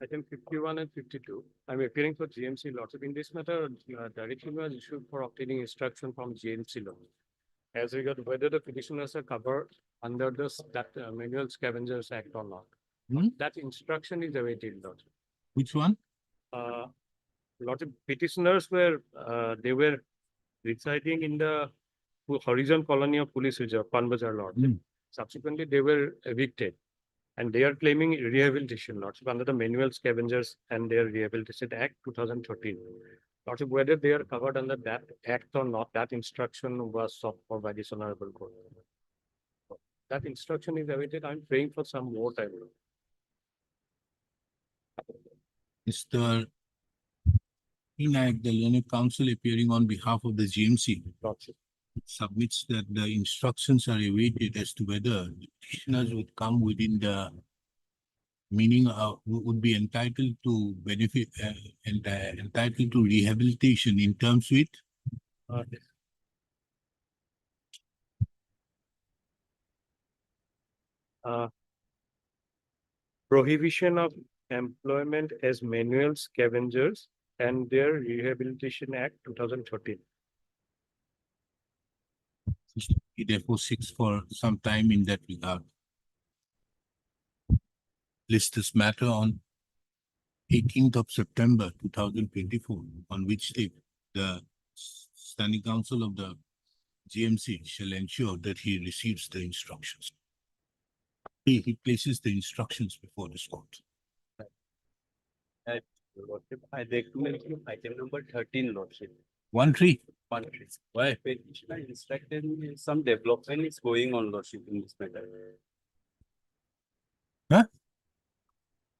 Item 51 and 52. I'm appearing for GMC Lordship. In this matter, direction was issued for obtaining instruction from GMC Lordship. As regard whether the petitioners are covered under that Manual Scavengers Act or not. Hmm? That instruction is awaited, Lordship. Which one? Lordship, petitioners were, they were residing in the Horizon Colony of Police Reserve, Panbazar Lordship. Hmm. Subsequently, they were evicted. And they are claiming rehabilitation, Lordship, under the Manual Scavengers and their Rehabilitation Act 2013. Lordship, whether they are covered under that act or not, that instruction was sought for by this honorable court. That instruction is awaited. I'm praying for some more time. Mr. Inayak, the learned counsel appearing on behalf of the GMC Lordship. submits that the instructions are awaited as to whether the petitioners would come within the meaning of, would be entitled to benefit, entitled to rehabilitation in terms with Prohibition of employment as manual scavengers and their Rehabilitation Act 2013. he therefore seeks for some time in that regard. List this matter on 18th of September 2024, on which date the Standing Council of the GMC shall ensure that he receives the instructions. He places the instructions before this court. Lordship, I recommend you item number 13, Lordship. 1-3. Why? Petitioner instructed me some development is going on, Lordship, in this matter. Huh?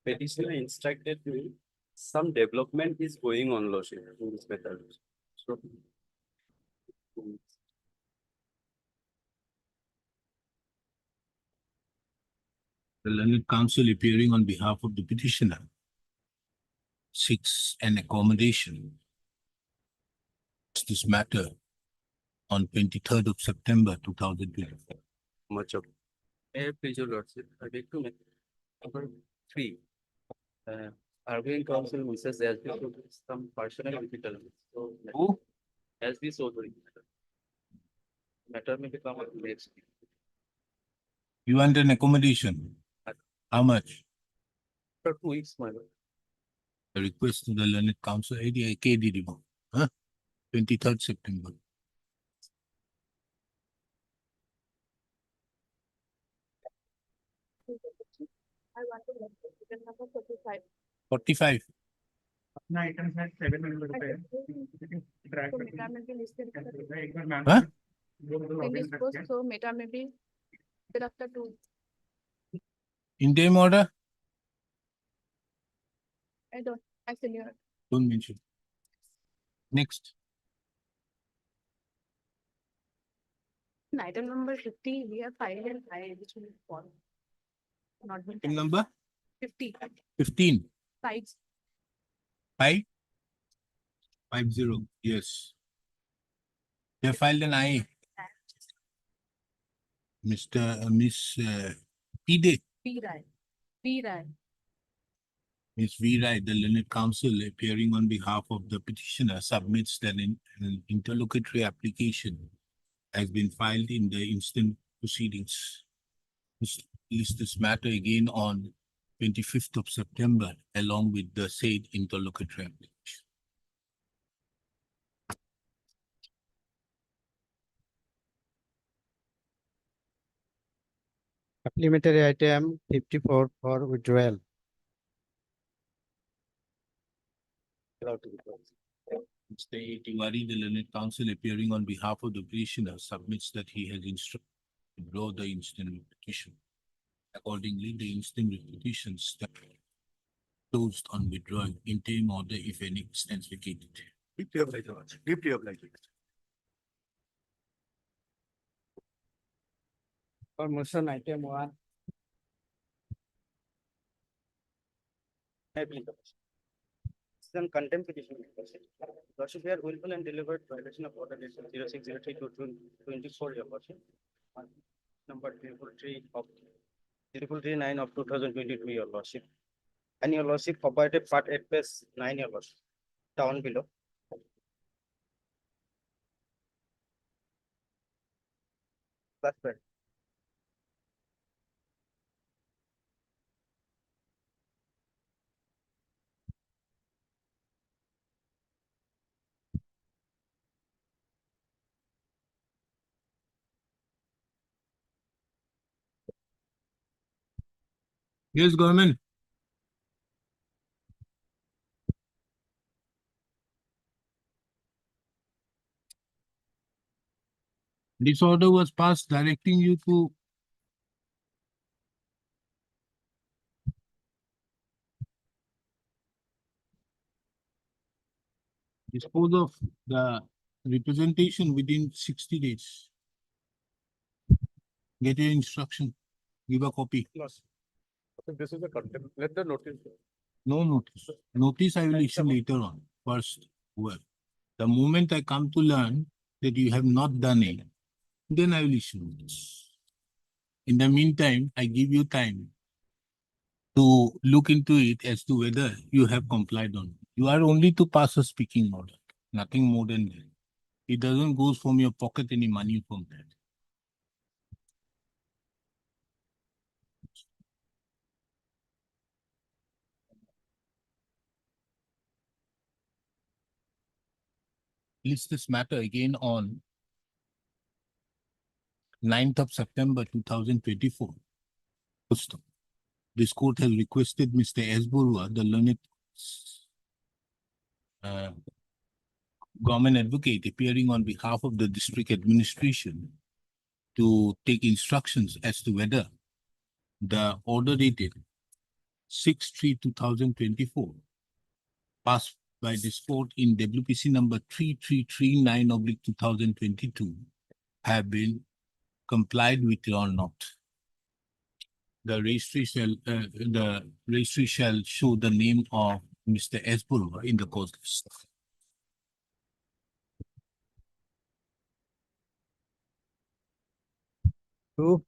Petitioner instructed me some development is going on, Lordship, in this matter. So, The learned counsel appearing on behalf of the petitioner seeks an accommodation. This matter on 23rd of September 2024. much of. Please, your Lordship, I beg to make number 3. Arguing counsel misses as we should some personal difficulties. So, Who? as we saw during matter may become next. You want an accommodation? How much? For 2 weeks, my lord. A request to the learned counsel, KD, huh? 23rd September. I want to know the number 45. 45. अपना item है 700 रुपए track तो Meta में भी listed कर एक बार ma'am Huh? finish post so Meta में भी फिर after 2 Interim order? I don't actually Don't mention. Next. in item number 50 we have filed an I which will fall not been Item number 50 15. sides 5? 50. Yes. They filed an IA. Miss P. Rai Ms. V. Rai, the learned counsel appearing on behalf of the petitioner submits that an interlocutory application has been filed in the instant proceedings. List this matter again on 25th of September along with the said interlocutory application. Supplementary item 54 for withdrawal. Mr. A. Tiwari, the learned counsel appearing on behalf of the petitioner submits that he has instructed to withdraw the instant petition. Accordingly, the instant petition stands closed on withdrawing interim order, if any, stands vacated. Deeply obliged, Lordship. Deeply obliged. For motion item 1. Some contempt petition. Lordship, we are willful and delivered violation of order 0603 to 24, your Lordship. Number 339 of 2022, your Lordship. And your lordship, cooperative part 8 page 9, your lordship, down below. That's right. Yes, government. This order was passed directing you to dispose of the representation within 60 days. Get your instruction, give a copy. So this is the content. Let the notice. No notice. Notice I will issue later on. First, well, the moment I come to learn that you have not done it, then I will issue notice. In the meantime, I give you time to look into it as to whether you have complied on. You are only to pass a speaking order, nothing more than that. It doesn't go from your pocket any money from that. List this matter again on 9th of September 2024. First, this court has requested Mr. S. Borua, the learned government advocate appearing on behalf of the district administration, to take instructions as to whether the order dated 6/3/2024 passed by this court in WPC number 3339/2022 have been complied with or not. The registry shall show the name of Mr. S. Borua in the court list. Two,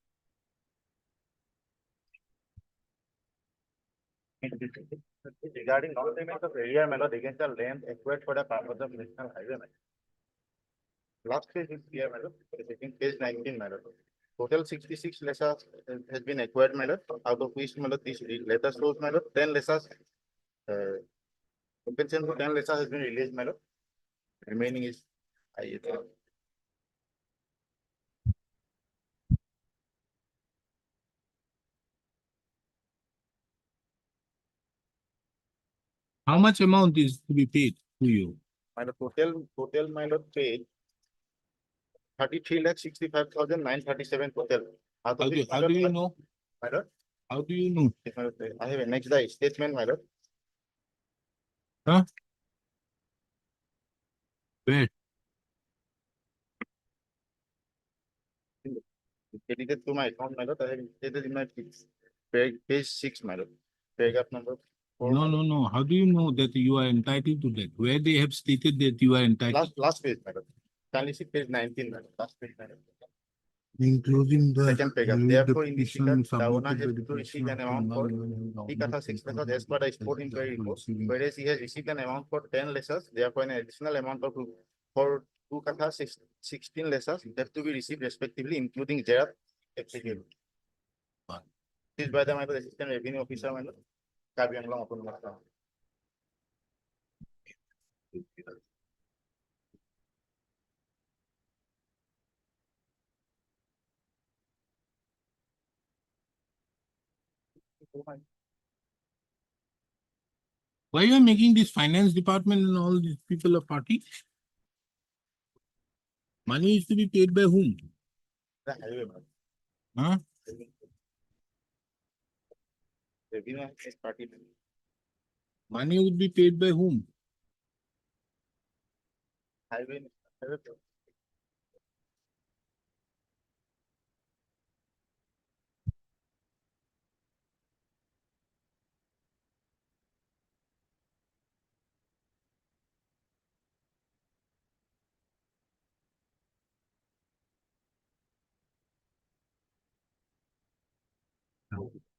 Regarding non-payment of area mallet against the land acquired for the purpose of national highway. Last page is here, madam, page 19, madam. Total 66 letters has been acquired, madam, out of which, madam, this letter shows, madam, 10 letters. Compensation for 10 letters has been released, madam. Remaining is I. How much amount is to be paid to you? Madam, total, madam, paid 33,65,937 total. Out of which, How do you madam, know? madam, How do you know? yes, madam, I have annexed the statement, madam. Huh? Where? Credited to my account, madam. I have stated in my page 6, madam. Paragraph number 4. No, no, no. How do you know that you are entitled to that? Where they have stated that you are entitled? Last page, madam. Kindly see page 19, madam. Last page, madam. Including the. Second paragraph. with Therefore, the in this petition regard, the owner submitted has by the to receive petitioner an amount for to 3 kata 6 letters as per the sport inquiry report, whereas he has received an amount for 10 letters. Therefore, an additional amount of for 2 kata 16 letters have to be received respectively, including Gerard applicable. This is by the madam assistant revenue officer, madam. Kabiang lang upon master. Why you are making this finance department and all these people a party? Money is to be paid by whom? The highway, madam. Huh? Revenue is party. Money would be paid by whom? Highway.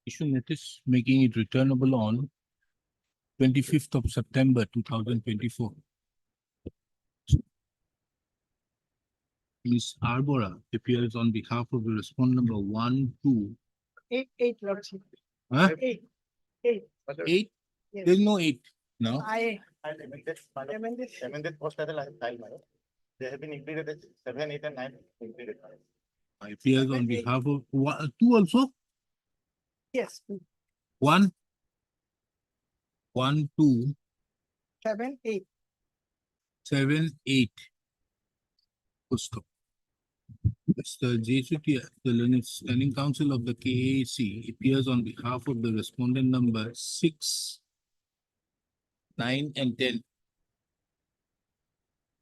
Issue notice making it returnable on 25th of September 2024. Ms. Arbora appears on behalf of the respondent number 1, 2. Eight, Lordship. Huh? Eight. 8? Yes. There's no 8 now. I Amended, amended post title I have filed, my lord. They have been included as 7, 8 and 9 included. my lord. Appears on behalf of 2 also. yes, 1, 1, 2, 7, 8. 7, 8. Pusto. Mr. Jesutia, the Learned Standing Council of the KAC, appears on behalf of the respondent number 6, 9, and 10.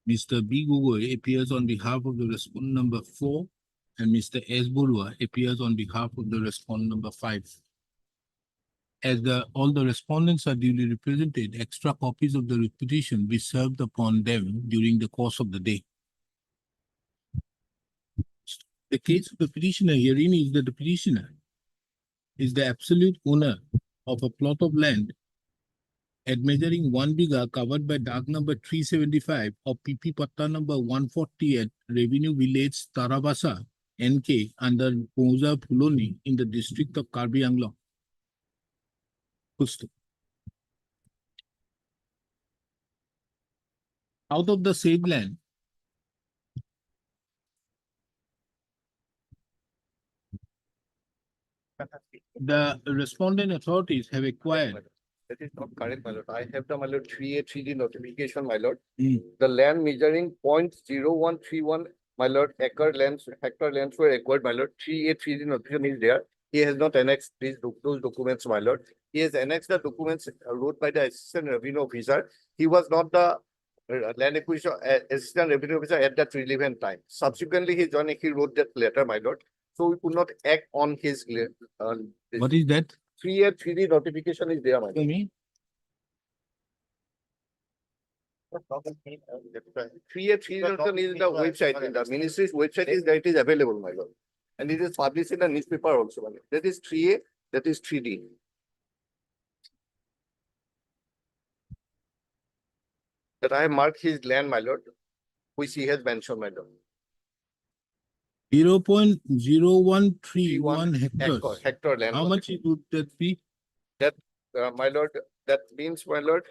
Mr. B. Gugoi appears on behalf of the respondent number 4, and Mr. S. Burua appears on behalf of the respondent number 5. As all the respondents are duly represented, extra copies of the petition be served upon them during the course of the day. The case of the petitioner herein is that the petitioner is the absolute owner of a plot of land at measuring 1 biga covered by dark number 375 of PP Patta number 140 at Revenue Village, Tarabasa, NK under Pouza Phuloni in the district of Karbi Anglong. Pusto. Out of the said land, the respondent authorities have acquired. That is not correct, my lord. I have the, my lord, 3A3D notification, my lord. Hmm. The land measuring 0.0131, my lord, hectare lands were acquired, my lord. 3A3D notification is there. He has not annexed those documents, my lord. He has annexed the documents wrote by the assistant revenue officer. He was not the land acquisition assistant revenue officer at that relevant time. Subsequently, he wrote that letter, my lord. So we could not act on his What is that? 3A3D notification is there, my lord. Tell me. 3A3D notification is the website, in the ministry's website is that it is available, my lord. And it is published in the newspaper also, my lord. That is 3A, that is 3D. That I have marked his land, my lord, which he has mentioned, my lord. 0.0131 hectares. Hectare land. How much would that be? My lord, that means, my lord,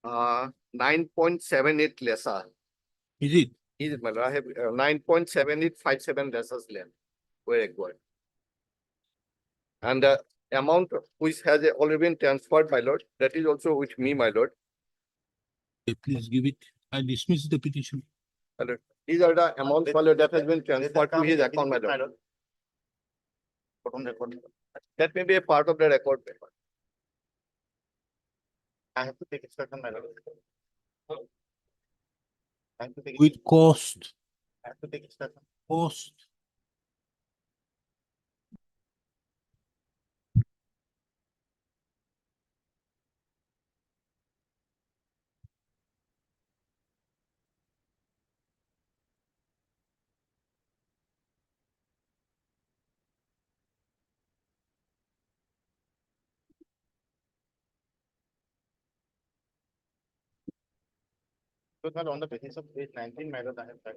9.78 lesser. Is it? Is it, my lord? I have 9.7857 lessers land were acquired. And the amount which has already been transferred, my lord, that is also with me, my lord. Okay, please give it. I dismiss the petition. These are the amounts, my lord, that has been transferred to his account, my lord. Put on record. That may be a part of the record paper. I have to take instruction, my lord. I have to take. With cost, I have to take instruction. cost. So, my lord, on the basis of page 19, my lord, I have filed.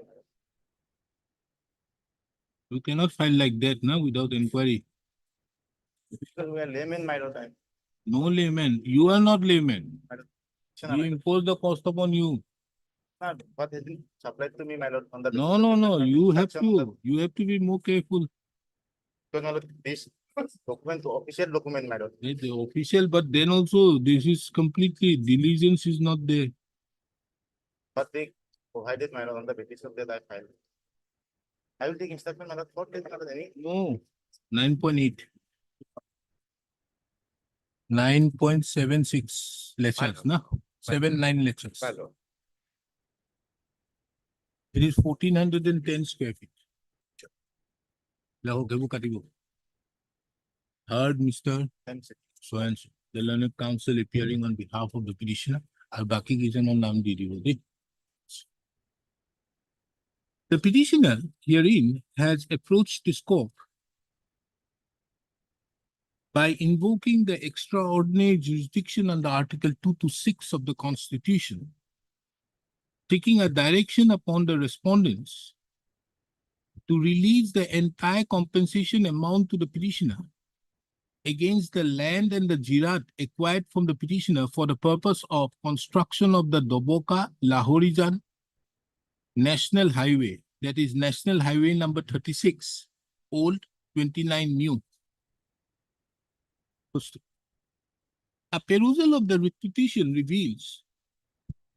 You cannot file like that now without inquiry. Because we are laymen, my lord. No layman. You are not layman. You impose the cost upon you. What has been supplied to me, my lord, on the. No, basis no, of no. the You have instruction of to be more careful. Because, my lord, this document, official document, my lord. The official, but then also this is completely diligence is not there. But they provided, my lord, on the basis of that I filed. I will take instruction, my lord, for this, my lord, any. No, 9.8. 9.76 lectures, no? 79 lectures. My lord. It is 1410 square feet. Laho kebu katibo. Third, Mr. So and so, the learned counsel appearing on behalf of the petitioner. Ar baki kisan on naam di dibo, okay? The petitioner herein has approached this court by invoking the extraordinary jurisdiction under Article 2 to 6 of the Constitution, taking a direction upon the respondents to release the entire compensation amount to the petitioner against the land and the jirat acquired from the petitioner for the purpose of construction of the Doboka Lahorijan National Highway, that is National Highway number 36, old 29 new. A perusal of the petition reveals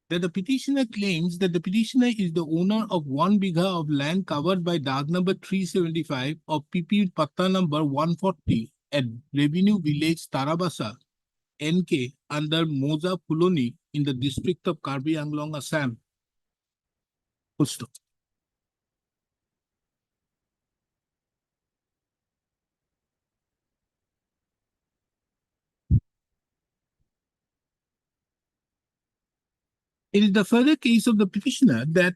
that the petitioner claims that the petitioner is the owner of 1 bigha of land covered by Dag number 375 of PP Patta number 140 at Revenue Village Tarabasa, NK, under Moza Puloni in the district of Karbi Anglong, Assam. Full stop. It is the further case of the petitioner that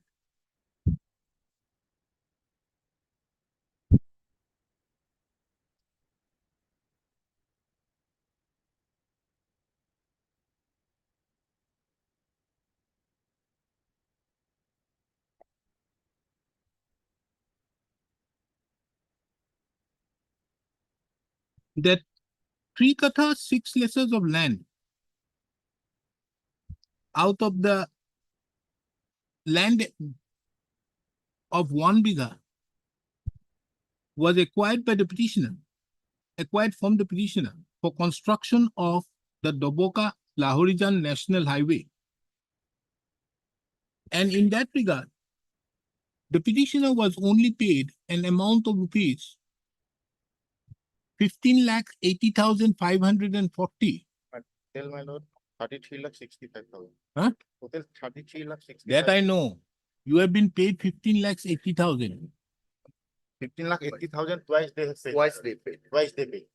that 3 katha 6 lessons of land out of the land of 1 bigha was acquired by the petitioner, acquired from the petitioner for construction of the Doboka Lahorijan National Highway. And in that regard, the petitioner was only paid an amount of rupees 15,80,540. Tell my lord, 33,65,000. Huh? Total 33,65,000. That I know. You have been paid 15,80,000. 15,80,000 twice they have said. Twice they paid. Twice they pay.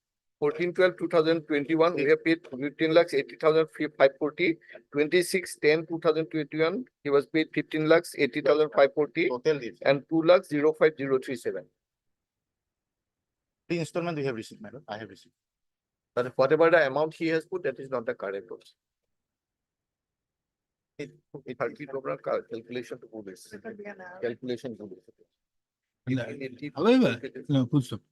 14/12/2021, we have paid 15,80,540. 26/10/2021, he was paid 15,80,540 Total this. and 2,05,037. The installment we have received, my lord. I have received. But whatever the amount he has put, that is not the correct also. It 30 program calculation to do this. Calculation to do this. However, no, full stop.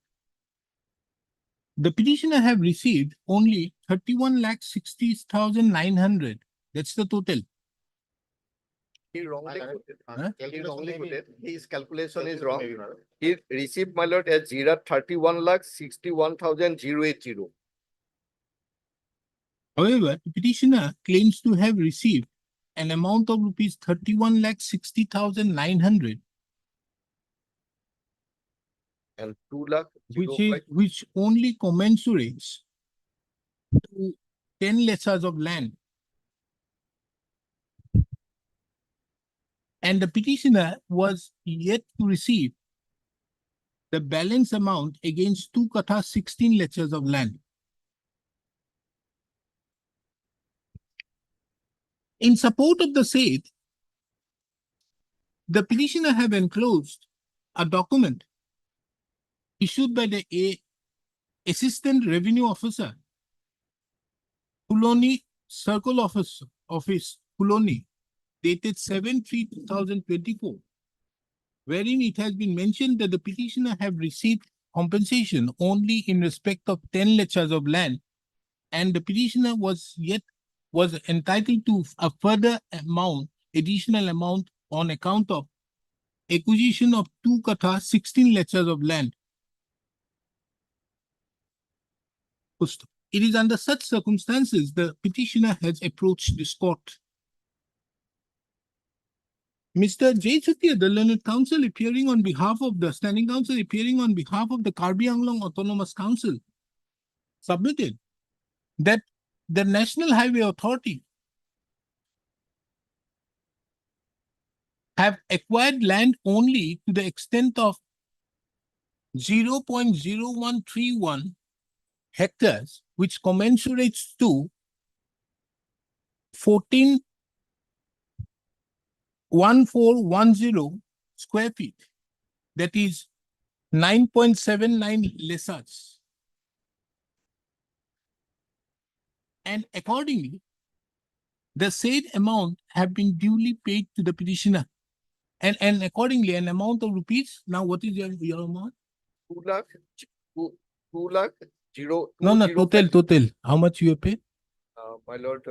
The petitioner have received only 31,60,900. That's the total. He wrongly put it. Huh? He wrongly put it. His calculation is Calculation wrong. maybe, my lord. He received, my lord, as Jira 31,61,080. However, the petitioner claims to have received an amount of rupees 31,60,900, And 2,00,000. which only commensurates to 10 lessas of land. And the petitioner was yet to receive the balance amount against 2 katha 16 lessas of land. In support of the said, the petitioner have enclosed a document issued by the Assistant Revenue Officer, Puloni Circle Office, Puloni, dated 7/3/2024, wherein it has been mentioned that the petitioner have received compensation only in respect of 10 lechas of land, and the petitioner was entitled to a further amount, additional amount on account of acquisition of 2 katha 16 lechas of land. It is under such circumstances the petitioner has approached this court. Mr. J. Sathya, the learned counsel appearing on behalf of the standing counsel appearing on behalf of the Karbi Anglong Autonomous Council, submitted that the National Highway Authority have acquired land only to the extent of 0.0131 hectares, which commensurates to 14,1410 square feet. That is 9.79 lessas. And accordingly, the said amount have been duly paid to the petitioner. And accordingly, an amount of rupees, now what is your amount? 2 lakh, 2 lakh, No, 205. total. How much you have paid? My lord,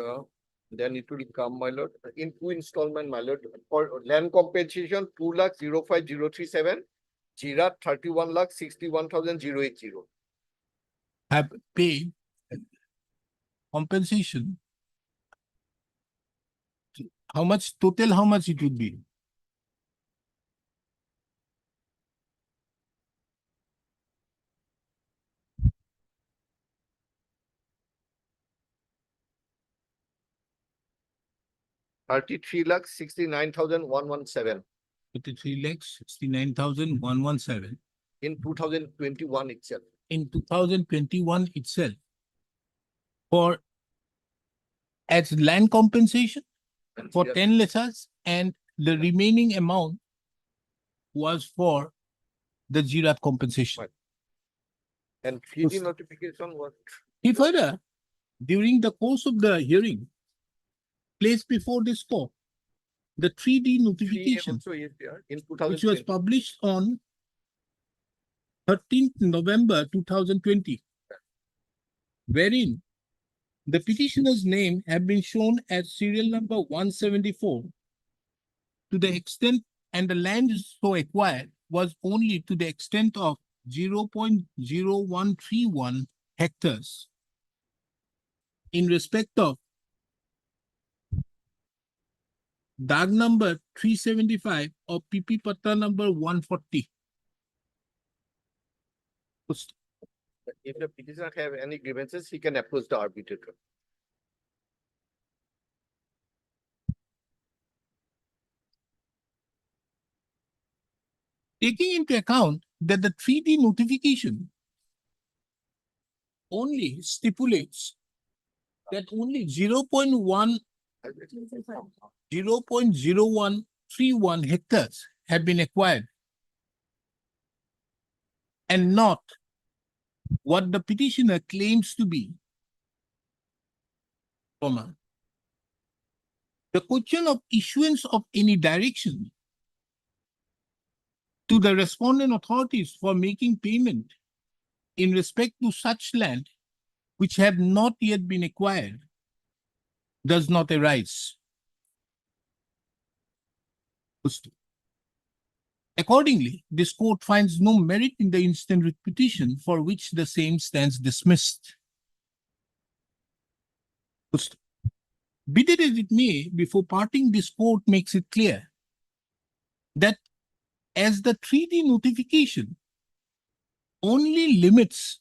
then it will come, my lord, in 2 installment, my lord, for land compensation, 2 lakh 05037, Jira 31 lakh 61,080. Have paid compensation. How much total? How much it would be? Thirty-three lakh 69,117 53 lakhs 69,117 in 2021 itself. in 2021 itself for as land compensation for Jira- 10 lessers, and the remaining amount was for the GRAP compensation. Right. And 3D notification was He further, during the course of the hearing, placed before this court, the 3D 3A notification, also is there in which was 2020. published on 13th November 2020, wherein the petitioner's name have been shown as serial number 174 to the extent, and the land so acquired was only to the extent of 0.0131 hectares in respect of DAG number 375 or PP Patta number 140. If the petitioner have any grievances, he can approach the arbitrator. Taking into account that the 3D notification only stipulates that only 0.0131 hectares have been acquired and not what the petitioner claims to be. Comma. The question of issuance of any direction to the respondent authorities for making payment in respect to such land which have not yet been acquired does not arise. Accordingly, this court finds no merit in the instant writ petition, for which the same stands dismissed. Be it as it may, before parting, this court makes it clear that as the 3D notification only limits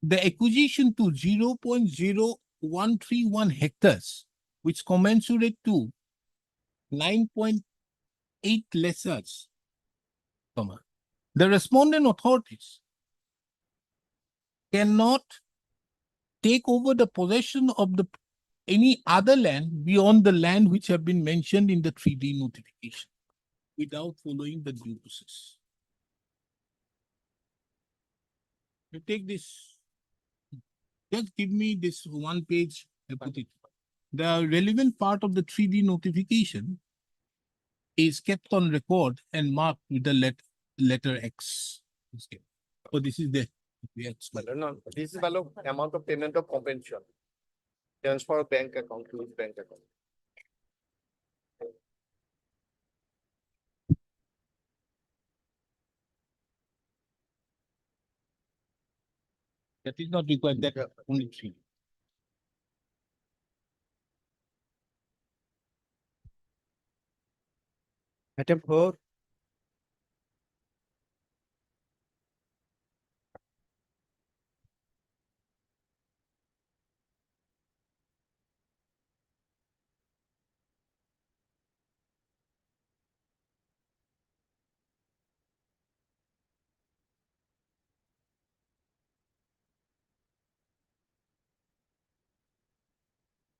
the acquisition to 0.0131 hectares, which commensurate to 9.8 lessers, comma, the respondent authorities cannot take over the possession of the any other land beyond the land which have been mentioned in the 3D notification without following the due process. You take this, just give me this one page, I put it. The relevant part of the 3D notification is kept on record and marked with the letter X. Okay. So this is the X. No, this is the amount of payment of compensation. Transfer of bank account to his bank account. That is not required, that only 3. Item 4,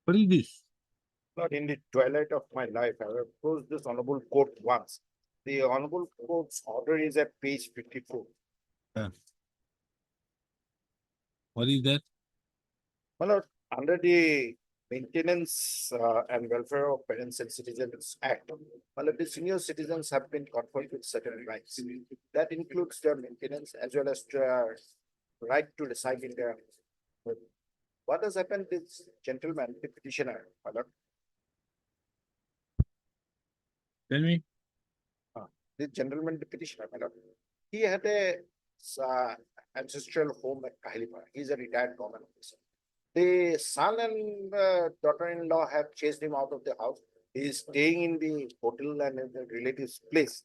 What is this? Not in the twilight of my life, I have approached this honorable court once. The honorable court's order is at page 54. What is that? My lord, Under the Maintenance and Welfare of Parents and Citizens Act, all of the senior citizens have been conferred with certain rights. That includes their maintenance as well as their right to reside in their home. What has happened is gentleman, the petitioner, my lord, Tell me. the gentleman, the petitioner, my lord, he had a ancestral home at Kahilipara. He's a retired government officer. The son and daughter-in-law have chased him out of the house. He is staying in the hotel and in the relative's place.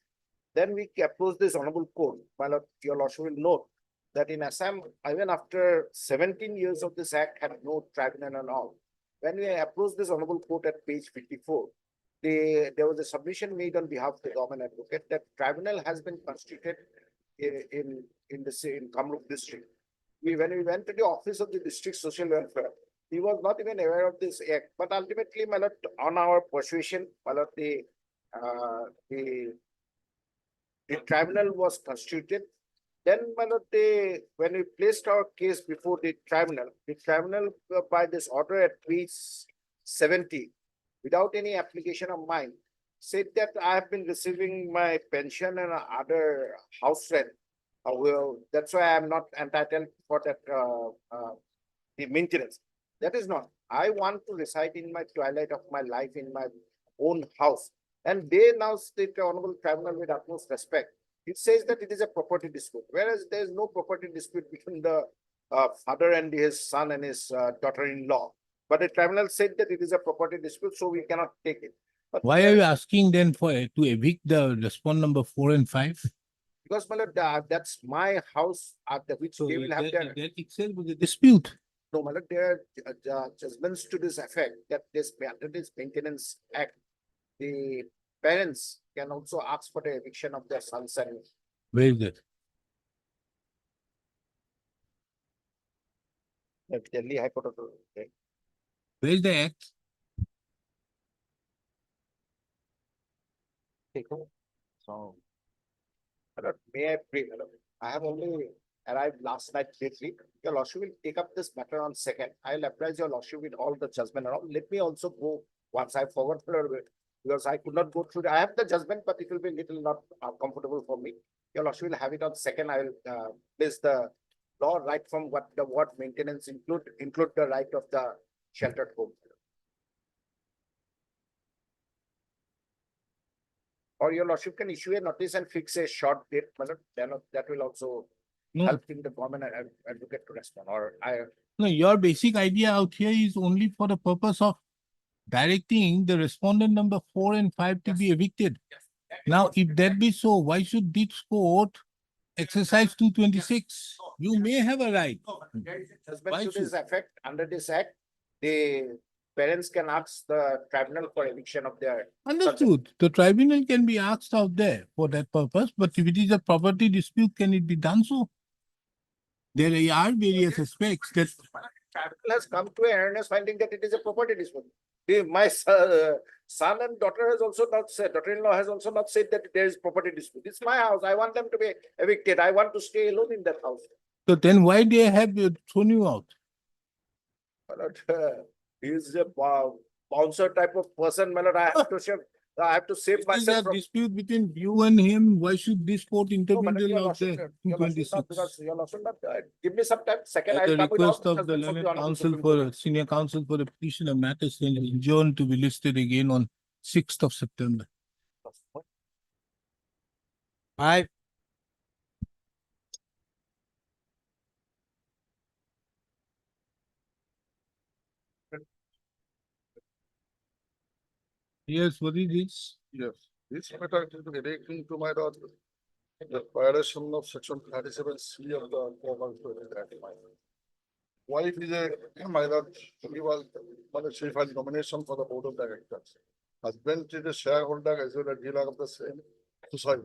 Then we approached this honorable court. My lord, your lordship will note that in Assam, even after 17 years of this act had no tribunal and all. When we approached this honorable court at page 54, there was a submission made on behalf of the government advocate that tribunal has been constituted in Kamrup district. When we went to the office of the district social welfare, he was not even aware of this act, but ultimately, my lord, on our persuasion, my lord, the tribunal was constituted. Then, my lord, when we placed our case before the tribunal by this order at page 70, without any application of mine, said that I have been receiving my pension and other house rent. Well, that's why I'm not entitled for that the maintenance. That is not. I want to reside in my twilight of my life in my own house. And they now state the honorable tribunal with utmost respect. It says that it is a property dispute, whereas there is no property dispute between the father and his son and his daughter-in-law. But the tribunal said that it is a property dispute, so we cannot take it. But Why are you asking then for to evict the respond number 4 and 5? because, my lord, that's my house at which So they will have their. that itself was a dispute. No, my lord, there are judgments to this effect that under this Maintenance Act, the parents can also ask for the eviction of their sons and Where is that? Delhi High Court of the. Where is the act? So, my lord, may I pray, my lord? I have only arrived last night lately. Your lordship will take up this matter on second. I'll apprise your lordship with all the judgment and all. Let me also go once I forward because I could not go through. I have the judgment, but it will be little not comfortable for me. Your lordship will have it on second. I will place the law right from what the word maintenance include the right of the sheltered home. Or your lordship can issue a notice and fix a short date, my lord. Then that will also No, help in the government advocate to respond. Or no, your basic idea out here is only for the purpose of directing the respondent number 4 and 5 to be evicted. Now, if that be so, why should this court exercise 226? You may have a right. Judgment Why to this should- effect, under this act, the parents can ask the tribunal for eviction of their. Understood. The tribunal can be asked out there for that purpose, but if it is a property dispute, can it be done so? There are various aspects that Tribunal has come to an earnest finding that it is a property dispute. My son and daughter has also not said, daughter-in-law has also not said that there is property dispute. It's my house. I want them to be evicted. I want to stay alone in that house. so then why they have thrown you out? But he is a bouncer type of person, my lord. I have to save If there is myself a from. dispute between you and him, why should this court No, but intervene your out lordship, there? your lordship not 226. because your lordship not, give me some time. Second, At I'll the come with all request of the judgments learned Honorable counsel Supreme Court. for senior counsel for the petitioner matters then adjourned to be listed again on 6th of September. 5. Yes, what is this? Yes, this matter is relating to my daughter. The violation of section 37C of the Common Act. Wife is a minor, she was, she filed nomination for the board of directors. Husband is a shareholder as well as dealer of the same society,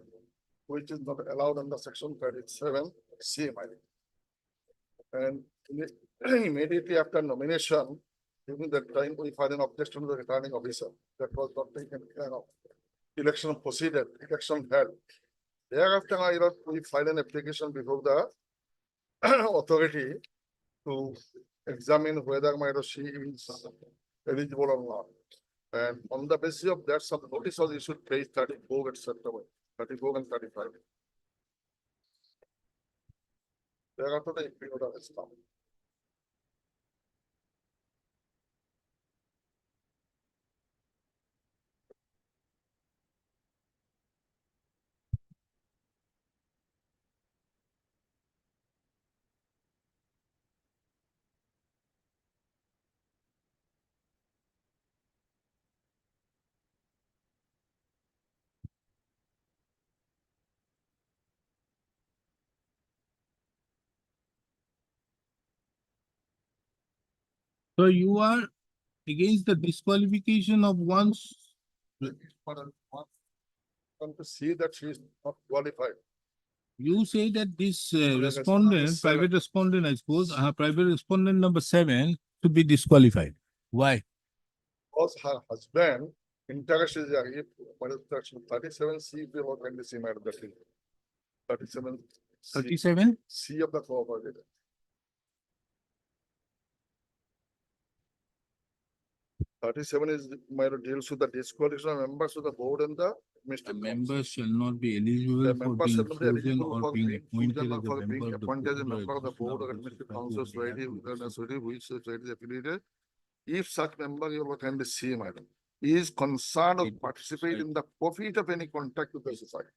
which is not allowed under section 37C. And immediately after nomination, during that time, we filed an objection to the returning officer that was not taken care of. Election proceeded, election held. Thereafter, we filed an application before the authority to examine whether my lord she is eligible or not. And on the basis of that, some notice was issued page 34 et cetera, 34 and 35. Thereafter, the appeal order has come. So you are against the disqualification of one's, Want to see that she is not qualified. you say that this that's respondent, number seven. private respondent, I suppose, private respondent number 7 should be disqualified. Why? Because her husband interest is if section 37C below can be seen at the field. 37 37? C of the cooperative. 37 is my deals with the disqualification of members of the board and the A Mr. member shall not be eligible The for member being shall not be chosen eligible or for being being appointed chosen as or a for being member of the appointed as a board member of the board or of administrative the council society society of within the a society which society is affiliated. If such member you will kindly see, madam, is concerned or It- participate in the profit of any contact with the society.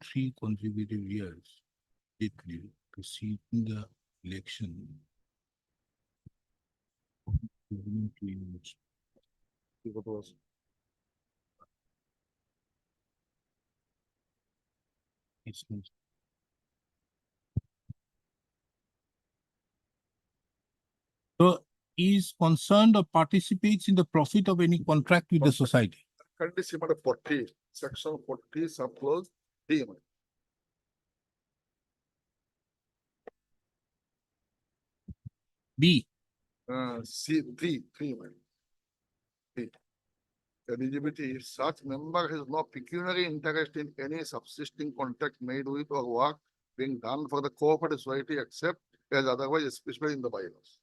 3 consecutive years immediately preceding the election. Within 2 years. If it was It's not- So is concerned or participates in the profit of any contract with the society. Currently, see, madam, 40, section 40, subclause D. madam. B, C, three, madam. B. Eligibility, if such member has no pecuniary interest in any subsisting contract made with or work being done for the cooperative society except as otherwise specified in the bylaws.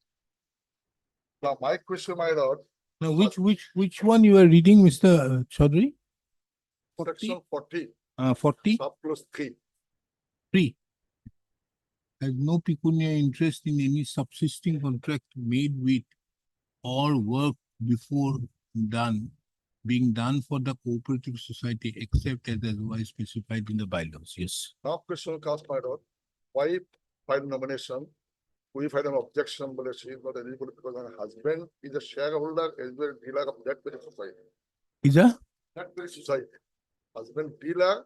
Now, my question, my lord, now which one you are reading, Mr. Chaudhary? section 40, 40? subclause 3. 3. Has no pecuniary interest in any subsisting contract made with or work before being done for the cooperative society except as otherwise specified in the bylaws. Yes. Now, question comes, my lord, why file nomination? We filed an objection, but she is not eligible because her husband is a shareholder as well as dealer of that very society. Is a That very society. Husband dealer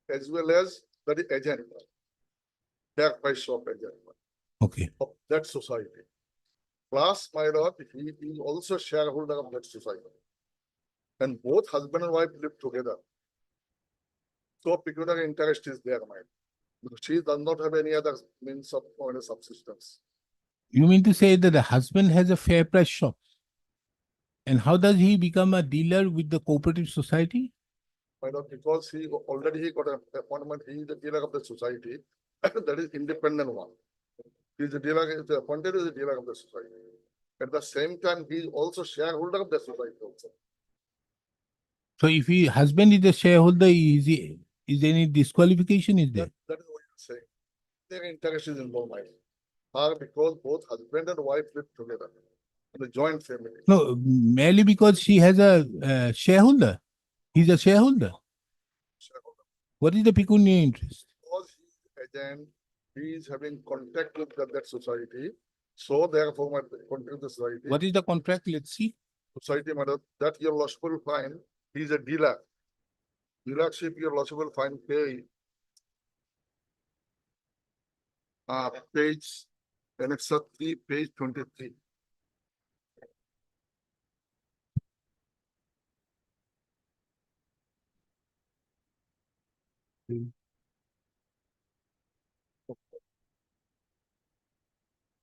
as well as the agent. Share price shop agent okay. of that society. Plus, my lord, he is also shareholder of that society. And both husband and wife live together. So pecuniary interest is there, my. Because she does not have any other means of or subsistence. You mean to say that the husband has a fair price shop? And how does he become a dealer with the cooperative society? Why not? Because he already got an appointment, he is the dealer of the society, that is independent one. He is the dealer, is the appointed as the dealer of the society. At the same time, he is also shareholder of the society also. So if he husband is a shareholder, is there any disqualification is there? That is what I'm saying. Their interest is involved, my. Or because both husband and wife live together in a joint family. No, merely because she has a shareholder. He's a shareholder. Shareholder. What is the pecuniary interest? Because he is agent, he is having contact with that society. So therefore, my contact with the society. What is the contract? Let's see. Society, madam, that your lawful fine, he is a dealer. Dealership, your lawful fine pay. Page, annex 3, page 23.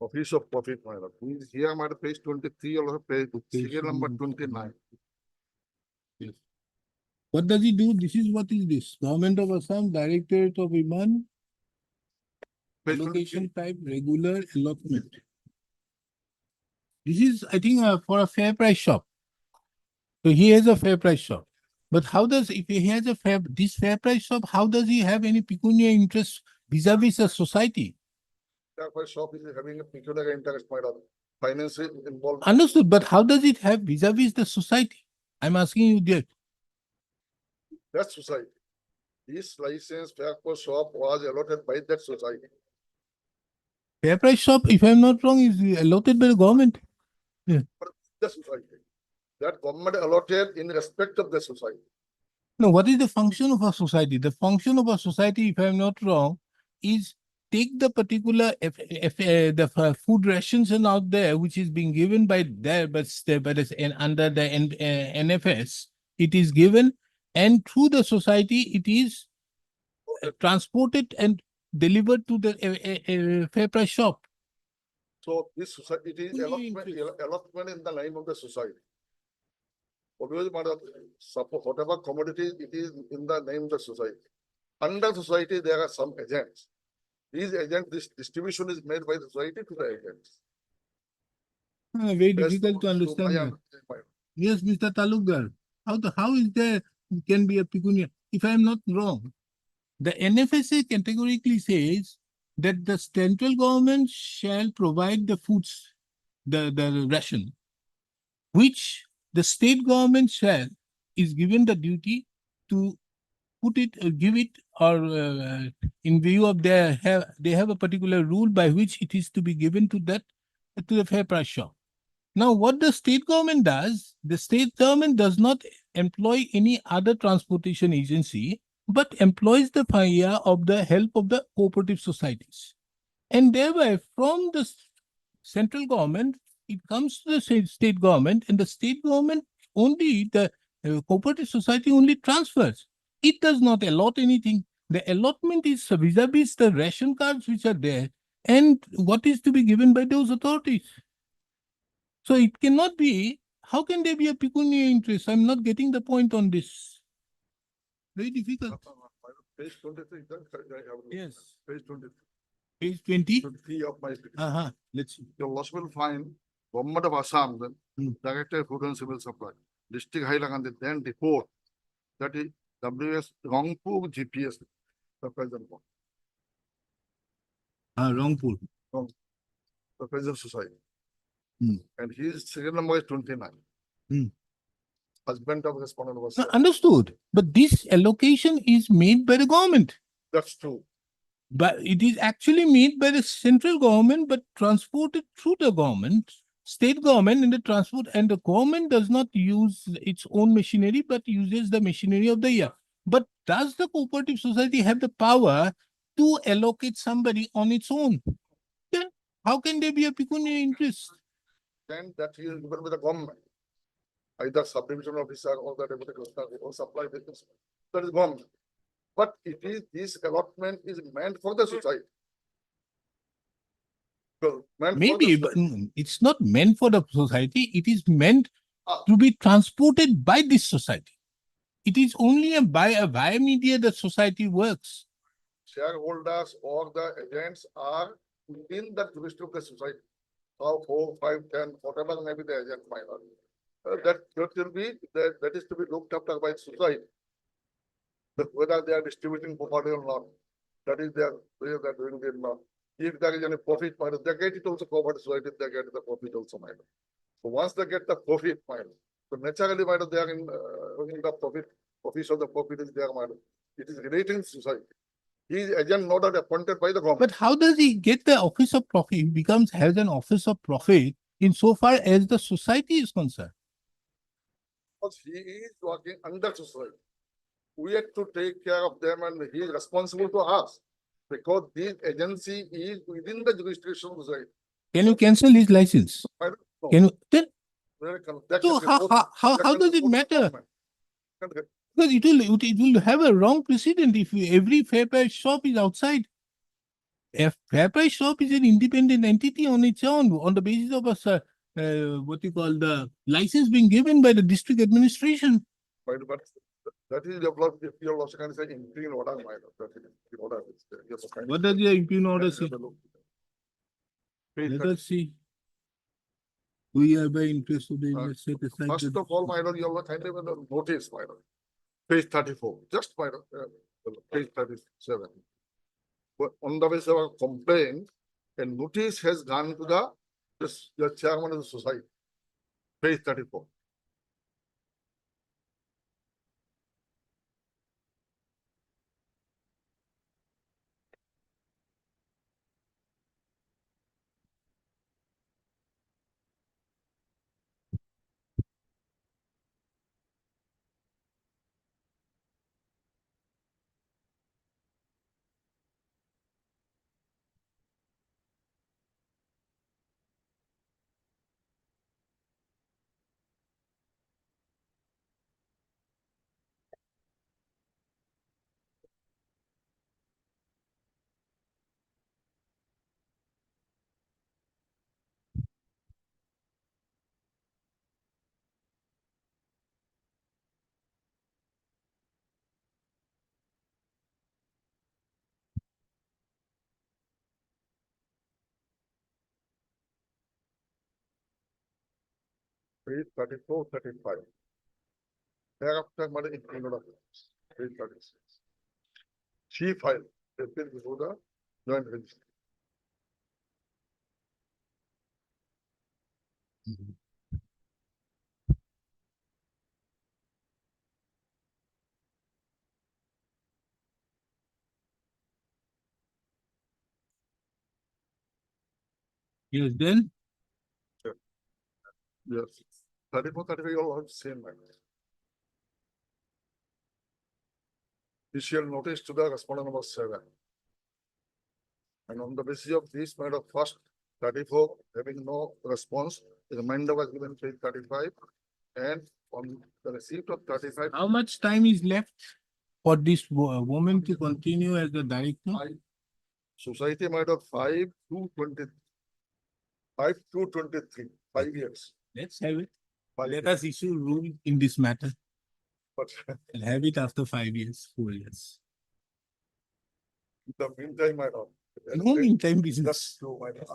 Office of profit, my lord. Here, my page 23, or page, serial number 29. What does he do? This is what is this? Government of Assam, Directorate of Iman, Page allocation 23. type, regular allotment. This is, I think, for a fair price shop. So he has a fair price shop. But how does, if he has this fair price shop, how does he have any pecuniary interest vis-a-vis the society? Therefore, shop is having a pecuniary interest, my lord. Financial involved. Understood, but how does it have vis-a-vis the society? I'm asking you there. That society. This license for shop was allotted by that society. Fair price shop, if I'm not wrong, is allotted by the government. The society. That government allotted in respect of the society. No, what is the function of a society? The function of a society, if I'm not wrong, is take the particular food rations and out there, which is being given by there, under the NFS, it is given, and through the society, it is transported and delivered to the fair price shop. So this society, it is Pecuniary allotment in the name of the society. Always, madam, suppose whatever commodity, it is in the name of the society. Under society, there are some agents. These agents, this distribution is made by the society to the agents. Very That's difficult to my understand that. understanding. Yes, Mr. Talukdar. How is there can be a pecuniary? If I am not wrong, the NFSA categorically says that the central government shall provide the foods, the ration, which the state government is given the duty to put it, give it, or in view of they have a particular rule by which it is to be given to the fair price shop. Now, what the state government does, the state government does not employ any other transportation agency, but employs the fire of the help of the cooperative societies. And thereby, from the central government, it comes to the state government, and the state government only, the cooperative society only transfers. It does not allot anything. The allotment is vis-a-vis the ration cards which are there, and what is to be given by those authorities. So it cannot be, how can there be a pecuniary interest? I'm not getting the point on this. Very difficult. Page 23. Yes. Page 23. Page 20. 23 of my. Uh-huh. Let's see. Your loss will find Government of Assam, then Hmm. Director of Food and Civil Supply, District Hailakandi, then report that is WS Rangpur GPS, the present one, Rangpur. the present society. Hmm. And his serial number is 29. Hmm. Husband of respondent was. No, understood. But this allocation is made by the government. That's true. But it is actually made by the central government, but transported through the government, state government, and the government does not use its own machinery, but uses the machinery of the year. But does the cooperative society have the power to allocate somebody on its own? Then how can there be a pecuniary interest? Then that he is given with the government. Either subdivision officer or the deputy commissioner or supply business. That is government. But it is, this allotment is meant for the society. Well, meant for the Maybe, but society. it's not meant for the society. It is meant Ah. to be transported by this society. It is only via media that society works. Shareholders or the agents are within the jurisdiction of the society. How 4, 5, 10, whatever may be the agent might not. That will be, that is to be looked after by society. Whether they are distributing property or not, that is their way of doing it now. If there is any profit, they get it also covered society, they get the profit also, madam. So once they get the profit, madam, so naturally, madam, they are in the profit, office of the profit is there, madam. It is relating to society. He is agent not appointed by the government. But how does he get the office of profit? He has an office of profit insofar as the society is concerned. Because he is working under society. We have to take care of them and he is responsible to us. Because this agency is within the jurisdiction of society. Can you cancel his license? I don't know. Can you then? That So can report- how that can does it report to matter? government. Can- Because it will have a wrong precedent if every fair price shop is outside. A fair price shop is an independent entity on its own, on the basis of what you call the license being given by the district administration. But that is developed, if your loss can say in clean order, my lord, that is in order. Yes, okay. What does the impugn order Let's say? have a look. Page Let 30. us see. We are very interested in Uh, the set aside. First of all, my lord, you have kindly notice, my lord. Page 34, just my lord, page 37. But on the basis of a complaint, a notice has gone to the chairman of the society. Page 34. Page 34, 35. Thereafter, madam, it came out of page 36. She filed, they filed before the joint registry. Yes, then, Yes, 34, 35, you all have same man. Initial notice to the respondent number 7. And on the basis of this, matter of first 34, having no response, the reminder was given page 35. And on the receipt of 35, how much time is left for this woman to continue as the director? society matter 5 to 20. 5 to 23, 5 years. Let's have it. 5 Let years. us issue rule in this matter But and have it after 5 years, 4 years. in the meantime, my lord. No meantime That's business. true, my lord.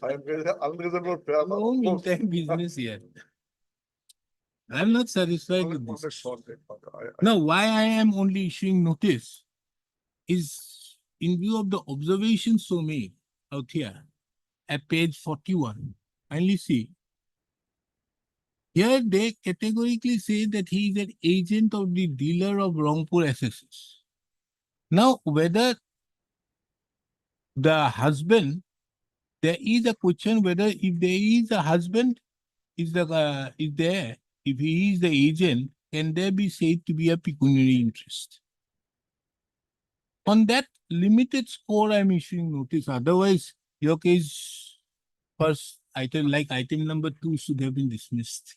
I am very unreasonable. prayer, No of course. meantime business here. I'm not satisfied with On the this. short date, but Now, why I am only issuing notice is in view of the observations so made out here at page 41. Kindly see. Here they categorically say that he is an agent of the dealer of Rangpur SSS. Now, whether the husband, there is a question whether if there is a husband, is there, if he is the agent, can there be said to be a pecuniary interest? On that limited score, I'm issuing notice. Otherwise, your case first item, like item number 2, should have been dismissed.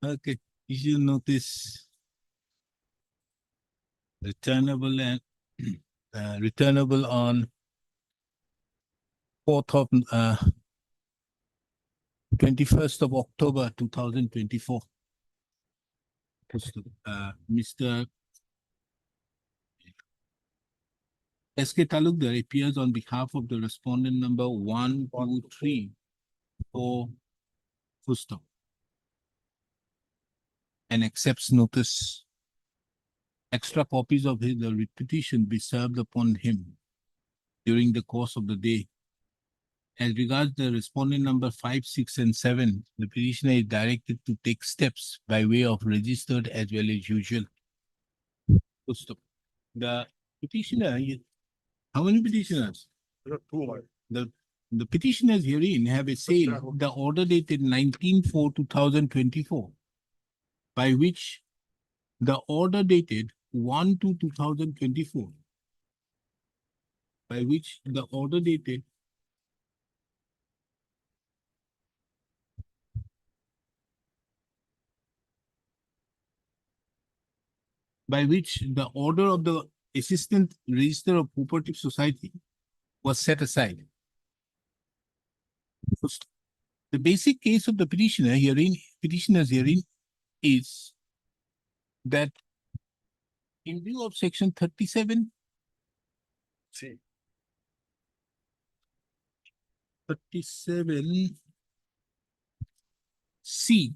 Okay, issue notice. Returnable and returnable on 4th of 21st of October 2024. Mr. S.K. Talukdar appears on behalf of the respondent number 123 for Fusto and accepts notice. Extra copies of his petition be served upon him during the course of the day. As regards the respondent number 5, 6, and 7, the petitioner is directed to take steps by way of registered as well as usual. Fusto. The petitioner, how many petitioners? there are 2, my. The petitioners herein have a say the order dated 19/4/2024, by which the order dated 1/2/2024, by which the order dated by which the order of the Assistant Register of Cooperative Society was set aside. First, the basic case of the petitioners herein is that in view of section 37, See, 37 C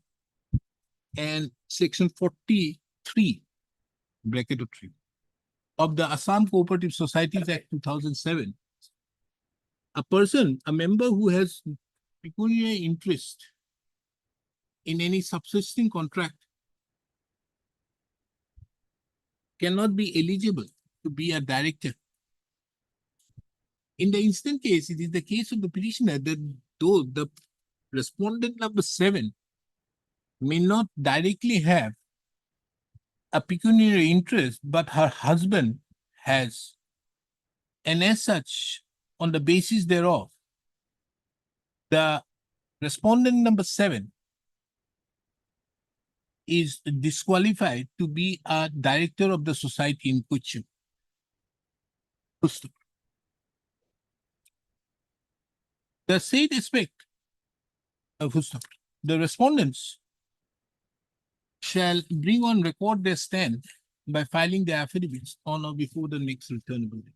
and section 43 bracket of 3 of the Assam Cooperative Societies Act 2007, a person, a member who has pecuniary interest in any subsisting contract cannot be eligible to be a director. In the instant case, it is the case of the petitioner that though the respondent number 7 may not directly have a pecuniary interest, but her husband has, and as such, on the basis thereof, the respondent number 7 is disqualified to be a director of the society in question. The said aspect of the respondents shall bring on record their stand by filing their affidavits on or before the next returnable date.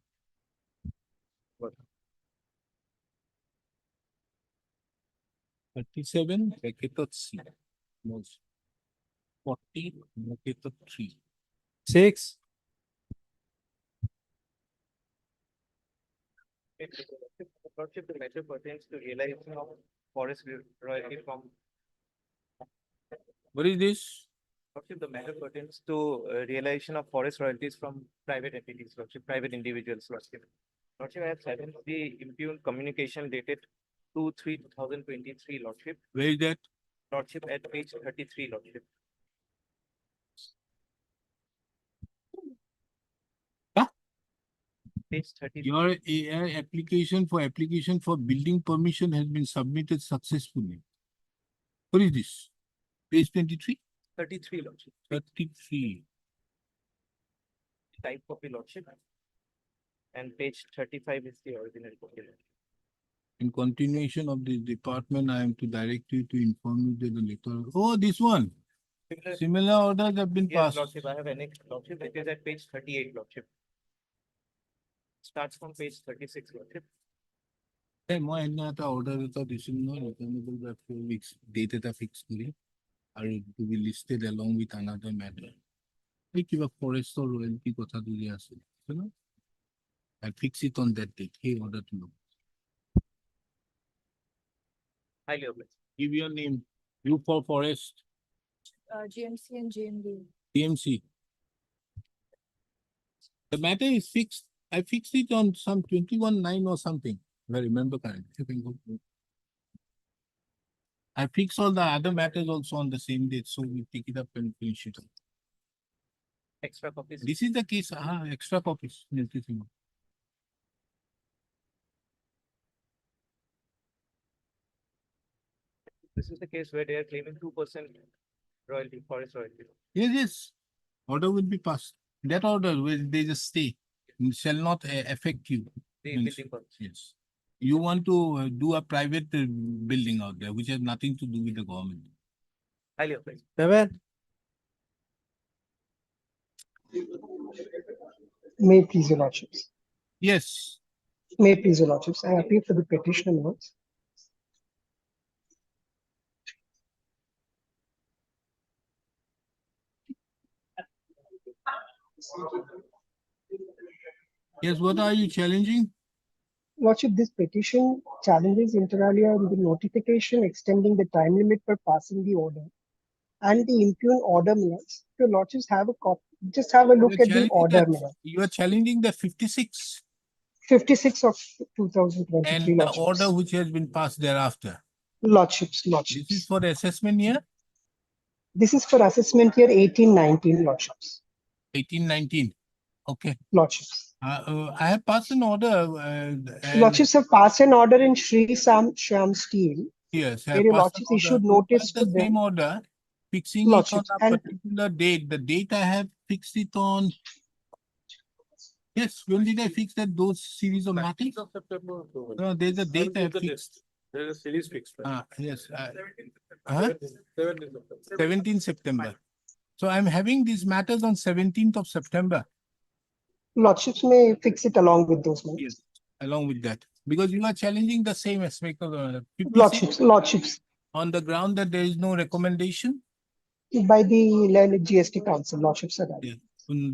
37 bracket of C. 40 bracket of 3. 6. Lordship, the matter pertains to realization of forest royalty from. What is this? Lordship, the matter pertains to realization of forest royalties from private entities, Lordship, private individuals, Lordship. Lordship, I have cited the impugned communication dated 2/3/2023, Lordship. Where is that? Lordship at page 33, Lordship. Huh? Page 30. Your AI application for building permission has been submitted successfully. What is this? Page 23? 33, Lordship. 33. Type copy, Lordship. And page 35 is the original copy. Lordship. In continuation of this department, I am to direct you to inform you that the letter. Oh, this one. Similar orders have been Yes, passed. Lordship, I have annexed, Lordship. It is at page 38, Lordship. Starts from page 36, Lordship. Hey, মই সেইদিনা এটা order এটা দিছিলো নহয়, returnable by 4 weeks, date এটা fix কৰি, আৰু to be listed along with another matter. এই কিবা forest or royalty কথাটো যে আছিল, আছে ন? I fix it on that date, সেই order টো লওক. Highly obliged. Give your name, you for forest, GMC and GMB. TMC. The matter is fixed. I fixed it on some 21/9 or something, if I remember correctly. You can go through. I fixed all the other matters also on the same date, so we pick it up and finish it. Extra copies. This is the case, extra copies. Everything. This is the case where they are claiming 2% royalty, forest royalty. Yes, yes. Order will be passed. That order will, they just stay, shall not affect you. The Means- building permit. Yes. You want to do a private building out there, which has nothing to do with the government. Highly obliged. 7. May it please your lordships. Yes. May it please your lordships. I appeal for the petitioner notes. Yes, what are you challenging? Lordship, this petition challenges inter alia in the notification extending the time limit for passing the order and the impugned order minutes. Your lordships have a copy. Just have a look You're at the challenging order that- minute. You are challenging the 56 56 of 2023. and the lordships. order which has been passed thereafter. Lordships, This is lordships. for the assessment year This is for assessment year 18-19, lordships. 18-19. Okay. Lordships. I have passed an order. And Lordships have passed an order in Sri Shyam Steel. yes, I Where have your passed an lordships issued order. notice Passed to the them. same order, fixing it on Lordships, a and- particular date. The date I have fixed it on. Yes, when did I fix that? Those series of matters? September. No, there's a date I have fixed. There is a series fixed. Yes. 17th 17th September. So I'm having these matters on 17th of September. Lordships may fix it along with those minutes. Yes. Along with that. Because you are challenging the same aspect of the 56 Lordships, on the ground that there is no recommendation. by the learned GST Council, Lordships are right. Yeah.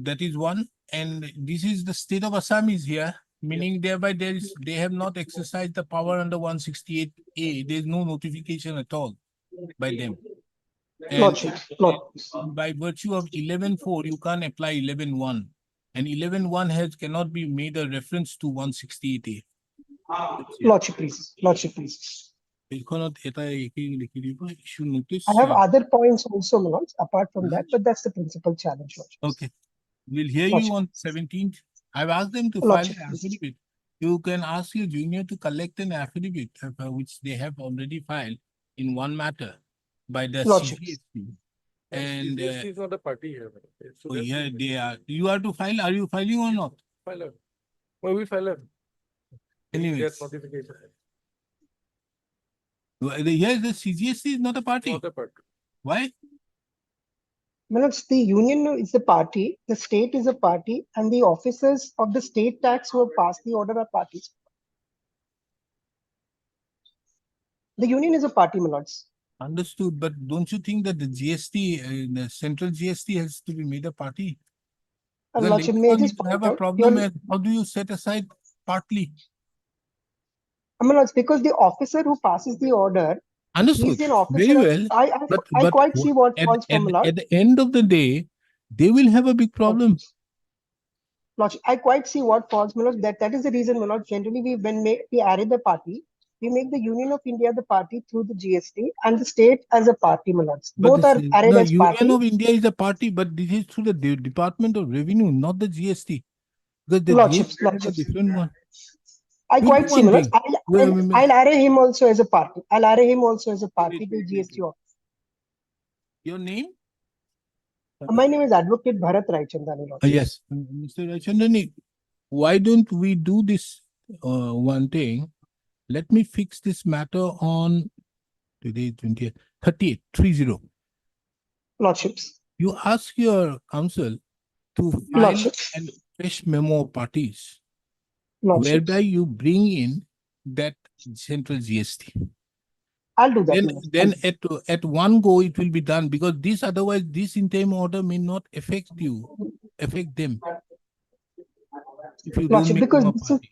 That is one, and this is the state of Assam is here, meaning thereby they have not exercised the power under 168A. There is no notification at all by them. And Lordships, by virtue of 11.4, you can't apply 11.1. And 11.1 cannot be made a reference to 168A. Lordship, please, Lordship, please. এইখনত এটা একেই লিখি দিব, issue notice. I have other points also, my lords, apart from that, but that's the principal challenge, Lordship. Okay. We'll hear you Lordship. on 17th. I've asked them to file Lordship, an please. affidavit. You can ask your junior to collect an affidavit, which they have already filed in one matter by the Lordship. CGST. And, CGST is not a party here. So oh that's yeah, they are. You are to file. Are you filing or not? filer. Well, we file a. Anyways. Get notification. Yes, the CGST is not a party. Not a party. Why? My lords, the union is the party, the state is a party, and the officers of the state tax who have passed the order are parties. The union is a party, my lords. Understood, but don't you think that the GST, the central GST has to be made a party? And Because lordship, later may I on just you have point a out, problem, your- and how do you set aside partly? my lords, because the officer who passes the order, Understood, he's an officer. very well. I But quite see what falls from, my lord. at the end of the day, they will have a big problem. Lordship, I quite see what falls, my lord. That is the reason, my lord. Generally, we array the party. We make the Union of India the party through the GST and the state as a party, my lords. But Both are this is- arrayed no, as Union party. of India is a party, but this is through the Department of Revenue, not the GST. Because the Lordships, GST is a lordships. different one. I We'll quite do see, one my lords. thing. I'll array him also as a party. I'll array him also as a party Wait, to wait, GST wait. office. Your name? My name is Advocate Bharat Raichandani, Lord. Yes, Mr. Rachandani, why don't we do this one thing? Let me fix this matter on today, 20th, 30th, 30. Lordships. You ask your council to file Lordships. an fresh memo of parties, Lordships. whereby you bring in that central GST. I'll do that. my lords. Then at one go, it will be done, because this otherwise, this interim order may not affect them. If you don't Lordship, make because them a this is, party.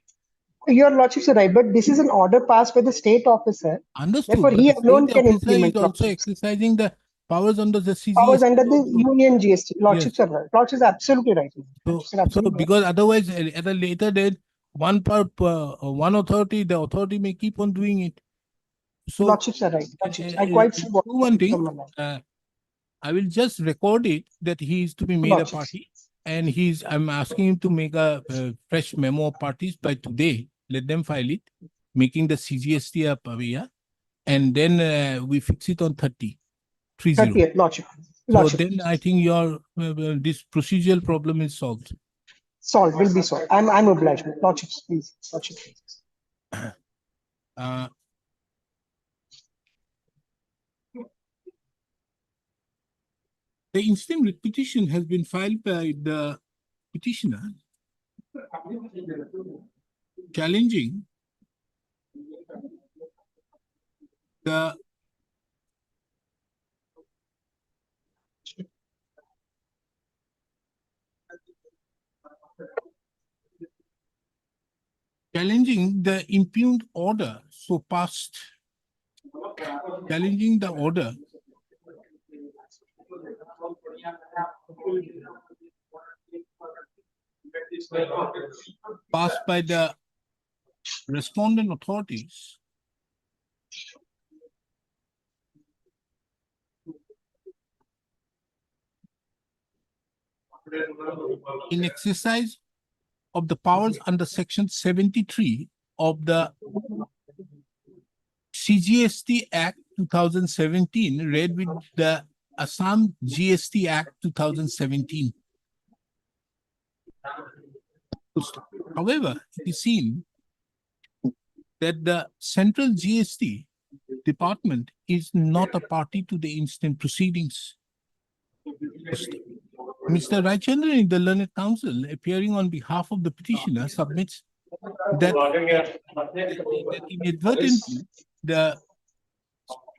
your lordships are right, but this is an order passed by the state officer. Understood, Therefore, but he the alone state can officer is implement also lordships. exercising the powers under the CGST. Powers under the also. union GST. Lordships are right. Lordships are absolutely right. So, Lordships are absolutely right. because otherwise, at a later date, one authority, the authority may keep on doing it. So, Lordships are right. Lordships. I quite see what. do one thing, from my lord. I will just record it that he is to be made a Lordships. party, and I'm asking him to make a fresh memo of parties by today. Let them file it, making the CGST a pavia, and then we fix it on 30. 30th, Lordship. So Lordship. then I think your this procedural problem is solved. Solved, will be solved. I'm obliged. Lordships, please. Lordship, please. Uh, The instant writ petition has been filed by the petitioner challenging the impugned order so passed, challenging the order passed by the respondent authorities in exercise of the powers under section 73 of the CGST Act 2017, read with the Assam GST Act 2017. However, it is seen that the central GST department is not a party to the instant proceedings. Mr. Raichandran, the learned counsel, appearing on behalf of the petitioner, submits that inadvertently the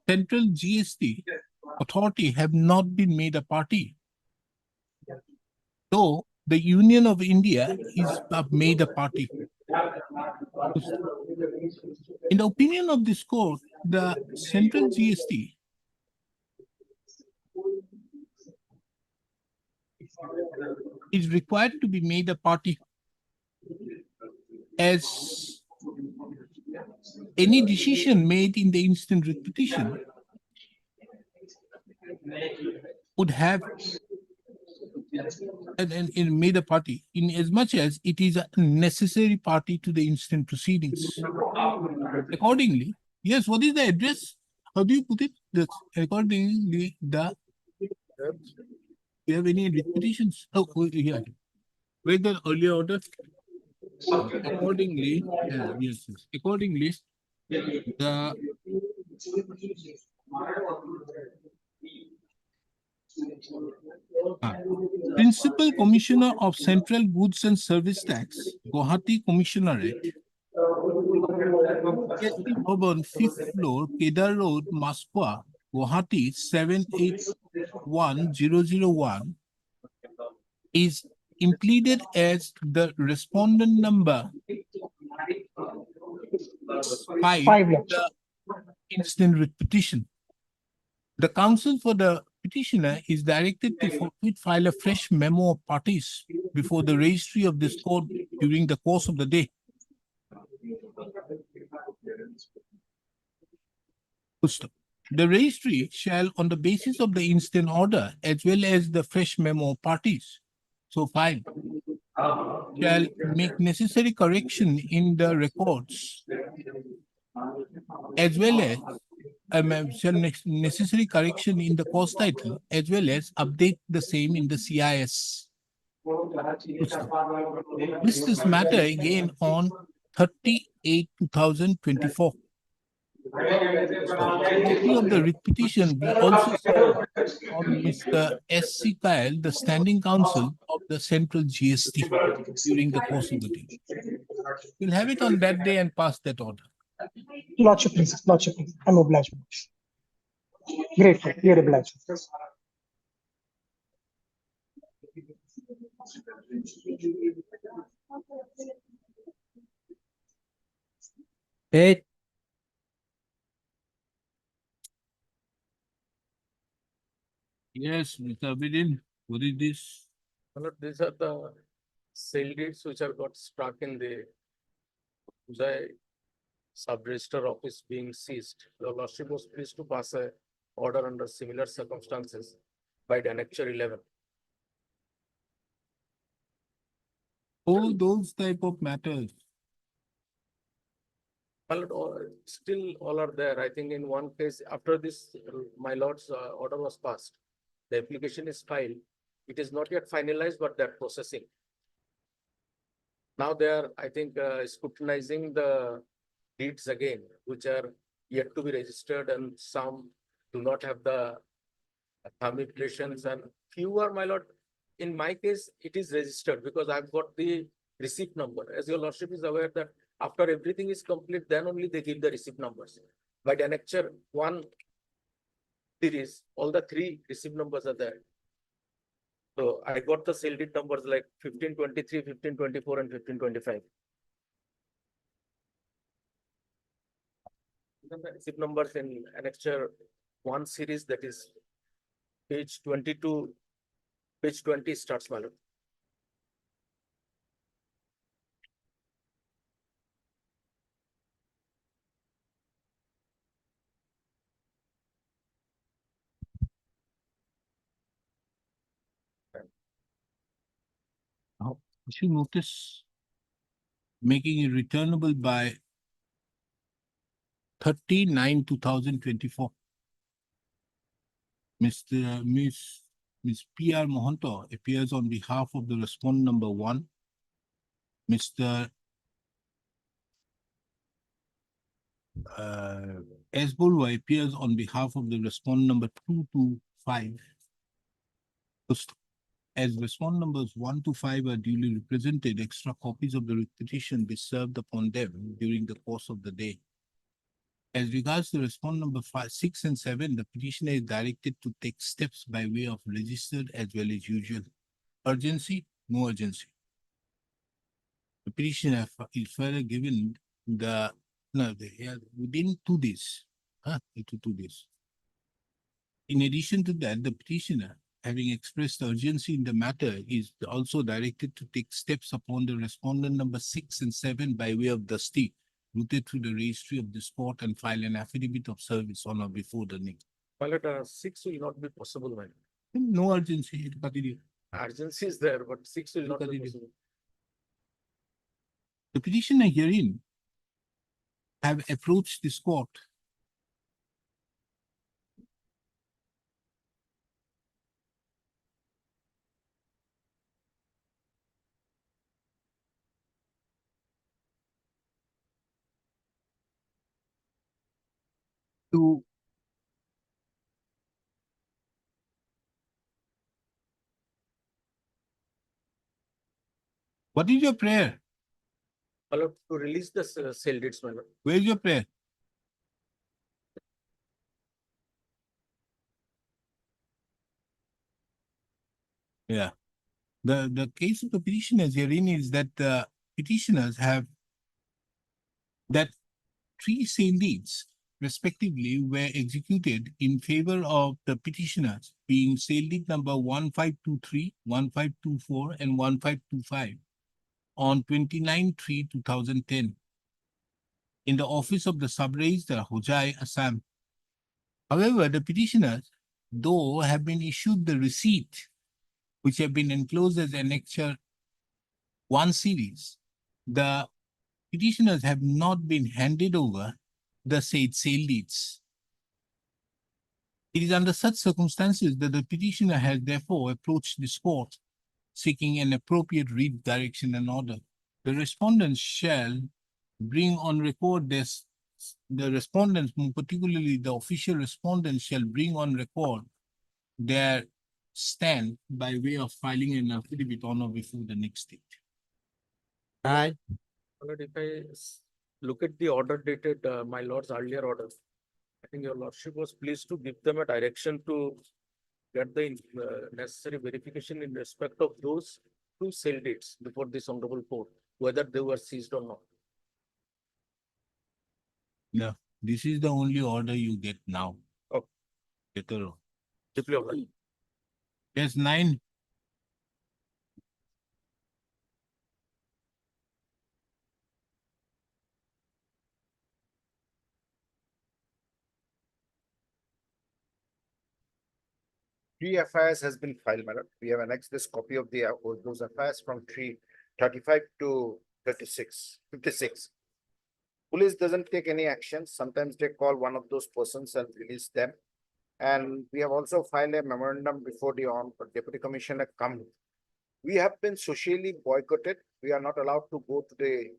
central GST authority have not been made a party. So the Union of India is made a party. In the opinion of this court, the central GST is required to be made a party, as any decision made in the instant writ petition would have and made a party in as much as it is a necessary party to the instant proceedings. Accordingly, yes, what is the address? How do you put it? Accordingly, you have any writ petitions? Oh, yeah. Where's the earlier order? Accordingly, yes. Accordingly, the Principal Commissioner of Central Goods and Service Tax, Guwahati Commissionerate, Bhavan, 5th floor, Kedar Road, Maskwa, Guwahati 781001, is impleaded as the respondent number 5, 5 lakhs. the instant writ petition. The counsel for the petitioner is directed to forthwith file a fresh memo of parties before the registry of this court during the course of the day. The registry shall, on the basis of the instant order as well as the fresh memo of parties, so filed, shall make necessary correction in the records as well as necessary correction in the course title as well as update the same in the CIS. This matter again on 30/8/2024. Copy of the writ petition we also saw on Mr. S.C. Kyle, the standing counsel of the central GST during the course of the day. We'll have it on that day and pass that order. Lordship, please. Lordship, please. I'm obliged. Grateful. You're obliged. Eight. Yes, Mr. Abidin, what is this? These are the sale deeds which are got stuck in the sub-register office being seized. Your Lordship was pleased to pass a order under similar circumstances by the Annexure 11. All those type of matters. Still all are there. I think in one case, after this, my lord's order was passed. The application is filed. It is not yet finalized, but they're processing. Now they are, I think, scrutinizing the deeds again, which are yet to be registered, and some do not have the permutations, and few are, my lord. In my case, it is registered because I've got the receipt number. As your lordship is aware that after everything is complete, then only they give the receipt numbers. By the Annexure 1 series, all the 3 receipt numbers are there. So I got the sale deed numbers like 1523, 1524, and 1525. The receipt numbers in Annexure 1 series, that is page 22, page 20 starts, my lord. Issue notice making it returnable by 30/9/2024. Miss P.R. Mohanto appears on behalf of the respondent number 1. Mr. S. Bulwa appears on behalf of the respondent number 2 to 5. as respond numbers 1 to 5 are duly represented, extra copies of the petition be served upon them during the course of the day. As regards to respond number 5, 6 and 7, the petitioner is directed to take steps by way of registered as well as usual. Urgency, no urgency. The petitioner is further given within 2 days. Into 2 days. In addition to that, the petitioner, having expressed urgency in the matter, is also directed to take steps upon the respondent number 6 and 7 by way of dusty, routed through the registry of this court and file an affidavit of service on or before the next. My lord, 6 will not be possible, my lord. No urgency. Urgency is there, but 6 will not be Continue. possible. The petitioner herein have approached this court to what is your prayer? My lord, to release the sale deeds, my lord. Where is your prayer? Yeah. The case of the petitioners herein is that the petitioners have that 3 sale deeds respectively were executed in favor of the petitioners, being sale deed number 1523, 1524, and 1525 on 29/3/2010 in the office of the sub-registrar Hojai, Assam. However, the petitioners, though have been issued the receipt, which have been enclosed as Annexure 1 series, the petitioners have not been handed over the said sale deeds. It is under such circumstances that the petitioner has therefore approached this court seeking an appropriate redirection and order. The respondents shall bring on record this, the respondents, more particularly the official respondents, shall bring on record their stand by way of filing an affidavit on or before the next date. Aye. My lord, if I look at the order dated, my lord's earlier order, I think your lordship was pleased to give them a direction to get the necessary verification in respect of those 2 sale dates before this honorable court, whether they were seized or not. No, this is the only order you get now. Oh. Later on. Deeply obliged. There's 9. Three FIRs has been filed, madam. We have annexed this copy of the those FIRs from 335 to 56. Police doesn't take any action. Sometimes they call one of those persons and release them. And we have also filed a memorandum before the Deputy Commissioner come. We have been socially boycotted. We are not allowed to go to the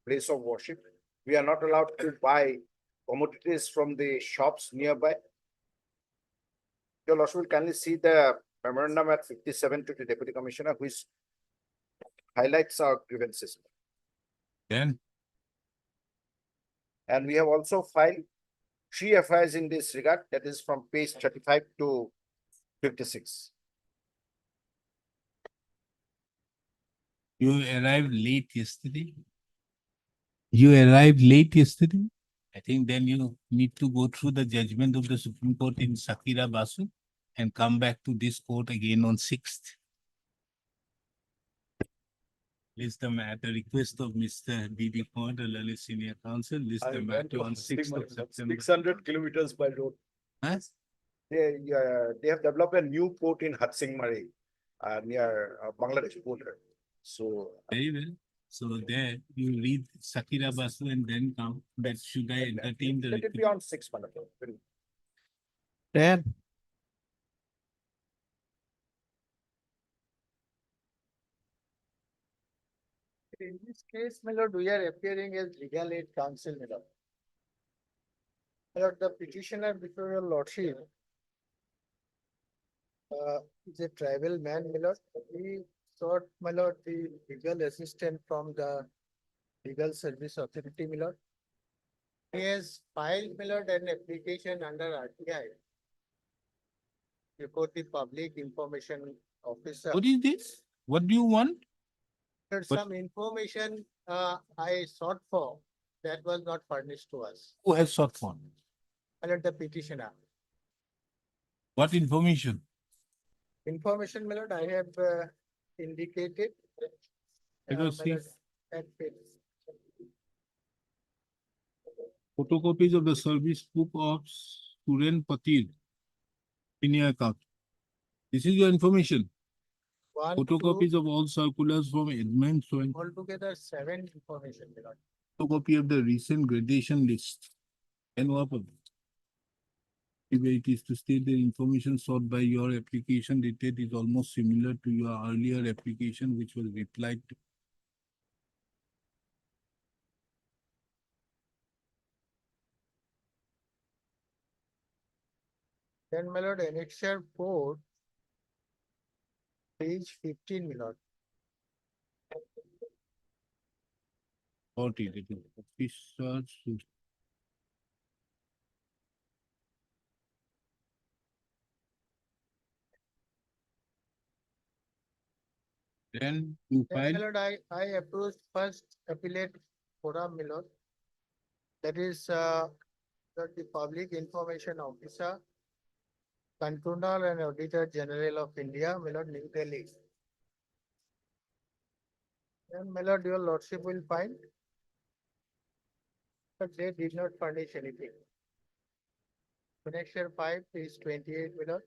place of worship. We are not allowed to buy commodities from the shops nearby. Your Lordship will kindly see the memorandum at 57 to the Deputy Commissioner, which highlights our grievances. Then And we have also filed 3 FIRs in this regard, that is from page 35 to 56. you arrived late yesterday. You arrived late yesterday. I think then you need to go through the judgment of the Supreme Court in Sakira Basu and come back to this court again on 6th. List them at the request of Mr. B.D. Kaur, the Lalit Senior Counsel, list them at on 6th of September. 600 kilometers by road. Huh? They have developed a new port in Hatsing Mari, near Bangladesh border. So Very well. So there you read Sakira Basu and then come. That should I entertain the let it be request? on 6, madam. 10. In this case, my lord, we are appearing as legal aid counsel, my lord. My lord, the petitioner before your lordship Is a tribal man, my lord. He sought, my lord, the legal assistant from the Legal Service Authority, my lord. He has filed, my lord, an application under RTI. Report the public information officer. What is this? What do you want? There's some information I sought for that was not furnished to us. Who has sought for? My lord, the petitioner. What information? Information, my lord, I have indicated. Let us my see. lord, at page. Photocopies of the service book of Suren Patil in your account. This is your information. One, Photocopies two, of all circulars from Edmund Swen. altogether 7 information, my lord. Photocopy of the recent gradation list. And what of it is to state the information sought by your application dated is almost similar to your earlier application which was replied to. Then, my lord, annexure 4, page 15, my lord. 40, that is officers. Then you Then, file. my lord, I approached first appellate forum, my lord. That is, the public information officer, Controller and Auditor General of India, my lord, New Delhi. Then, my lord, your lordship will find that they did not furnish anything. Annexure 5, page 28, my lord.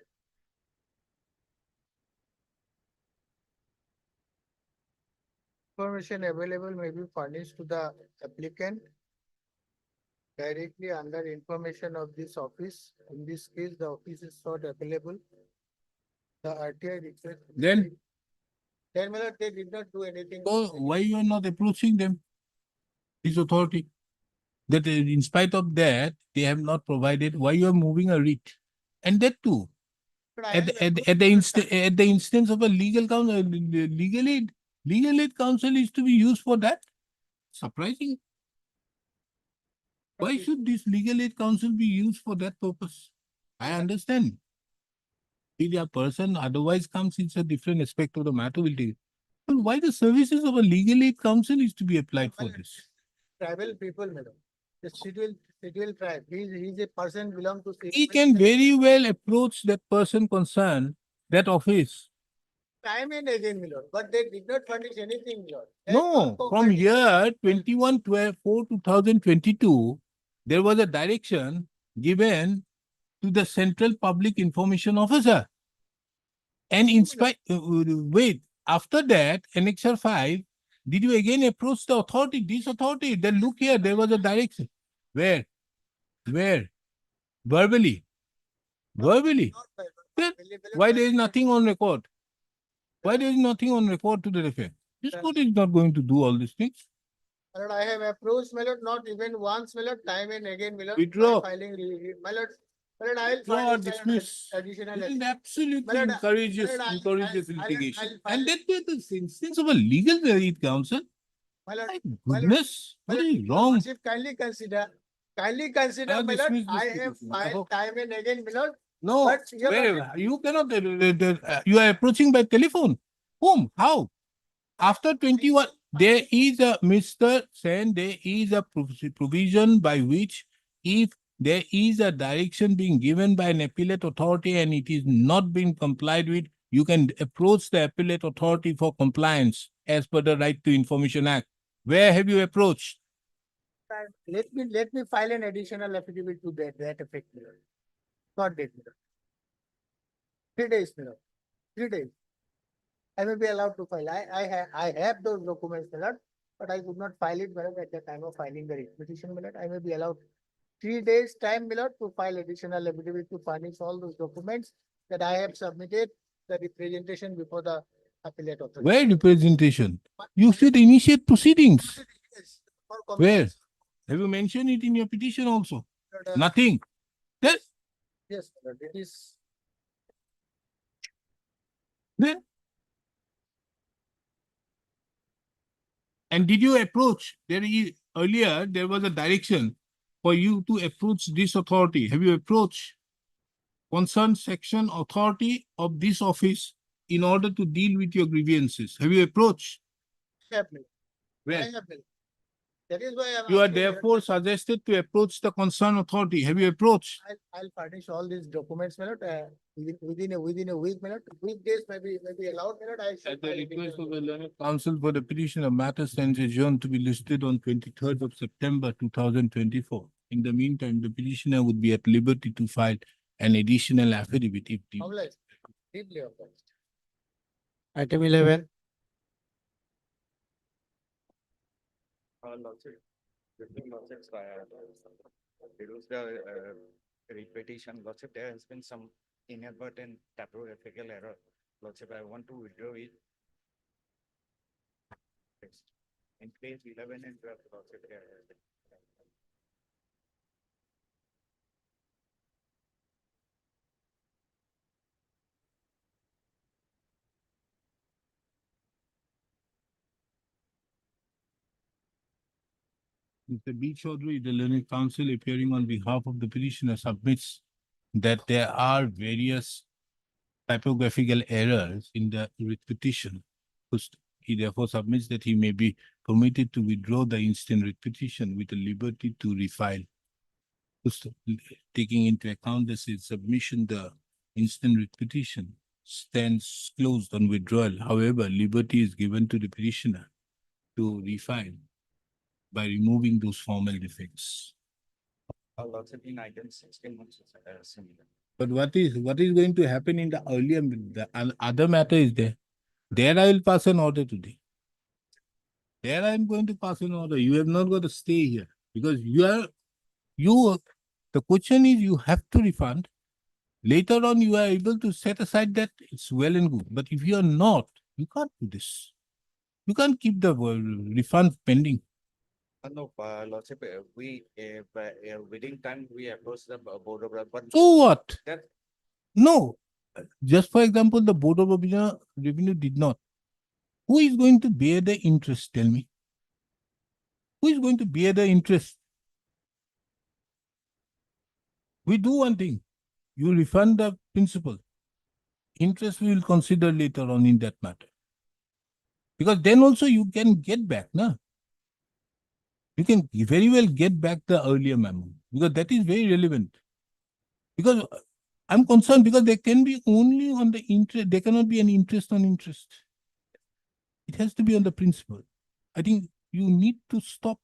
Information available may be furnished to the applicant directly under information of this office. In this case, the office is not available. The RTI request. Then? Then, my lord, they did not do anything. So why you are not approaching them? This authority. That in spite of that, they have not provided, why you are moving a writ? And that too, But I at, have the- at the instance of a legal counsel, legal aid counsel is to be used for that? Surprising. Why should this legal aid counsel be used for that purpose? I understand. If a person otherwise comes, it's a different aspect of the matter will take. But why the services of a legal aid counsel is to be applied for this? Tribal people, madam. The scheduled tribe. He's a person belong to. He can very well approach that person concerned, that office. Time and again, my lord, but they did not furnish anything, my lord. They No, not from provided. here, 21/12/2022, there was a direction given to the Central Public Information Officer. And in spite, wait, after that, Annexure 5, did you again approach the authority, this authority? Then look here, there was a direction. Where? Where? Verbally. Verbally. Not by- Then available why by- there is nothing on record? Why there is nothing on record to the effect? This court is not going to do all these things. My lord, I have approached, my lord, not even once, my lord, time and again, my lord. Withdraw. by Filing, my lord, my lord, I'll Withdraw or file, my lord, dismiss. additional. This is absolutely Well, encourages I'll litigation. file- And that be the instance of a legal aid counsel. My lord, My my lord, goodness, my what lord, is wrong? lordship, kindly consider, my lord, dismiss this I have petition. filed time and again, my lord. No, But your where, you cannot, you are approaching by telephone. Whom? How? After 21, there is a, Mr. Sen, there is a provision by which if there is a direction being given by an appellate authority and it is not being complied with, you can approach the appellate authority for compliance as per the Right to Information Act. Where have you approached? Let me file an additional affidavit to that effect, my lord. Not date, my lord. 3 days, my lord. 3 days. I may be allowed to file. I have those documents, my lord, but I could not file it, my lord, at the time of filing the writ petition, my lord. I may be allowed 3 days time, my lord, to file additional affidavit to furnish all those documents that I have submitted the representation before the appellate authority. Where representation? You should initiate proceedings. Yes, for Where? comments, Have you mentioned it in your petition also? my lord. Nothing. Then Yes, my lord, it is. Then. And did you approach, earlier, there was a direction for you to approach this authority. Have you approached concerned section authority of this office in order to deal with your grievances? Have you approached? Have me. I Where? have me. That is why I'm. You are asking that therefore suggested to approach the concerned authority. Have you approached? I'll furnish all these documents, my lord, within a week, my lord, weekdays maybe allowed, my lord, I shall. At the file it in request a- of the learned counsel for the petition of matter stands adjourned to be listed on 23rd of September 2024. In the meantime, the petitioner would be at liberty to file an additional affidavit if deemed. Obliged, deeply obliged. Item 11. Lordship, Lordship's, reduce the repetition. Lordship, there has been some inadvertent typographical error. Lordship, I want to withdraw it. In page 11 and 12, Lordship, there has been. Mr. B. Chaudhary, the learned counsel appearing on behalf of the petitioner submits that there are various typographical errors in the writ petition. He therefore submits that he may be permitted to withdraw the instant writ petition with the liberty to refile. Taking into account this submission, the instant writ petition stands closed on withdrawal. However, liberty is given to the petitioner to refile by removing those formal defects. Lordship, in item 16 months, similar. But what is going to happen in the earlier, the other matter is there. There I will pass an order today. There I am going to pass an order. You have not got to stay here because the question is you have to refund. Later on, you are able to set aside that it's well and good. But if you are not, you can't do this. You can't keep the refund pending. No, Lordship, within time, we approached the board of, but So what? that, No. Just for example, the Board of Revenue did not. Who is going to bear the interest? Tell me. Who is going to bear the interest? We do one thing. You refund the principal. Interest we will consider later on in that matter. Because then also you can get back, no? You can very well get back the earlier memo because that is very relevant. Because I'm concerned because there can be only on the interest, there cannot be an interest on interest. It has to be on the principal. I think you need to stop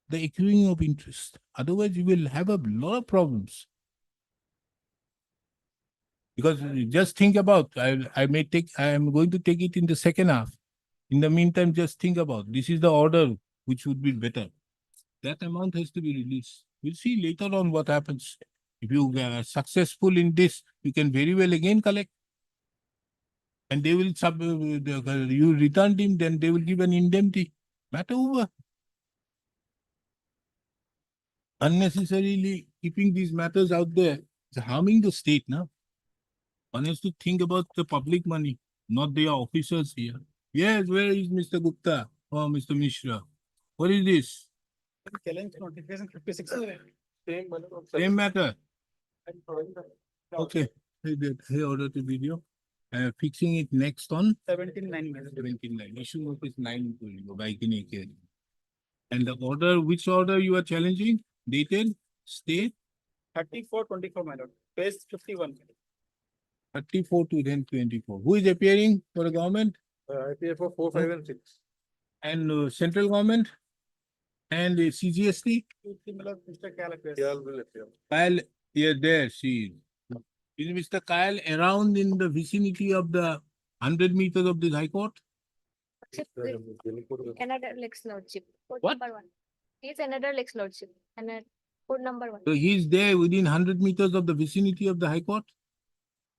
the accruing of interest. Otherwise, you will have a lot of problems. Because just think about, I am going to take it in the second half. In the meantime, just think about, this is the order which would be better. That amount has to be released. We'll see later on what happens. If you are successful in this, you can very well again collect. And they will you returned him, then they will give an indemnity. Matter over. Unnecessarily keeping these matters out there is harming the state now. One has to think about the public money, not their officers here. Yes, where is Mr. Gupta or Mr. Mishra? What is this? Challenge notification 56. Same matter. Okay, he ordered the video. Fixing it next on 17/9. 17/9. Issue notice 9 by Kineke. And the order, which order you are challenging? Dated, stay 34/24, my lord, page 51. 34 to then 24. Who is appearing for the government? IPF for 4, 5 and 6. And central government? And CGST? Mr. Calipers. KL will appear. Kyle, yeah, there, see. Is Mr. Kyle around in the vicinity of the 100 meters of this high court? Another Lex Lordship. Code What? number 1. He's another Lex Lordship. And code number 1. So he's there within 100 meters of the vicinity of the high court?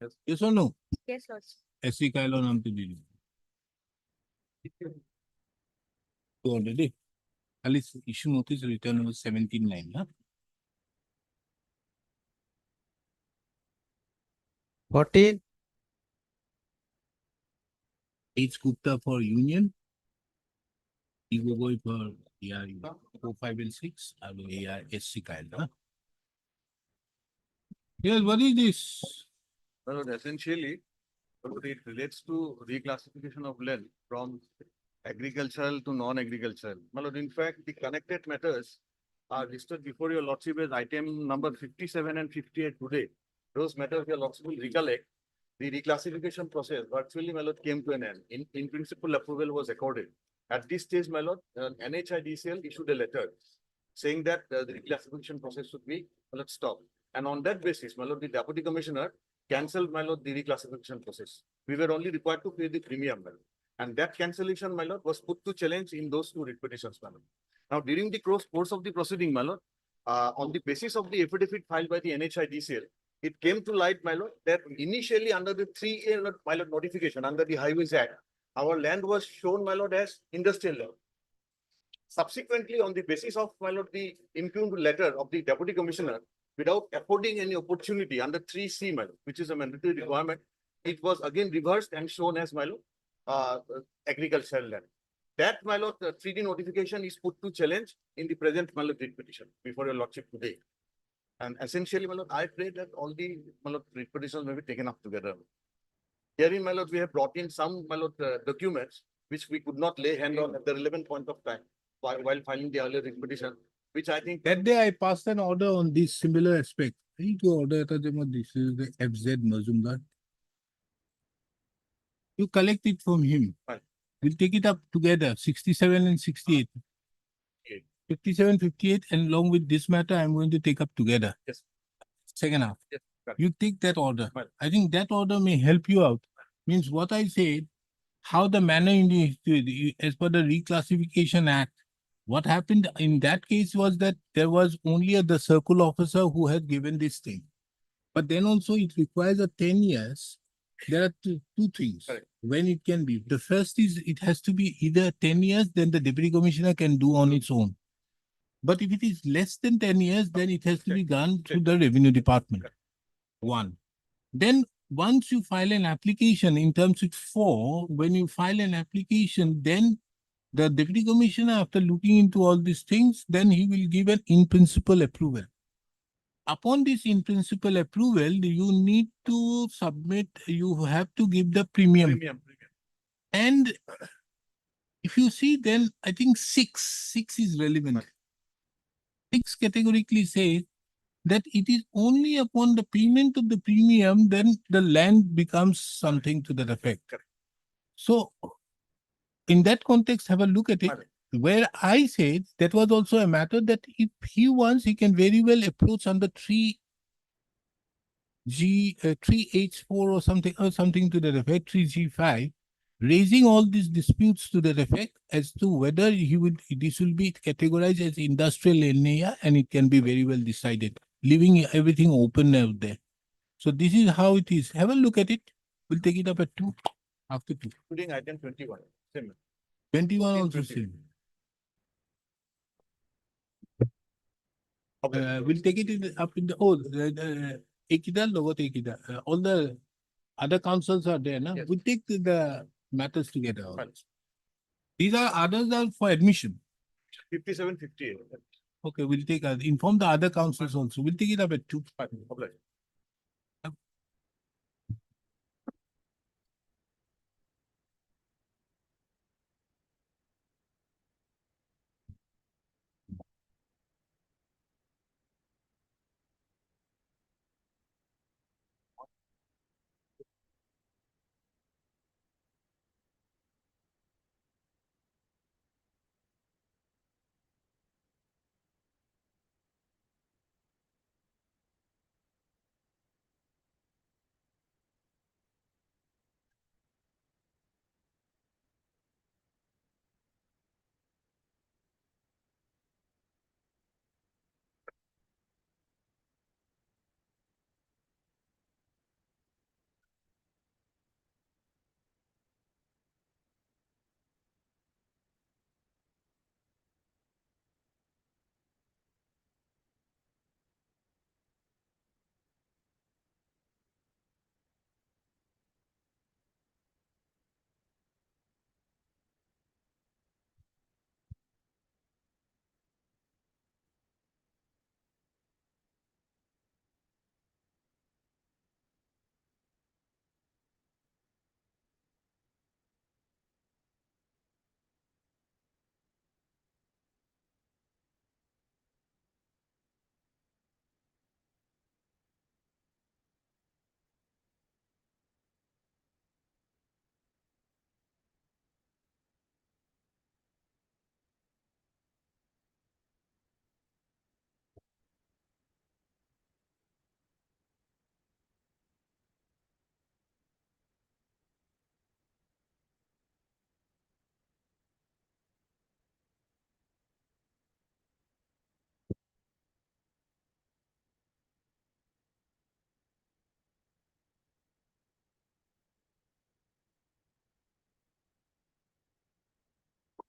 Yes. Yes or no? Yes, Lordship. SC Kyle or Namtu Dili? Already. At least issue notice return was 17/9, huh? 14. H Gupta for Union. E Gogoi for AR 4, 5 and 6. I will AR SC kind. Huh? Yes, what is this? Well, essentially, it relates to reclassification of land from agricultural to non-agricultural. My lord, in fact, the connected matters are listed before your lordship as item number 57 and 58 today. Those matters your lordship will recollect. The reclassification process virtually, my lord, came to an end. In principle, approval was accorded. At this stage, my lord, NHIDCL issued a letter saying that the reclassification process should be, my lord, stopped. And on that basis, my lord, the deputy commissioner cancelled, my lord, the reclassification process. We were only required to pay the premium, my lord. And that cancellation, my lord, was put to challenge in those two writ petitions, my lord. Now, during the course of the proceeding, my lord, on the basis of the affidavit filed by the NHIDCL, it came to light, my lord, that initially under the 3A, my lord, notification under the Highways Act, our land was shown, my lord, as industrial land. Subsequently, on the basis of, my lord, the impugned letter of the deputy commissioner, without affording any opportunity under 3C, my lord, which is a mandatory requirement, it was again reversed and shown as, my lord, agricultural land. That, my lord, 3D notification is put to challenge in the present, my lord, writ petition before your lordship today. And essentially, my lord, I pray that all the, my lord, writ petitions may be taken up together. Herein, my lord, we have brought in some, my lord, documents which we could not lay hand on at the relevant point of time while filing the earlier writ petition, which I think. That day I passed an order on this similar aspect. I need to order that this is the FZ Mazumdar. You collect it from him. Fine. We'll take it up together, 67 and 68. Okay. 57, 58, and along with this matter, I'm going to take up together. Yes. Second half. Yes, correct. You take that order. Fine. I think that order may help you out. Means what I said, how the manner in the, as per the Reclassification Act, what happened in that case was that there was only the circle officer who had given this thing. But then also it requires a 10 years. There are two things Correct. when it can be. The first is it has to be either 10 years, then the deputy commissioner can do on its own. But if it is less than 10 years, then it has to be done through the revenue department. One. Then once you file an application in terms of 4, when you file an application, then the deputy commissioner, after looking into all these things, then he will give an in-principle approval. Upon this in-principle approval, you need to submit, you have to give the premium. And if you see, then I think 6 is relevant. 6 categorically says that it is only upon the payment of the premium, then the land becomes something to that effect. So, in that context, have a look at it. Where I said that was also a matter that if he wants, he can very well approach under 3H4 or something to that effect, 3G5, raising all these disputes to that effect as to whether this will be categorized as industrial area, and it can be very well decided, leaving everything open out there. So this is how it is. Have a look at it. We'll take it up at 2, after 2. Including item 21. Same. 21 14, also 21. same. Okay. We'll take it up in the Ekida, Logot Ekida. All the other councils are there, no? Yes. We'll take the matters together. Fine. These are others are for admission. 57, 58. Okay, we'll take inform the other councils also. We'll take it up at 2. Fine. Obliged.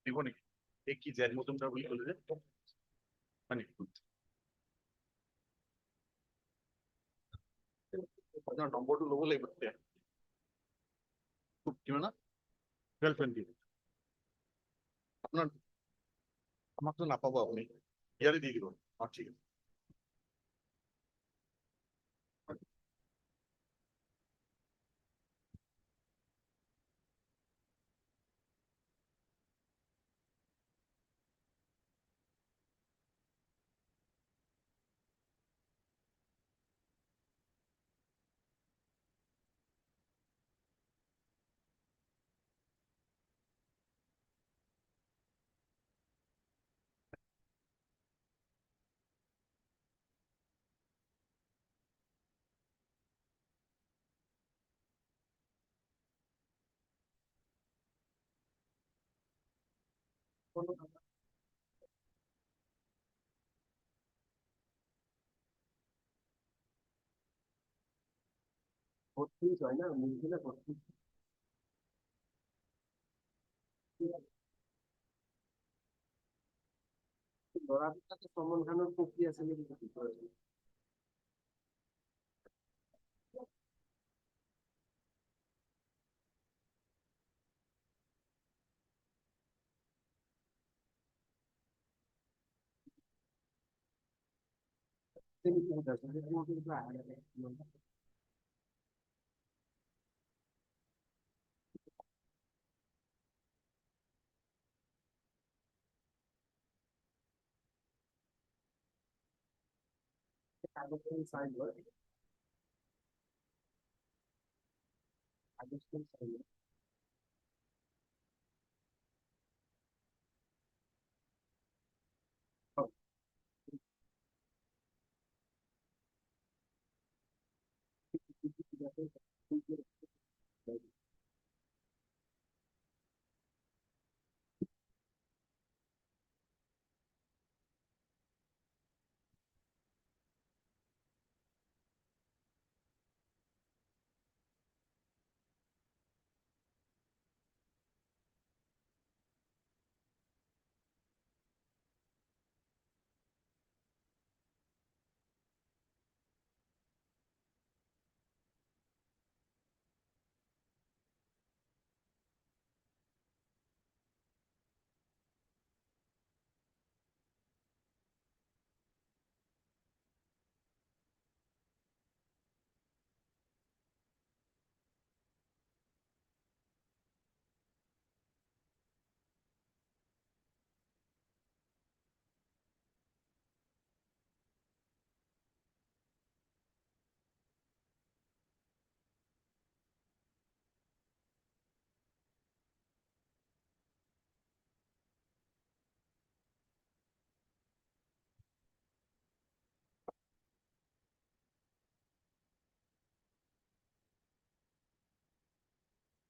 দিব নেকি এই কি Z Majumdar বুলি ক'লে যে মানে আপোনাৰ নম্বৰটো ল'ব লাগিব তেতিয়া কিমান না 1220 আপোনাৰ আমাকতো নাপাব আপুনি ইয়াতে দি দিব ঠিক আছে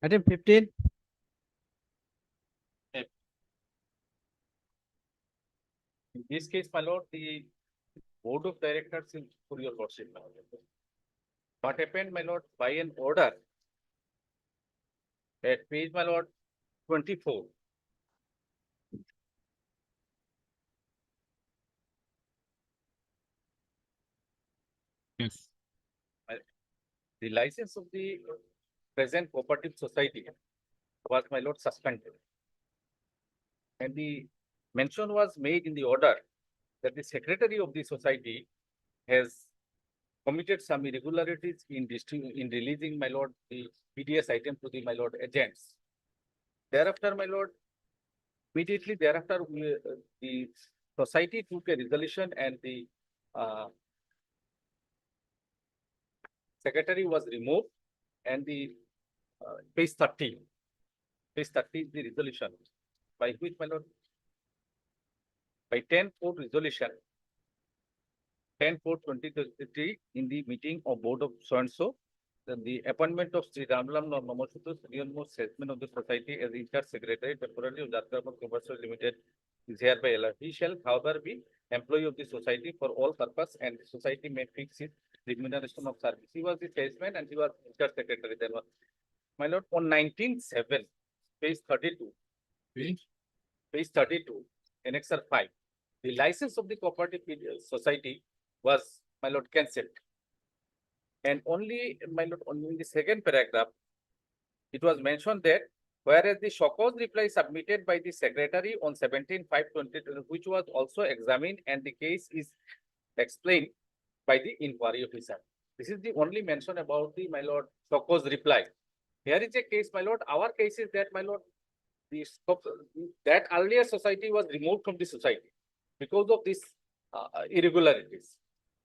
Item 15. In this case, my lord, the board of directors is for your lordship. My lord. What happened, my lord, by an order at page, my lord, 24. Yes. The license of the present cooperative society was, my lord, suspended. And the mention was made in the order that the secretary of the society has committed some irregularities in in releasing, my lord, the PDS item to the, my lord, agents. Thereafter, my lord, immediately thereafter, the society took a resolution and the secretary was removed and the page 30 is the resolution by which, my lord, by 10-4 resolution, 10-4-2023 in the meeting of board of so and so, then the appointment of Sri Ramlam Namosuto, senior-most salesman of the society as inter-secretary temporarily of Jatrapur Commercial Limited is hereby allowed. He shall however be employee of the society for all purpose and the society may fix his remuneration of service. He was the salesman and he was inter-secretary then. My lord, on 19-7, page 32. Page? page 32, annexure 5, the license of the cooperative society was, my lord, cancelled. And only, my lord, only in the second paragraph, it was mentioned that whereas the Shoko's reply submitted by the secretary on 17/5/2020, which was also examined and the case is explained by the inquiry officer. This is the only mention about the, my lord, Shoko's reply. Here is a case, my lord, our case is that, my lord, the scope, that earlier society was removed from the society because of this irregularities.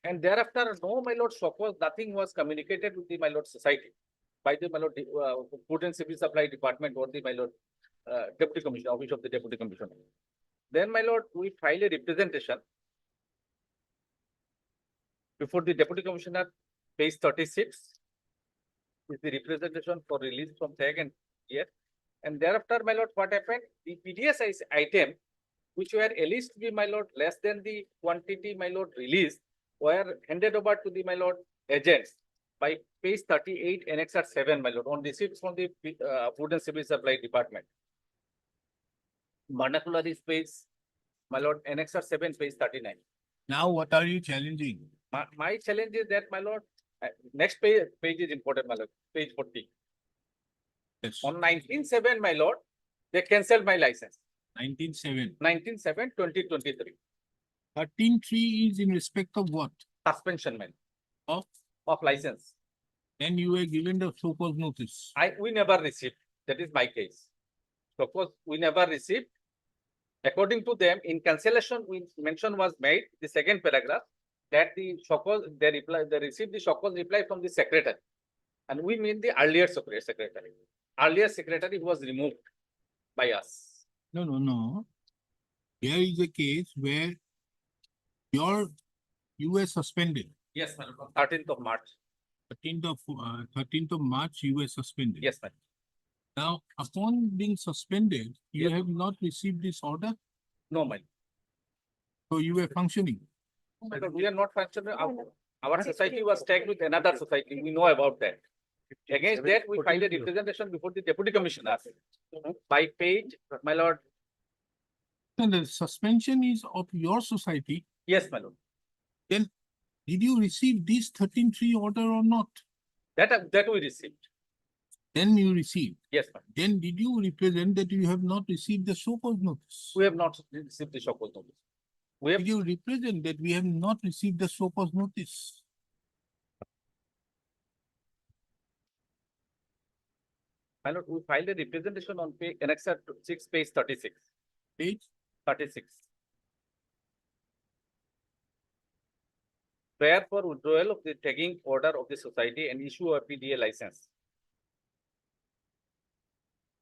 And thereafter, no, my lord, Shokos, nothing was communicated with the, my lord, society by the, my lord, Food and Civil Supply Department or the, my lord, Deputy Commissioner, Office of the Deputy Commissioner. Then, my lord, we filed a representation before the Deputy Commissioner, page 36 is the representation for release from tag and here. And thereafter, my lord, what happened? The PDS item, which were alleged to be, my lord, less than the quantity, my lord, released, were handed over to the, my lord, agents by page 38, annexure 7, my lord, on receipts from the Food and Civil Supply Department. Vernacular is page, my lord, annexure 7, page 39. Now what are you challenging? My challenge is that, my lord, next page is important, my lord, page 40. Yes, On 19/7, my lord, they cancelled my license. 19/7. 19/7/2023, 13/3 is in respect of what? suspension, man, Of, of license. then you were given the so-called notice. We never received. That is my case. Suppose we never received. According to them, in cancellation, mention was made, the second paragraph, that the Shokos, they received the Shokos reply from the secretary. And we mean the earlier secretary. Earlier secretary who was removed by us. No. Here is a case where you were suspended. Yes, madam, on 13th of March. 13th of March, you were suspended. Yes, madam. Now, upon being suspended, you Yes. have not received this order, No, madam. so you were functioning. Because we are not functioning. Our society was tagged with another society. We know about that. Against that, we filed a representation before the Deputy Commissioner by page, my lord. And the suspension is of your society. Yes, my lord. Did you receive this 13/3 order or not? That we received. Then you received. Yes, ma'am. Then did you represent that you have not received the so-called notice? We have not received the Shokos notice. We have, Did you represent that we have not received the so-called notice? my lord, we filed a representation on page, annexure 6, page 36. Page 36. Prayer for withdrawal of the tagging order of the society and issue a PDA license.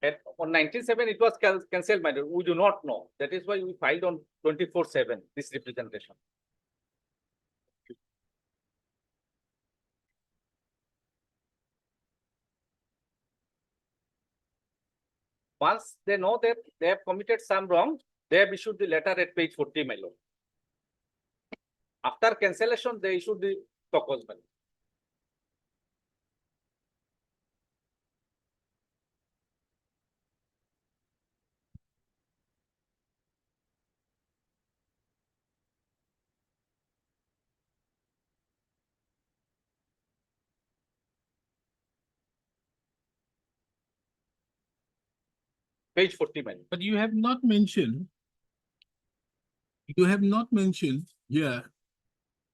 And on 19/7, it was cancelled, my lord. We do not know. That is why we filed on 24/7 this representation. Once they know that they have committed some wrong, they have issued the letter at page 40, my lord. After cancellation, they issued the Shokos, my lord. Page 40, my lord. But you have not mentioned. You have not mentioned here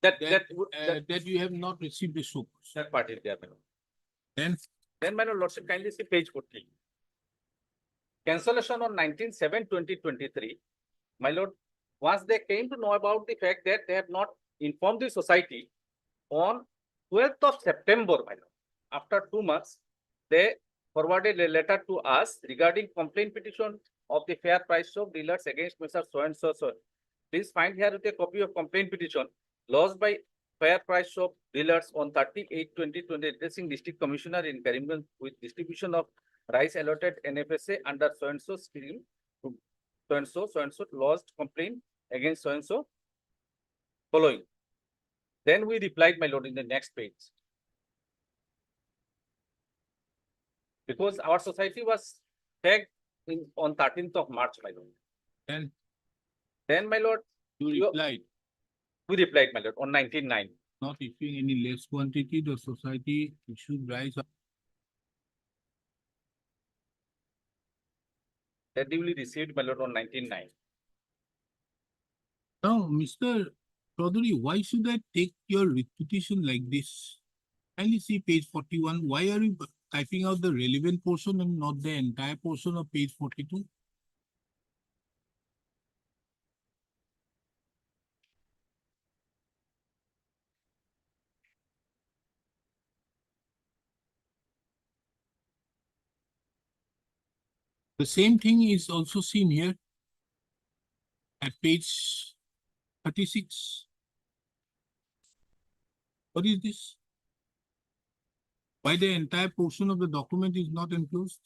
That that you have not received the so-called. that part is there, my lord. Then My lord, lordship, kindly see page 40. Cancellation on 19/7/2023. My lord, once they came to know about the fact that they have not informed the society on 12th of September, my lord, after 2 months, they forwarded a letter to us regarding complaint petition of the fair price of dealers against Mr. So and so. Please find here with a copy of complaint petition lodged by fair price shop dealers on 30/8/2020 addressing district commissioner in Karimganj with distribution of rice allotted NFSA under so and so scheme to so and so lodged complaint against so and so following. Then we replied, my lord, in the next page. Because our society was tagged on 13th of March, my lord. Then Then, my lord, you You- replied, we replied, my lord, on 19/9. not issuing any less quantity, the society should rise up. That duly received, my lord, on 19/9. Now, Mr. Chaudhary, why should I take your repetition like this? Kindly see page 41. Why are you typing out the relevant portion and not the entire portion of page 42? The same thing is also seen here at page 36. What is this? Why the entire portion of the document is not enclosed?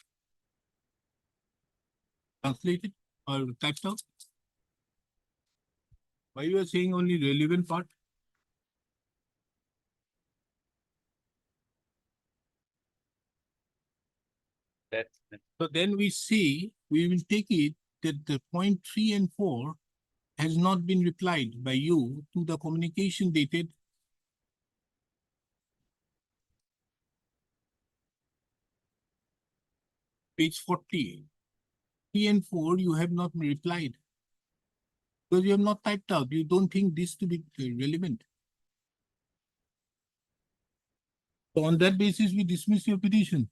Translated or typed out? Why you are saying only relevant part? That's So then we see, we will take it that the point 3 and 4 has not been replied by you to the communication dated page 40. 3 and 4 you have not replied because you have not typed out. You don't think this to be relevant. So on that basis, we dismiss your petition.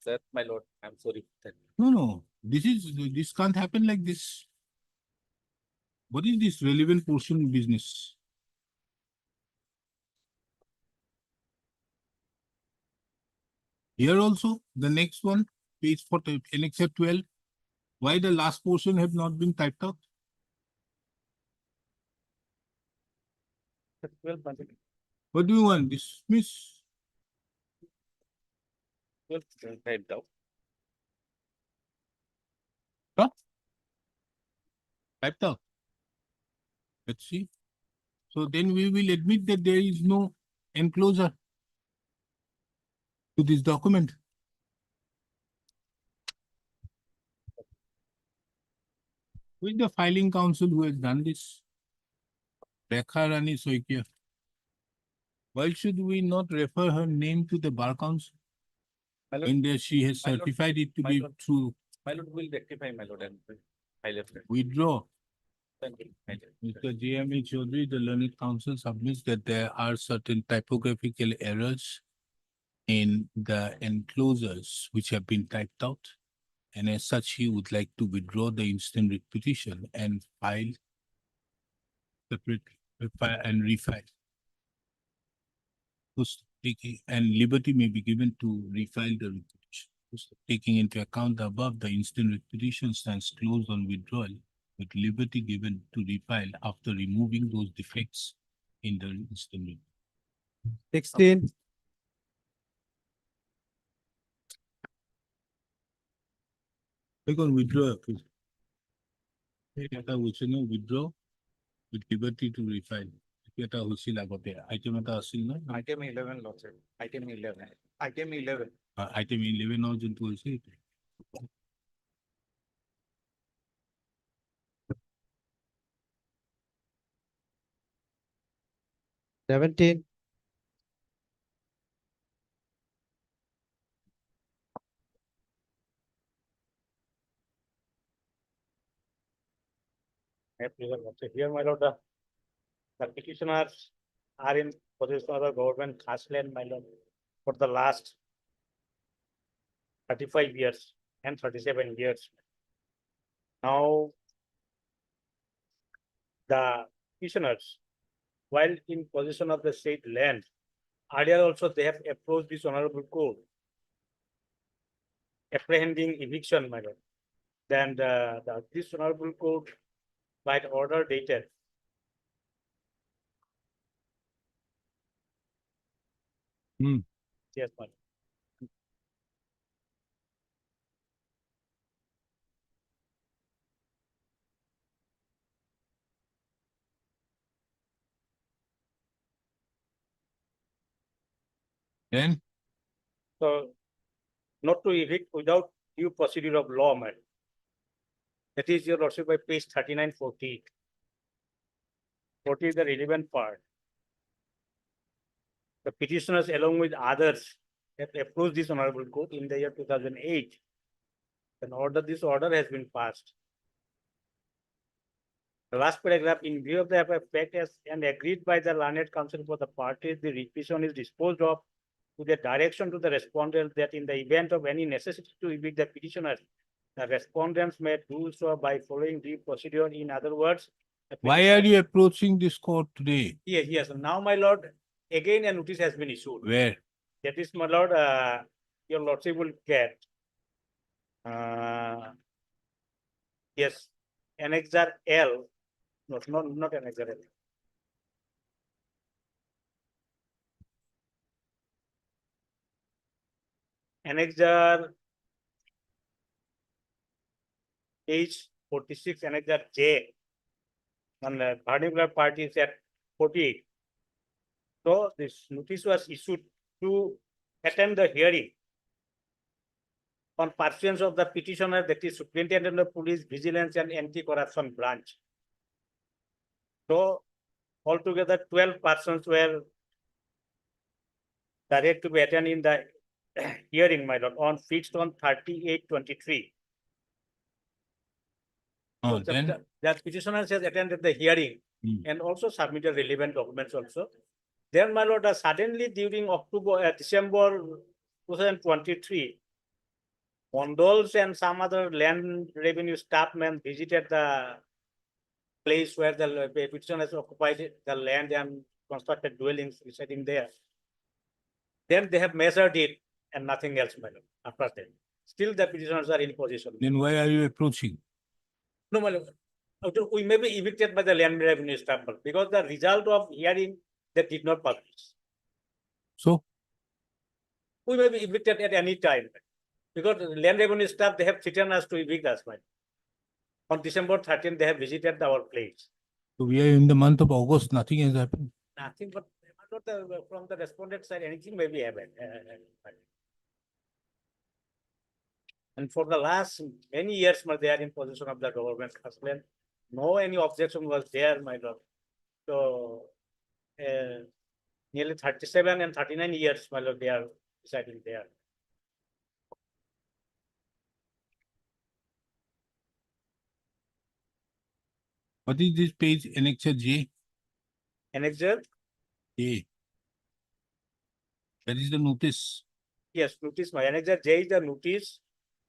that, my lord. I'm sorry. for that. No, this can't happen like this. What is this relevant portion business? Here also, the next one, page 40, annexure 12. Why the last portion have not been typed out? Well, my lord, What do you want? Dismiss? well, typed out. Typed out. Let's see. So then we will admit that there is no enclosure to this document. Who is the filing counsel who has done this? Rekha Rani Soikia. Why should we not refer her name to the bar council? My lord, When she has my lord, certified it to my be lord. true, my lord will rectify, my lord, and I left it. withdraw. Thank you. my lord. Mr. J.M.E. Chaudhary, the learned counsel submits that there are certain typographical errors in the enclosures which have been typed out. And as such, he would like to withdraw the instant writ petition and file separate and refile. And liberty may be given to refile the writ petition. Taking into account the above, the instant writ petition stands closed on withdrawal, with liberty given to refile after removing those defects in the instant writ. 16, Click on withdraw, please. Withdraw with liberty to refile. এটা হৈছিল আগতে item এটা আছিল ন Item 11, Lord, sir. Item 11. Item 11. Item 11 যোনটো হৈছে এইটো। seventeen, Here, my lord, the petitioners are in possession of the government cash land, my lord, for the last 35 years and 37 years. Now, the petitioners, while in possession of the state land, earlier also they have approached this honorable court, apprehending eviction, my lord. Then this honorable court, by the order dated yes, my lord. Then So not to evict without due procedure of law, my lord. That is your lordship by page 3940. 40 is the relevant part. The petitioners along with others have approached this honorable court in the year 2008. This order has been passed. The last paragraph, in view of the above fact as and agreed by the learned counsel for the parties, the petition is disposed of to the direction to the respondent that in the event of any necessity to evict the petitioners, the respondents may do so by following the procedure. In other words, the Why are petitioner- you approaching this court today? Yes, yes. Now, my lord, again a notice has been issued. Where? That is, my lord, your lordship will get. Yes, Annexure L, not Annexure L. Annexure page 46, Annexure J. And the particular party is at 48. So this notice was issued to attend the hearing on pursuance of the petitioner, that is Superintendent of Police, Vigilance and Anti-Corruption Branch. So altogether 12 persons were directed to be attended in the hearing, my lord, on fixed on 38/23. Oh, So then, the petitioners has attended the hearing Hmm. and also submitted relevant documents also. Then, my lord, suddenly during December 2023, Mondols and some other land revenue staffmen visited the place where the petitioners occupied the land and constructed dwellings residing there. Then they have measured it and nothing else, my lord, after that. Still the petitioners are in position. then why are you approaching? No, my lord. We may be evicted by the land revenue staff because the result of hearing they did not publish. So, We may be evicted at any time because the land revenue staff, they have threatened us to evict us. My. On December 13th, they have visited our place. we are in the month of August, nothing has happened. Nothing but from the respondent side, anything may be happened. And for the last many years, they are in possession of the government land. No any objection was there, my lord. So nearly 37 and 39 years, my lord, they are residing there. What is this page, Annexure J? Annexure, A. That is the notice. yes, notice my annexure J is the notice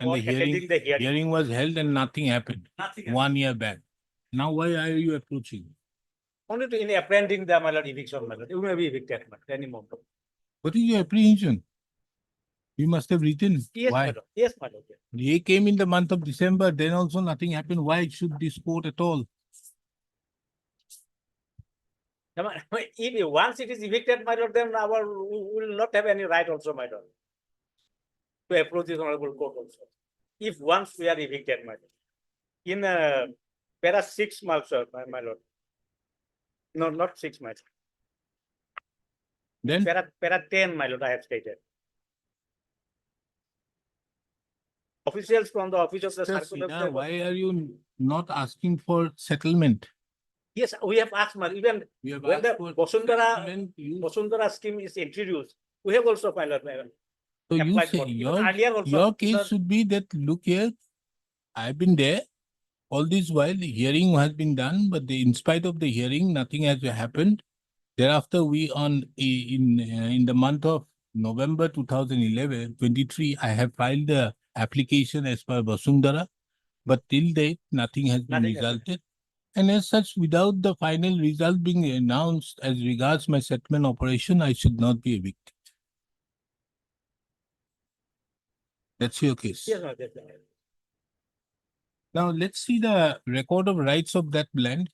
And for the hearing, attending the hearing. hearing was held and nothing happened Nothing. 1 year back. Now why are you approaching? Only to in apprehending the my lord eviction, my lord. You may be evicted at any moment. What is your apprehension? You must have written. Yes, my Why? lord. Yes, my lord. Yes. They came in the month of December, then also nothing happened. Why should this court at all? If once it is evicted, my lord, then we will not have any right also, my lord, to approach this honorable court also. If once we are evicted, my lord. In para 6 months, sir, my lord. No, not 6 months. Then Para 10, my lord, I have stated. Officials from the office of the Mr. circular. Sinha, why are you not asking for settlement? Yes, we have asked, my lord, even We have when the asked for Bosundara settlement. Bosundara scheme is introduced, we have also, my lord, So you applied say for. Even your earlier also, case sir, should be that, look here, I've been there. All this while the hearing has been done, but in spite of the hearing, nothing has happened. Thereafter, we in the month of November 2023, I have filed the application as per Basundara, but till date, nothing has been Nothing has happened. resulted. And as such, without the final result being announced as regards my settlement operation, I should not be evicted. That's your case. yes, my lord. Now, let's see the record of rights of that land.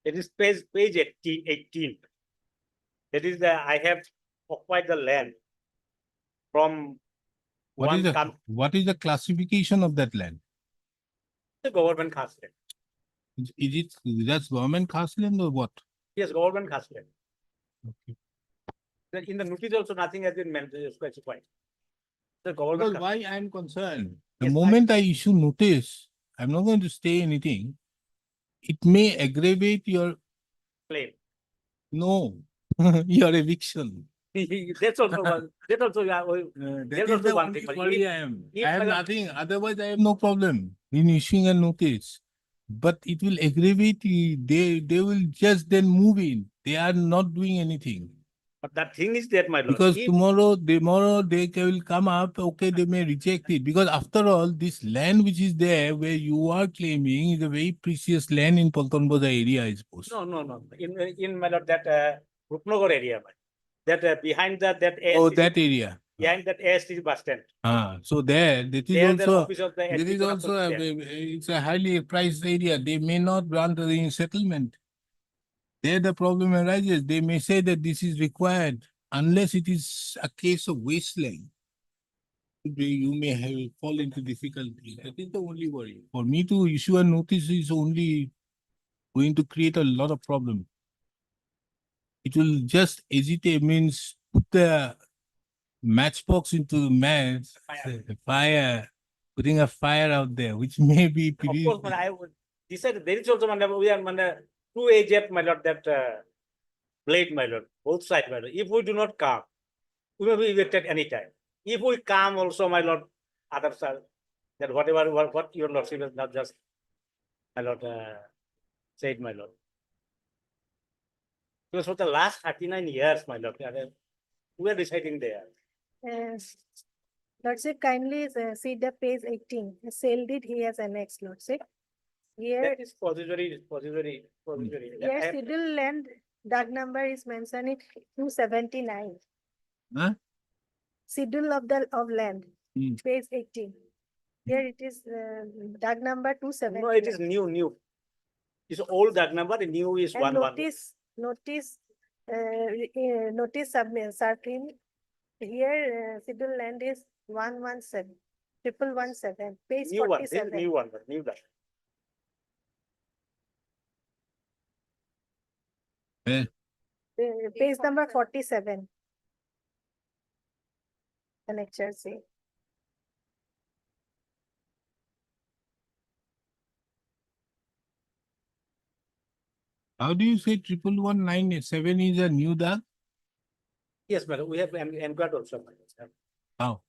It is page 18. That is the, I have acquired the land from What is the classification of that land? the government caste land. Is it that's government caste land or what? Yes, government caste land. Okay. Then in the notice also, nothing has been mentioned, specified. The government. Because why I am concerned, the Yes, moment I issue notice, I'm not going to say anything. It may aggravate your, Claim. no, your eviction. That's also one, that also, yeah, That there's is also the one only thing, but worry if- I am. if I have I got- nothing, otherwise I have no problem in issuing a notice. But it will aggravate, they will just then move in. They are not doing anything. But that thing is that, my lord. Because if- tomorrow they will come up, okay, they may reject it. Because after all, this land which is there where you are claiming is a very precious land in Paltonboda area, I suppose. No. In my lord, that Rupnagar area, man. That behind that Oh, ASTC that area. behind that ASTC bus stand. So there, that is There, the also, office of the that SP is also, corruption is it's a highly priced area. They may not grant the settlement. There the problem arises. They may say that this is required unless it is a case of wasteland. You may have fall into difficulty. That is the only worry. For me to issue a notice is only going to create a lot of problem. It will just agitate, means put the matchbox into the match, the fire, putting a fire out there, which may be Of pretty. course, man, I would decide there is also, man, we are, man, two agent, my lord, that blade, my lord, both sides, my lord. If we do not come, we may be evicted anytime. If we come also, my lord, other side, that whatever, what your lordship has not just, my lord, said, my lord. Because for the last 39 years, my lord, we are deciding there. Yes. Lordship, kindly see the page 18. The sale deed he has annexed, Lordship. Here, That is procedurally. here scheduled land, that number is mentioned in 279. Huh? Schedule of land, Hmm. page 18. Here it is, that number No, 279. it is new. It's old that number, the new is And one. notice, notice submit, circling. Here, scheduled land is 117, 117, page New one, this is 47. new one, new that. Eh, Page number 47. Annexure C. How do you say 11197 is a new dag? Yes, madam, we have enquired also. Madam. How?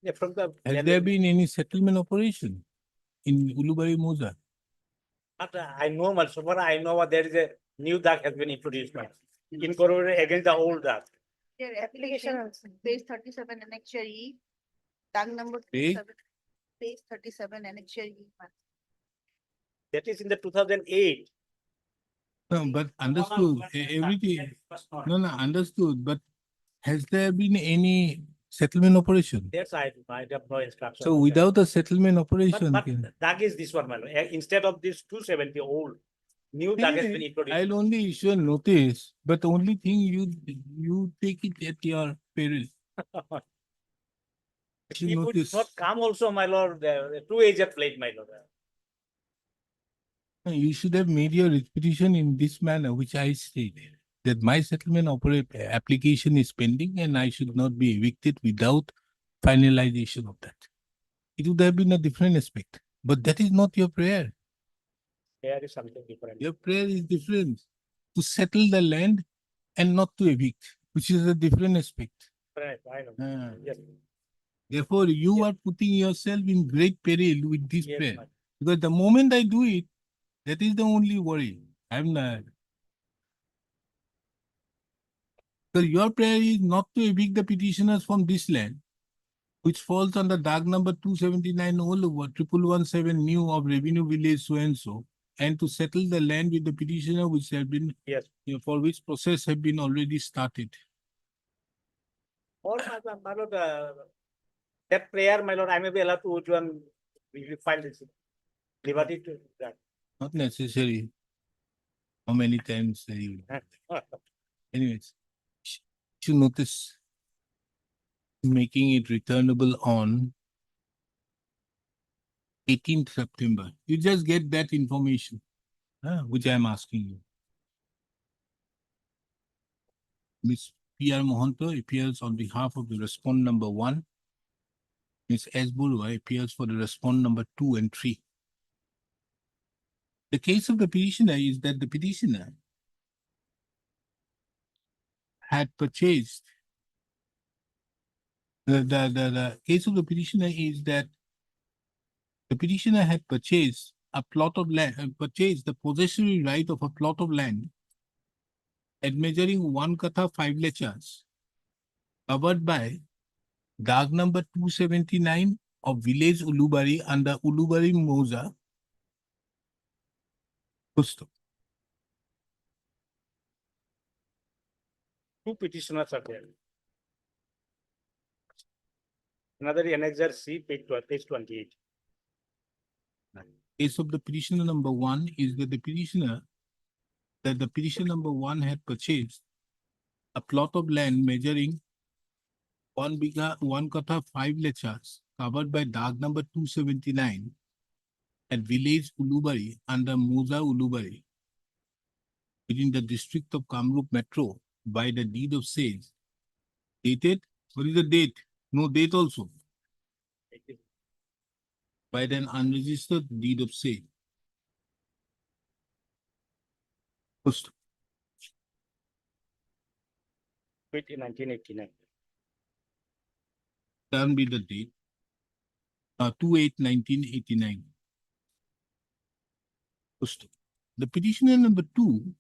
Yeah, from the. Has there been any settlement operation in Ulubari Moza? But I know, madam, so far I know what there is a new duck has been introduced, madam. Incorporated against the old duck. Their application also. Page 37 annexure E, tag number Page? 27. Page 37 annexure E. That is in the 2008. No, but understood, everything, no, understood, but has there been any settlement operation? That's I have no instruction. So on that. without a settlement But operation, duck is this one, madam. Instead of this 270 old, new duck has been anyway, introduced. I'll only issue a notice, but the only thing you take it at your peril. If You you would notice. not come also, my lord, the two agent plate, my lord. You should have made your petition in this manner, which I stated, that my settlement application is pending and I should not be evicted without finalization of that. It would have been a different aspect, but that is not your prayer. There is something different. Your prayer is different, to settle the land and not to evict, which is a different aspect. Right, I know. Ah. Yes. Therefore, you are putting yourself in great peril with this Yes, prayer. madam. Because the moment I do it, that is the only worry. I'm not. So your prayer is not to evict the petitioners from this land, which falls under dark number 279 all over 1117 new of revenue village so and so, and to settle the land with the petitioner which have been, Yes. for which process have been already started. Or my lord, that prayer, my lord, I may be allowed to withdraw and file this. Liberty to that. Not necessary. How many times you. Anyways, you notice making it returnable on 18th September. You just get that information, which I am asking you. Miss P.R. Mohanto appears on behalf of the respondent number 1. Ms. S. Burua appears for the respondent number 2 and 3. The case of the petitioner is that the petitioner had purchased the case of the petitioner is that the petitioner had purchased a plot of land, purchased the possessory right of a plot of land at measuring 1 katha 5 lechas, covered by Dag number 279 of village Ulubari under Ulubari Moza. Pusto. Two petitioners are there. Another annexure C, page 28. Case of the petitioner number 1 is that the petitioner number 1 had purchased a plot of land measuring 1 katha 5 lechas, covered by Dag number 279 at village Ulubari under Moza Ulubari within the district of Kamrup Metro by the deed of sale dated, what is the date? No date also. By an unregistered deed of sale. First, Quit in 1989. can be the date. 2/8/1989. First, the petitioner number 2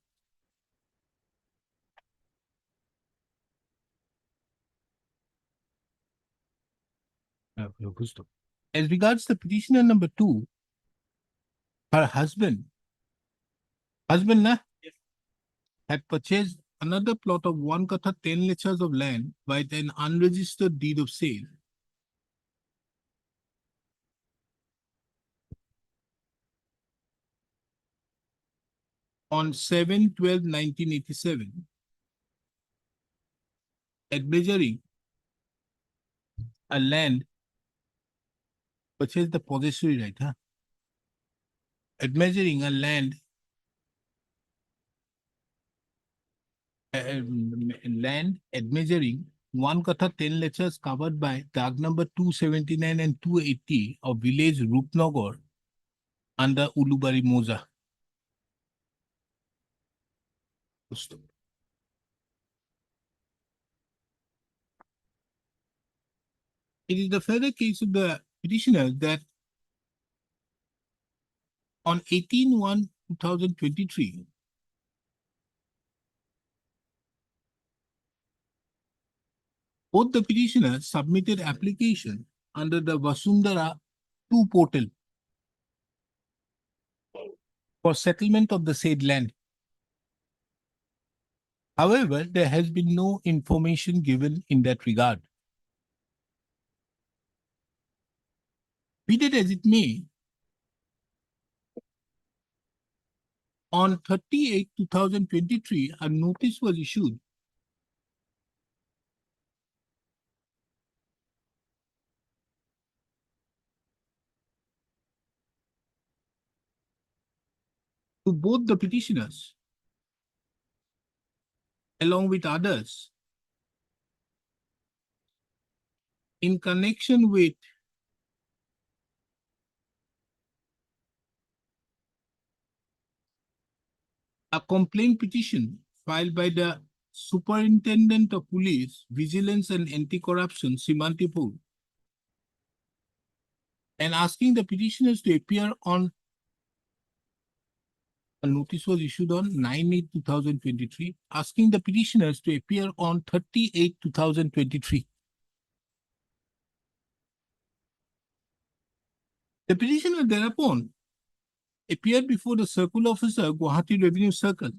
as regards the petitioner number 2, her husband na, Yes. had purchased another plot of 1 katha 10 lechas of land by an unregistered deed of sale. On 7/12/1987, at measuring a land, purchase the possessory right, huh? At measuring a land, at measuring 1 katha 10 lechas covered by Dag number 279 and 280 of village Rupnagar under Ulubari Moza. It is the further case of the petitioner that on 18/1/2023, both the petitioners submitted application under the Vasundhara 2 portal for settlement of the said land. However, there has been no information given in that regard. Be that as it may, on 30/8/2023, a notice was issued to both the petitioners along with others in connection with a complaint petition filed by the Superintendent of Police, Vigilance and Anti-Corruption, Simantipur, and asking the petitioners to appear on a notice was issued on 9/8/2023, asking the petitioners to appear on 30/8/2023. The petitioner thereupon appeared before the Circle Officer, Guwahati Revenue Circle,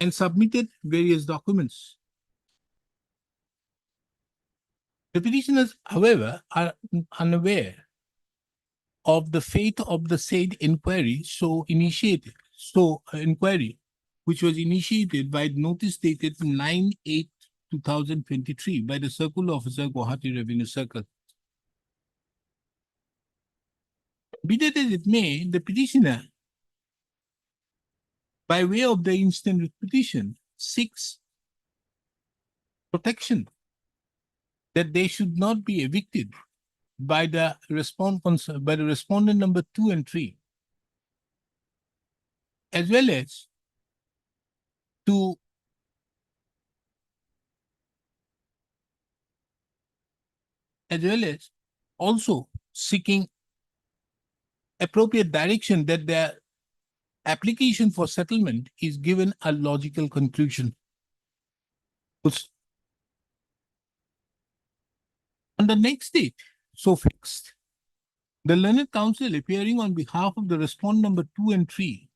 and submitted various documents. The petitioners, however, are unaware of the fate of the said inquiry which was initiated by notice dated 9/8/2023 by the Circle Officer, Guwahati Revenue Circle. Be that as it may, the petitioner, by way of the instant petition, seeks protection that they should not be evicted by the respondent number 2 and 3, as well as to also seeking appropriate direction that their application for settlement is given a logical conclusion. On the next date, so fixed, the learned counsel appearing on behalf of the respondent number 2 and 3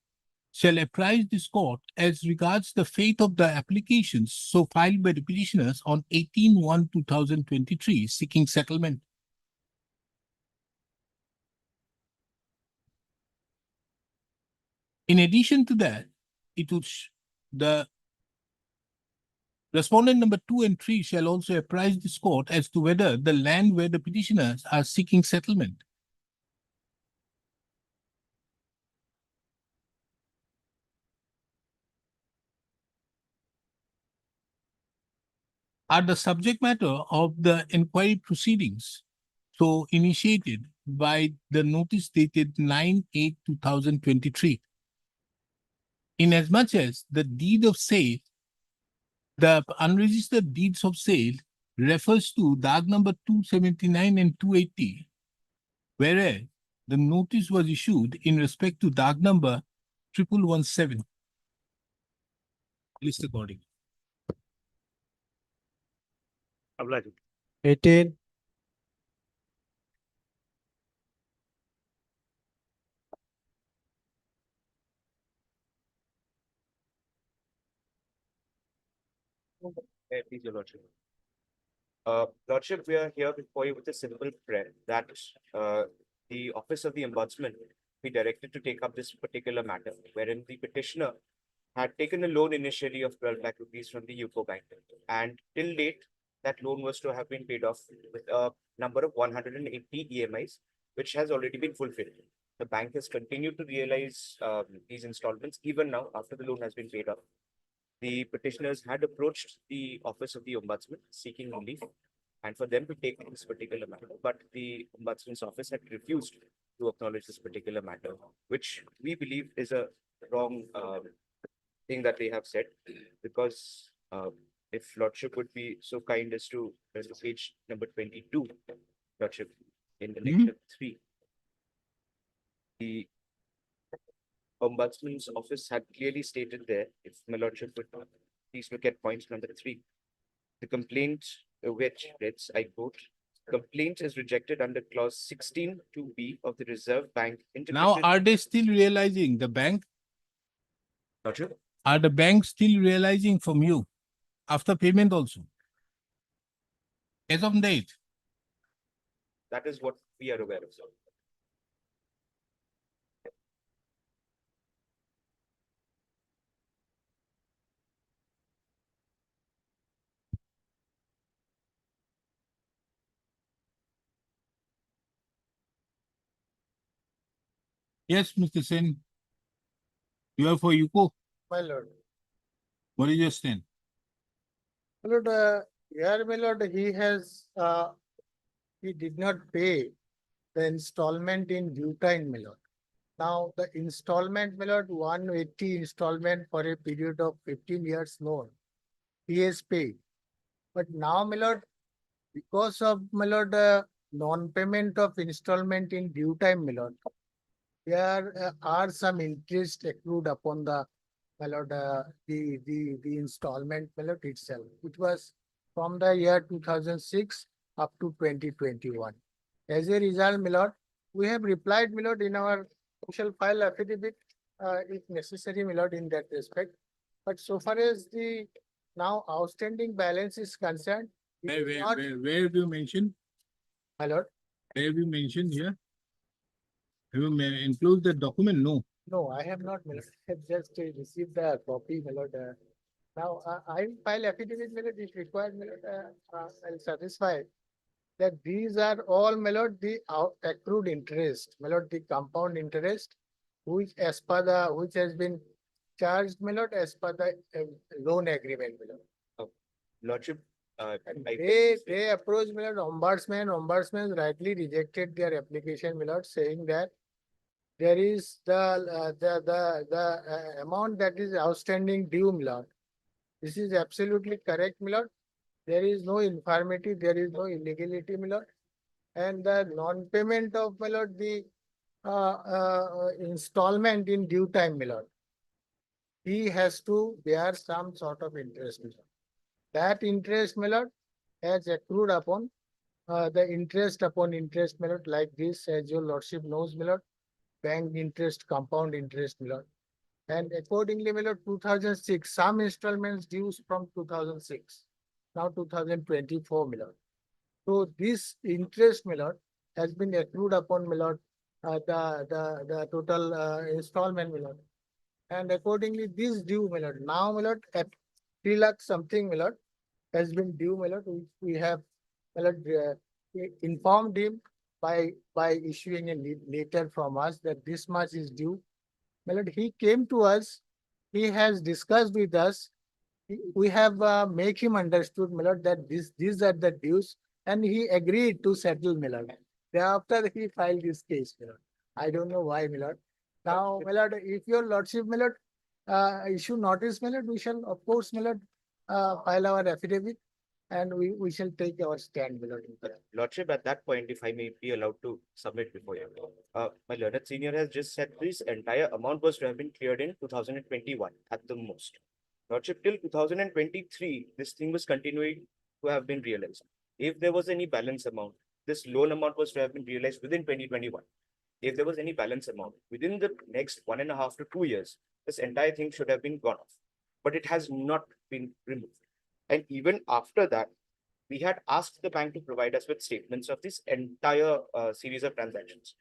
shall apprise this court as regards the fate of the applications so filed by the petitioners on 18/1/2023 seeking settlement. In addition to that, the respondent number 2 and 3 shall also apprise this court as to whether the land where the petitioners are seeking settlement are the subject matter of the inquiry proceedings so initiated by the notice dated 9/8/2023. Inasmuch as the deed of sale, the unregistered deeds of sale refers to DAG number 279 and 280, whereas the notice was issued in respect to DAG number 1117. List according. Ablaji. 18, Please, your lordship. Lordship, we are here before you with a simple prayer that the office of the ombudsman be directed to take up this particular matter, wherein the petitioner had taken a loan initially of 12 lakh rupees from the UCO Bank, and till date, that loan was to have been paid off with a number of 180 EMIs, which has already been fulfilled. The bank has continued to realize these installments even now after the loan has been paid off. The petitioners had approached the office of the ombudsman seeking relief and for them to take this particular matter, but the ombudsman's office had refused to acknowledge this particular matter, which we believe is a wrong thing that they have said, because if lordship would be so kind as to page number 22, lordship, in the lecture 3, the ombudsman's office had clearly stated there, if my lordship would please look at point number 3. The complaint which reads, I quote, complaint is rejected under clause 16 2B of the Reserve Bank. Now, Integrated- are they still realizing the bank? Lordship? Are the banks still realizing from you after payment also? As of date, That is what we are aware of, sir. yes, Mr. Sen. You are for UCO. My lord. What is your stand? My lord, here, my lord, he did not pay the installment in due time, my lord. Now, the installment, my lord, 180 installment for a period of 15 years loan, he has paid. But now, my lord, because of, my lord, non-payment of installment in due time, my lord, there are some interest accrued upon the, my lord, the installment, my lord, itself. It was from the year 2006 up to 2021. As a result, my lord, we have replied, my lord, in our social file affidavit, if necessary, my lord, in that respect. But so far as the now outstanding balance is concerned, it is not, Where have you mentioned? my lord, Where have you mentioned here? Have you include the document? No. no, I have not, my lord. I have just received the copy, my lord. Now, I will file affidavit, my lord, if required, my lord, I'll satisfy that these are all, my lord, the accrued interest, my lord, the compound interest, which as per the, which has been charged, my lord, as per the loan agreement, my lord. Lordship, They approached me, ombudsman rightly rejected their application, my lord, saying that there is the amount that is outstanding due, my lord. This is absolutely correct, my lord. There is no infirmity, there is no illegality, my lord. And the non-payment of, my lord, the installment in due time, my lord. He has to bear some sort of interest, my lord. That interest, my lord, has accrued upon the interest upon interest, my lord, like this, as your lordship knows, my lord, bank interest, compound interest, my lord. And accordingly, my lord, 2006, some installments dues from 2006, now 2024, my lord. So this interest, my lord, has been accrued upon, my lord, the total installment, my lord. And accordingly, this due, my lord, now, my lord, at 3 lakh something, my lord, has been due, my lord. We have, my lord, informed him by issuing a letter from us that this much is due. My lord, he came to us, he has discussed with us. We have make him understood, my lord, that these are the dues, and he agreed to settle, my lord. Thereafter, he filed this case, my lord. I don't know why, my lord. Now, my lord, if your lordship, my lord, issue notice, my lord, we shall, of course, my lord, file our affidavit, and we shall take our stand, my lord. Lordship, at that point, if I may be allowed to submit before you. My learned senior has just said this entire amount was to have been cleared in 2021 at the most. Lordship, till 2023, this thing was continuing to have been realized. If there was any balance amount, this loan amount was to have been realized within 2021. If there was any balance amount within the next 1.5 to 2 years, this entire thing should have been gone off. But it has not been removed. And even after that, we had asked the bank to provide us with statements of this entire series of transactions.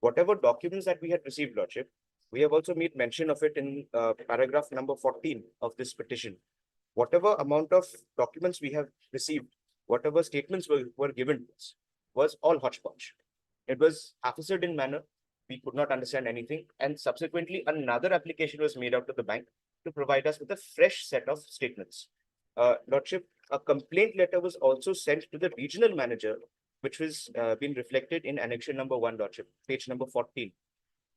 Whatever documents that we had received, Lordship, we have also made mention of it in paragraph number 14 of this petition. Whatever amount of documents we have received, whatever statements were given to us, was all hodgepodge. It was haphazard in manner. We could not understand anything. And subsequently, another application was made out to the bank to provide us with a fresh set of statements. Lordship, a complaint letter was also sent to the regional manager, which was been reflected in annexure number 1, Lordship, page number 14.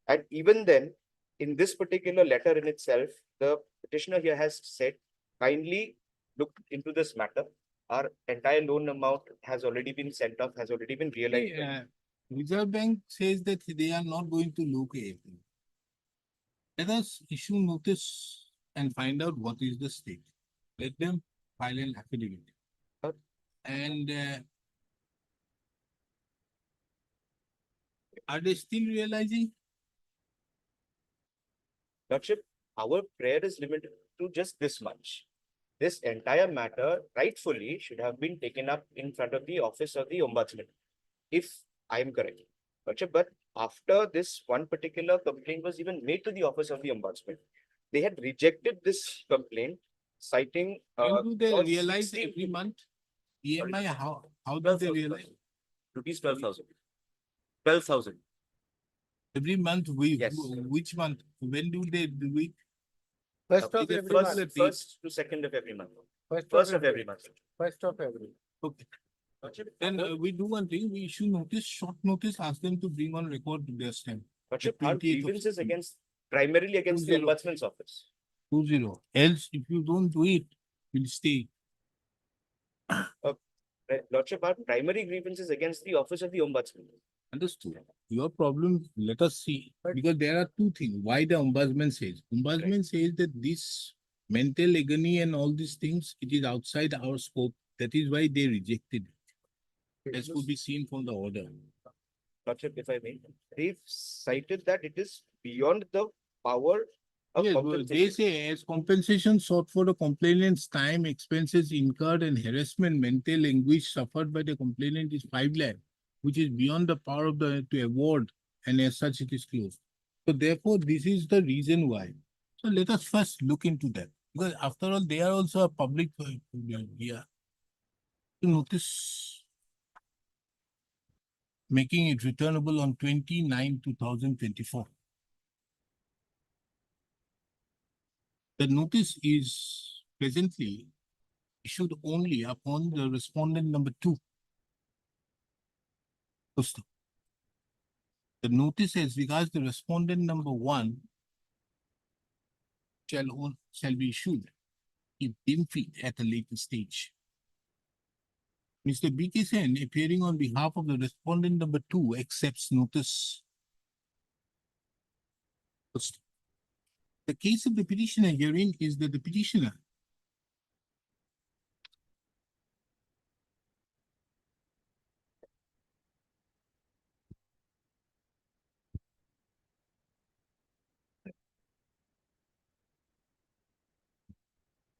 And even then, in this particular letter in itself, the petitioner here has said, kindly look into this matter. Our entire loan amount has already been sent off, has already been realized. Reserve Bank says that they are not going to look at it. Let us issue notice and find out what is the state. Let them file an affidavit. And are they still realizing? Lordship, our prayer is limited to just this much. This entire matter rightfully should have been taken up in front of the office of the Ombudsman, if I am correct. Lordship, but after this one particular complaint was even made to the office of the Ombudsman, they had rejected this complaint, citing. When do they clause realize 16. every month? EMI, how do they realize? Rupees 12,000. 12,000. Every month, Yes. which month? When do they do it? First of Either every month. first to second of every month. First First of every month. First of every. Okay. Then we do one thing, we issue notice, short notice, ask them to bring on record their stand. Lordship, The our 28th of grievances September. primarily against the 20. Ombudsman's office. 20. Else, if you don't do it, we'll stay. Lordship, our primary grievances against the office of the Ombudsman. Understood. Your problem, let us see, But- because there are two things. Why the ombudsman says? Ombudsman says that this mental agony and all these things, it is outside our scope. That is why they rejected it. As could be seen from the order. Lordship, if I may, they've cited that it is beyond the power of Yes, well, they compensation. say as compensation sought for the complainant's time, expenses incurred and harassment, mental anguish suffered by the complainant is 5 lakh, which is beyond the power of the to award, and as such it is closed. So therefore, this is the reason why. So let us first look into that, because after all, they are also a public, yeah. To notice making it returnable on 29, 2024. The notice is presently issued only upon the respondent number 2. Pusto. The notice as regards the respondent number 1 shall be issued if deemed fit at a later stage. Mr. B.K. Sen, appearing on behalf of the respondent number 2, accepts notice. Pusto. The case of the petitioner herein is that the petitioner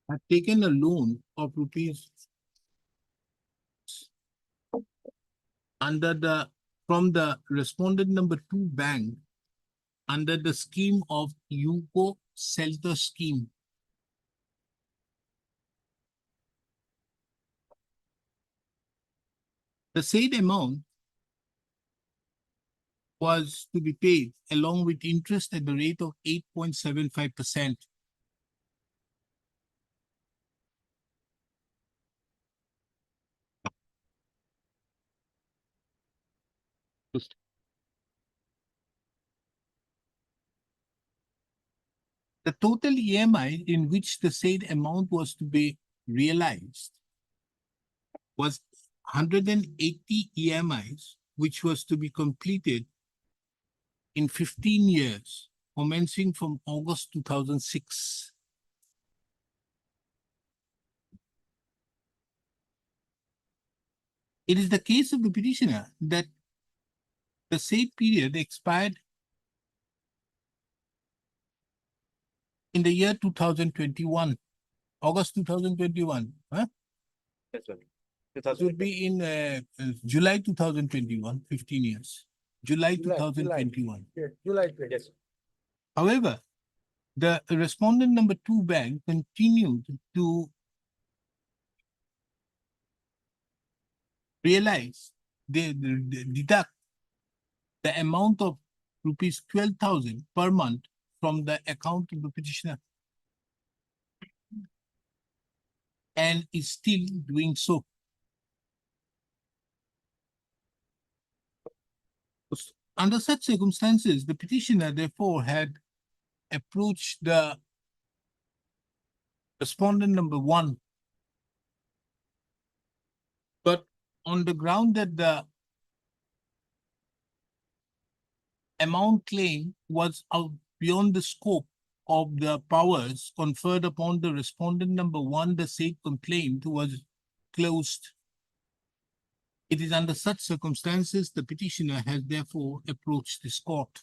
had taken a loan of rupees from the respondent number 2 bank under the scheme of UCO Shelter Scheme. The said amount was to be paid along with interest at the rate of 8.75%. The total EMI in which the said amount was to be realized was 180 EMIs, which was to be completed in 15 years, commencing from August 2006. It is the case of the petitioner that the said period expired in the year 2021, August 2021. Huh? Yes, sir. It would be in July 2021, 15 years. July July. 2021. Yes, July 20. Yes. However, the respondent number 2 bank continued to realize they deduct the amount of rupees 12,000 per month from the account of the petitioner and is still doing so. Under such circumstances, the petitioner therefore had approached the respondent number 1, but on the ground that the amount claimed was out beyond the scope of the powers conferred upon the respondent number 1, the said complaint was closed. It is under such circumstances the petitioner has therefore approached this court.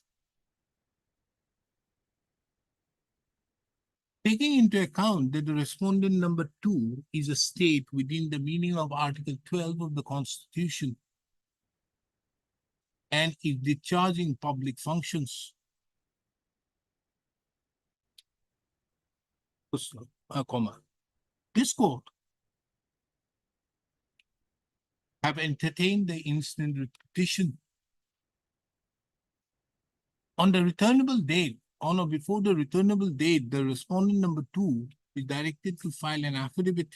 Taking into account that the respondent number 2 is a state within the meaning of Article 12 of the Constitution and is discharging public functions. This court have entertained the instant petition. On the returnable date, on or before the returnable date, the respondent number 2 is directed to file an affidavit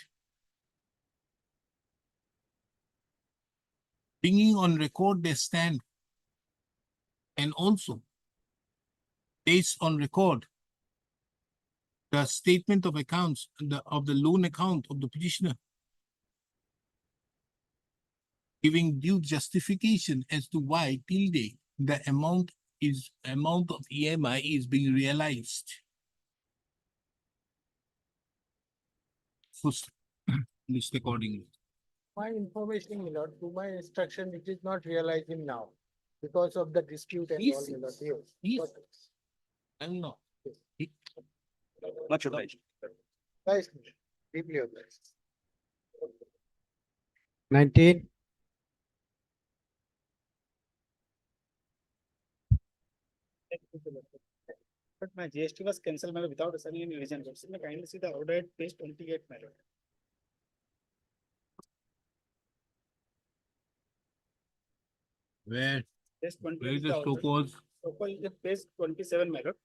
bringing on record their stand and also based on record the statement of accounts of the loan account of the petitioner, giving due justification as to why till date the amount of EMI is being realized. First, list accordingly. My information, my lord, to my instruction, it is not realizing now because of the dispute and all, my lord. Yes. Yes. But- I'm not. Much obliged. Nice, deeply obliged. 19, But my GST was cancelled without assigning any reason. So may kindly see the order at page 28, my lord. Where Page 28 is is the the order. so-called So-called is at page 27, my lord.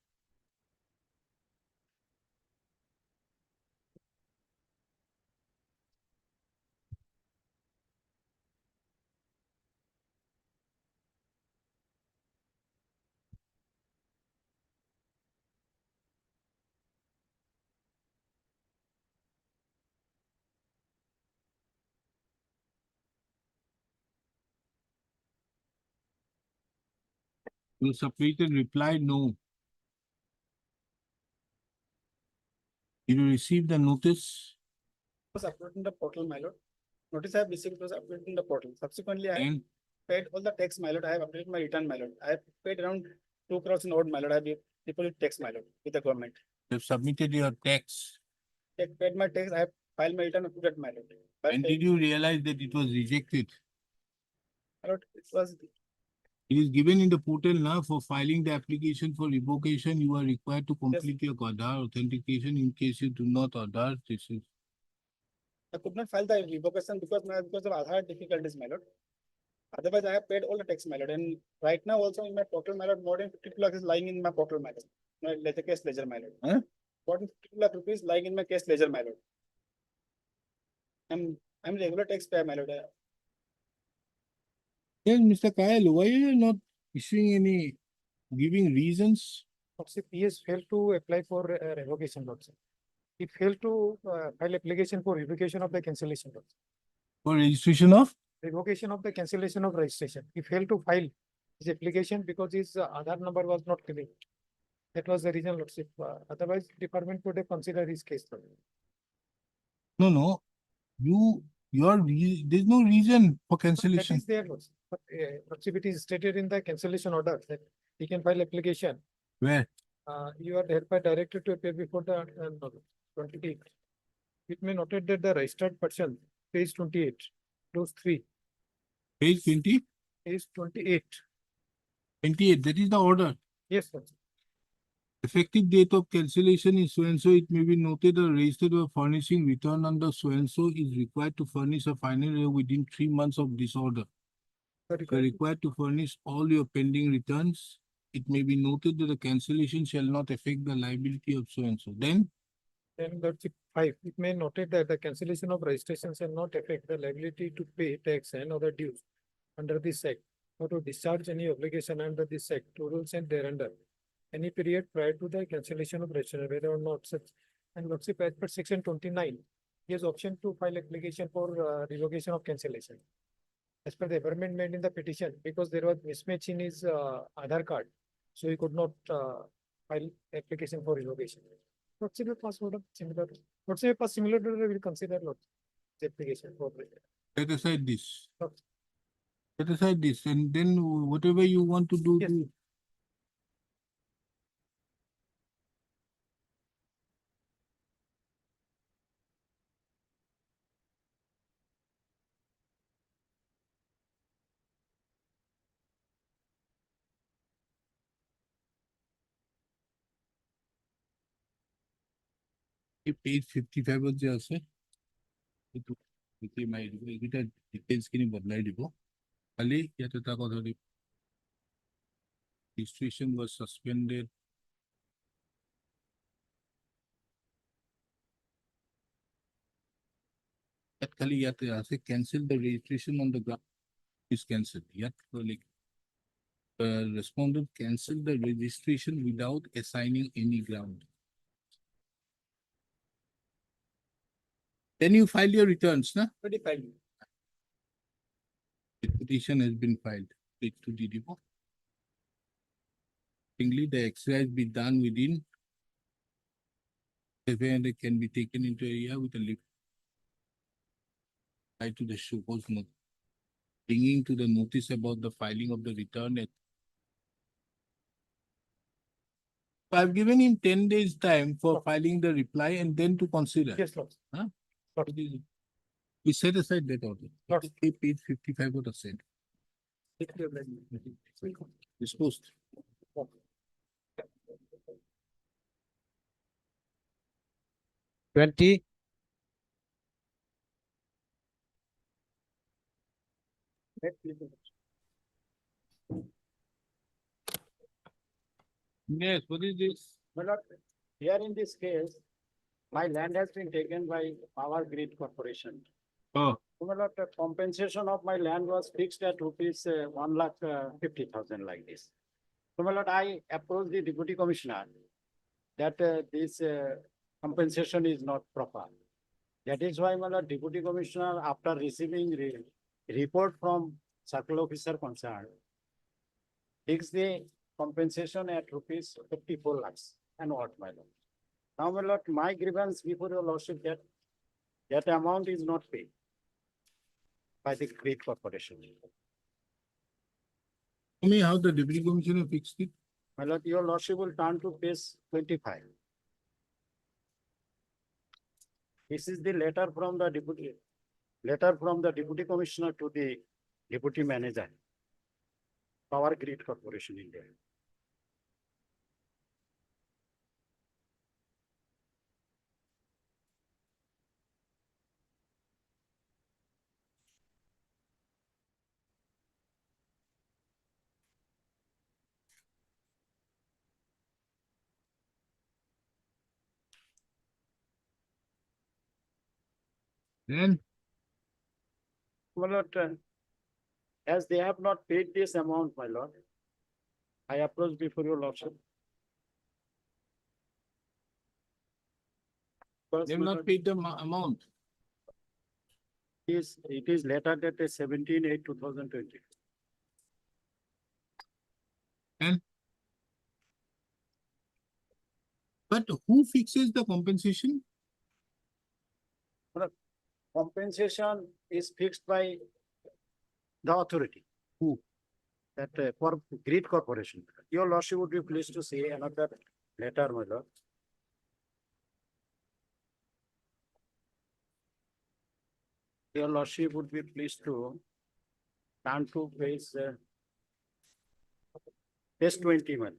You submitted reply, no. Did you receive the notice? Was uploaded in the portal, my lord. Notice I have received, it was uploaded in the portal. Subsequently, I And paid all the tax, my lord. I have updated my return, my lord. I have paid around 2 crores in odd, my lord. I have deposited tax, my lord, with the government. you submitted your tax. I paid my tax, I have filed my return up to that, my lord. But And did you realize that it was rejected? my lord, it was, It is given in the portal now for filing the application for revocation. You are required to complete your Aadhaar authentication. In case you do not Aadhaar, this is. I could not file the revocation because of Aadhaar difficulties, my lord. Otherwise, I have paid all the tax, my lord. And right now also in my portal, my lord, more than 50 lakhs is lying in my portal, my lord. My ledger, case ledger, my lord. Huh? More than 50 lakh rupees lying in my case ledger, my lord. I'm regular taxpayer, my lord. Yes, Mr. Kyle, why are you not issuing any, giving reasons? Lordship, he has failed to apply for revocation, Lordship. He failed to file application for revocation of the cancellation, Lordship. For registration of? Revocation of the cancellation of registration. He failed to file his application because his Aadhaar number was not correct. That was the reason, Lordship. Otherwise, department would have considered his case. Lordship. No. There's no reason for That cancellation. is there, Lordship. But Lordship, it is stated in the cancellation order that he can file application. Where? You are hereby directed to appear before the 28. It may noted that the registered person, page 28, clause 3, Page 20, page 28. 28, that is the order. Yes, Lordship. Effective date of cancellation is so and so. It may be noted or registered or furnishing return under so and so is required to furnish a final year within 3 months of this order. You are required to furnish all your pending returns. It may be noted that the cancellation shall not affect the liability of so and so. Then Lordship 5, it may noted that the cancellation of registration shall not affect the liability to pay tax and other dues under this act, or to discharge any obligation under this act, to rules and thereunder, any period prior to the cancellation of registration, whether or not such. And Lordship, as per section 29, he has option to file application for revocation of cancellation. As per the amendment made in the petition, because there was mismatch in his Aadhaar card, so he could not file application for revocation. Lordship, a pass order similar. Lordship, a pass similar order will consider Lordship application for. set aside this. Okay. Set aside this and then whatever you want to do, Yes. do. Page 55 যে আছে এইটো এতিয়া মাৰি দিব এইকেইটা details খিনি বদলাই দিব খালি ইয়াত এটা কথা দিব registration was suspended ইয়াত খালি ইয়াতে আছে cancel the registration on the ground is cancelled ইয়াত like respondent cancel the registration without assigning any ground. Then you file your returns, na? already filed. The petition has been filed. Page 2 DDPO. The exercise be done within and it can be taken into area with a lift. Tied to the show cause note. Bringing to the notice about the filing of the return. I've given him 10 days time for filing the reply and then to consider. Yes, Lordship. Huh? We set aside that order. Page 55 what I said. Disposed. Twenty, Yes, what is this? But here in this case, my land has been taken by Power Grid Corporation. Oh, So, my lord, the compensation of my land was fixed at rupees 1,50,000 like this. So, my lord, I approached the deputy commissioner that this compensation is not proper. That is why, my lord, deputy commissioner, after receiving report from circle officer concerned, fixed the compensation at rupees 54 lakhs and what, my lord. Now, my lord, my grievance before your lordship that amount is not paid by the great corporation. Tell me how the deputy commissioner fixed it. My lord, your lordship will turn to page 25. This is the letter from the deputy commissioner to the deputy manager, Power Grid Corporation India. Then My lord, as they have not paid this amount, my lord, I approach before your lordship. First, they've my not lord, paid the amount. it is letter dated 17/8/2020. But who fixes the compensation? Compensation is fixed by the authority. Who? That for Grid Corporation. Your lordship would be pleased to see another letter, my lord. Your lordship would be pleased to turn to page 21.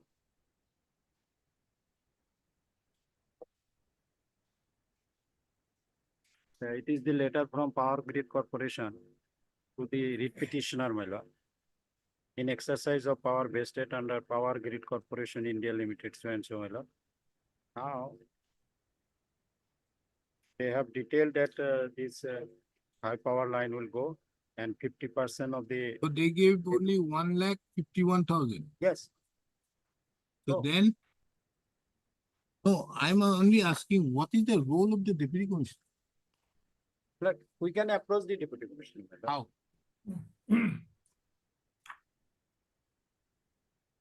It is the letter from Power Grid Corporation to the writ petitioner, my lord. In exercise of power vested under Power Grid Corporation India Limited, so and so, my lord. Now, they have detailed that this high power line will go and 50% of the, So they gave only 1,51,000. yes, So No. then, no, I'm only asking, what is the role of the deputy commissioner? look, we can approach the deputy commissioner. my lord. How?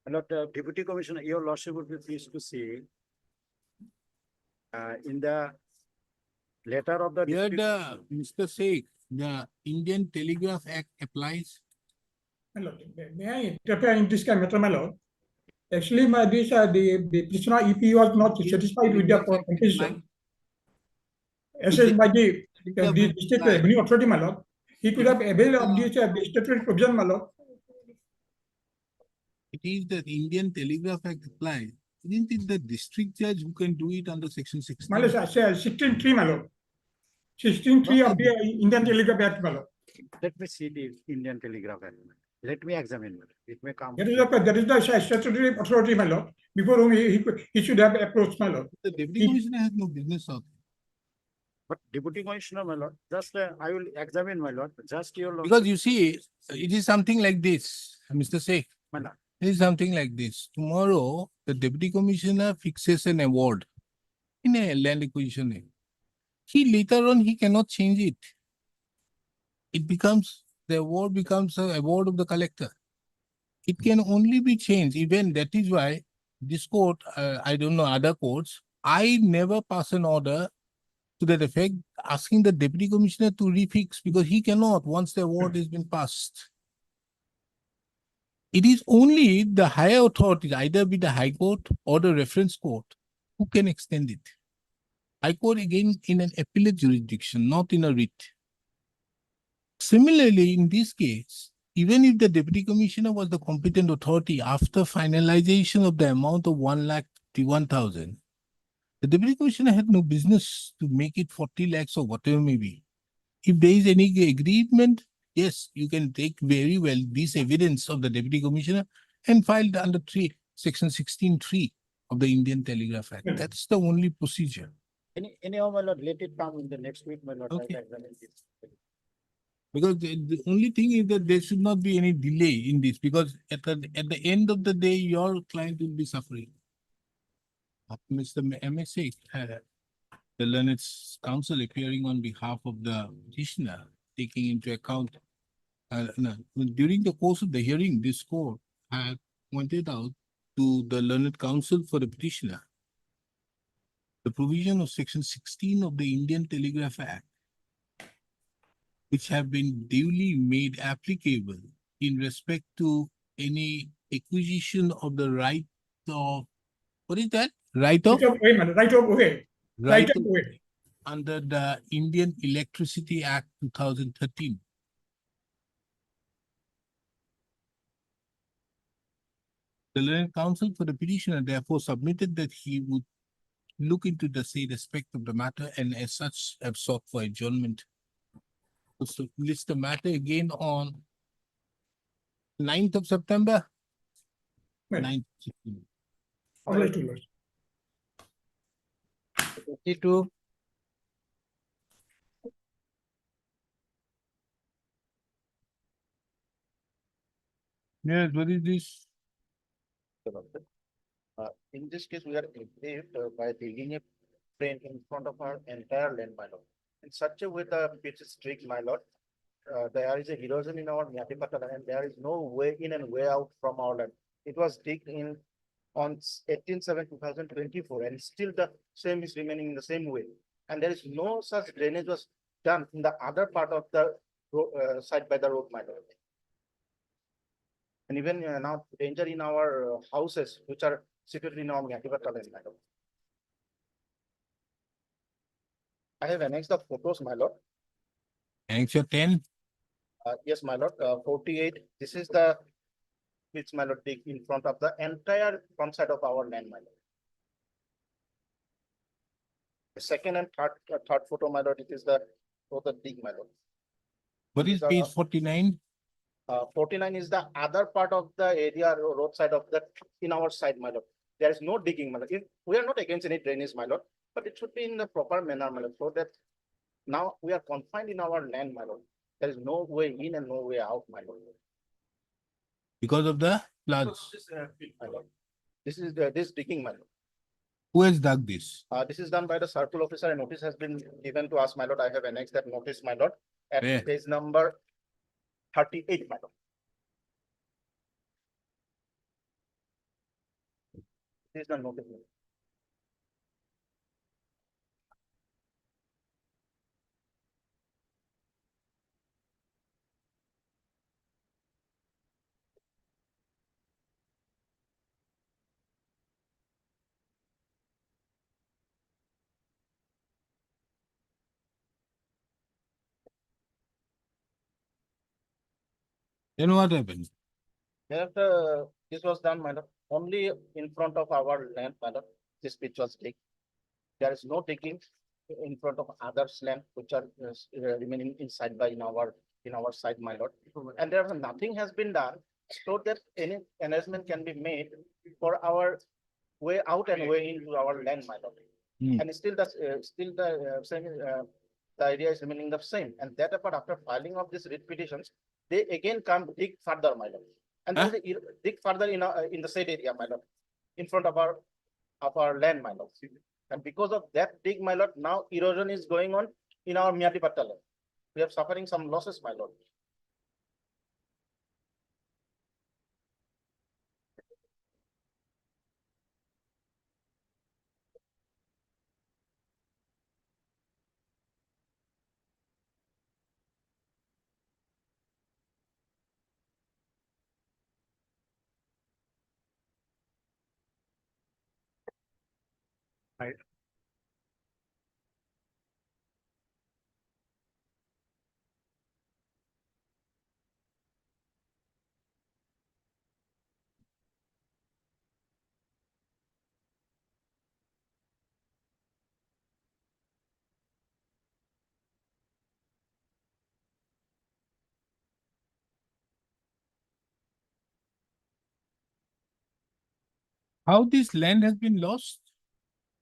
My lord, deputy commissioner, your lordship would be pleased to see in the letter of the. Here district- the, Mr. Sheikh, the Indian Telegraph Act applies. My lord, may I interfere in this matter, my lord? Actually, the petitioner EP was not Yes, satisfied with the Telegraph Act compensation. applies. Assessed by the Telegraph district applies. revenue authority, my lord. He could have availed of this statutory provision, my lord. It is the Indian Telegraph Act applies. Isn't it the district judge who can do it under section 16? My lord, I say 16(3), my lord. 16(3) of the Indian Telegraph Act, my lord. Let me see the Indian Telegraph Act. Let me examine. my lord. It may come. That is the statutory authority, my lord, before whom he should have approached, my lord. The deputy commissioner has no business out. But deputy commissioner, my lord, just I will examine, my lord, just your. lordship. Because you see, it is something like this, Mr. Sheikh. My lord. It is something like this. Tomorrow, the deputy commissioner fixes an award in a land acquisition. Later on, he cannot change it. The award becomes an award of the collector. It can only be changed. Even that is why this court, I don't know other courts, I never pass an order to that effect, asking the deputy commissioner to refix because he cannot once the award has been passed. It is only the higher authorities, either be the High Court or the reference court, who can extend it. High Court again in an appellate jurisdiction, not in a writ. Similarly, in this case, even if the deputy commissioner was the competent authority after finalization of the amount of 1,51,000, the deputy commissioner had no business to make it 40 lakhs or whatever may be. If there is any agreement, yes, you can take very well this evidence of the deputy commissioner and file it under section 16(3) of the Indian Telegraph Act. That's the only procedure. Anyhow, my lord, let it come in the next week, my lord. I will Okay. examine this. Because the only thing is that there should not be any delay in this because at the end of the day, your client will be suffering. Mr. MSA, the learned counsel appearing on behalf of the petitioner, taking into account, during the course of the hearing, this court had pointed out to the learned counsel for the petitioner. The provision of section 16 of the Indian Telegraph Act, which have been duly made applicable in respect to any acquisition of the right of, what is that? Right of? Right of way, madam, right of way, Right right of of way. under the Indian Electricity Act 2013. The learned counsel for the petitioner therefore submitted that he would look into the said aspect of the matter and as such have sought for adjournment. So list the matter again on 9th of September. Right. 9th September. All right, your lordship. 52, Yes, what is this? In this case, we are aggrieved by digging a drain in front of our entire land, my lord. In such a way, the pitch is strict, my lord. There is a erosion in our Nyatipata land, and there is no way in and way out from our land. It was digged in on 18/7/2024, and still the same is remaining in the same way. And there is no such drainage was done in the other part of the side by the road, my lord. And even now danger in our houses which are situated in our Nyatipata land, my lord. I have annexed the photos, my lord. Answer 10. Yes, my lord, 48, this is the, which my lord dig in front of the entire front side of our land, my lord. The second and third photo, my lord, it is the, for the dig, my lord. What is These are page the- 49? 49 is the other part of the area roadside of the, in our side, my lord. There is no digging, my lord. We are not against any drainage, my lord, but it should be in the proper manner, my lord, so that now we are confined in our land, my lord. There is no way in and no way out, my lord. Because of the floods. My lord. This is the, this digging, my lord. Who has dug this? This is done by the circle officer, and notice has been given to us, my lord. I have annexed that notice, my lord, at Where? page number 38, my lord. This is the notice. my lord. Then what happened? Thereafter, this was done, my lord, only in front of our land, my lord. This pitch was digged. There is no digging in front of others' land which are remaining inside by in our side, my lord. And there nothing has been done so that any arrangement can be made for our way out and way into our land, my lord. Hmm. And still the same, the idea is remaining the same. And that apart, after filing of these writ petitions, they again come dig further, my lord. And Huh? they dig further in the said area, my lord, in front of our land, my lord. And because of that dig, my lord, now erosion is going on in our Nyatipata land. We are suffering some losses, my lord. How this land has been lost?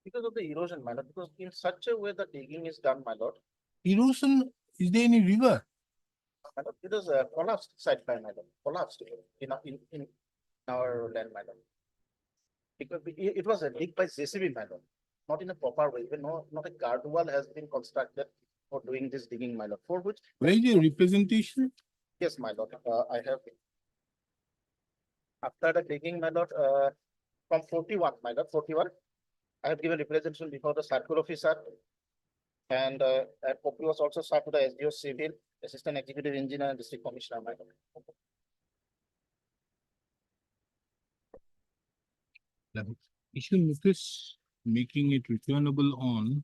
Because of the erosion, my lord, because in such a way the digging is done, my lord. Erosion, is there any river? My lord, it is collapsed side by my lord, collapsed in our land, my lord. It was a dig by JCB, my lord, not in a proper way. Not a guard wall has been constructed for doing this digging, my lord, for which, Where is your representation? yes, my lord, I have. After the digging, my lord, from 41, my lord, 41. I have given representation before the circle officer. And a copy was also served to the SDO Civil, Assistant Executive Engineer and District Commissioner, my lord. The issue notice making it returnable on.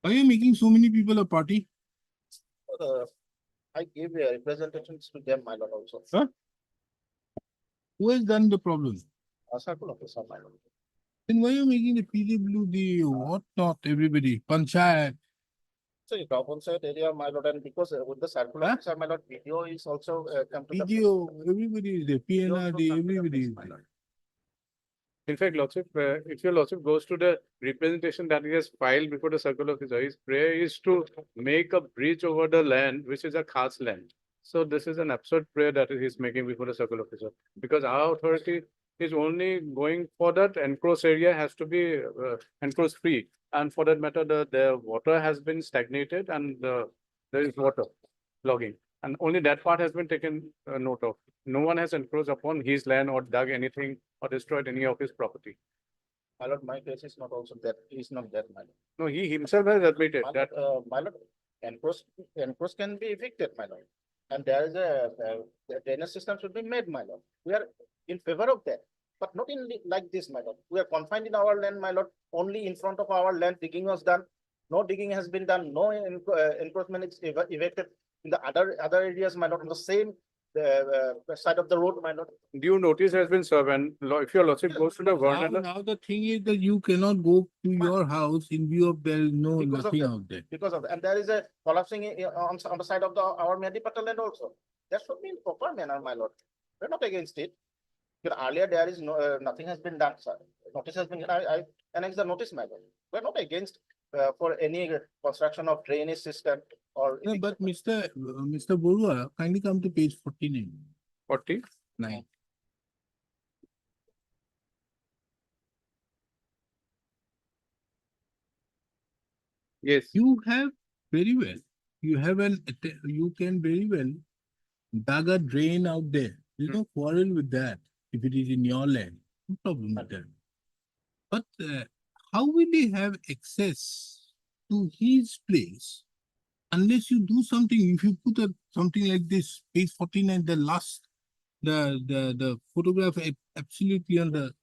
Why are you making so many people a party? I gave representations to them, my lord, also. Huh? Who has done the problem? A circle officer, my lord. Then why are you making the PWD, what not, everybody, panchayat? So you top on site area, my lord, and because with the circle Huh? officer, my lord, video is also come to the. PGO, everybody is there, PGO also PNRD, come to the everybody place, is my there. lord. In fact, Lordship, if your Lordship goes to the representation that he has filed before the circle officer, his prayer is to make a bridge over the land, which is a khas land. So this is an absurd prayer that he is making before the circle officer, because our authority is only going for that enclosed area has to be enclosed free. And for that matter, the water has been stagnated and there is water logging. And only that part has been taken note of. No one has encroached upon his land or dug anything or destroyed any of his property. My lord, my case is not also that, is not that, my lord. No, he himself has admitted My that. lord, my lord, encroach can be evicted, my lord. And there is the drainage system should be made, my lord. We are in favor of that, but not in like this, my lord. We are confined in our land, my lord. Only in front of our land digging was done. No digging has been done. No encroachment is evicted in the other areas, my lord, on the same side of the road, my lord. Due notice has been served, and if your Lordship goes to the Now, Varnala, now the thing is that you cannot go to your house in view of there is no Because of nothing that. out there. Because of that, and there is a collapsing on the side of our Medipata land also. That should be in proper manner, my lord. We're not against it. But earlier there is no, nothing has been done, sir. Notice has been, I annex the notice, my lord. We're not against for any construction of drainage system or. No, but Mr. Borua, kindly come to page 49. 49. Yes. You have very well, you have you can very well dug a drain out there. There's no quarrel with that. If it is in your land, no problem with that. But how will he have access to his place unless you do something? If you put something like this, page 49, the last, the photograph absolutely on the.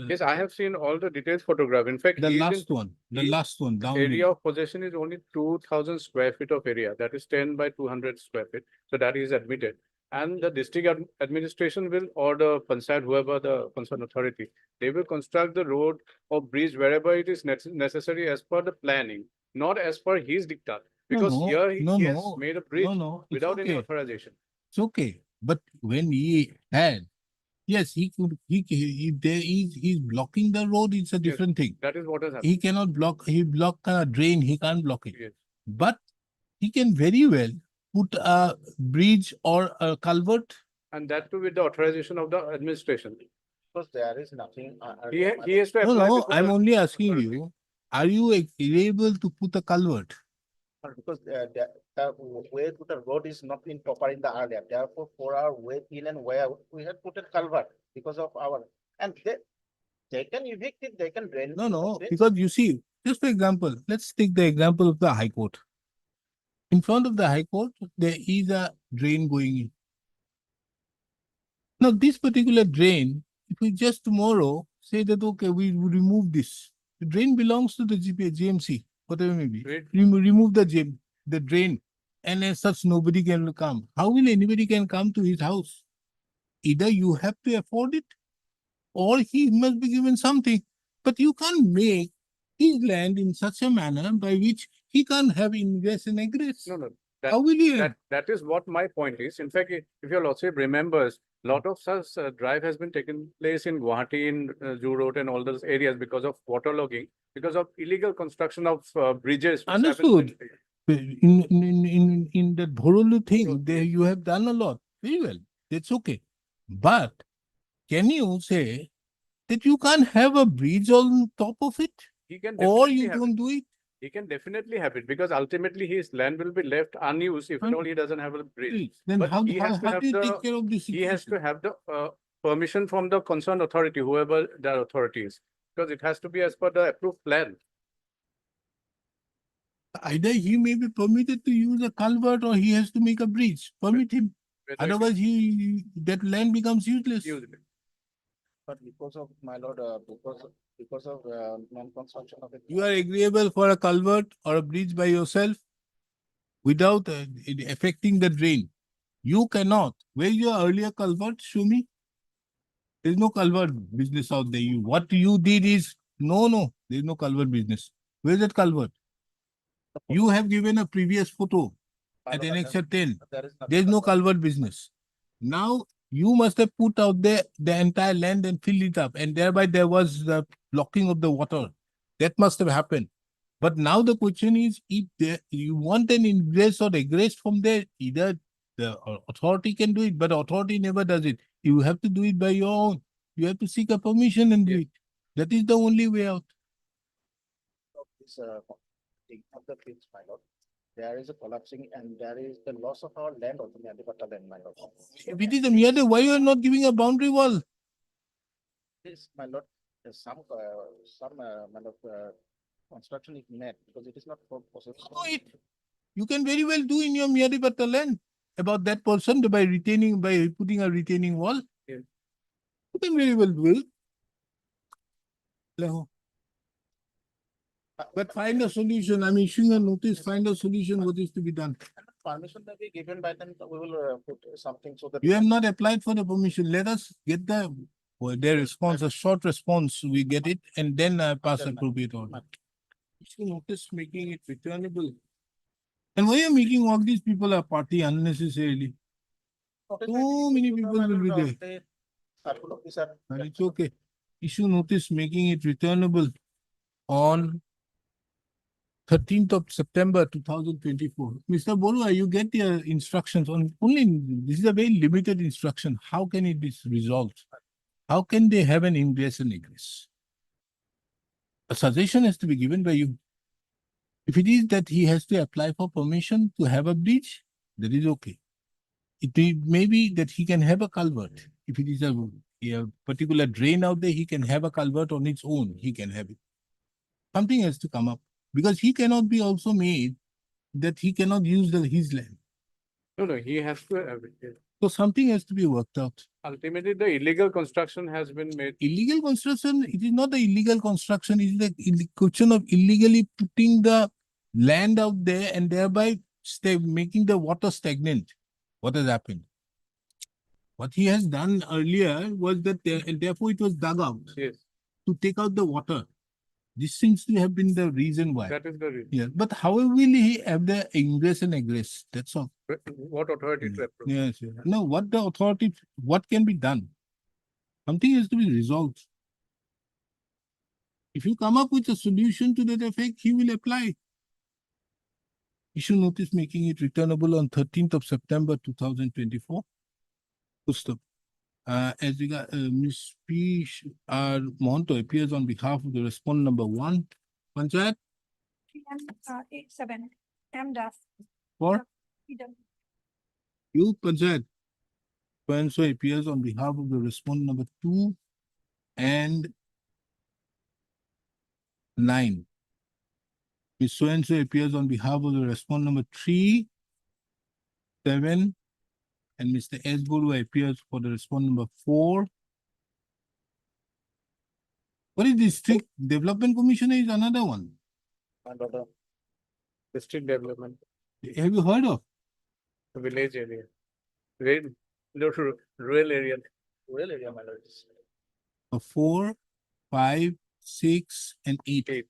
Yes, I have seen all the details photograph. In fact, The he is last in- one, the he- last one down. area of possession is only 2000 square feet of area. That is 10 by 200 square feet. So that is admitted. And the district administration will, or the panchayat, whoever the concerned authority, they will construct the road or bridge wherever it is necessary as per the planning, not as per his dictat. Because no, here no, he has no, made a bridge no, it's without any okay. authorization. It's okay, but when he had, yes, he could, if there is, he's blocking the road, it's a different thing. That is what has happened. He cannot block, he block a drain, he can't block it. Yes. But he can very well put a bridge or a culvert. And that too with the authorization of the administration. Because there is nothing. He has to No, apply. no, before I'm the only asking authority. you, are you able to put a culvert? Because the way to the road is not in proper in the area. Therefore, for our way in and way out, we had put a culvert because of our, and they can evict it, they can drain. No, drain. because you see, just for example, let's take the example of the High Court. In front of the High Court, there is a drain going in. Now, this particular drain, if we just tomorrow say that, okay, we remove this, the drain belongs to the GMC, whatever may be. Right. Remove the drain, and as such, nobody can come. How will anybody can come to his house? Either you have to afford it, or he must be given something. But you can't make his land in such a manner by which he can't have ingress and egress. No. How will he have? That is what my point is. In fact, if your Lordship remembers, lot of such drive has been taken place in Guwahati, in Zoo Road and all those areas because of waterlogging, because of illegal construction of bridges. which happens Understood. in- In the Bhorolu thing, there you have done a lot. Very well. That's okay. But can you say that you can't have a bridge on top of it? He can Or definitely you have it. don't do it? He can definitely have it because ultimately his land will be left unused if at Hmm. all he doesn't have a bridge. Please, then But how, he has to how have do you the- take care of this? He has to have the permission from the concerned authority, whoever that authority is, because it has to be as per the approved plan. Either he may be permitted to use a culvert or he has to make a bridge. Permit him. Whether it is Otherwise, that land becomes useless. used. But because of, my lord, because of non-construction of it. You are agreeable for a culvert or a bridge by yourself without it affecting the drain. You cannot. Where is your earlier culvert? Show me. There's no culvert business out there. What you did is, no, there's no culvert business. Where's that culvert? You have given a previous photo My at lord, annexure 10. there is nothing There's no culvert. culvert business. Now, you must have put out there the entire land and filled it up, and thereby there was the blocking of the water. That must have happened. But now the question is, if you want an ingress or egress from there, either the authority can do it, but authority never does it. You have to do it by your own. You have to seek a permission and do it. That is the only way out. This, thing of the pits, my lord. There is a collapsing and there is the loss of our land also, Myanmar land, my lord. If it is a Miyade, why you are not giving a boundary wall? This, my lord, there's some, my lord, construction is met because it is not for possible. Do it. You can very well do in your Miyadipata land about that person by putting a retaining wall. Yeah. You can very well do it. Leho. But find a solution. I'm issuing a notice, find a solution, what is to be done. Permission that be given by them, we will put something so that. You have not applied for the permission. Let us get their response, a short response, we get it, and then pass appropriate order. Issue notice making it returnable. And why are you making all these people a party unnecessarily? So many people will be there. And it's okay. Issue notice making it returnable on 13th of September 2024. Mr. Borua, you get the instructions on only, this is a very limited instruction. How can it be resolved? How can they have an ingress and egress? A suggestion has to be given by you. If it is that he has to apply for permission to have a bridge, that is okay. It may be that he can have a culvert. If it is a particular drain out there, he can have a culvert on its own. He can have it. Something has to come up because he cannot be also made that he cannot use his land. No, he has to have it. So something has to be worked out. Ultimately, the illegal construction has been made. Illegal construction, it is not the illegal construction, it is the question of illegally putting the land out there and thereby making the water stagnant. What has happened? What he has done earlier was that, and therefore it was dug out Yes, to take out the water. This seems to have been the reason why. that is the reason. Yeah, but how will he have the ingress and egress? That's all. What authority to approve? Yes. No, what the authority, what can be done? Something has to be resolved. If you come up with a solution to that effect, he will apply. Issue notice making it returnable on 13th of September 2024. Pustup. As regard Ms. P. R. Monto appears on behalf of the respondent number 1. Panchayat 87 M DAF. for you, Panchayat. So appears on behalf of the respondent number 2 and 9. Ms. So appears on behalf of the respondent number 3, 7, and Mr. S. Bolu appears for the respondent number 4. What is District Development Commissioner is another one. District development, Have you heard of? village area, rural area. Rural area, my lord. 4, 5, 6, and 8.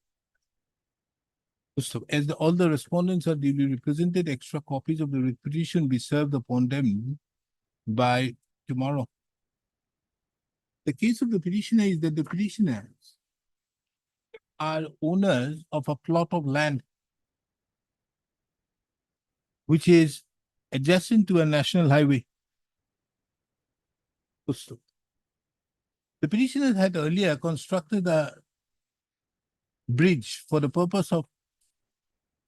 So as all the respondents are duly represented, extra copies of the petition be served upon them by tomorrow. The case of the petitioner is that the petitioners are owners of a plot of land which is adjacent to a national highway. The petitioners had earlier constructed a bridge for the purpose of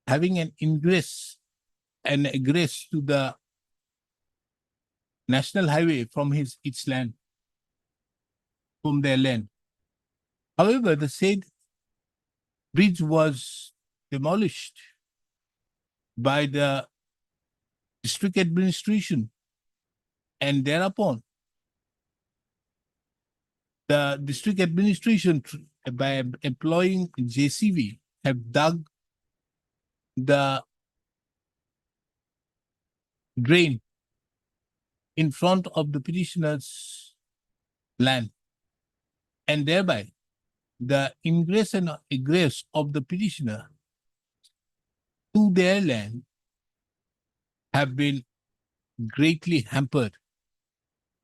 having an ingress and egress to the national highway from its land, from their land. However, the said bridge was demolished by the district administration, and thereupon the district administration by employing JCB have dug the drain in front of the petitioner's land, and thereby the ingress and egress of the petitioner to their land have been greatly hampered.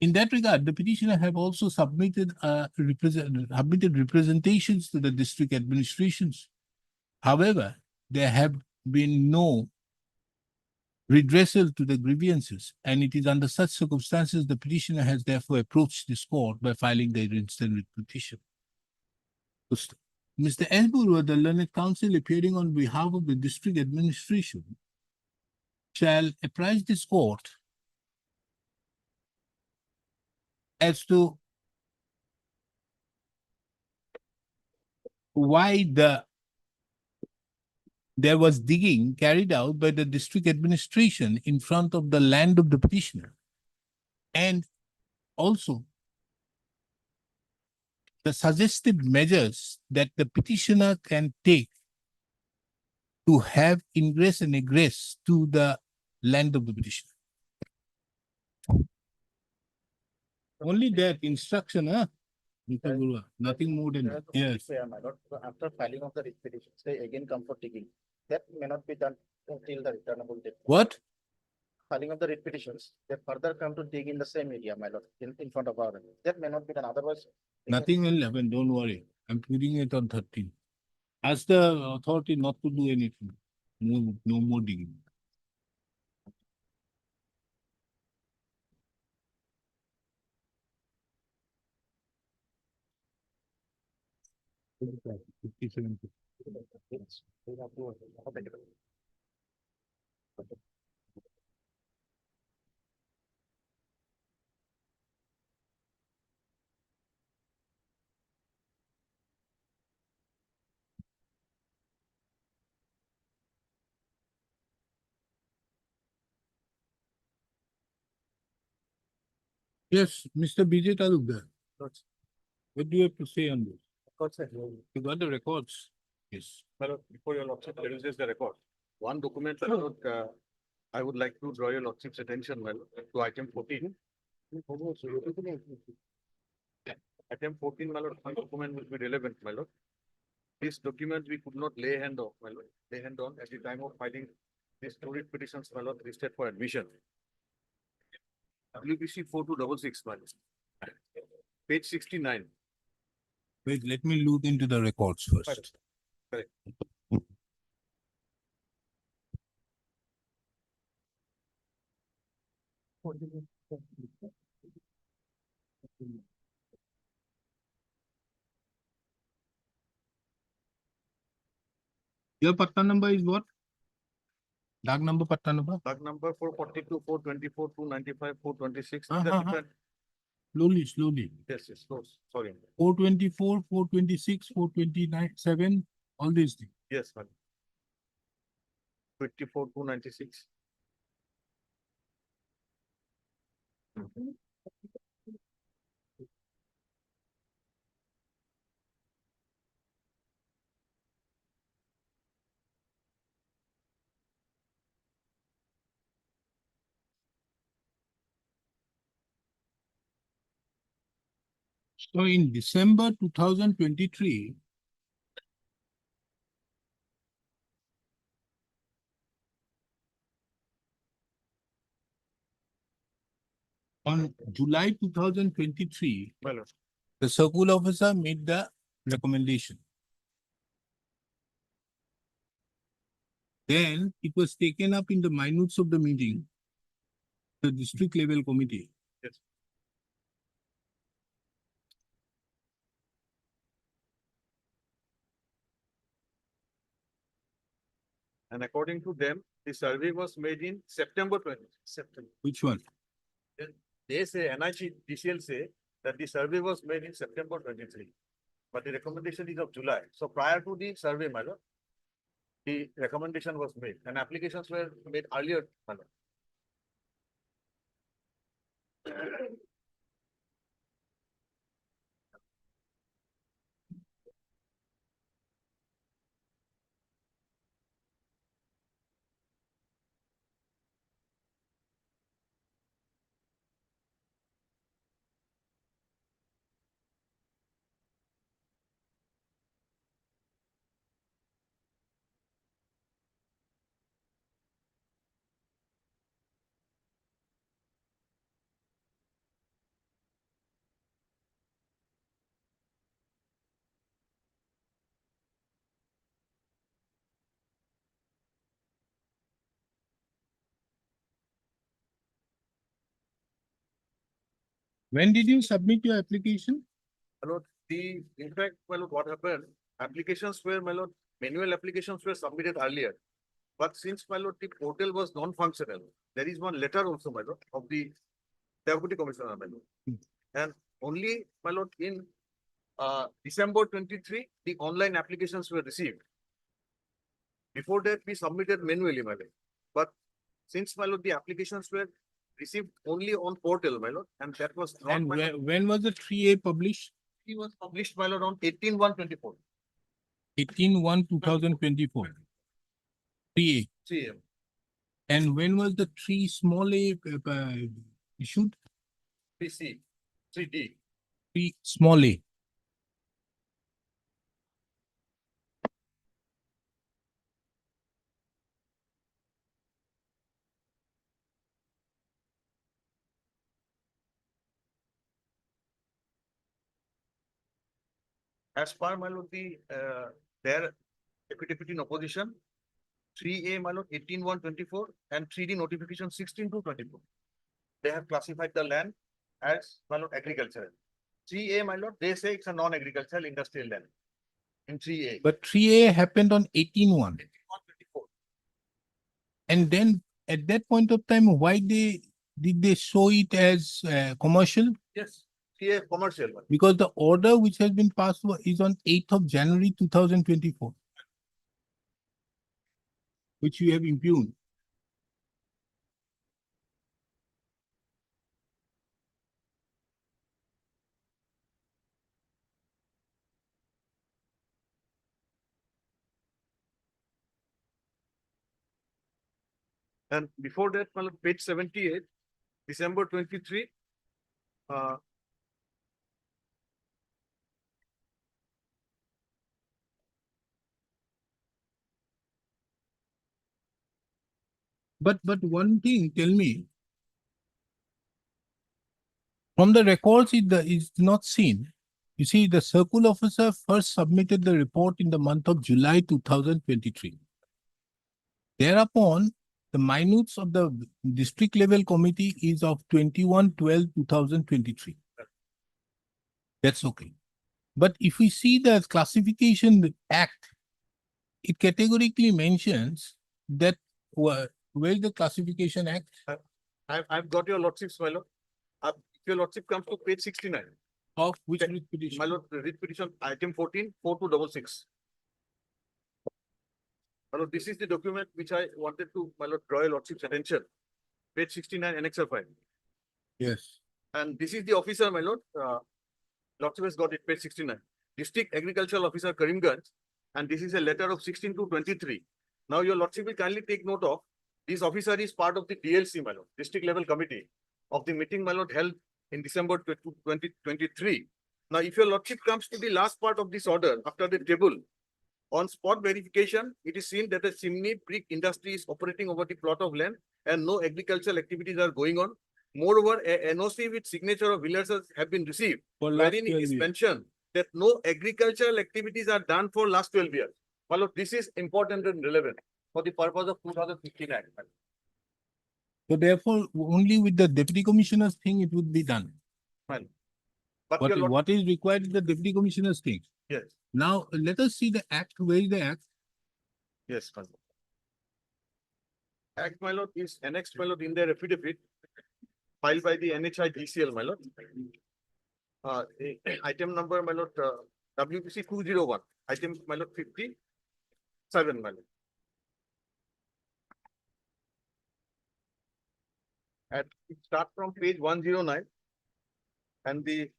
In that regard, the petitioner have also submitted representations to the district administrations. However, there have been no redressal to the grievances, and it is under such circumstances the petitioner has therefore approached this court by filing the instant writ petition. Mr. S. Burwa, the learned counsel appearing on behalf of the district administration, shall apprise this court as to why there was digging carried out by the district administration in front of the land of the petitioner, and also the suggested measures that the petitioner can take to have ingress and egress to the land of the petitioner. Only that instruction, Mr. Burwa, nothing more than that. Yes. My lord, so after filing of the writ petition, they again come for digging. That may not be done until the returnable date. What? Filing of the writ petitions, they further come to dig in the same area, my lord, in front of our, that may not be done, otherwise. they can- Nothing will happen, don't worry. I'm putting it on 13. Ask the authority not to do anything. No more digging. Yes, Mr. BJ Talukdar. What do you have to say on this? You got the records? Yes. Well, before your lordship, there is just the record. One document, my lord, I would like to draw your lordship's attention, well, to item 14. Item 14, my lord, one document will be relevant, my lord. This document we could not lay hand on, my lord, lay hand on at the time of filing these two writ petitions, my lord, listed for admission. WBC 4266, my lord. Page 69. Wait, let me look into the records first. Correct. Your patta number is what? Dag number, patta number? Doc number 442, 424, 295, 426. Slowly. Yes, close, sorry. 424, 426, 429, 7, all these things. Yes, madam. 24, 296. So in December 2023, on July 2023, Well, the circle officer made the recommendation. Then it was taken up in the minutes of the meeting, the district level committee. yes. And according to them, the survey was made in September 20, September. Which one? They say, NIC DCL say that the survey was made in September 23. But the recommendation is of July. So prior to the survey, my lord, the recommendation was made and applications were made earlier, my lord. When did you submit your application? My lord, in fact, my lord, what happened, applications were, my lord, manual applications were submitted earlier. But since, my lord, the portal was non-functional, there is one letter also, my lord, of the Deputy Commissioner, my lord. And only, my lord, in December 23, the online applications were received. Before that, we submitted manually, my lord. But since, my lord, the applications were received only on portal, my lord, and that was not, And my lord, when was the 3A published? it was published, my lord, on 18/1/24. 18/1/2024. 3A. 3 AM. And when was the 3 small a issued? 3C, 3D. 3 small a. As per, my lord, their deputy in opposition, 3A, my lord, 18/1/24 and 3D notification 16/2/24. They have classified the land as, my lord, agricultural. 3A, my lord, they say it's a non-agricultural industrial land in 3A. But 3A happened on 18/1. 18/1/24. And then at that point of time, why did they show it as commercial? Yes, 3A commercial one. Because the order which has been passed is on 8th of January 2024, which you have impugned. And before that, my lord, page 78, December 23. But one thing, tell me. From the records, it is not seen. You see, the circle officer first submitted the report in the month of July 2023. Thereupon, the minutes of the district level committee is of 21/12/2023. That's okay. But if we see the classification act, it categorically mentions that where is the classification act? I've got your lordship's, my lord. If your lordship comes to page 69. Of which Okay. writ petition? My lord, the writ petition, item 14, 4266. My lord, this is the document which I wanted to, my lord, draw your lordship's attention. Page 69, annexure 5. Yes. And this is the officer, my lord. Lordship has got it, page 69. District Agricultural Officer Karimganj. And this is a letter of 16/2/23. Now, your lordship will kindly take note of, this officer is part of the DLC, my lord, district level committee of the meeting, my lord, held in December 2023. Now, if your lordship comes to the last part of this order, after the table, on spot verification, it is seen that a chimney brick industry is operating over the plot of land and no agricultural activities are going on. Moreover, a NOC with signature of Villiers have been received, For last wherein it 12 is years. mentioned that no agricultural activities are done for last 12 years. My lord, this is important and relevant for the purpose of 2015 Act. my lord. So therefore, only with the deputy commissioner's thing, it would be done. But your lord, What is required is the deputy commissioner's thing. yes, Now, let us see the act. Where is the act? yes, my lord. Act, my lord, is annexed, my lord, in their affidavit filed by the NHI DCL, my lord. Item number, my lord, WPC 201, item, my lord, 57, my lord. It starts from page 109 and the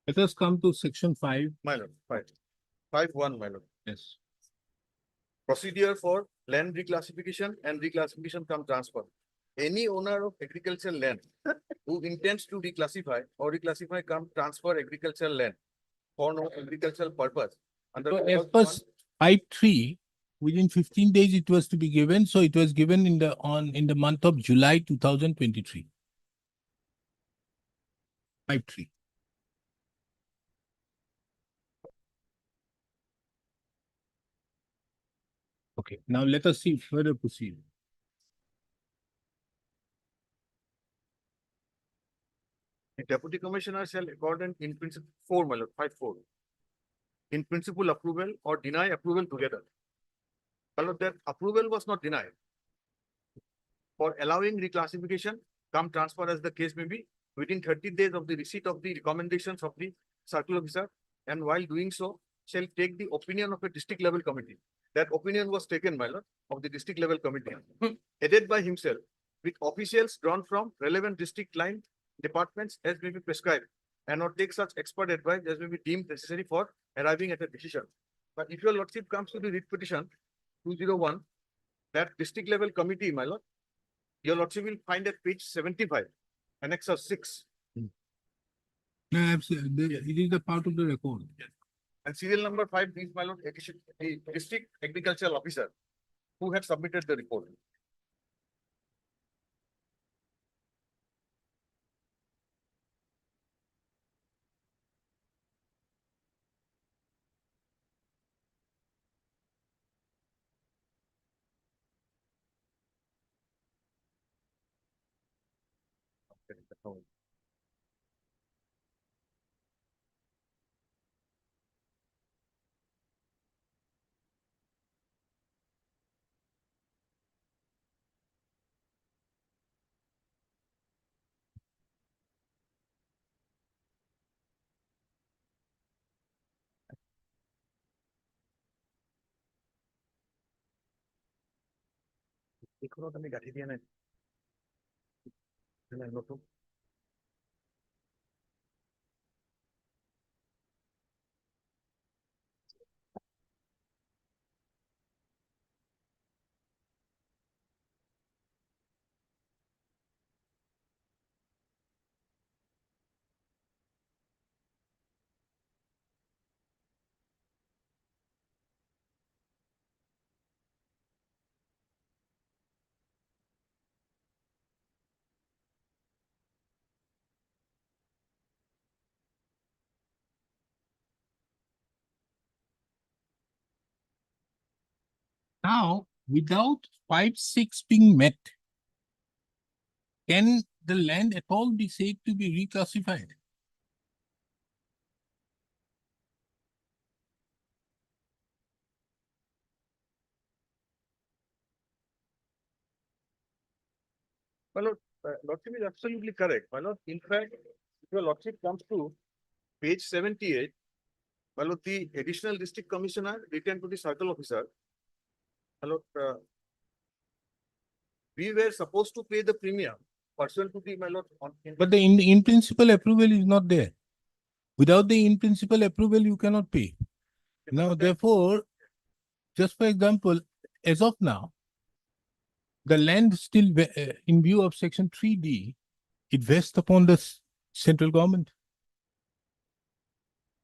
Let us come to section 5. my lord, 5.1, my lord. Yes. Procedure for land reclassification and reclassification cum transfer. Any owner of agricultural land who intends to reclassify or reclassify cum transfer agricultural land for no agricultural purpose. Under So clause as per 5.3, within 15 days it was to be given. So it was given in the month of July 2023. 5.3. Okay, now let us see further proceed. The deputy commissioner shall accord in principle 4, my lord, 5.4. In principle approval or deny approval together. My lord, that approval was not denied. For allowing reclassification, come transfer as the case may be, within 30 days of the receipt of the recommendations of the circle officer, and while doing so, shall take the opinion of a district level committee. That opinion was taken, my lord, of the district level committee, headed by himself, with officials drawn from relevant district line departments as may be prescribed, and not take such expert advice as may be deemed necessary for arriving at a decision. But if your lordship comes to the writ petition 201, that district level committee, my lord, your lordship will find at page 75, annex of 6, No, absolutely. It is a part of the record. and serial number 5 is, my lord, the district agricultural officer who had submitted the report. এখনো আমি গাঁঠি দিয়া নাই নতুন Now, without 5.6 being met, can the land at all be said to be reclassified? My lord, lordship is absolutely correct. My lord, in fact, if your lordship comes to page 78, my lord, the additional district commissioner written to the circle officer, my lord, we were supposed to pay the premium pursuant to the, my lord, But the in principle approval is not there. Without the in principle approval, you cannot pay. Now, therefore, just for example, as of now, the land still in view of section 3D, it vests upon the central government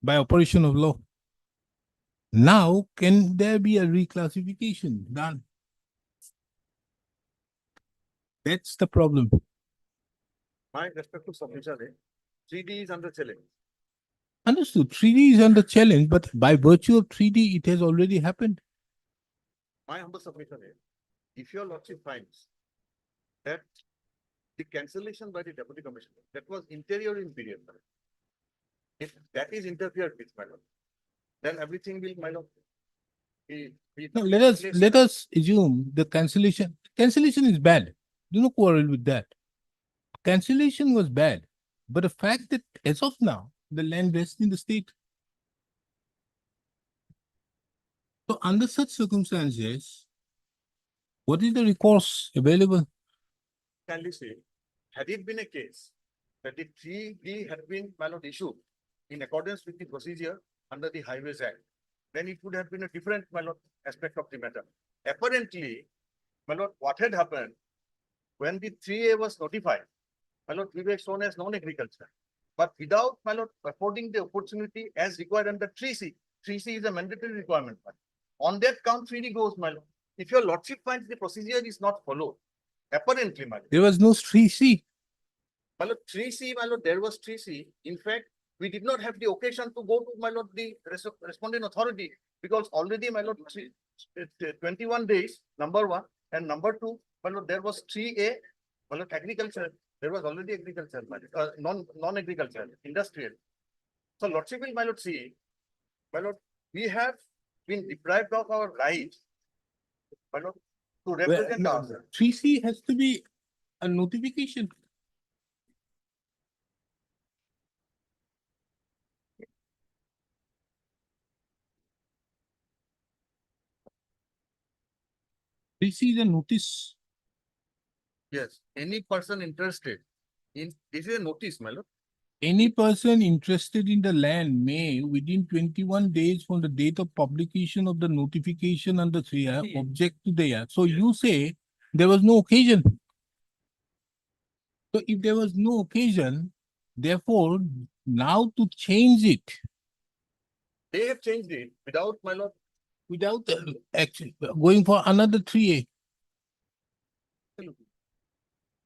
by operation of law. Now, can there be a reclassification done? That's the problem. my respectful submission, 3D is under challenge. Understood. 3D is under challenge, but by virtue of 3D, it has already happened. My humble submission is, if your lordship finds that the cancellation by the deputy commissioner, that was interior in period. If that is interfered with, my lord, then everything will, my lord, be. No, let us assume the cancellation is bad. Do not quarrel with that. Cancellation was bad, but the fact that as of now, the land rests in the state. So under such circumstances, what is the recourse available? Kindly say, had it been a case that the 3D had been, my lord, issued in accordance with the procedure under the Highways Act, then it would have been a different, my lord, aspect of the matter. Apparently, my lord, what had happened when the 3A was notified, my lord, we were shown as non-agriculture. But without, my lord, affording the opportunity as required under 3C. 3C is a mandatory requirement. On that count, 3D goes, my lord. If your lordship finds the procedure is not followed, apparently, my lord. There was no 3C. My lord, 3C, my lord, there was 3C. In fact, we did not have the occasion to go to, my lord, the responding authority, because already, my lord, 21 days, number one, and number two, my lord, there was 3A, my lord, agriculture, there was already agriculture, my lord, non-agriculture, industrial. So lordship will, my lord, see, my lord, we have been deprived of our rights, my lord, to represent ourselves. 3C has to be a notification. This is a notice. Yes, any person interested in, this is a notice, my lord. Any person interested in the land may, within 21 days from the date of publication of the notification under 3A, object to the. So you say there was no occasion. So if there was no occasion, therefore, now to change it They have changed it without, my lord, without actually going for another 3A.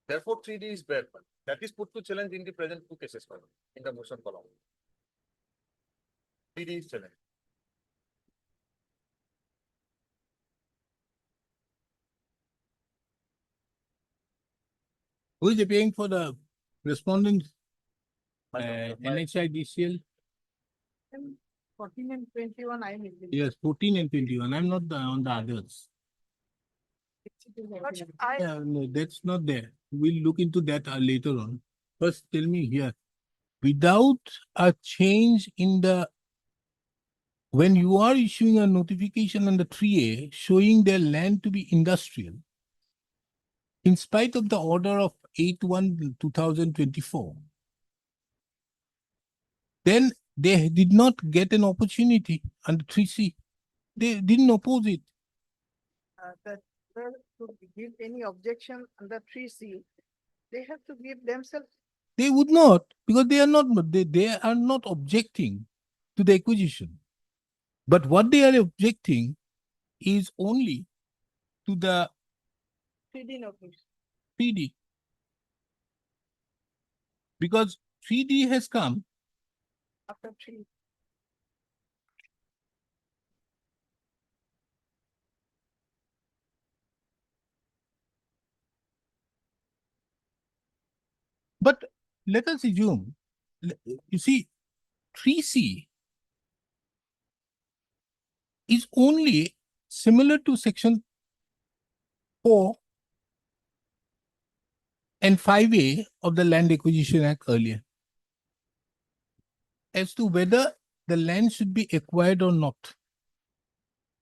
therefore 3D is bad. My lord. That is put to challenge in the present two cases, my lord, in the motion column. 3D is challenged. Who is paying for the respondent? My lord, NHIDCL? 14 and 21, I am. Yes, 14 and 21. I'm not on the others. Lordship, I, Yeah, no, that's not there. We'll look into that later on. First, tell me here, without a change in the, when you are issuing a notification under 3A showing their land to be industrial, in spite of the order of 8/1/2024, then they did not get an opportunity under 3C. They didn't oppose it. that to give any objection under 3C, they have to give themselves. They would not, because they are not objecting to the acquisition. But what they are objecting is only to the 3D notice. 3D. Because 3D has come, After 3. but let us assume, you see, 3C is only similar to section 4 and 5A of the Land Acquisition Act earlier, as to whether the land should be acquired or not.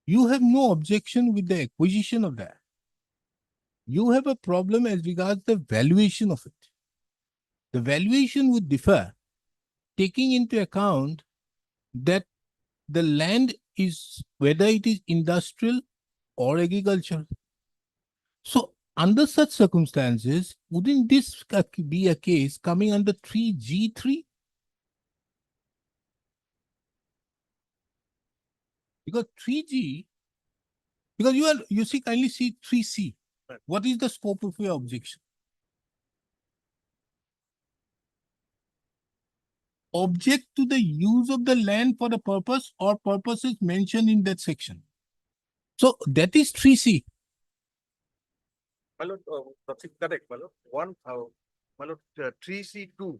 You have no objection with the acquisition of that. You have a problem as regards the valuation of it. The valuation would differ, taking into account that the land is, whether it is industrial or agricultural. So under such circumstances, wouldn't this be a case coming under 3G3? Because 3G, because you see, kindly see 3C. What is the scope of your objection? Object to the use of the land for the purpose or purposes mentioned in that section. So that is 3C. my lord, that's correct, my lord. My lord, 3C2.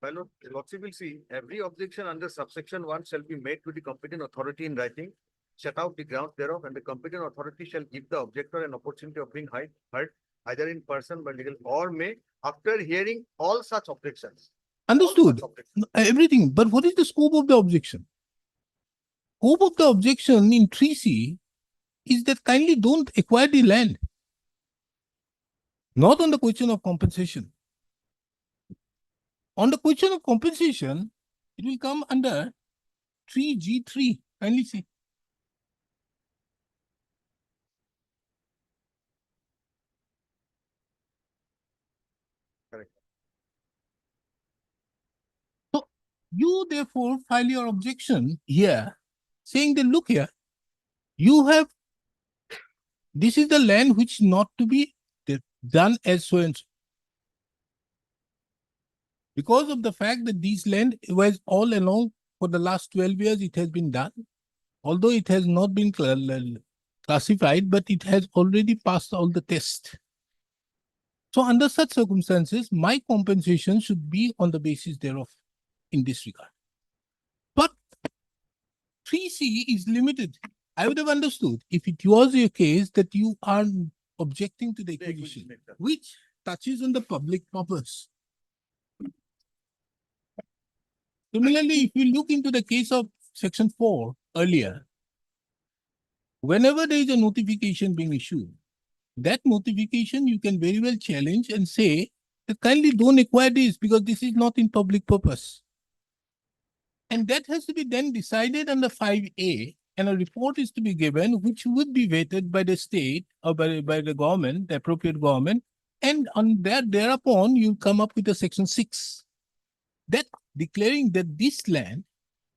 My lord, lordship will see, every objection under subsection 1 shall be made to the competent authority in writing, set out the grounds thereof, and the competent authority shall give the objector an opportunity of being heard either in person by legal or may, after hearing all such objections. Understood. Everything, but what is the scope of the objection? Scope of the objection in 3C is that kindly don't acquire the land. Not on the question of compensation. On the question of compensation, it will come under 3G3. Kindly see. Correct. So you therefore file your objection here, saying that look here, you have, this is the land which not to be done as so and so. Because of the fact that this land was all along for the last 12 years, it has been done. Although it has not been classified, but it has already passed all the tests. So under such circumstances, my compensation should be on the basis thereof in this regard. But 3C is limited. I would have understood if it was a case that you are objecting to the acquisition, which touches on the public purpose. Similarly, if you look into the case of section 4 earlier, whenever there is a notification being issued, that notification you can very well challenge and say that kindly don't acquire this because this is not in public purpose. And that has to be then decided under 5A, and a report is to be given which would be vetted by the state or by the government, the appropriate government, and on that thereupon you come up with a section 6. That declaring that this land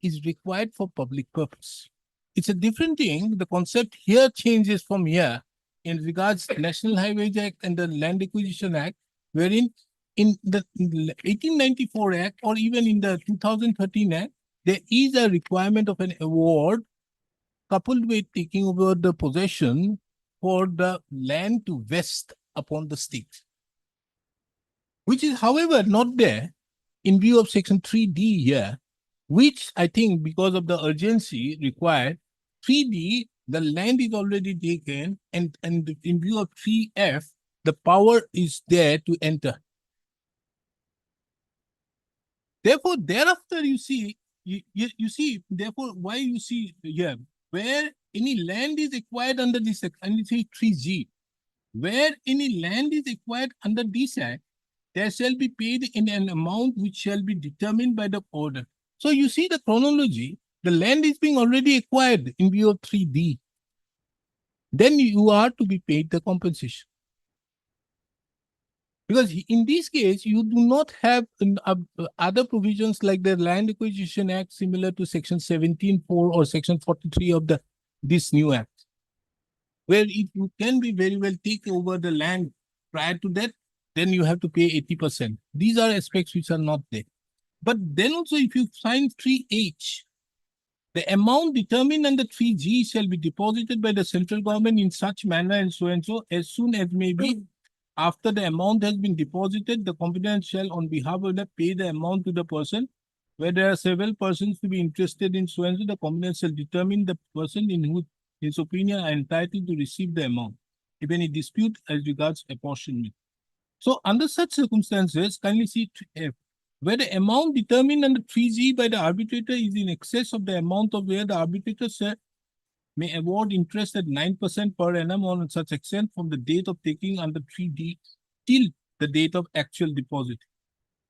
is required for public purpose. It's a different thing. The concept here changes from here in regards to National Highways Act and the Land Acquisition Act, wherein in the 1894 Act or even in the 2013 Act, there is a requirement of an award coupled with taking over the possession for the land to vest upon the state, which is, however, not there in view of section 3D here, which I think because of the urgency required, 3D, the land is already taken, and in view of 3F, the power is there to enter. Therefore, thereafter, you see, you see, therefore, why you see here, where any land is acquired under this act, and you see 3G, where any land is acquired under this act, there shall be paid in an amount which shall be determined by the order. So you see the chronology, the land is being already acquired in view of 3D. Then you are to be paid the compensation. Because in this case, you do not have other provisions like the Land Acquisition Act similar to section 17.4 or section 43 of this new act, where if you can be very well take over the land prior to that, then you have to pay 80%. These are aspects which are not there. But then also if you sign 3H, the amount determined under 3G shall be deposited by the central government in such manner and so as soon as may be. After the amount has been deposited, the competent shall on behalf of the pay the amount to the person. Where there are several persons to be interested in so, the competent shall determine the person in whose his opinion are entitled to receive the amount, if any dispute as regards apportionment. So under such circumstances, kindly see F, where the amount determined under 3G by the arbitrator is in excess of the amount of where the arbitrator may award interest at 9% per annum on such extent from the date of taking under 3D till the date of actual deposit.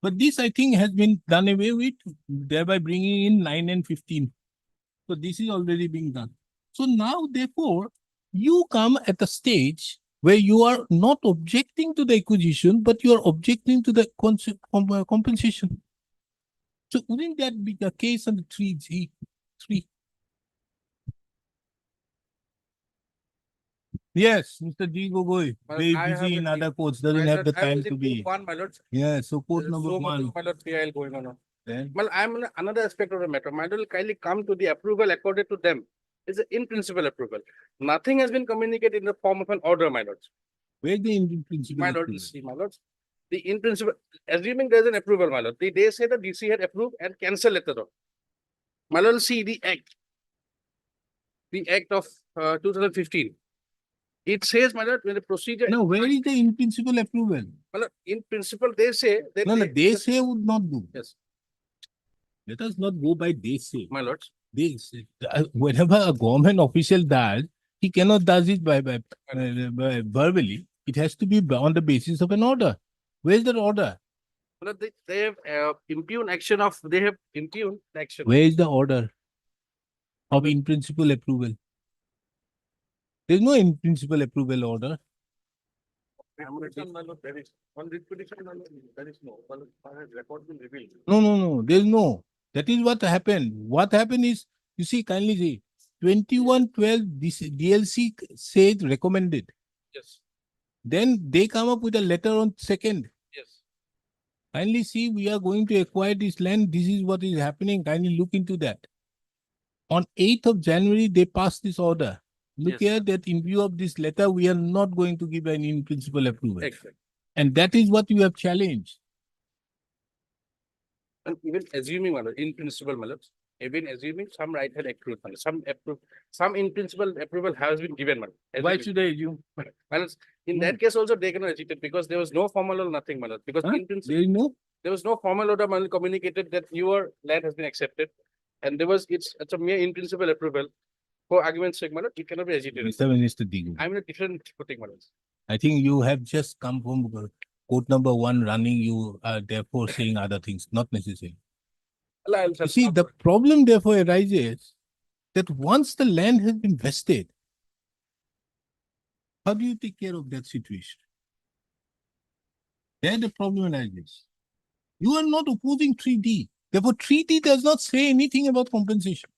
But this, I think, has been done away with, thereby bringing in 9 and 15. So this is already being done. So now, therefore, you come at a stage where you are not objecting to the acquisition, but you are objecting to the compensation. So wouldn't that be the case under 3G? 3. Yes, Mr. D. Gogoi, very busy in other courts, doesn't have the time to be. One, my lord. Yeah, so court number So 1. much, my lord, trial going on. Then, Well, I'm on another aspect of the matter. My lord, kindly come to the approval accorded to them. It's an in principle approval. Nothing has been communicated in the form of an order, my lord. Where's the in principle? My lord, approval? see, my lord, the in principle, assuming there's an approval, my lord, they say the DC had approved and cancelled letter of. My lord, see the act of 2015. It says, my lord, when the procedure. No, where is the in principle approval? My lord, in principle, they say that. No, they say would not do. Yes, Let us not go by they say. my lord. They say, whenever a government official does, he cannot does it by verbally. It has to be on the basis of an order. Where's that order? My lord, they have impugned action of, they have impugned action. Where is the order of in principle approval? There is no in principle approval order. My lord, there is, on this petition, my lord, there is no, my lord, record been revealed. No. There is no. That is what happened. What happened is, you see, kindly see, 2112 this DLC said recommended. Yes, Then they come up with a letter on 2nd. yes. Kindly see, we are going to acquire this land. This is what is happening. Kindly look into that. On 8th of January, they passed this order. Look Yes, here that in view of this letter, we are not going to give an in principle approval. Exactly. And that is what you have challenged. And even assuming, my lord, in principle, my lord, even assuming some right had accrued, my lord, some in principle approval has been given, my lord. Why Assuming. should I assume? My lord, in that case also they cannot agitate because there was no formal or nothing, my lord. Because in principle, There is no. there was no formal order, my lord, communicated that your land has been accepted. And there was, it's a mere in principle approval. For argument's sake, my lord, it cannot be agitated. Mr. Minister Digu, I'm in a different footing, my lord. I think you have just come from court number 1 running. You are therefore saying other things, not necessary. You see, the problem therefore arises that once the land has been vested, how do you take care of that situation? There the problem arises. You are not opposing 3D. Therefore, 3D does not say anything about compensation.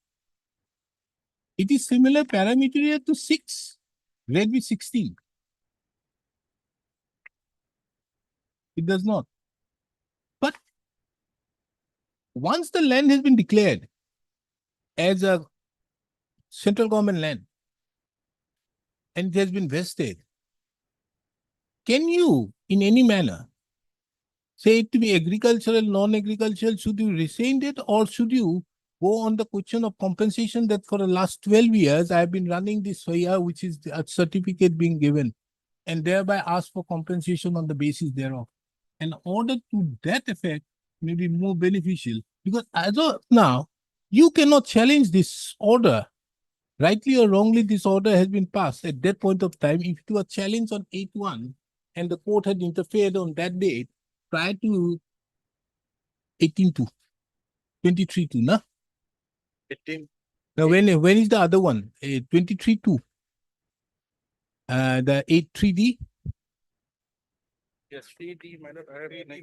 It is similar parameter to 6, grade with 16. It does not. But once the land has been declared as a central government land and it has been vested, can you in any manner say it to be agricultural, non-agricultural? Should you rescind it or should you go on the question of compensation that for the last 12 years I have been running this FIA, which is a certificate being given, and thereby ask for compensation on the basis thereof? An order to that effect may be more beneficial because as of now, you cannot challenge this order. Rightly or wrongly, this order has been passed at that point of time. If it was challenged on 8/1 and the court had interfered on that date prior to 18/2, 23/2, no? 18. Now, when is the other one? 23/2. The 8/3D. Yes, 3D, my lord,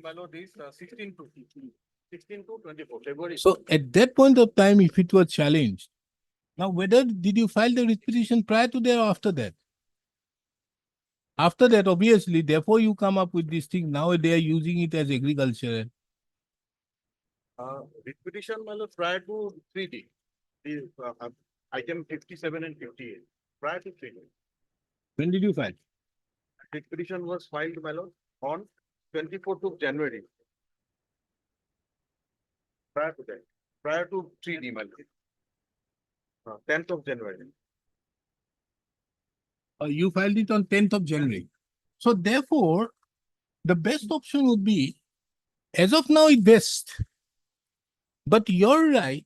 my lord, is 16 to 24, February. So at that point of time, if it was challenged, now whether did you file the writ petition prior to that or after that? After that, obviously, therefore you come up with this thing. Now they are using it as agriculture. Writ petition, my lord, prior to 3D. The item 57 and 58, prior to 3D. When did you file? Writ petition was filed, my lord, on 24th of January. Prior to that, prior to 3D, my lord. 10th of January. You filed it on 10th of January. So therefore, the best option would be, as of now, it best. But you're right.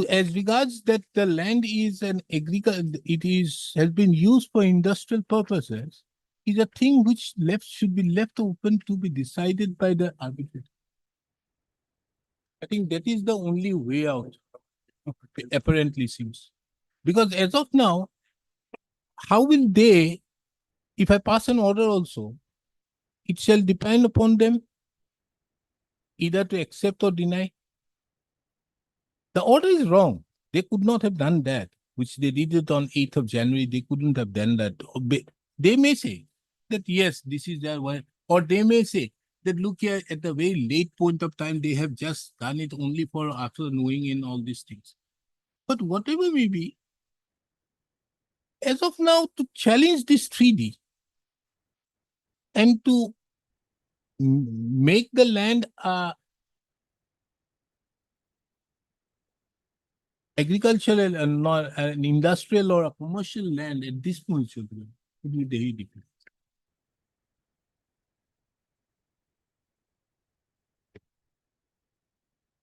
As regards that the land is an has been used for industrial purposes, is a thing which should be left open to be decided by the arbitrator. I think that is the only way out, apparently seems. Because as of now, how will they, if I pass an order also, it shall depend upon them either to accept or deny. The order is wrong. They could not have done that, which they did it on 8th of January. They couldn't have done that. They may say that, yes, this is their way. Or they may say that, look here, at the very late point of time, they have just done it only for after knowing in all these things. But whatever may be, as of now, to challenge this 3D and to make the land agricultural and not an industrial or a commercial land at this point should be very difficult.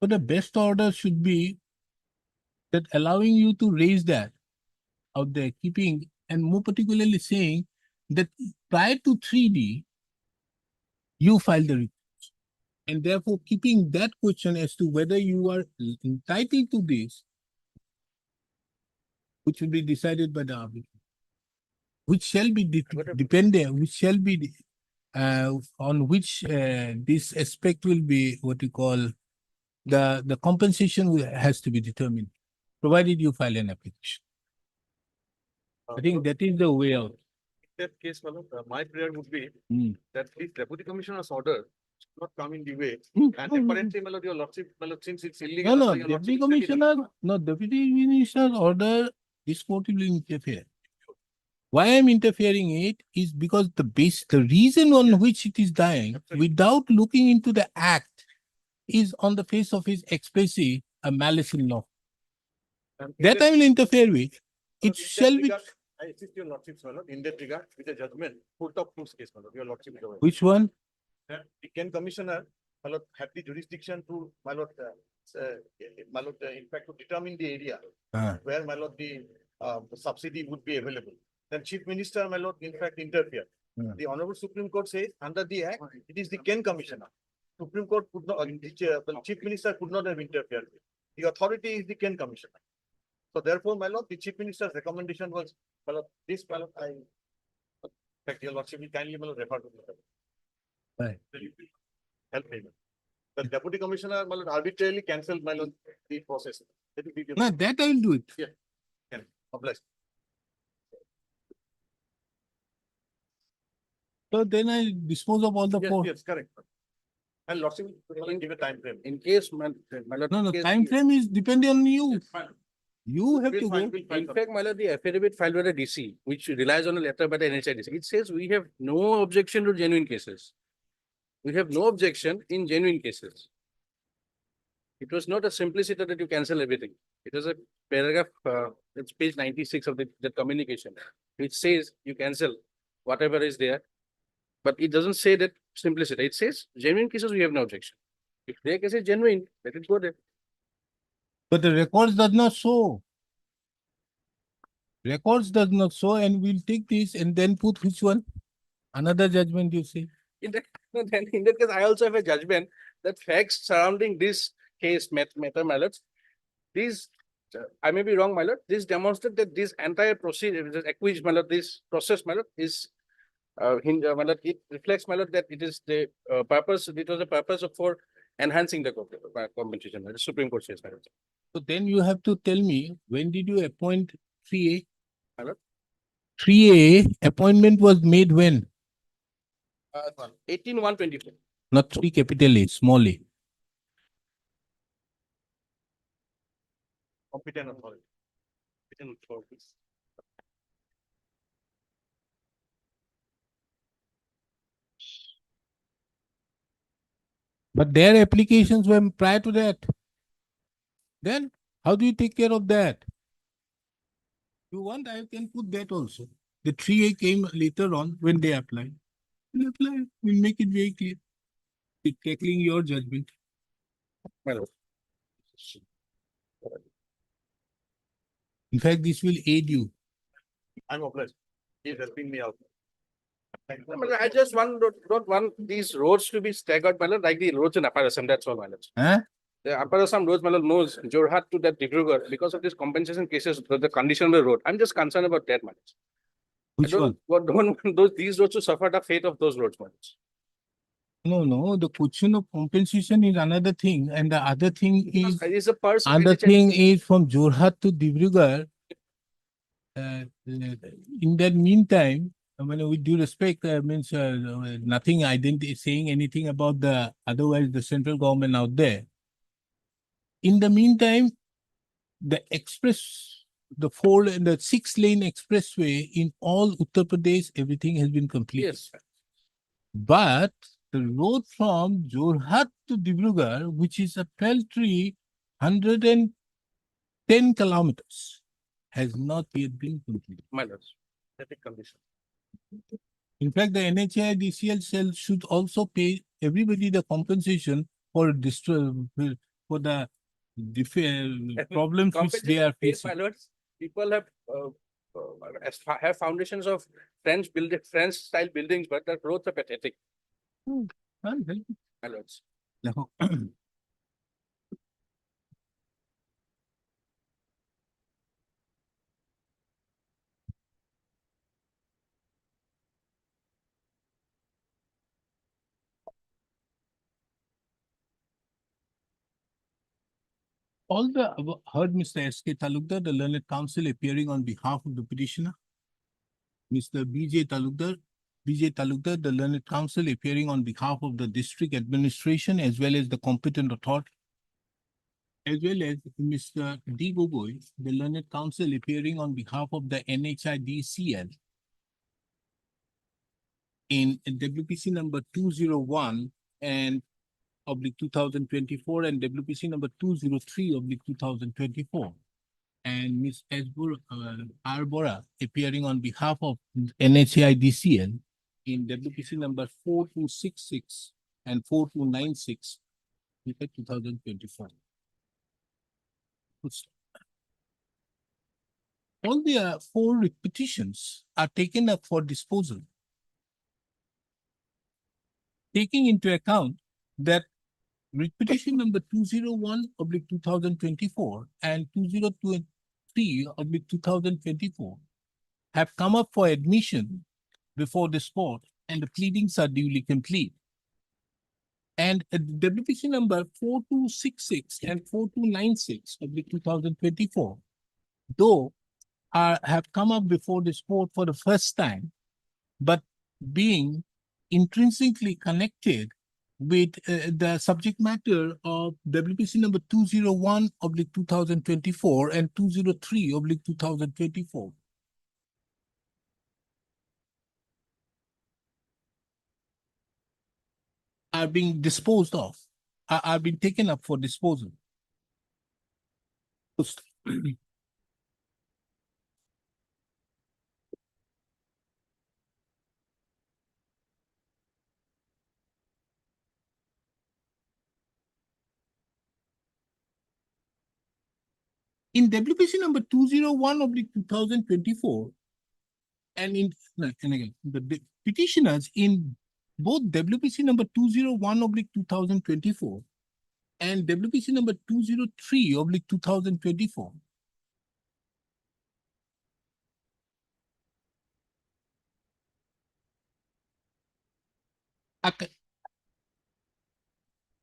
So the best order should be that allowing you to raise that out there, keeping and more particularly saying that prior to 3D, you file the report. And therefore keeping that question as to whether you are entitled to this, which will be decided by the arbiter, which shall be dependent, which shall be on which this aspect will be what you call the compensation has to be determined, provided you file an application. I think that is the way out. In that case, my prayer would be Hmm. that this deputy commissioner's order should not come in the way. Hmm. And apparently, your lordship, since it's No, illegal. no, your deputy lordship is taking- commissioner, no, deputy commissioner order, this court will interfere. Why I'm interfering it is because the reason on which it is dying, without looking into the act, is on the face of his expressly a malice in law. And in That I will interfere with. in It that shall be, regard, I assist your lordship, in that regard, with a judgment, put up proofs case, your lordship is aware. which one? That the Ken Commissioner, have the jurisdiction to, in fact, to determine the area where, the subsidy would be available. Then Chief Minister, in fact, interfere. The Honorable Supreme Court says, under the Act, it is the Ken Commissioner. Supreme Court could not, the Chief Minister could not have interfered. The authority is the Ken Commissioner. So therefore, the Chief Minister's recommendation was, this, I, in fact, your lordship will kindly, refer to the. Right. Help me. The Deputy Commissioner, arbitrarily cancelled, the process. That will be the- No, that I will do it. Can oblige. So then I dispose of all the Yes, four. yes, correct. And lordship will give a time frame. In case, my lord. No, in no, case time the- frame is depending on you. It's fine. You have We'll to find- go. we'll find In something. fact, my lord, the affidavit filed by the DC, which relies on a letter by the NHIDC, it says we have no objection to genuine cases. We have no objection in genuine cases. It was not a simplicity that you cancel everything. It was a paragraph, it's page 96 of the communication, which says you cancel whatever is there. But it doesn't say that simplicity. It says genuine cases, we have no objection. If their case is genuine, let it go there. But the records does not show. Records does not show, and we'll take this and then put which one? Another judgment you say. In that, then in that case, I also have a judgment that facts surrounding this case, matter, my lords, these, I may be wrong, my lord, this demonstrate that this entire procedure, this acquisition, my lord, this process, my lord, is, my lord, it reflects, my lord, that it is the purpose, it was the purpose of for enhancing the compensation, the Supreme Court says, my lord. So then you have to tell me, when did you appoint 3A? My lord. 3A appointment was made when? 18/1/24. Not 3 capital A, small a. Competent authority. Competent authorities. But their applications were prior to that. Then how do you take care of that? You want, I can put that also. The 3A came later on when they applied. We'll apply, we'll make it very clear. It's tackling your judgment. My lord. In fact, this will aid you. I'm obliged. He's helping me out. Thank you. My lord, I just don't want these roads to be staggered, my lord, like the roads in Upper Assam, that's all, my lord. Huh? The Upper Assam roads, my lord, knows Jorhat to that Dibrugarh because of these compensation cases, the condition of the road. I'm just concerned about that, my lord. Which one? Don't want these roads to suffer the fate of those roads, my lord. No, the question of compensation is another thing, and the other thing is, It is a person. other thing is from Jorhat to Dibrugarh. In that meantime, with due respect, means nothing saying anything about the otherwise the central government out there. In the meantime, the express the the 6-lane expressway in all Uttar Pradesh, everything has been completed. Yes, But the road from Jorhat to Dibrugarh, which is a paltry 110 kilometers, has not yet been completed. my lords. Pathetic condition. In fact, the NHAI-DCL cell should also pay everybody the compensation for for the problems which they are Compensation paid, facing. my lords. People have have foundations of French style buildings, but the roads are pathetic, my lords. Now, all the heard Mr. S.K. Talukdar, the learned counsel appearing on behalf of the petitioner. Mr. B.J. Talukdar, the learned counsel appearing on behalf of the district administration as well as the competent authority. As well as Mr. D. Gogoi, the learned counsel appearing on behalf of the NHIDCL in WPC number 201 and oblique 2024 and WPC number 203 oblique 2024. And Ms. Arbora appearing on behalf of NHAI-DCL in WPC number 4266 and 4296, 2024. All the 4 petitions are taken up for disposal, taking into account that petition number 201 oblique 2024 and 2023 oblique 2024 have come up for admission before this court and the pleadings are duly complete. And WPC number 4266 and 4296 oblique 2024, though have come up before this court for the first time, but being intrinsically connected with the subject matter of WPC number 201 oblique 2024 and 203 oblique 2024. Are being disposed of, are being taken up for disposal. In WPC number 201 oblique 2024, and again, the petitioners in both WPC number 201 oblique 2024 and WPC number 203 oblique 2024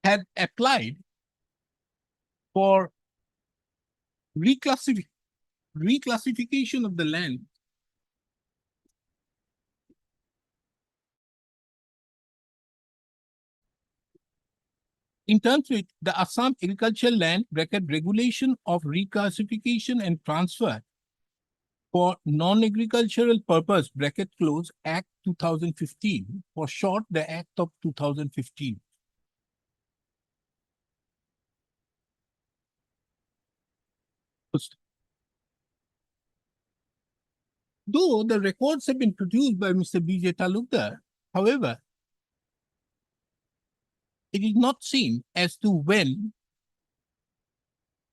had applied for reclassification of the land in terms with the Assam Agricultural Land Regulation of Reclassification and Transfer for Non-Agricultural Purpose Act 2015, for short the Act of 2015. Though the records have been produced by Mr. B.J. Talukdar, however, it is not seen as to when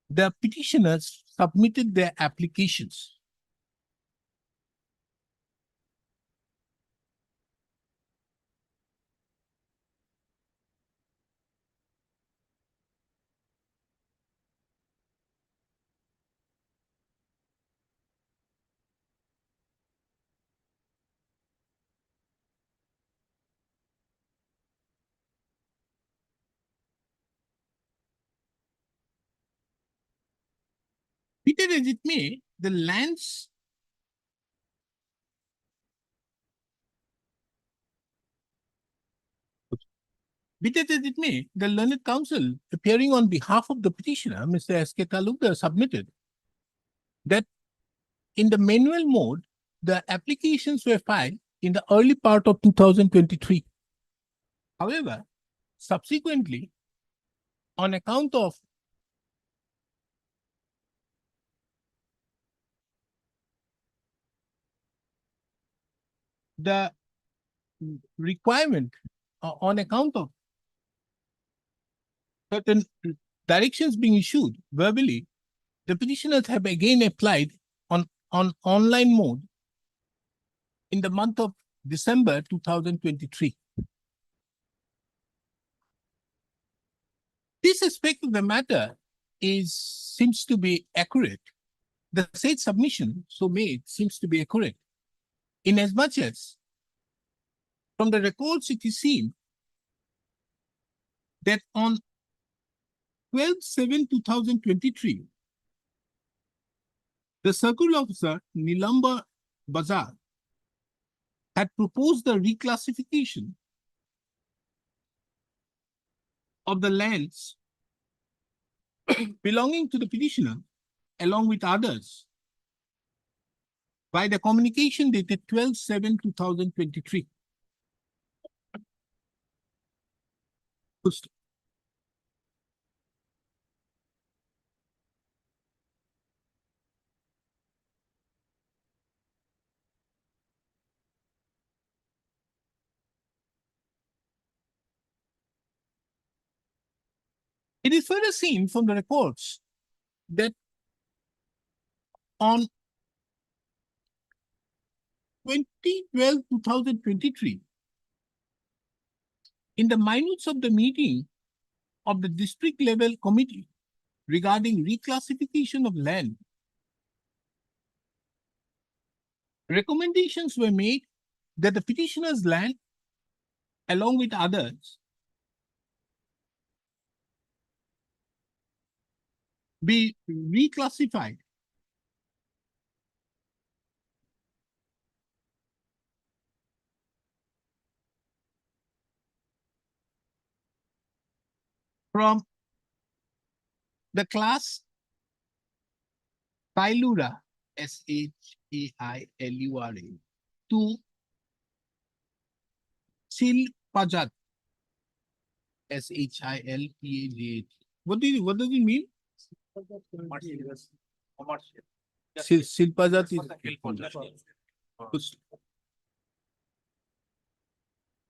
the petitioners submitted their applications. Be that as it may, the lands Be that as it may, the learned counsel appearing on behalf of the petitioner, Mr. S.K. Talukdar, submitted that in the manual mode, the applications were filed in the early part of 2023. However, subsequently, on account of the requirement, on account of certain directions being issued verbally, the petitioners have again applied on online mode in the month of December 2023. This aspect of the matter seems to be accurate. The said submission so made seems to be accurate, inasmuch as from the records it is seen that on 12/7/2023, the circle officer Nilamba Bazar had proposed the reclassification of the lands belonging to the petitioner along with others by the communication dated 12/7/2023. It is further seen from the reports that on 20/12/2023, in the minutes of the meeting of the district level committee regarding reclassification of land, recommendations were made that the petitioner's land, along with others, be reclassified from the class Sailura, Sailura, to Silpajat, Shilpajat. What does it mean? Silpajat is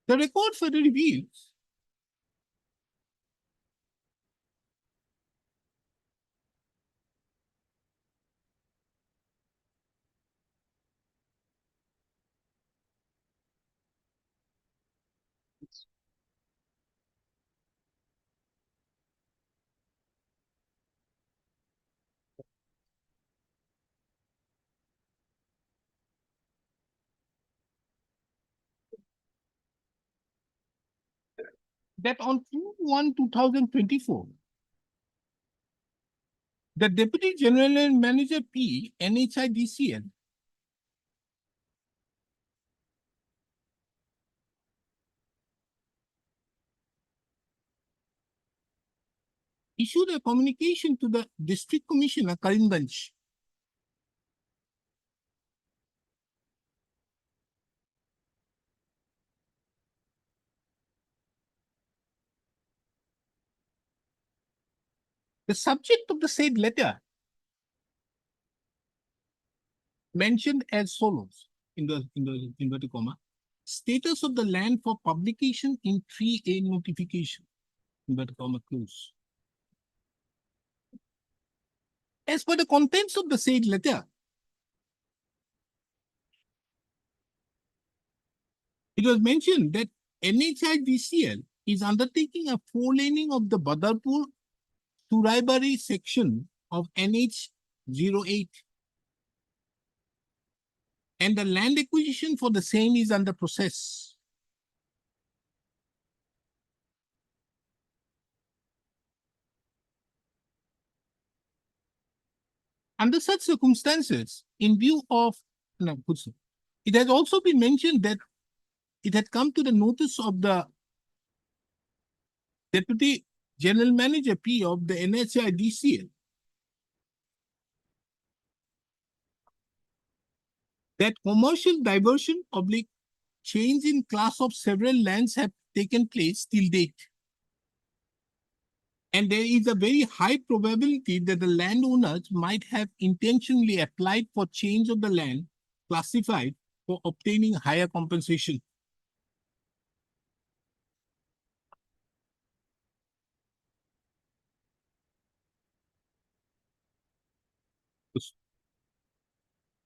the record further reveals that on 2/1/2024, the Deputy General Manager P, NHIDCL, issued a communication to the District Commissioner Karimganj the subject of the said letter mentioned as follows in the inverted comma, status of the land for publication in 3A notification, inverted comma close. As per the contents of the said letter, it was mentioned that NHIDCL is undertaking a four-laning of the Badarpur Suraibari section of NH08, and the land acquisition for the same is under process. Under such circumstances, in view of, it has also been mentioned that it had come to the notice of the Deputy General Manager P of the NHIDCL that commercial diversion oblique change in class of several lands have taken place till date. And there is a very high probability that the landowners might have intentionally applied for change of the land classified for obtaining higher compensation.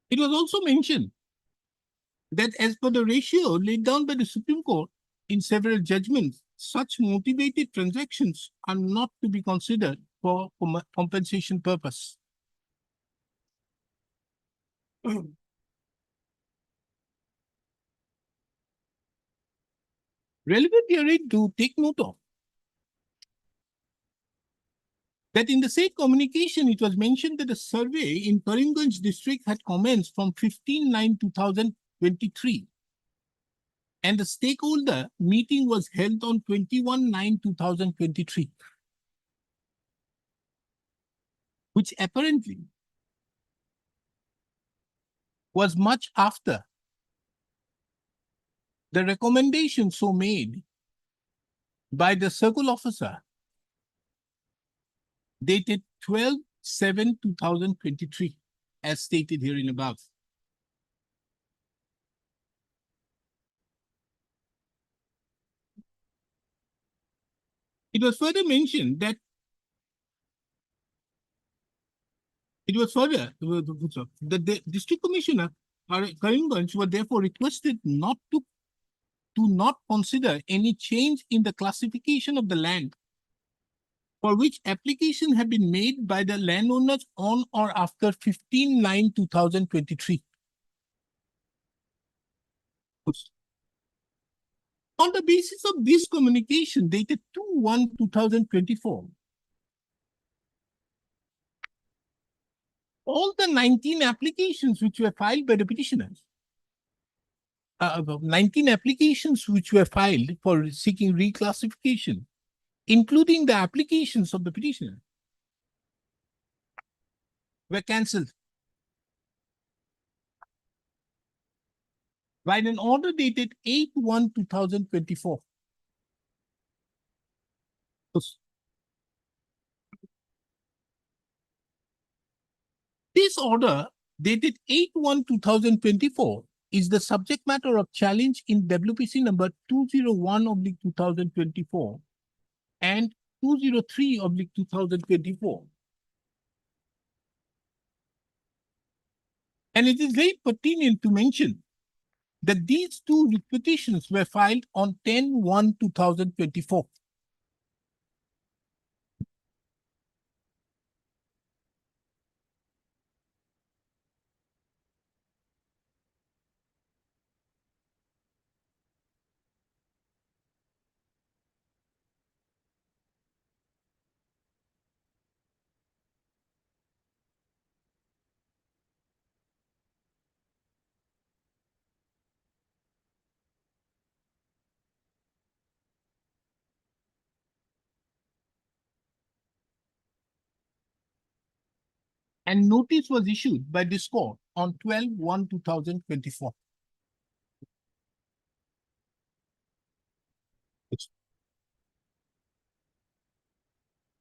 It was also mentioned that as per the ratio laid down by the Supreme Court in several judgments, such motivated transactions are not to be considered for compensation purpose. Relevant herein to take note of that in the said communication, it was mentioned that the survey in Karimganj district had commenced from 15/9/2023. And the stakeholder meeting was held on 21/9/2023, which apparently was much after the recommendation so made by the circle officer dated 12/7/2023, as stated herein above. It was further mentioned that the district commissioner Karimganj were therefore requested not to not consider any change in the classification of the land for which application had been made by the landowners on or after 15/9/2023. On the basis of this communication dated 2/1/2024, all the 19 applications which were filed by the petitioners, 19 applications which were filed for seeking reclassification, including the applications of the petitioner, were cancelled by an order dated 8/1/2024. This order dated 8/1/2024 is the subject matter of challenge in WPC number 201/2024 and 203/2024. And it is very pertinent to mention that these two petitions were filed on 10/1/2024. And notice was issued by this court on 12/1/2024.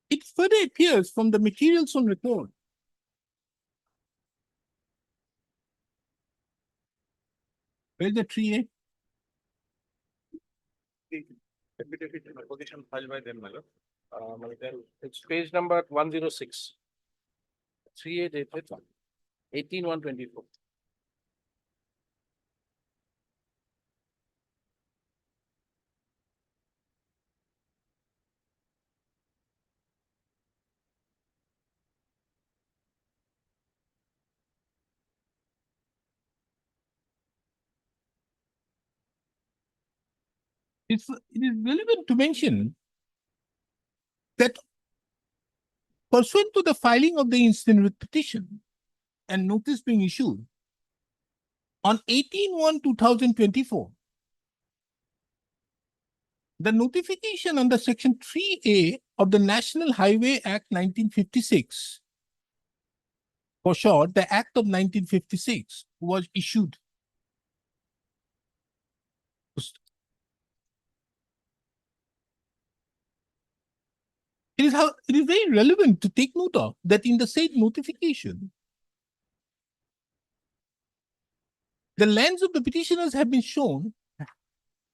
It further appears from the materials on record where's the 3A? Position filed by them, my lord. It's page number 106. 3A dated 18/1/24. It is relevant to mention that pursuant to the filing of the instant writ petition and notice being issued on 18/1/2024, the notification under Section 3A of the National Highway Act 1956, for short, the Act of 1956, was issued. it is very relevant to take note of that in the said notification, the lands of the petitioners have been shown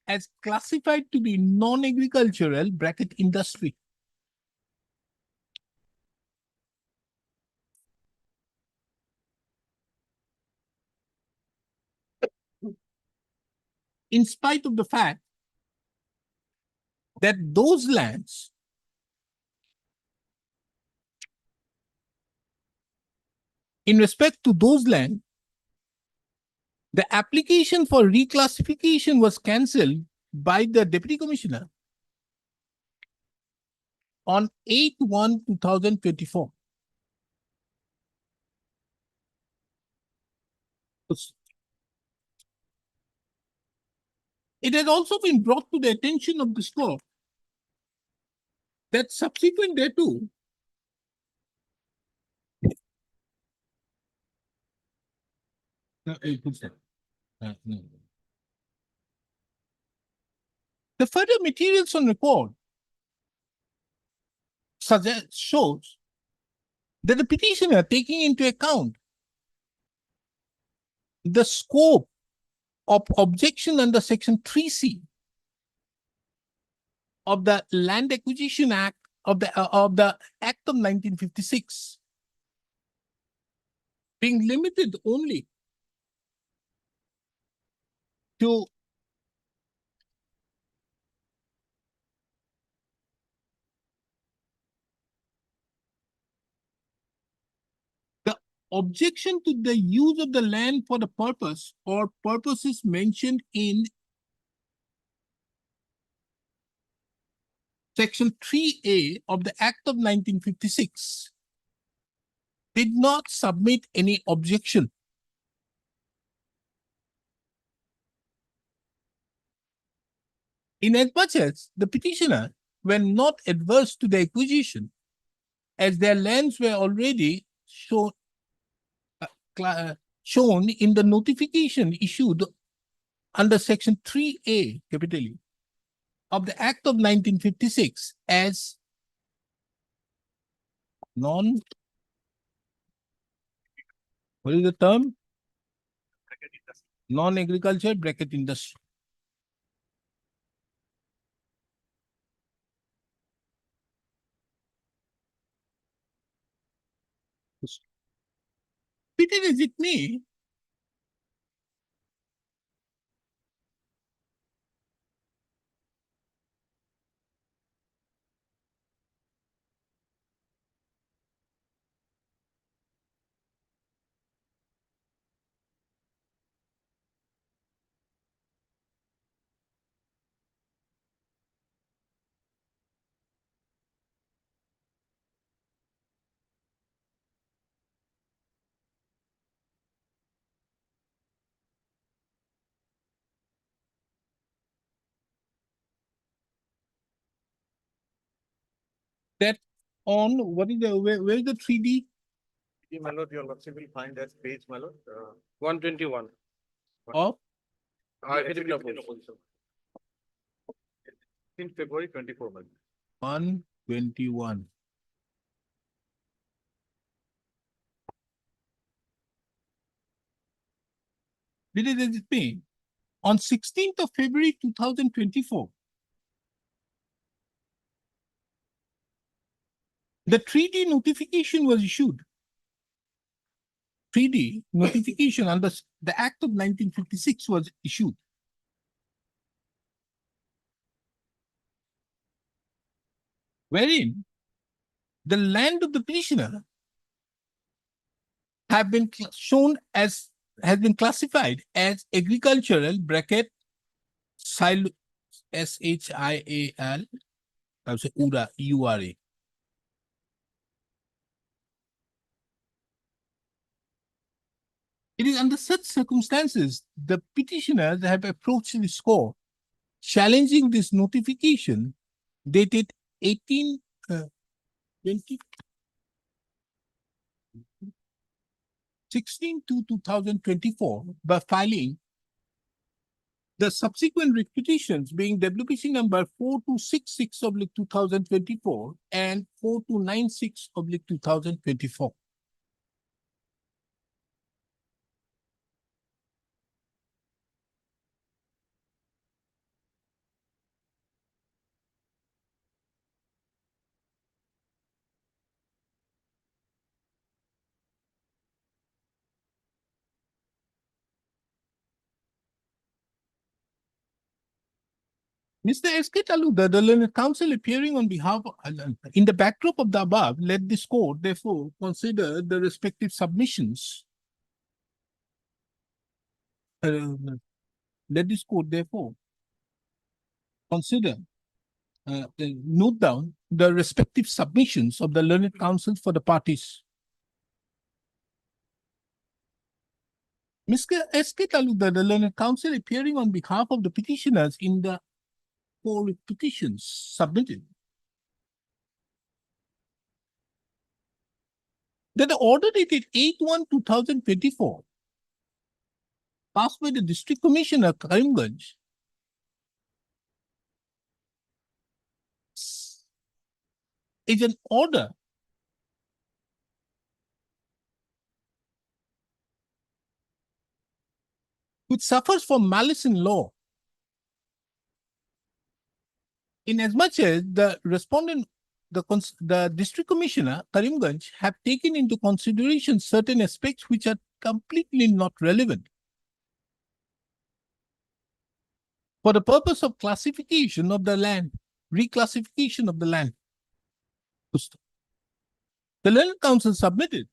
as classified to be non-agricultural bracket industry. In spite of the fact that those lands in respect to those land, the application for reclassification was cancelled by the Deputy Commissioner on 8/1/2024. It has also been brought to the attention of this court that subsequent thereto, the further materials on record shows that the petitioner, taking into account the scope of objection under Section 3C of the Land Acquisition Act of the Act of 1956, being limited only to the objection to the use of the land for the purpose or purposes mentioned in Section 3A of the Act of 1956, did not submit any objection. Inasmuch as the petitioner were not adverse to the acquisition, as their lands were already shown in the notification issued under Section 3A, capital E, of the Act of 1956 as what is the term? Non-agriculture bracket industry. Treated as it may, that on what is the where is the 3D? My lord, your lordship will find that page, my lord, 121. Of Affidavit of opposition. In February 24, my lord. 121. Be it as it may, on 16th of February 2024, the 3D notification was issued. 3D notification under the Act of 1956 was issued. Wherein the land of the petitioner have been shown as, has been classified as agricultural bracket SHIAL, SHIAL, I would say URA. It is under such circumstances the petitioners have approached this court, challenging this notification dated 16/2/2024 by filing The subsequent petitions being WPC number 4266/2024 and 4296/2024. Mr. S.K. Taluda, the learned counsel appearing on behalf in the backdrop of the above, let this court therefore consider the respective submissions. Let this court therefore consider, note down the respective submissions of the learned counsel for the parties. Mr. S.K. Taluda, the learned counsel appearing on behalf of the petitioners in the 4 petitions submitted, that the order dated 8/1/2024 passed by the District Commissioner Karimganj is an order which suffers from malice in law, inasmuch as the respondent, the District Commissioner Karimganj have taken into consideration certain aspects which are completely not relevant for the purpose of classification of the land, reclassification of the land. The learned counsel submitted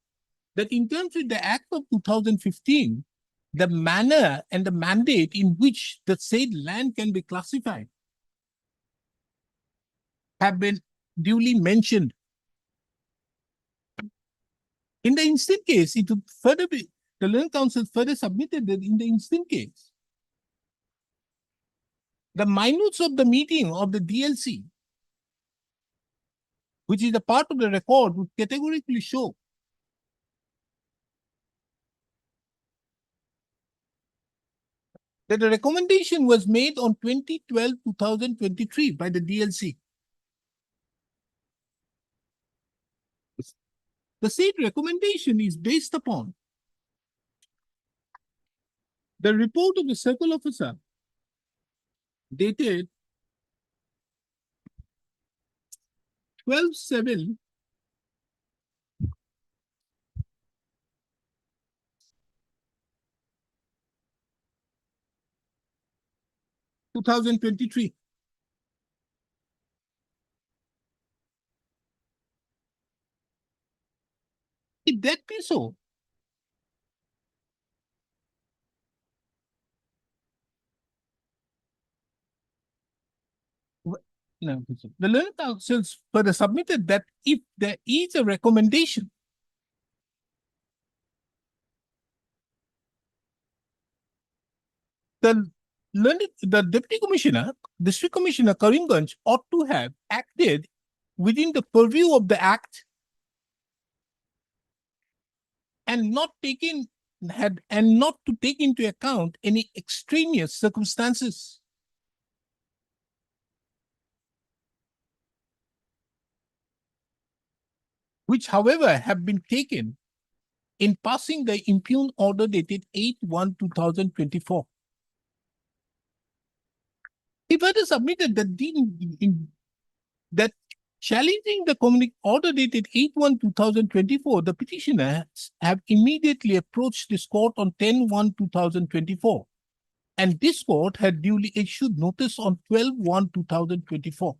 that in terms with the Act of 2015, the manner and the mandate in which the said land can be classified have been duly mentioned. In the instant case, it would further be, the learned counsel further submitted that in the instant case, the minutes of the meeting of the DLC, which is a part of the record, would categorically show that the recommendation was made on 20/12/2023 by the DLC. The said recommendation is based upon the report of the circle officer dated 12/7 2023. If that be so, no, the learned counsels further submitted that if there is a recommendation the Deputy Commissioner, District Commissioner Karimganj ought to have acted within the purview of the Act and not to take into account any extraneous circumstances. Which, however, have been taken in passing the impugned order dated 8/1/2024. He further submitted that challenging the order dated 8/1/2024, the petitioners have immediately approached this court on 10/1/2024, and this court had duly issued notice on 12/1/2024.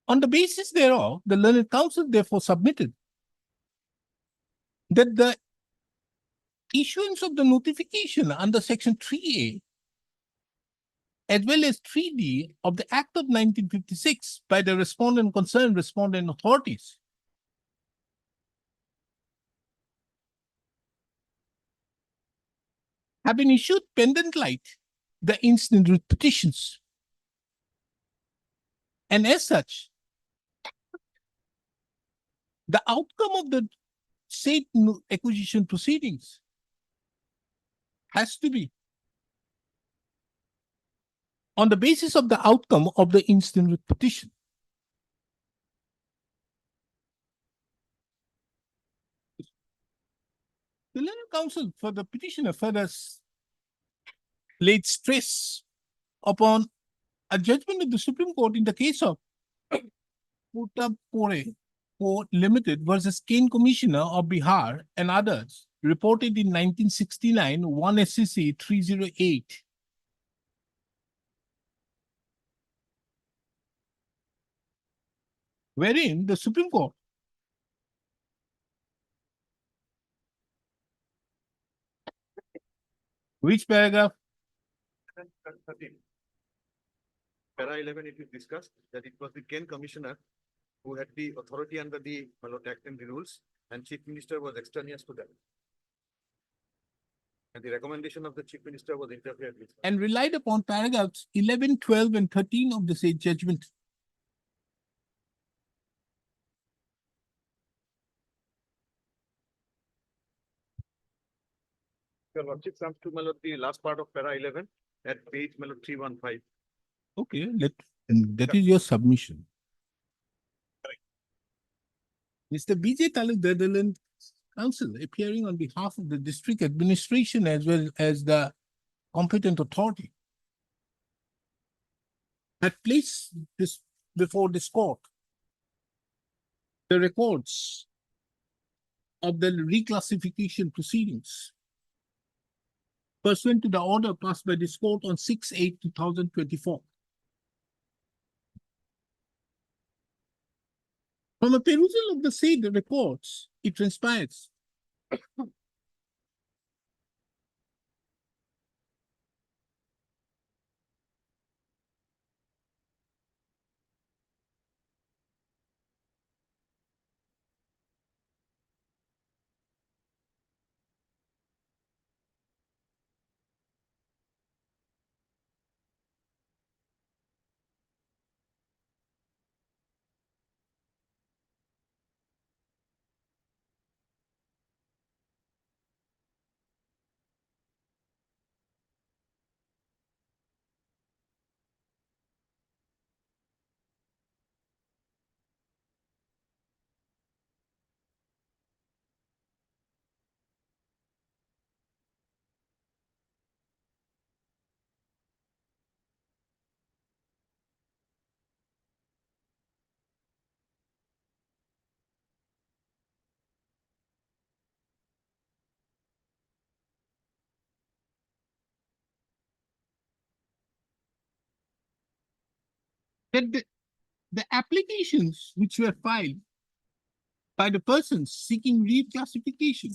On the basis thereof, the learned counsel therefore submitted that the issuance of the notification under Section 3A as well as 3D of the Act of 1956 by the concerned respondent authorities have been issued pendant light the instant writ petitions. And as such, the outcome of the said acquisition proceedings. Has to be. On the basis of the outcome of the instant writ petition. The learned counsel for the petitioner further laid stress upon a judgment of the Supreme Court in the case of Putapore Port Limited versus Cane Commissioner of Bihar and others, reported in 1969, 1 SCC 308. Wherein the Supreme Court which paragraph? Para 11, it is discussed that it was the Ken Commissioner who had the authority under the Act and the rules, and Chief Minister was extraneous to them. And the recommendation of the Chief Minister was interfered with. And relied upon paragraphs 11, 12, and 13 of the said judgment. Your Lordship comes to the last part of para 11 at page 315. Okay, that is your submission. Mr. B.J. Talukdar, the learned counsel, appearing on behalf of the district administration as well as the competent authority, had placed this before this court the records of the reclassification proceedings pursuant to the order passed by this court on 6/8/2024. From a perusal of the said reports, it transpires that the applications which were filed by the persons seeking reclassification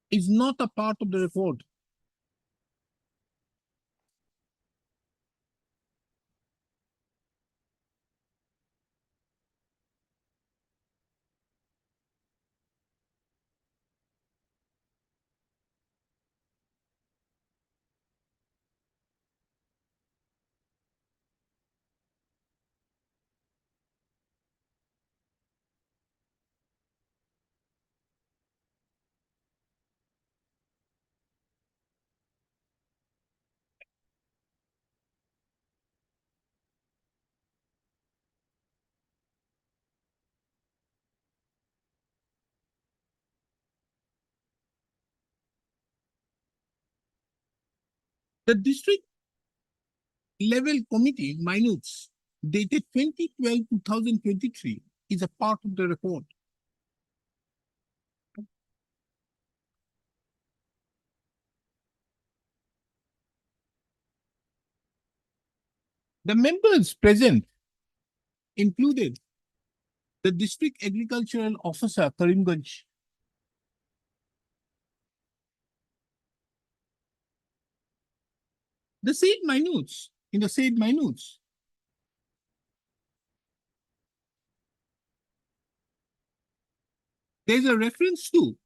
is not a part of the record. The district level committee minutes dated 2012-2023 is a part of the report. The members present included the district agricultural officer Karimganj, the said minutes, in the said minutes, there's a reference to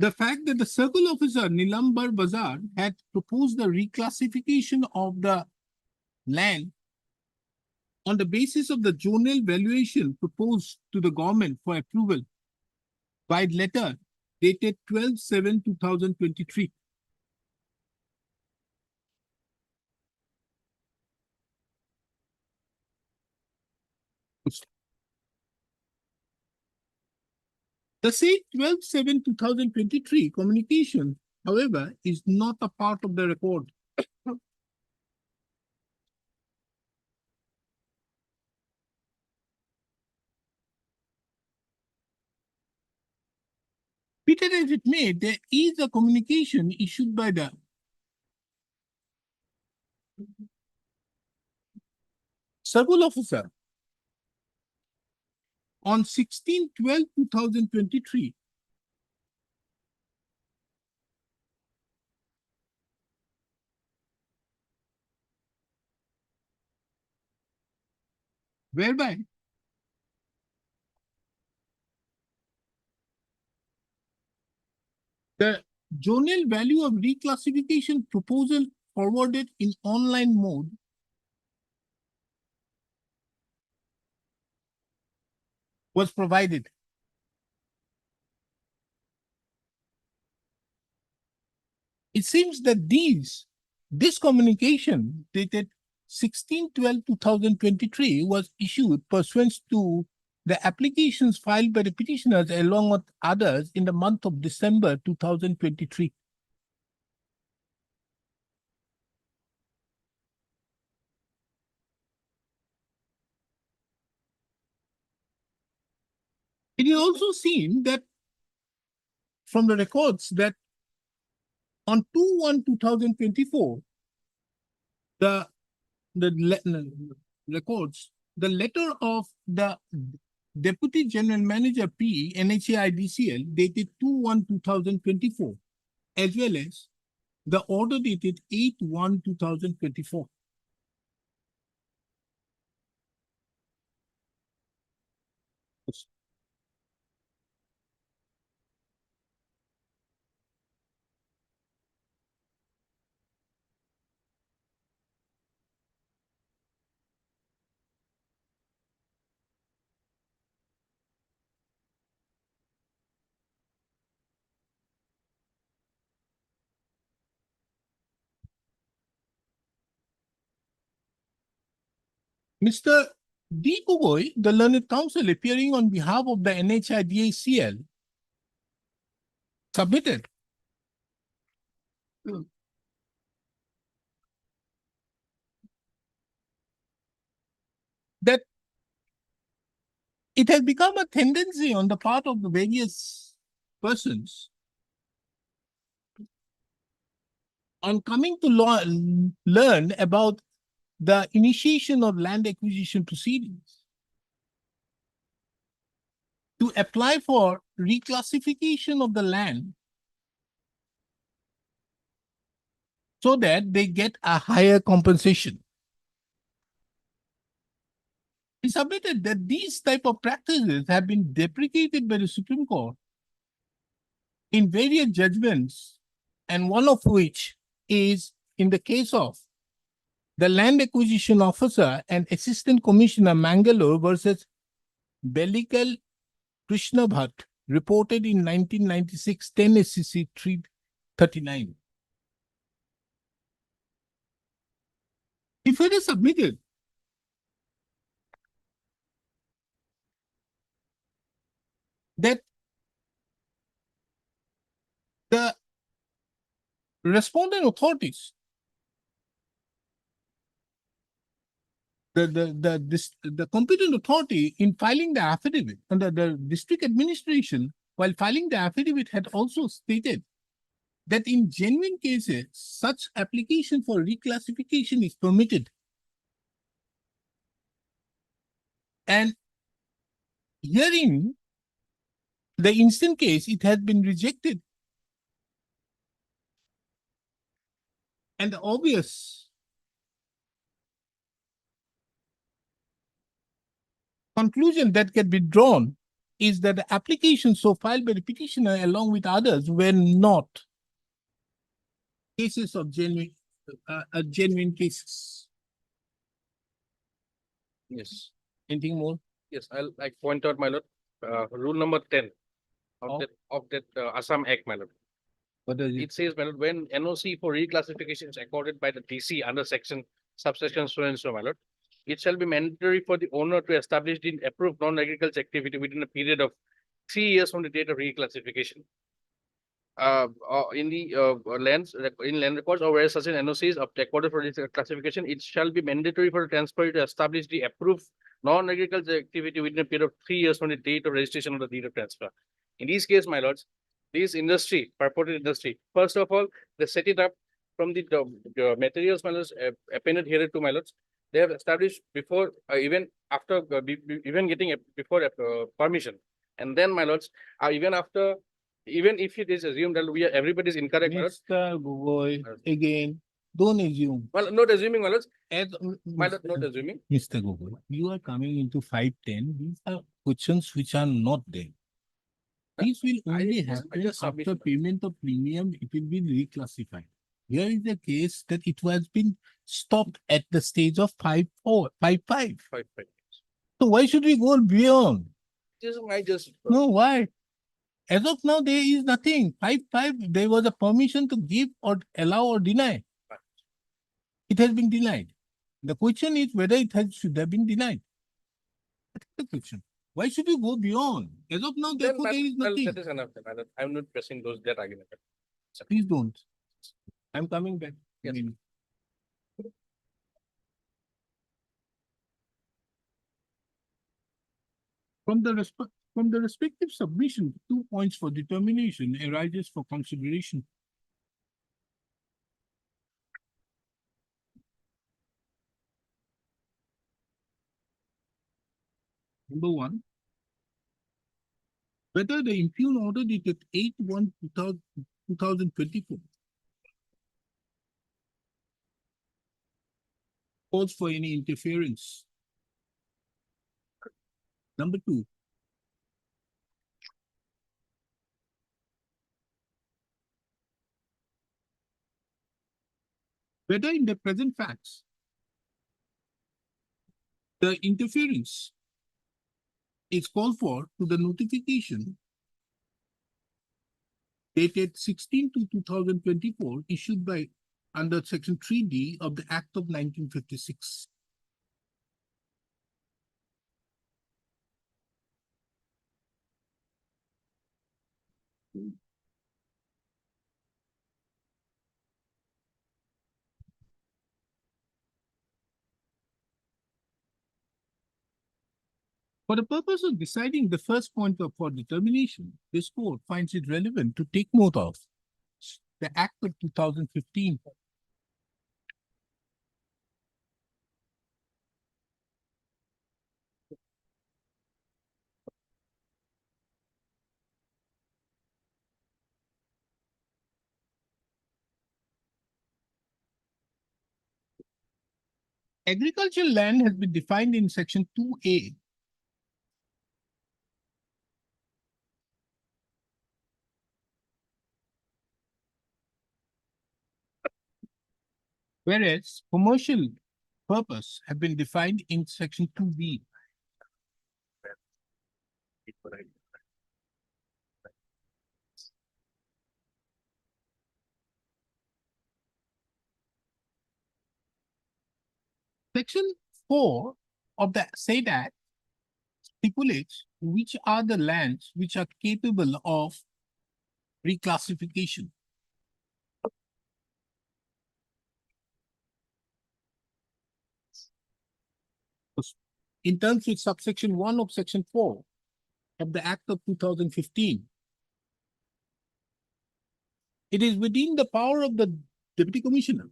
the fact that the circle officer Nilambar Bazar had proposed the reclassification of the land on the basis of the zonal valuation proposed to the government for approval by letter dated 12/7/2023. The said 12/7/2023 communication, however, is not a part of the record. Be it as it may, there is a communication issued by the circle officer on 16/12/2023 whereby the zonal value of reclassification proposal forwarded in online mode was provided. It seems that this communication dated 16/12/2023 was issued pursuant to the applications filed by the petitioners along with others in the month of December 2023. It is also seen that from the records that on 2/1/2024, the records, the letter of the Deputy General Manager P NHAIDCL dated 2/1/2024, as well as the order dated 8/1/2024. Mr. D. Gogoi, the learned counsel appearing on behalf of the NHIDCL, submitted that it has become a tendency on the part of the various persons on coming to learn about the initiation of land acquisition proceedings to apply for reclassification of the land so that they get a higher compensation. He submitted that these type of practices have been deprecated by the Supreme Court in various judgments, and one of which is in the case of the Land Acquisition Officer and Assistant Commissioner Mangalore versus Belikal Krishna Bhatt, reported in 1996, 10 SCC 339. He further submitted that the respondent authorities, the competent authority in filing the affidavit under the district administration, while filing the affidavit, had also stated that in genuine cases, such application for reclassification is permitted. And herein, the instant case, it has been rejected. And the obvious conclusion that can be drawn is that the applications so filed by the petitioner along with others were not cases of genuine cases. Yes. Anything more? Yes, I'll like point out, my lord, rule number 10 Of? of that Assam Act, my lord. What does It says, my lord, when NOC for reclassification is accorded by the DC under subsection so and so, my lord, it shall be mandatory for the owner to establish the approved non-agriculture activity within a period of 3 years from the date of reclassification. In the in land records or where such an NOC is accorded for this classification, it shall be mandatory for the transferee to establish the approved non-agriculture activity within a period of 3 years from the date of registration of the deed of transfer. In this case, my lords, this industry, purported industry, first of all, they set it up from the materials, my lords, appended here to my lords. They have established before, even after, even getting before permission. And then, my lords, even after, even if it is assumed that everybody is incorrect, my lords. Mr. Gogoi, again, don't assume. Well, not assuming, my lords. As, My lord, not assuming. Mr. Gogoi, you are coming into 510. These are questions which are not there. These will only happen just after submission. payment of premium, it will be reclassified. Here is the case that it has been stopped at the stage of 5.4, 5.5. 5. So why should we go beyond? I just. No, why? As of now, there is nothing. 5.5, there was a permission to give or allow or deny. It has been denied. The question is whether should have been denied. That's the question. Why should we go beyond? As of now, therefore, there is nothing. That is enough. I'm not pressing that argument. Please don't. I'm coming back. Yes. From the respective submission, 2 points for determination arises for consideration. Number 1, whether the impugned order dated 8/1/2024 calls for any interference. Number 2, whether in the present facts, the interference is called for to the notification dated 16/2/2024 issued by under section 3D of the Act of 1956. For the purpose of deciding the first point for determination, this court finds it relevant to take note of the Act of 2015. Agricultural land has been defined in section 2A. Whereas commercial purpose have been defined in section 2B. Section 4 of the said Act stipulates which are the lands which are capable of reclassification. In terms with subsection 1 of section 4 of the Act of 2015, it is within the power of the Deputy Commissioner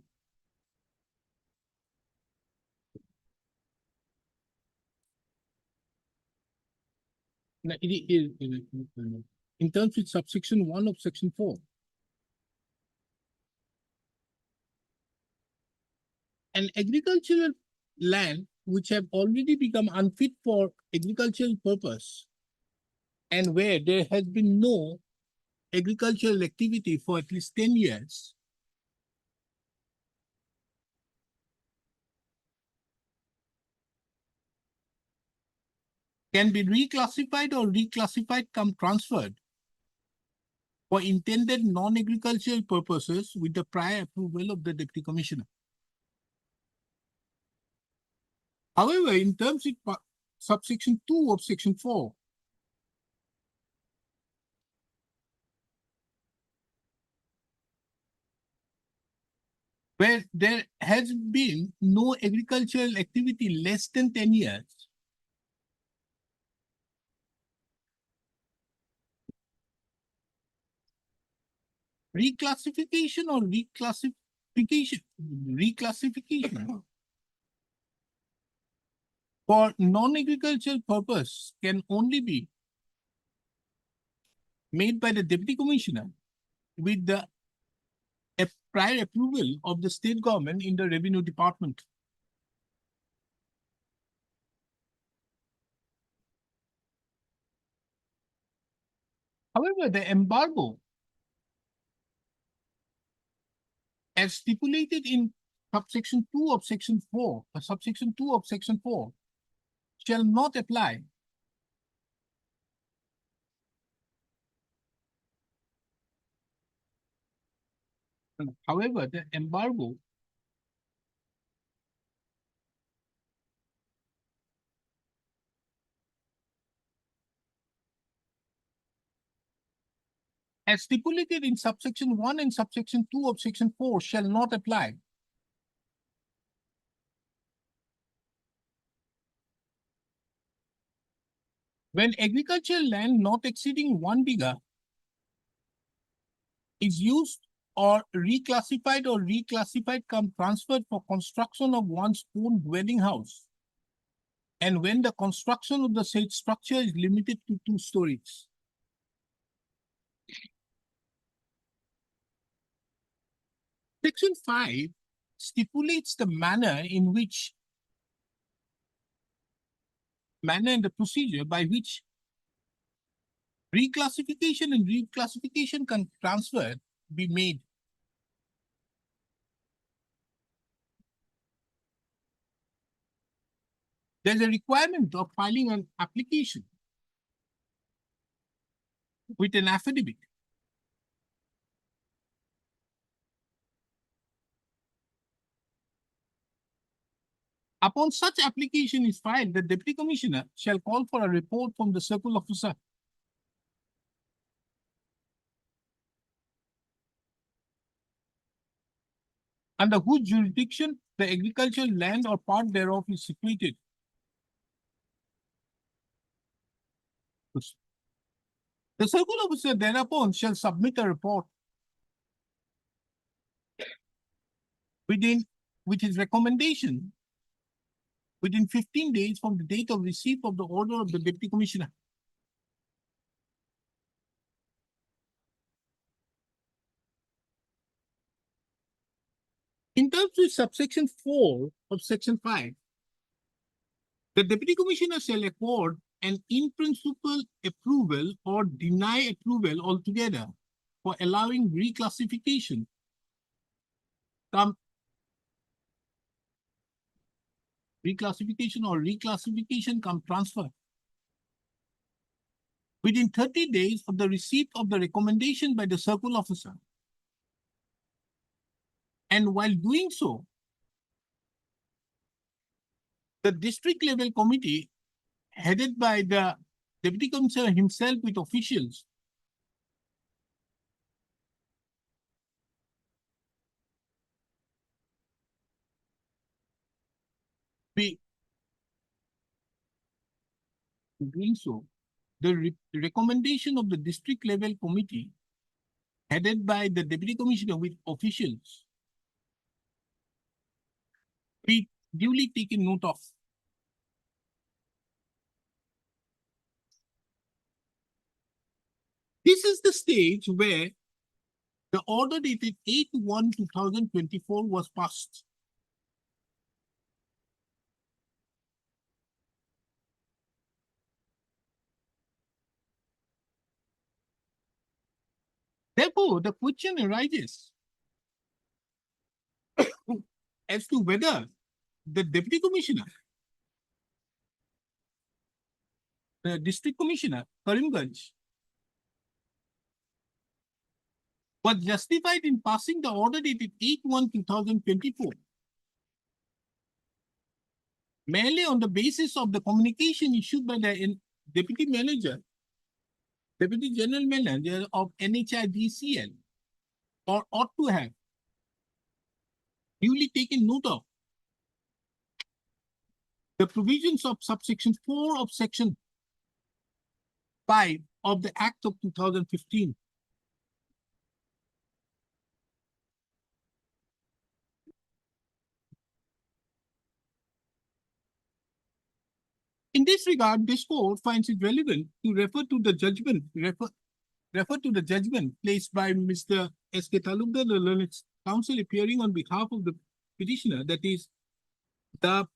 in terms with subsection 1 of section 4. An agricultural land which have already become unfit for agricultural purpose and where there has been no agricultural activity for at least 10 years, can be reclassified or reclassified come transferred for intended non-agricultural purposes with the prior approval of the Deputy Commissioner. However, in terms of subsection 2 of section 4, where there has been no agricultural activity less than 10 years, reclassification or reclassification for non-agricultural purpose can only be made by the Deputy Commissioner with the prior approval of the state government in the Revenue Department. However, the embargo, as stipulated in subsection 2 of section 4, subsection 2 of section 4, shall not apply however, the embargo as stipulated in subsection 1 and subsection 2 of section 4 shall not apply when agricultural land not exceeding 1 biga is used or reclassified come transferred for construction of one's own dwelling house, and when the construction of the said structure is limited to 2 stories. Section 5 stipulates the manner and the procedure by which reclassification and reclassification can transfer be made. There's a requirement of filing an application with an affidavit. Upon such application is filed, the Deputy Commissioner shall call for a report from the circle officer. Under whose jurisdiction the agricultural land or part thereof is situated. The circle officer thereupon shall submit a report with his recommendation within 15 days from the date of receipt of the order of the Deputy Commissioner. In terms with subsection 4 of section 5, the Deputy Commissioner shall accord an in-principle approval or deny approval altogether for allowing reclassification come transfer within 30 days of the receipt of the recommendation by the circle officer. And while doing so, the district level committee headed by the Deputy Commissioner himself with officials doing so, the recommendation of the district level committee headed by the Deputy Commissioner with officials be duly taken note of. This is the stage where the order dated 8/1/2024 was passed. Therefore, the question arises as to whether the deputy commissioner, the district commissioner, Karimganj, was justified in passing the order dated 8/1/2024 merely on the basis of the communication issued by the deputy manager, deputy general manager of NHIDCL, or ought to have duly taken note of the provisions of subsection 4 of section 5 of the Act of 2015. In this regard, this court finds it relevant to refer to the judgment placed by Mr. S.K. Talukdar, the learned counsel appearing on behalf of the petitioner, that is the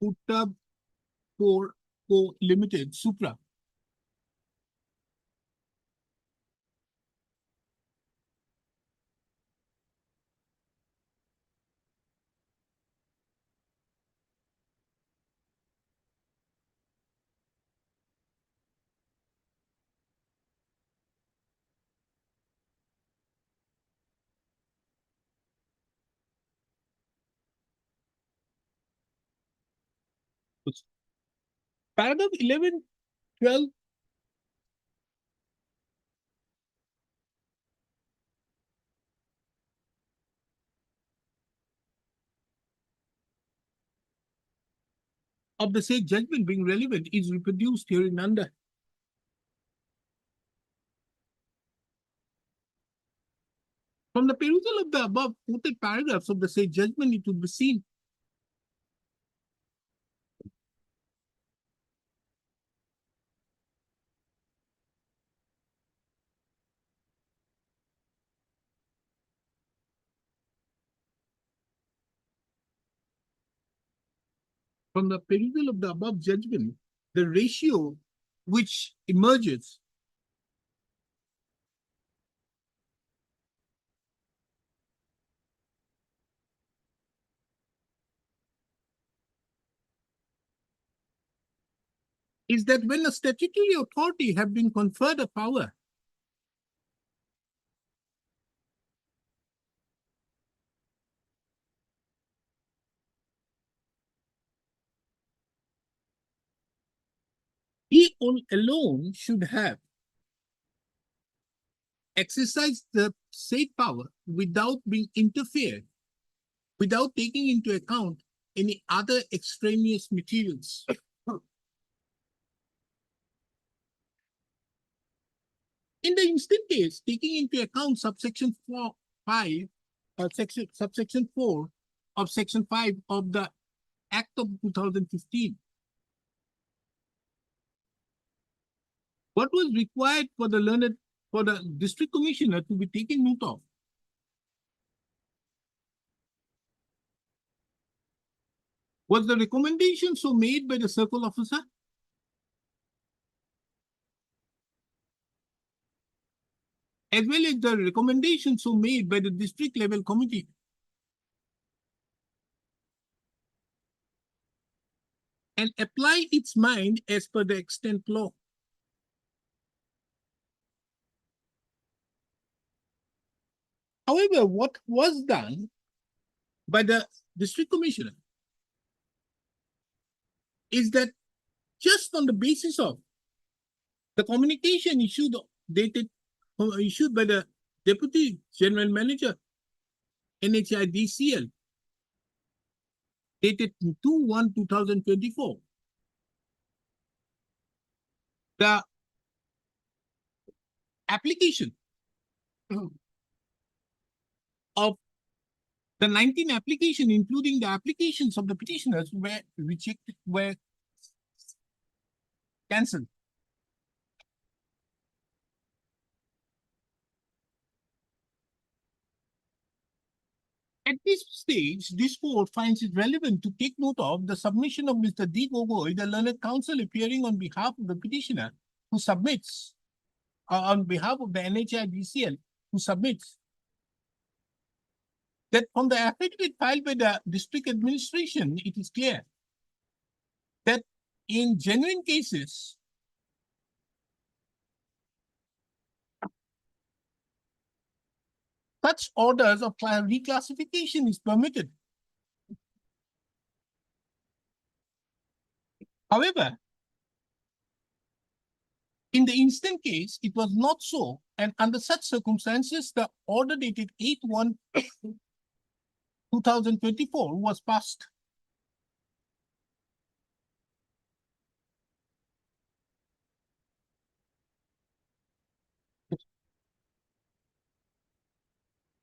Uttar Co Limited, Supra. Paragraph 11, 12. Of the said judgment being relevant is reproduced hereunder. From the perusal of the above quoted paragraphs of the said judgment, it would be seen from the perusal of the above judgment, the ratio which emerges is that when a statutory authority have been conferred a power he alone should have exercised the said power without being interfered, without taking into account any other extraneous materials. In the instant case, taking into account subsection 5, subsection 4 of section 5 of the Act of 2015, what was required for the district commissioner to be taken note of was the recommendation so made by the circle officer as well as the recommendation so made by the district level committee. And apply its mind as per the extant law. However, what was done by the district commissioner is that just on the basis of the communication issued by the Deputy General Manager, NHIDCL, dated 2/1/2024, the application of the 19 application, including the applications of the petitioners, were rejected, were cancelled. At this stage, this court finds it relevant to take note of the submission of Mr. D. Gogoi, the learned counsel appearing on behalf of the petitioner, who submits on behalf of the NHIDCL who submits that from the affidavit filed by the district administration, it is clear that in genuine cases, such orders of reclassification is permitted. However, in the instant case, it was not so, and under such circumstances, the order dated 8/1/2024 was passed.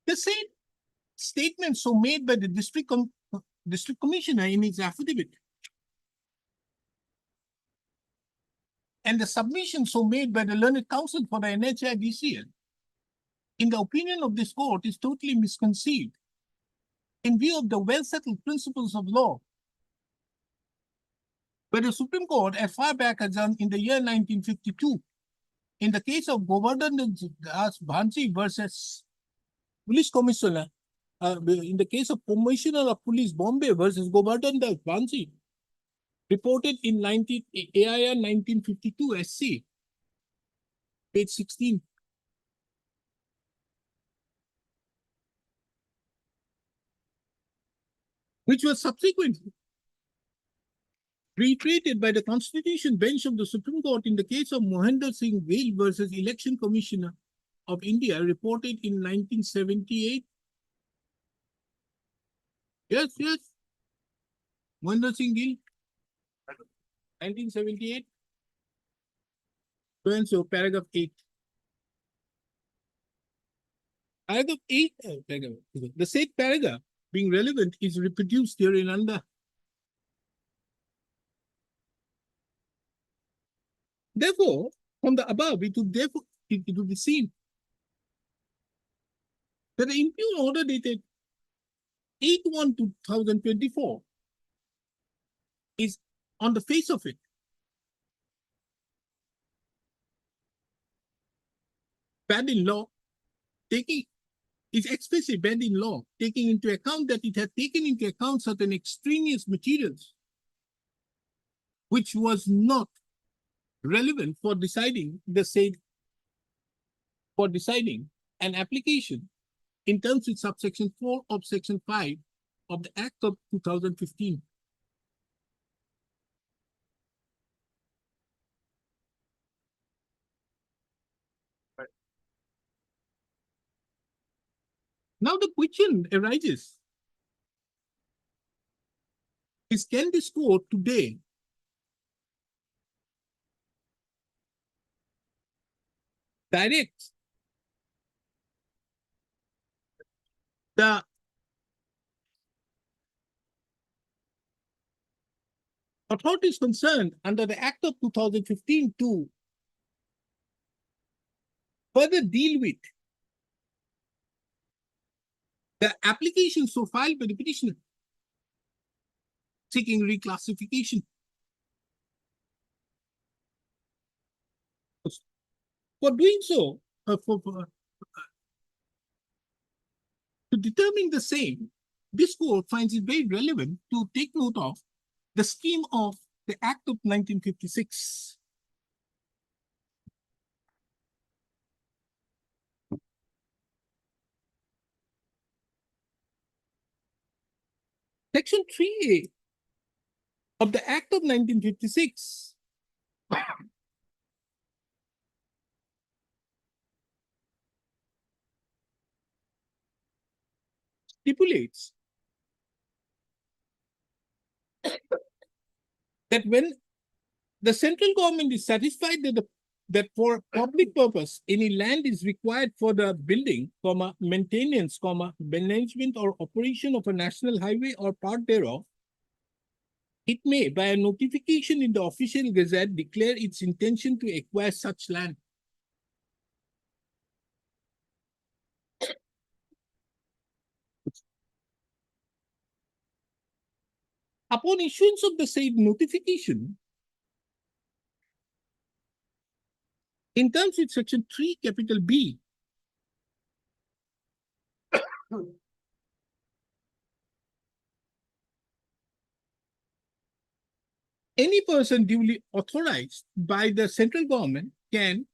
The same statements so made by the district commissioner in his affidavit, and the submission so made by the learned counsel for the NHIDCL, in the opinion of this court, is totally misconceived in view of the well-settled principles of law, where the Supreme Court, as far back as in the year 1952, in the case of Govardhan Das Bhansi versus Police Commissioner, in the case of Commissioner of Police Bombay versus Govardhan Das Bhansi, reported in AIR 1952 SC, page 16. Which was subsequently reiterated by the Constitution Bench of the Supreme Court in the case of Mohinder Singh Gill versus Election Commissioner of India, reported in 1978. Yes. Mohinder Singh Gill, 1978. So paragraph 8. Paragraph 8, the said paragraph being relevant is reproduced herein under. Therefore, from the above, it would be seen that the impugned order dated 8/1/2024 is, on the face of it, bad in law, is explicitly bad in law, taking into account that it had taken into account certain extraneous materials which was not relevant for deciding an application in terms with subsection 4 of section 5 of the Act of 2015. Now the question arises, is can this court today direct the authorities concerned under the Act of 2015 to further deal with the application so filed by the petitioner seeking reclassification? For doing so, to determine the same, this court finds it very relevant to take note of the scheme of the Act of 1956. Section 3A of the Act of 1956 stipulates that when the central government is satisfied that for public purpose, any land is required for the building, maintenance, management or operation of a national highway or part thereof, it may, by a notification in the official gazette, declare its intention to acquire such land. Upon issuance of the said notification, In terms with section 3, capital B, any person duly authorized by the central government can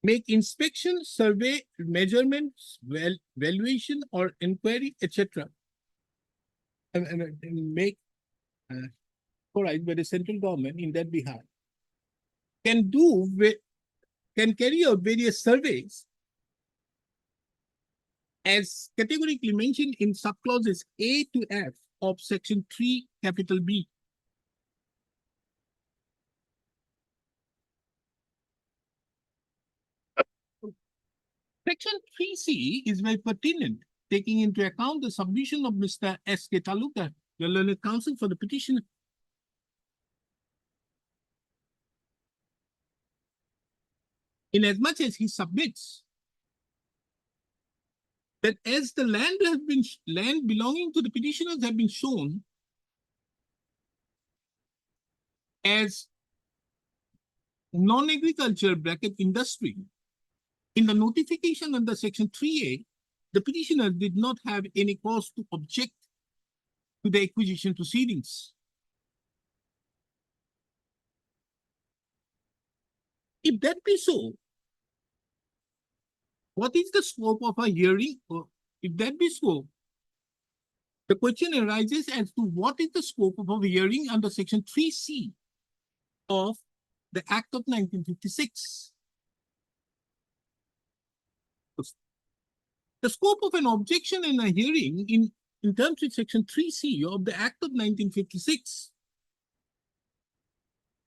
make inspection, survey, measurements, valuation, or inquiry, etc. And make authorized by the central government in that behalf. Can carry out various surveys as categorically mentioned in subclauses A to F of section 3, capital B. Section 3C is very pertinent, taking into account the submission of Mr. S.K. Talukar, the learned counsel for the petitioner. Inasmuch as he submits that as the land belonging to the petitioners have been shown as non-agricultural bracket industry, in the notification under section 3A, the petitioner did not have any cause to object to the acquisition proceedings. If that be so, what is the scope of a hearing? Or if that be so, the question arises as to what is the scope of a hearing under section 3C of the Act of 1956. The scope of an objection in a hearing in terms with section 3C of the Act of 1956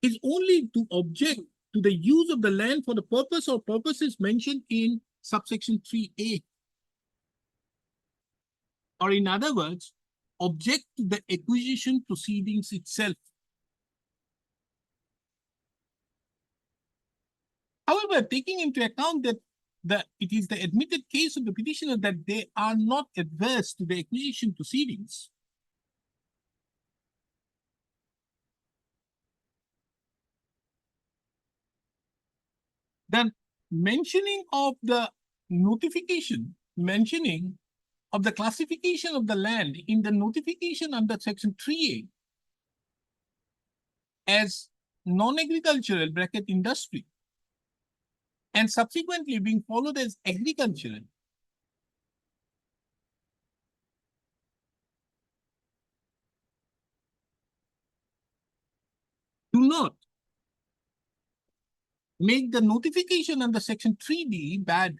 is only to object to the use of the land for the purpose or purposes mentioned in subsection 3A. Or in other words, object to the acquisition proceedings itself. However, taking into account that it is the admitted case of the petitioner that they are not adverse to the acquisition proceedings, then mentioning of the notification, mentioning of the classification of the land in the notification under section 3A as non-agricultural bracket industry and subsequently being followed as agricultural, do not make the notification under section 3D bad.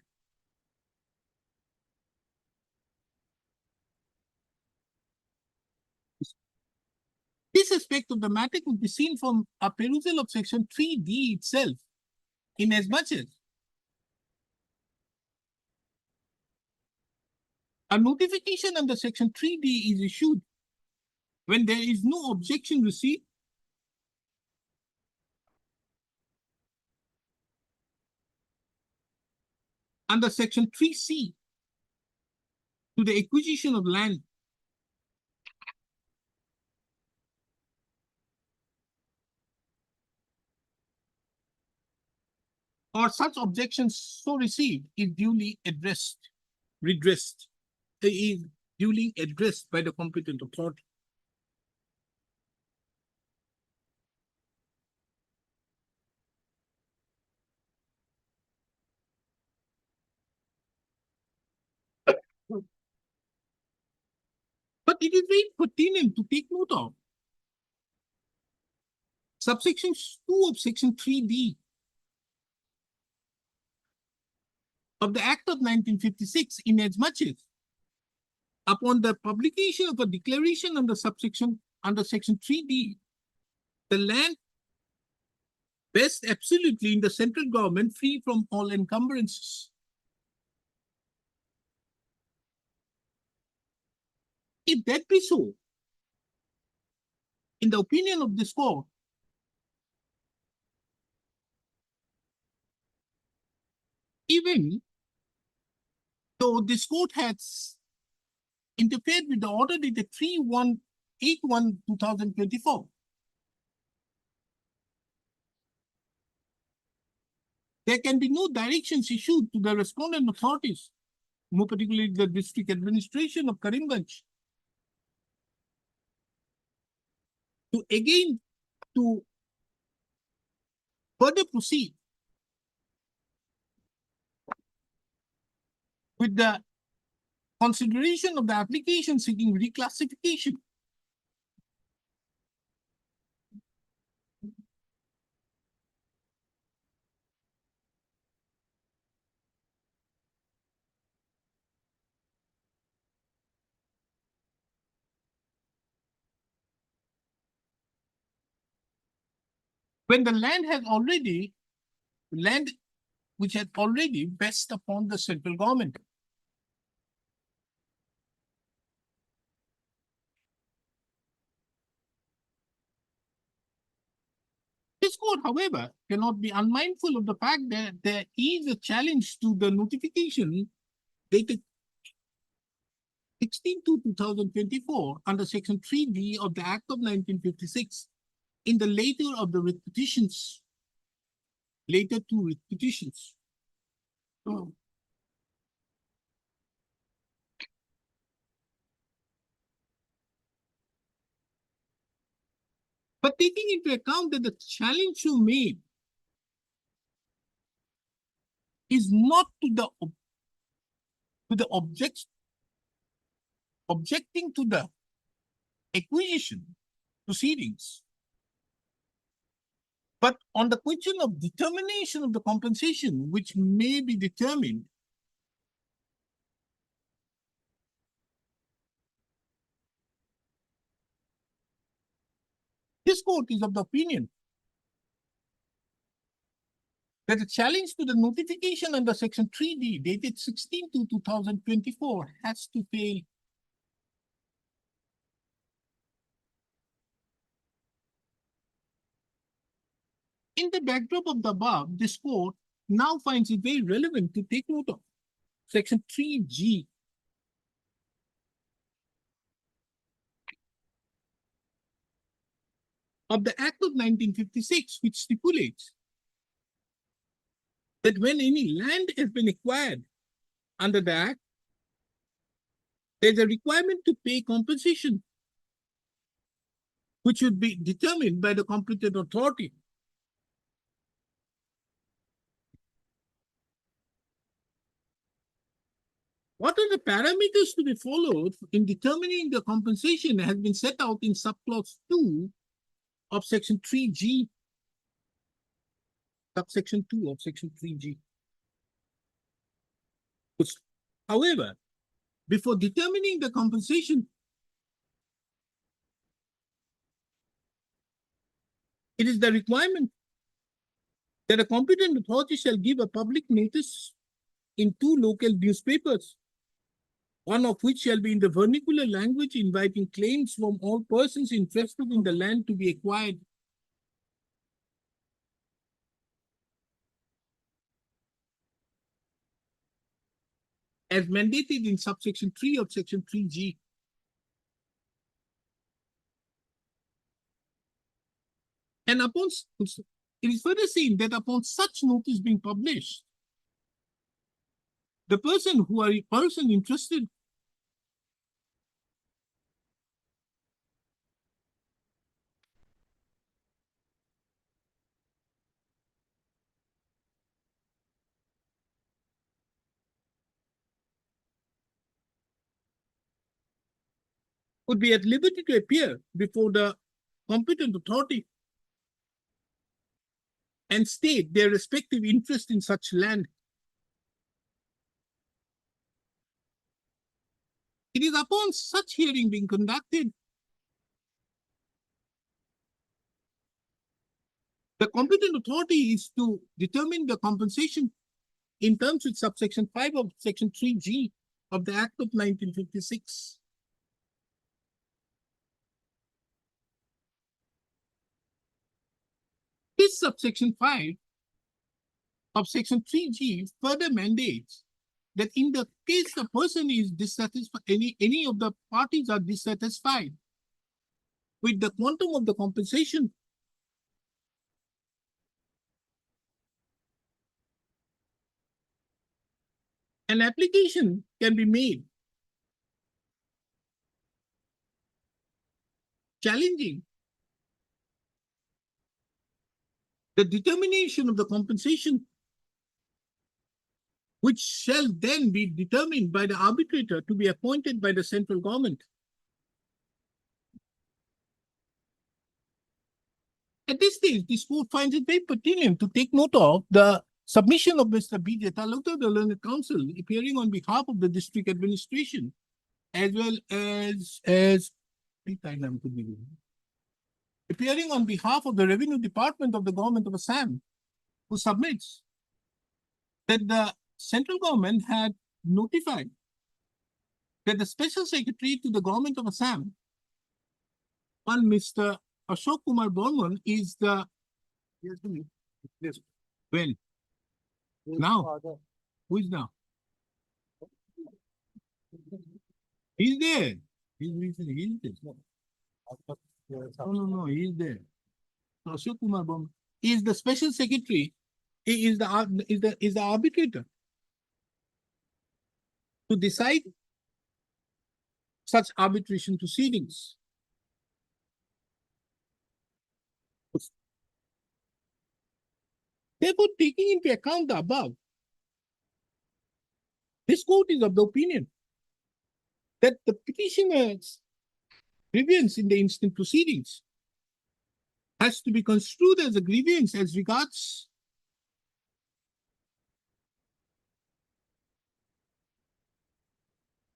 This aspect of the matter could be seen from a perusal of section 3D itself, inasmuch as a notification under section 3D is issued when there is no objection received under section 3C to the acquisition of land. Or such objections so received is duly redressed by the competent authority. But it is very pertinent to take note of subsection 2 of section 3D of the Act of 1956, inasmuch as upon the publication of a declaration under section 3D, the land vests absolutely in the central government, free from all encumbrances. If that be so, in the opinion of this court, even though this court has interfered with the order dated 3181/2024, there can be no directions issued to the respondent authorities, more particularly the district administration of Karimganj, to further proceed with the consideration of the application seeking reclassification. When the land which had already vested upon the central government. This court, however, cannot be unmindful of the fact that there is a challenge to the notification dated 16/2/2024 under Section 3D of the Act of 1956 in the later of the writ petitions. Later two writ petitions. But taking into account that the challenge you made is not to the objecting to the acquisition proceedings, but on the question of determination of the compensation, which may be determined this court is of the opinion that the challenge to the notification under Section 3D dated 16/2/2024 has to fail. In the backdrop of the above, this court now finds it very relevant to take note of Section 3G of the Act of 1956, which stipulates that when any land has been acquired under the Act, there's a requirement to pay compensation, which would be determined by the competent authority. What are the parameters to be followed in determining the compensation has been set out in subclause 2 of Section 3G. Subsection 2 of Section 3G. However, before determining the compensation, it is the requirement that a competent authority shall give a public notice in 2 local newspapers, one of which shall be in the vernacular language, inviting claims from all persons interested in the land to be acquired. As mandated in subsection 3 of Section 3G. And it is further seen that upon such notice being published, the person interested would be at liberty to appear before the competent authority and state their respective interest in such land. It is upon such hearing being conducted, the competent authority is to determine the compensation in terms with subsection 5 of Section 3G of the Act of 1956. This subsection 5 of Section 3G further mandates that in the case the person is dissatisfied, any of the parties are dissatisfied with the quantum of the compensation, an application can be made challenging the determination of the compensation, which shall then be determined by the arbitrator to be appointed by the central government. At this stage, this court finds it very pertinent to take note of the submission of Mr. B. J. Talukdar, the Learned Counsel, appearing on behalf of the district administration, as well as appearing on behalf of the Revenue Department of the Government of Assam, who submits that the central government had notified that the Special Secretary to the Government of Assam, one Mr. Ashok Kumar Burman, is the when now who is now? He's there. He's there. No, he's there. Ashok Kumar Burman is the Special Secretary. He is the arbitrator to decide such arbitration proceedings. Therefore, taking into account the above, this court is of the opinion that the petitioner's grievance in the instant proceedings has to be construed as a grievance as regards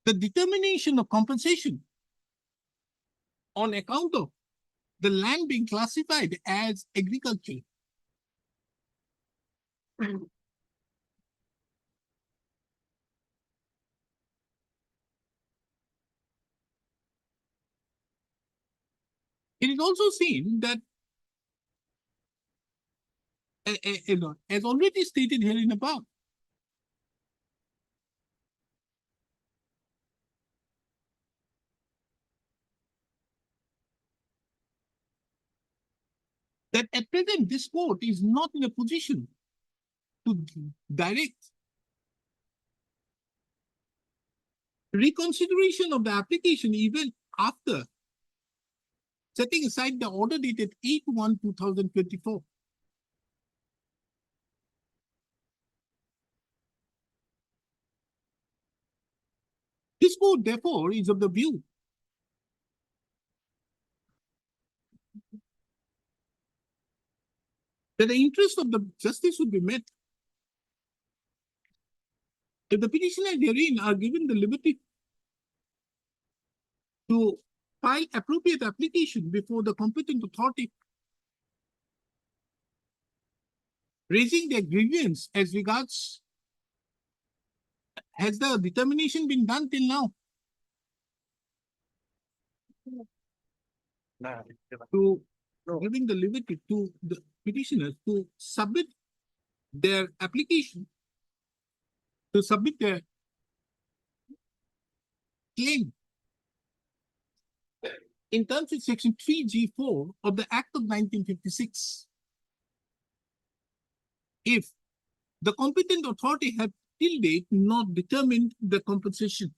the determination of compensation on account of the land being classified as agriculture. It is also seen that, as already stated here in above, that at present this court is not in a position to direct reconsideration of the application even after setting aside the order dated 8/1/2024. This court, therefore, is of the view that the interest of the justice would be met if the petitioner therein are given the liberty to file appropriate application before the competent authority, raising their grievance as regards, has the determination been done till now? To giving the liberty to the petitioners to submit their application, to submit their claim in terms of section 3G4 of the Act of 1956. If the competent authority have till date not determined the compensation.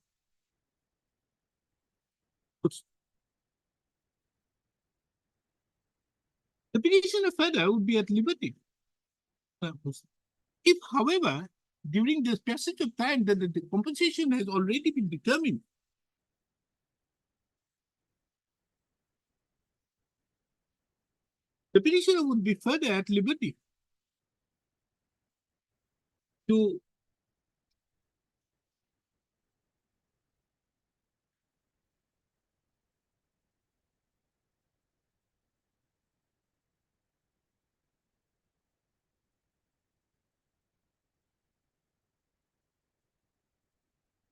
The petitioner further would be at liberty. If, however, during this passage of time that the compensation has already been determined, the petitioner would be further at liberty to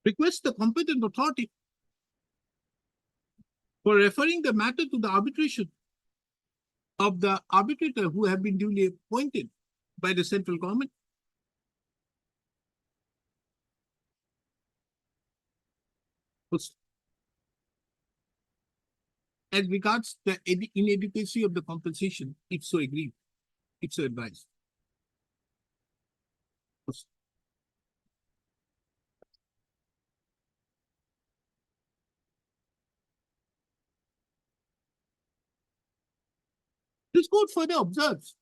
request the competent authority for referring the matter to the arbitration of the arbitrator who have been duly appointed by the central government. As regards the inadequacy of the compensation, if so agreed, if so advised. This court further observes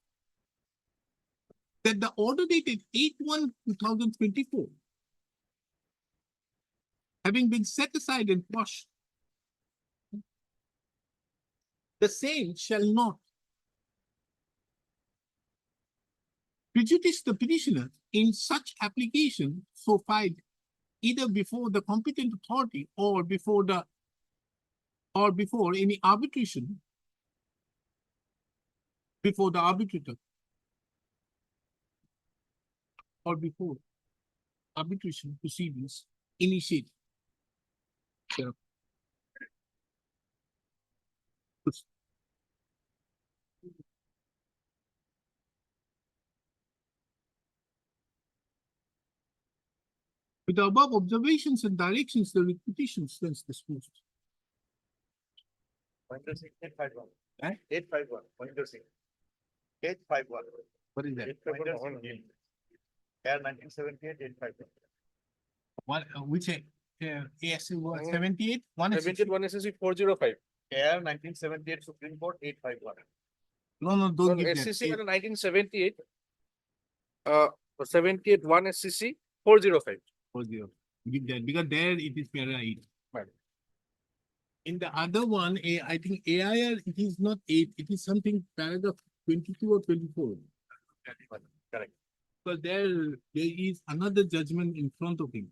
that the order dated 8/1/2024, having been set aside and quashed, the same shall not prejudice the petitioner in such application so filed either before the competent authority or before any arbitration before the arbitrator or before arbitration proceedings initiated. Yeah. With the above observations and directions, the petition stands disposed. Pointer 851. Eh? 851. Pointer 851. What is that? 851. Air 1978 851. What, which, AS 78? 71 SSC 405. Air 1978 Supreme Court 851. No, don't give that. SCC 1978. 78 1 SCC 405. 40. Give that, because there it is para 8. Right. In the other one, I think AIR, it is not 8, it is something paragraph 22 or 24. Correct. Because there is another judgment in front of him.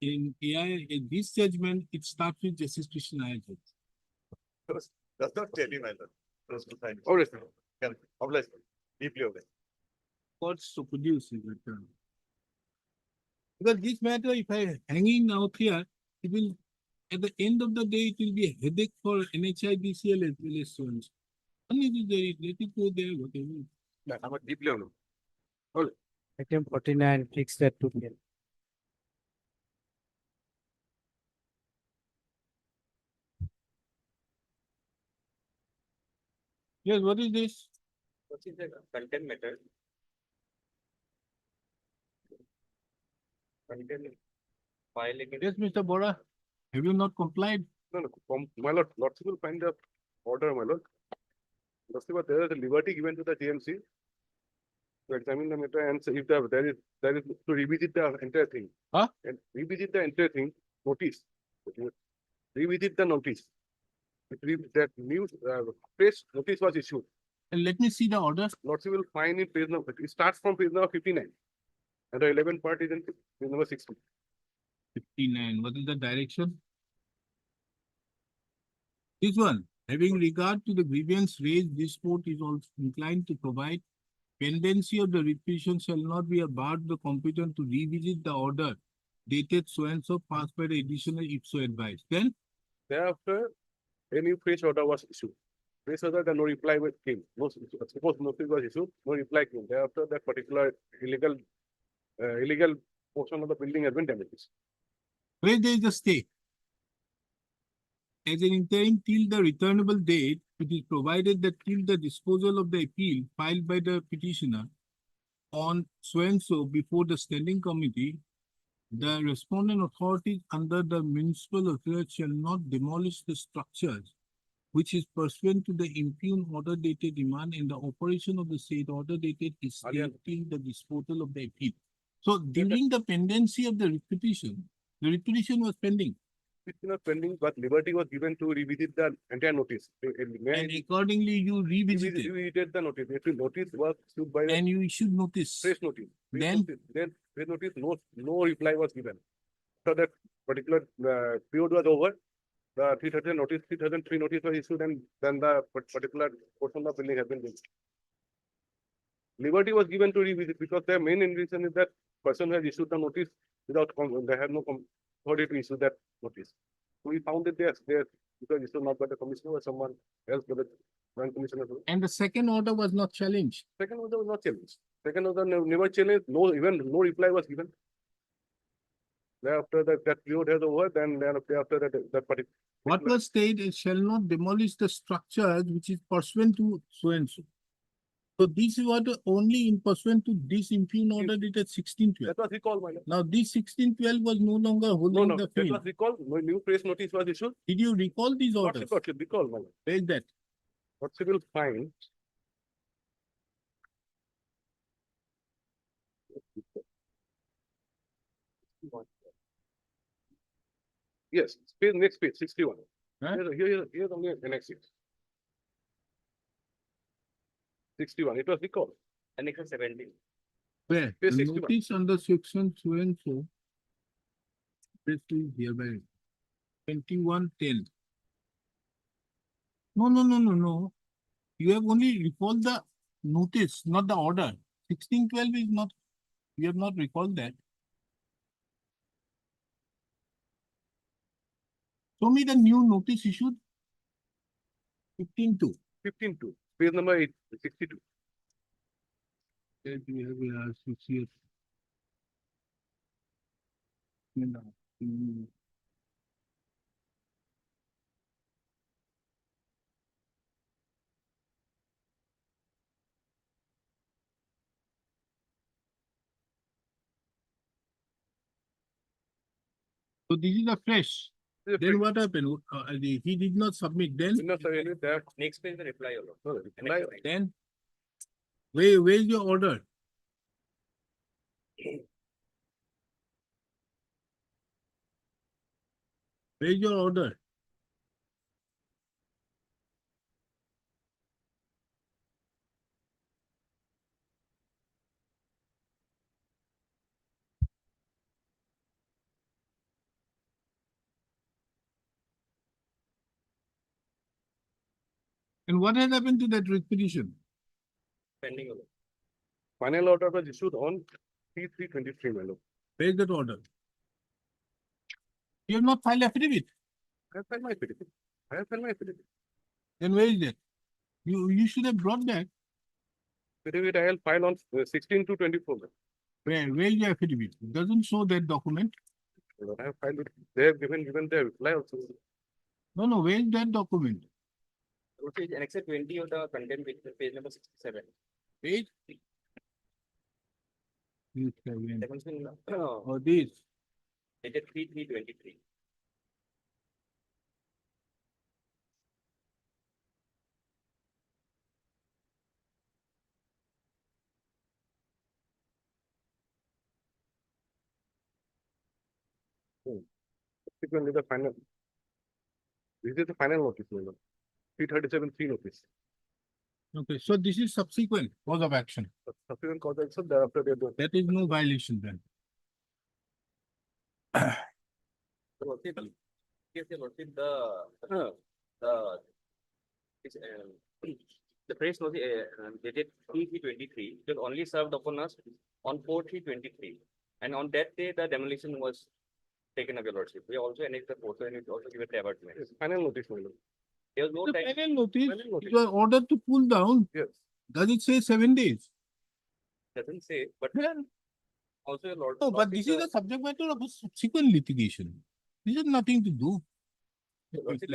In AIR, in this judgment, it starts with Justice Krishna Iyer. Does not tell him either. Those two sides. Obviously. Correct. Obviously. Deeply obvious. Courts to produce is returned. Because this matter, if I hanging out here, it will, at the end of the day, it will be a headache for NHIDCL as well as students. Unnecessary, let it go there, whatever. I'm deeply on. Item 49 fixed at 2 p.m. Yes, what is this? What is the content matter? Content file again. Yes, Mr. Bora, have you not complied? No, my lord, Lordship will find the order, my lord. Lordship, there is a liberty given to the GMC to examine the matter and say if there is to revisit the entire thing. Huh? And revisit the entire thing, notice. Revisit the notice. That new press notice was issued. And let me see the order. Lordship will find in page number, it starts from page number 59. And the 11th part is in page number 60. 59, what is the direction? This one, having regard to the grievance raised, this court is also inclined to provide pendency of the writ petition shall not be a bar to the competent to revisit the order dated so and so passed by the additional if so advised. Then Thereafter, a new fresh order was issued. Fresh order, then no reply came. No, suppose notice was issued, no reply came. Thereafter, that particular illegal portion of the building has been damaged. where there is a stay. As an interim till the returnable date, it is provided that till the disposal of the appeal filed by the petitioner on so and so before the standing committee, the respondent authorities under the municipal authority shall not demolish the structures which is pursuant to the impugned order dated demand and the operation of the said order dated is Aryan. till the disposal of the appeal. So during the pendency of the writ petition, the writ petition was pending. It's not pending, but liberty was given to revisit the entire notice. And accordingly, you revisited Revisited the notice. If the notice was issued by the and you issued notice. fresh notice. Then- Fresh notice, no reply was given. So that particular period was over. The 3,000 notice, 3,003 notice was issued and then the particular portion of building has been built. Liberty was given to revisit because their main reason is that person has issued the notice without, they have no authority to issue that notice. So we found it there, because issued not by the commissioner or someone else, by the joint commissioner. And the second order was not challenged. Second order was not challenged. Second order never challenged, no reply was given. Thereafter that period has over, then after that particular. What was stated shall not demolish the structures which is pursuant to so and so. So this is what only in pursuant to this impugned order dated 1612. That was recalled, my lord. Now this 1612 was no longer holding No, the that field. was recalled, no new press notice was issued. Did you recall these orders? Not recalled, my lord. Where is that? Lordship will find. Yes, page, next page, 61. Huh? Here's only the next page. 61, it was recalled. Annex 17. Where? Page The 61. notice under section so and so. Basically hereby. 2110. No. You have only recalled the notice, not the order. 1612 is not, you have not recalled that. Show me the new notice issued. 15-2. 15-2, page number 62. Yes, we have 6 years. So this is a fresh. This is Then fresh. what happened? He did not submit. Then, No, sir, any that. Next page the reply, your lord. No, reply. Annex 17. then, where's your order? Where's your order? And what has happened to that requisition? Pending, your lord. Final order was issued on P323, my lord. Where's that order? You have not filed affidavit. I have filed my affidavit. Then where is that? You should have brought that. Affidavit I will file on 16/2/24. Where's your affidavit? It doesn't show that document. I have filed it. They have given their reply also. No, where's that document? Lord, page Annex 20 of the content, page number 67. Page? This again. Dimension, Oh, this. dated 3/3/23. Subsequently, the final. This is the final notice, my lord. 337(3) notice. Okay, so this is subsequent cause of action. Subsequent cause action, thereafter they do. That is no violation then. Lordship, yes, your lordship, it's, the press notice dated 3/3/23 was only served upon us on 4/3/23, and on that day the demolition was taken up, your lordship. We also annexed the photo and it also given the advertisement. Yes, final notice, my lord. There was no The time. final notice, Final notice. you are ordered to pull down. Yes. Does it say 7 days? Doesn't say, but also your lord. No, but this is the subject matter of a subsequent litigation. This has nothing to do. Lordship,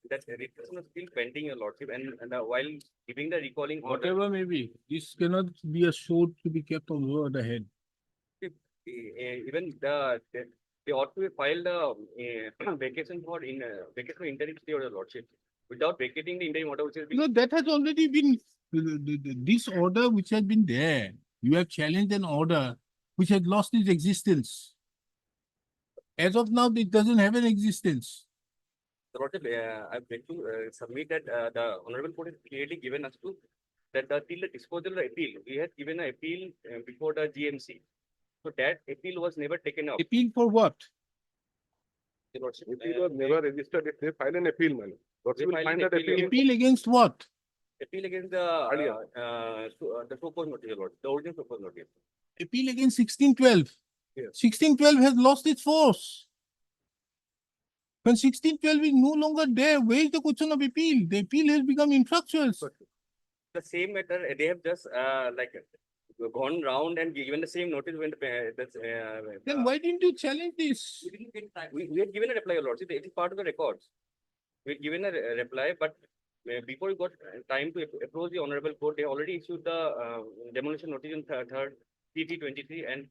that requisition is still pending, your lordship, and while giving the recalling order, Whatever may be, this cannot be a sword to be kept over the head. even they ought to file the vacation for vacation interim stay, your lordship, without vacating the interim order which has been. No, that has already been, this order which has been there, you have challenged an order which has lost its existence. As of now, it doesn't have an existence. Lordship, I beg to submit that the honorable court has clearly given us to that till the disposal of the appeal, we had given an appeal before the GMC. So that appeal was never taken up. Appeal for what? Your lordship, Appeal was never registered. If they file an appeal, my lord. Lordship will filed find an that appeal appeal. Appeal against what? appeal against the Earlier. the proposed notice, your lord, the original proposed notice. Appeal against 1612. Yes. 1612 has lost its force. When 1612 is no longer there, where is the question of appeal? The appeal has become infructuous. The same matter, they have just like gone round and given the same notice when Then why didn't you challenge this? we didn't get time. We had given a reply, your lordship. It is part of the records. We had given a reply, but before we got time to approach the honorable court, they already issued the demolition notice on third PT23 and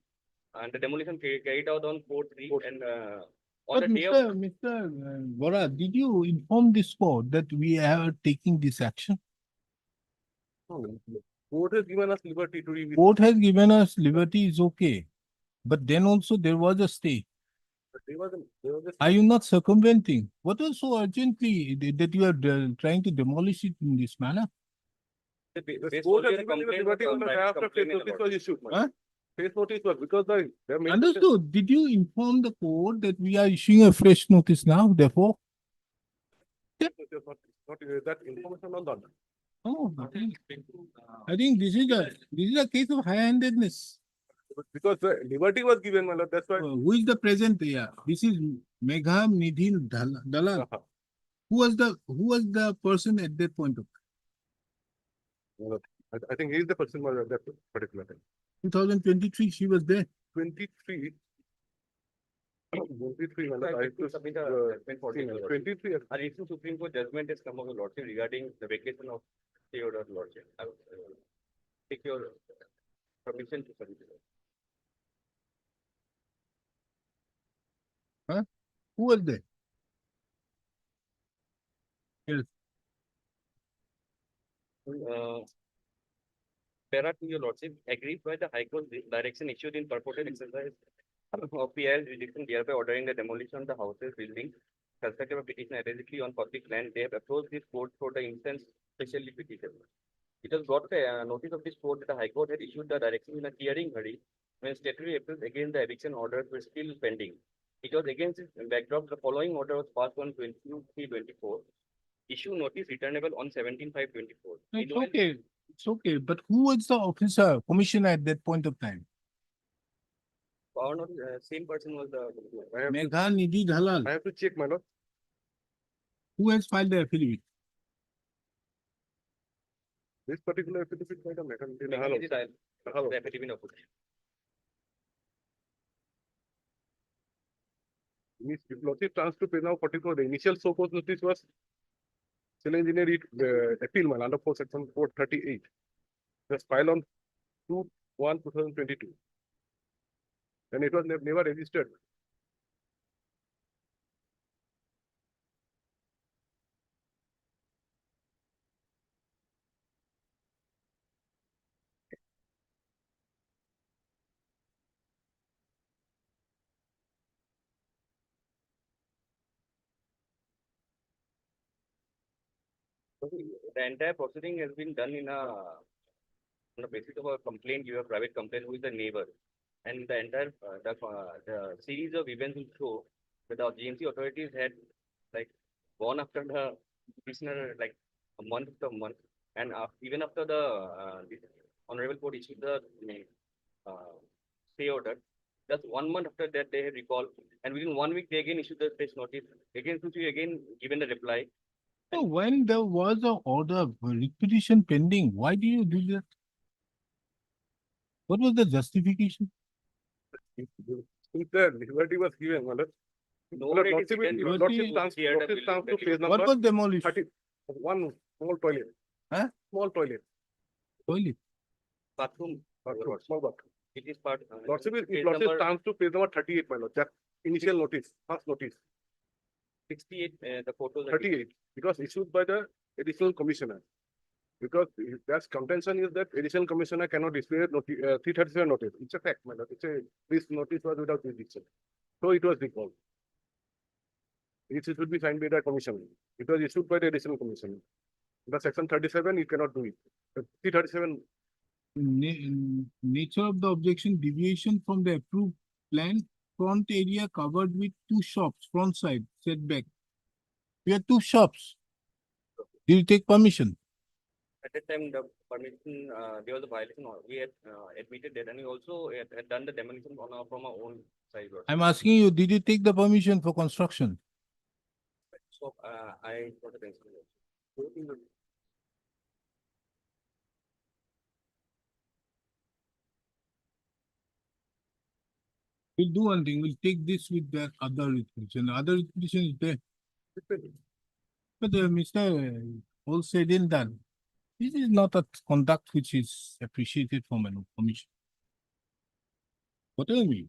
the demolition carried out on 4/3 and on But the day of. Mr. Vora, did you inform this court that we are taking this action? Court has given us liberty to review. Court has given us liberty is okay. But then also there was a stay. There was a Are you not circumventing? What was so urgently that you are trying to demolish it in this manner? The court has given you liberty on the day after phase notice was issued. Huh? Phase notice was because the main. Understood. Did you inform the court that we are issuing a fresh notice now, therefore? Not that information on that. Oh, I think this is a case of high-handedness. Because the liberty was given, my lord, that's why. Who is the present here? This is Megha Nidhi Dalal. Who was the person at that point of I think he is the person at that particular time. 2023? She was there. 23. 23, my So lord, I I have to have to, submit a judgment for the lordship. 23. A recent Supreme Court judgment has come of the lordship regarding the vacation of stay order lordship. I would take your permission to submit it. Who was there? Yes. Para to your lordship, agreed by the High Court direction issued in purported exercise of PIL jurisdiction thereby ordering the demolition of the houses, buildings, constructed by petitioner allegedly on public land. They have approached this court for the instance specially petition. It has got a notice of this court that the High Court had issued the direction in a hearing hurry when statutory appeals against the eviction orders were still pending. It was against this backdrop the following order was passed on 23/24. Issue notice returnable on 17/5/24. It's okay. It's okay. But who was the officer, commissioner at that point of time? Power notice, same person was the. Megha Nidhi Dalal. I have to check, my lord. Who has filed the affidavit? This particular affidavit might have met. The affidavit of. Means if lordship trans to pay now particular, the initial so cause notice was civil engineer appeal, man, under section 438. Was filed on 2/1/2022. And it was never registered. The entire proceeding has been done on the basis of a complaint, you have private complaint who is the neighbor. And the entire, the series of events will show that the GMC authorities had like gone after the prisoner like a month after month. And even after the this honorable court issued the stay order, just 1 month after that they had recalled, and within 1 week they again issued the fresh notice, again to again given the reply. So when there was an order petition pending, why do you do that? What was the justification? Since the liberty was given, my lord. Nobody Lordship stands to phase What number was demolished? 30. One small toilet. Huh? Small toilet. Toilet. Bathroom. Small bathroom. It is part. Lordship phase stands number to phase number 38, my lord. That initial notice, first notice, 68, the photos. are 38, because issued by the additional commissioner. Because that's contention is that additional commissioner cannot display 337 notice. It's a fact, my lord. This notice was without jurisdiction. So it was recalled. It should be signed by the commissioner. It was issued by the additional commissioner. The section 37, you cannot do it. 337. Nature of the objection, deviation from the approved plan, front area covered with 2 shops, front side setback. We had 2 shops. Did you take permission? At that time, the permission, there was a violation, we had admitted that, and we also had done the demolition from our own side. I'm asking you, did you take the permission for construction? So, I got the pencil. We'll do one thing, we'll take this with the other requisition. The other requisition is there. But Mr. All said and done. This is not a conduct which is appreciated from an commission. Whatever you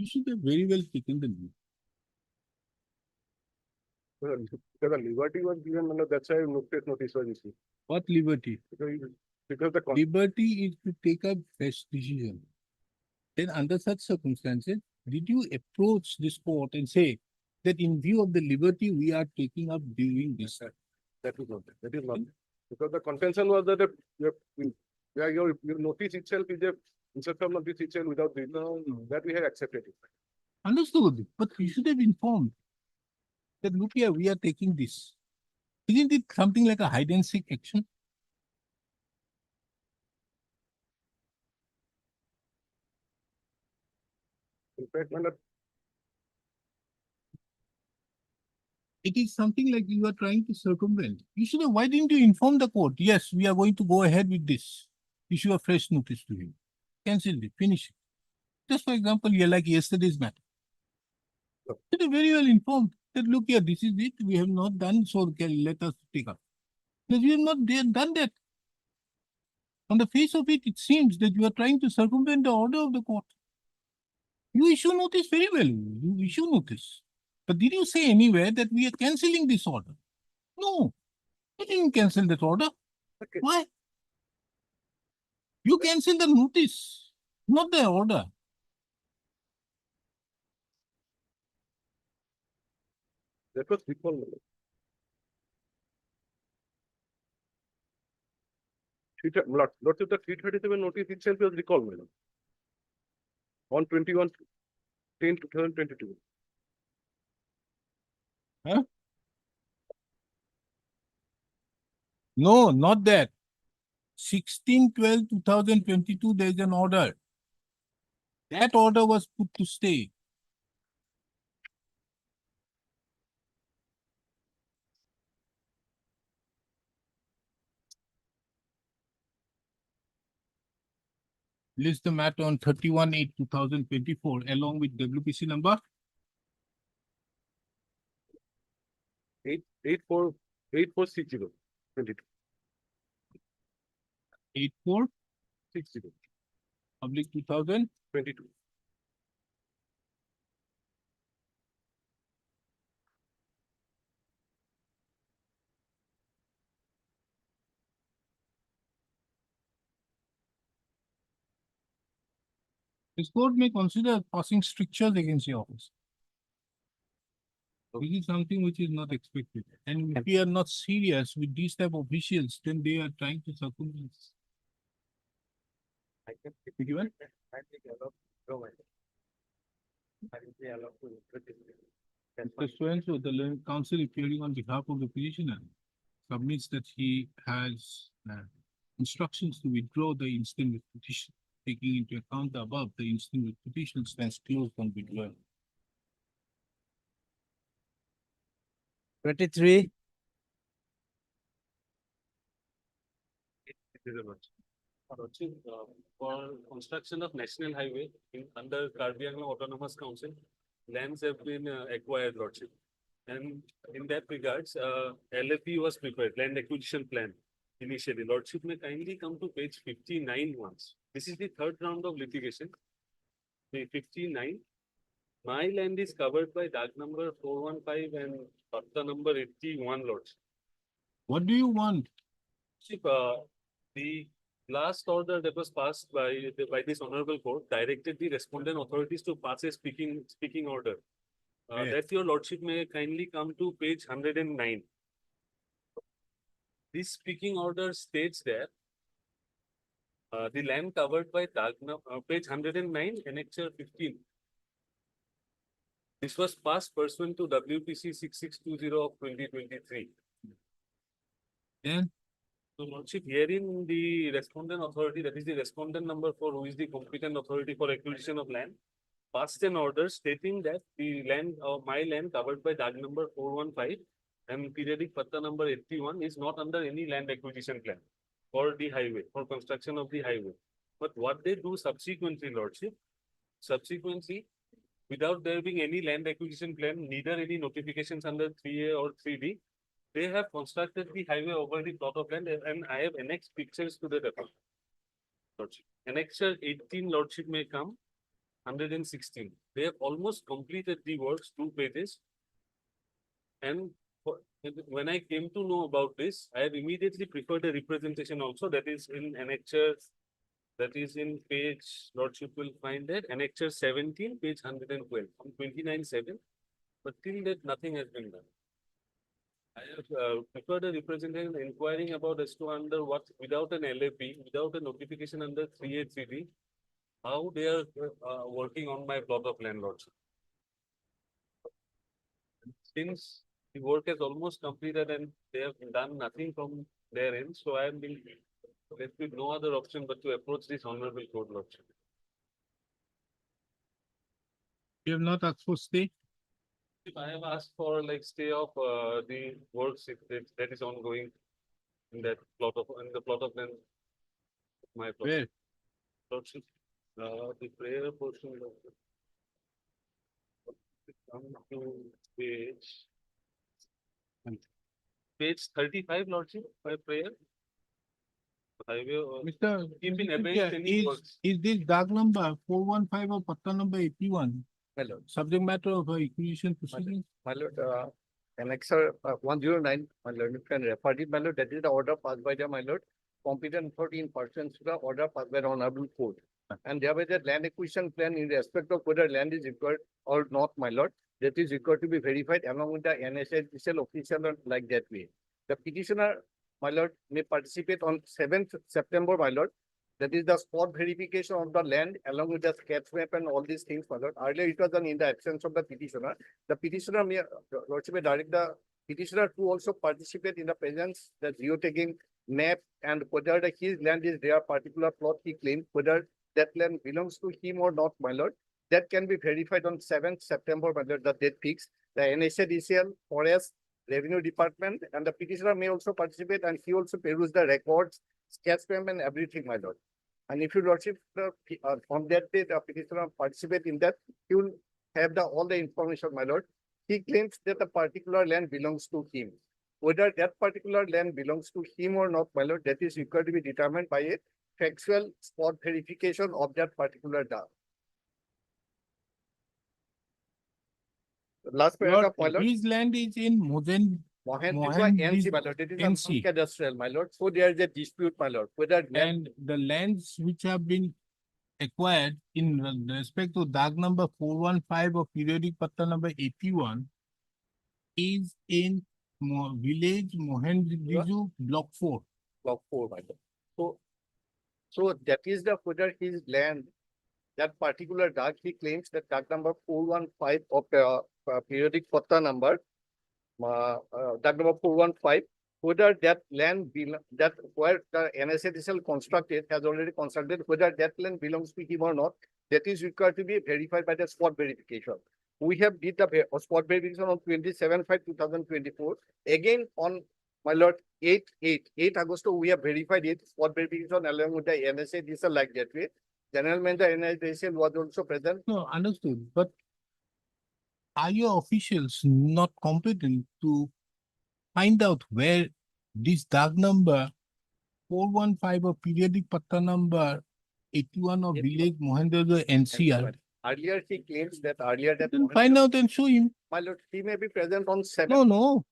should have very well taken the lead. Because the liberty was given, my lord, that's why notice was issued. What liberty? Because Because the liberty is to take a fresh decision. Then under such circumstances, did you approach this court and say that in view of the liberty we are taking up doing this? that is not, that is not, because the contention was that your notice itself is a instruction notice itself without the, that we have accepted it. Understood, but you should have informed that look here, we are taking this. Isn't it something like a hide and seek action? In fact, my lord, It is something like you are trying to circumvent. You should have, why didn't you inform the court? Yes, we are going to go ahead with this. Issue a fresh notice to him. Cancel it, finish it. Just for example, you're like yesterday's matter. It is very well informed that look here, this is it. We have not done so. Let us take up. Because we have not done that. On the face of it, it seems that you are trying to circumvent the order of the court. You issue notice very well. You issue notice. But did you say anywhere that we are cancelling this order? No, you didn't cancel that order. Okay. Why? You cancel the notice, not the order. that was recall. my lord. Lordship, the 337 notice itself was recall, my lord. On 21/10/2022. Huh? No, not that. 16/12/2022, there is an order. That order was put to stay. List the matter on 31/8/2024 along with WPC number 8460 22 8460 public 2000. 22. This court may consider passing strictures against the office. This is something which is not expected. And if we are not serious with these type of officials, then they are trying to circumvent. I can. Given? I think allowed, go ahead. I will be allowed to introduce it. That's Mr. So-and-so, the learned counsel appearing on behalf of the petitioner submits that he has instructions to withdraw the instant with petition. Taking into account the above, the instant with petition stands closed on withdrawal. 23, Lordship, for construction of national highway under Karbi Anglong Autonomous Council, lands have been acquired, Lordship. And in that regards, LAP was prepared, land acquisition plan initially. Lordship may kindly come to page 59 once. This is the third round of litigation. The 59. My land is covered by DAG number 415 and Patta number 81, Lordship. What do you want? The last order that was passed by this honorable court directed the respondent authorities to pass a speaking order. Yeah. That your lordship may kindly come to page 109. This speaking order states that the land covered by page 109, annexure 15. This was passed pursuant to WPC 6620 of 2023. Then So lordship, herein the respondent authority, that is the respondent number 4, who is the competent authority for acquisition of land, passed an order stating that the land of my land covered by DAG number 415 and periodic Patta number 81 is not under any land acquisition plan for the highway, for construction of the highway. But what they do subsequently, lordship, subsequently, without there being any land acquisition plan, neither any notifications under 3A or 3D, they have constructed the highway over the plot of land, and I have annexed pictures to the record. Lordship. Annexure 18, lordship may come, 116. They have almost completed the works, 2 pages. And And when I came to know about this, I have immediately preferred a representation also that is in annexure. That is in page, Lordship will find that annexure 17, page 112, on 29/7. But till that, nothing has been done. I have preferred a representation inquiring about as to under what, without an LAP, without a notification under 383D, how they are working on my plot of land lordship. Since the work has almost completed and they have done nothing from their end, so I am being left with no other option but to approach this honorable court lordship. You have not asked for stay? If I have asked for like stay of the works that is ongoing in that plot of, in the plot of land. My plot. Where? Lordship, the prayer portion of the. Come to page 35, Lordship, by prayer. Highway or. Mr. Keep in Mr. abeyance Chair, any works. is this dark number 415 or patta number 81? My lord, Subject matter of acquisition proceeding? my lord, annexer 109, my lord, you can refer it, my lord, that is the order passed by the, my lord, competent 14 persons to the order passed by the honorable court. And there was a land acquisition plan in respect of whether land is required or not, my lord, that is required to be verified along with the NSHDCL official and like that way. The petitioner, my lord, may participate on 7th September, my lord. That is the spot verification of the land along with the sketch map and all these things, my lord. Earlier it was done in the absence of the petitioner. The petitioner may, lordship may direct the petitioner to also participate in the presence, the geotagging map, and whether his land is their particular plot he claimed, whether that land belongs to him or not, my lord. That can be verified on 7th September, my lord, the date fixed. The NSHDCL, Forest, Revenue Department, and the petitioner may also participate, and he also peruse the records, sketch map and everything, my lord. And if you lordship, on that day, the petitioner participate in that, he will have all the information, my lord. He claims that the particular land belongs to him. Whether that particular land belongs to him or not, my lord, that is required to be determined by a factual spot verification of that particular data. Last paragraph, my lord. His land is in Mohen. Mohendra NC, my lord, it is NC. non-cadastral, my lord. So there is a dispute, my lord, whether land And the lands which have been acquired in respect to dark number 415 of periodic patta number 81 is in village Mohendriju block 4. block 4, my lord. So that is the whether his land, that particular dark, he claims that dark number 415 of periodic patta number, dark number 415, whether that land that where the NSHDCL constructed has already constructed, whether that land belongs to him or not, that is required to be verified by the spot verification. We have did the spot verification on 27/5/2024. Again on, my lord, 8 August, we have verified it, spot verification along with the NSHDCL like that way. General Manager NSHDCL was also present. No, understood, but are your officials not competent to find out where this dark number 415 of periodic patta number 81 of village Mohendriju NCR? Earlier, he claims that Then find out and show him. my lord, he may be present on 7th. No.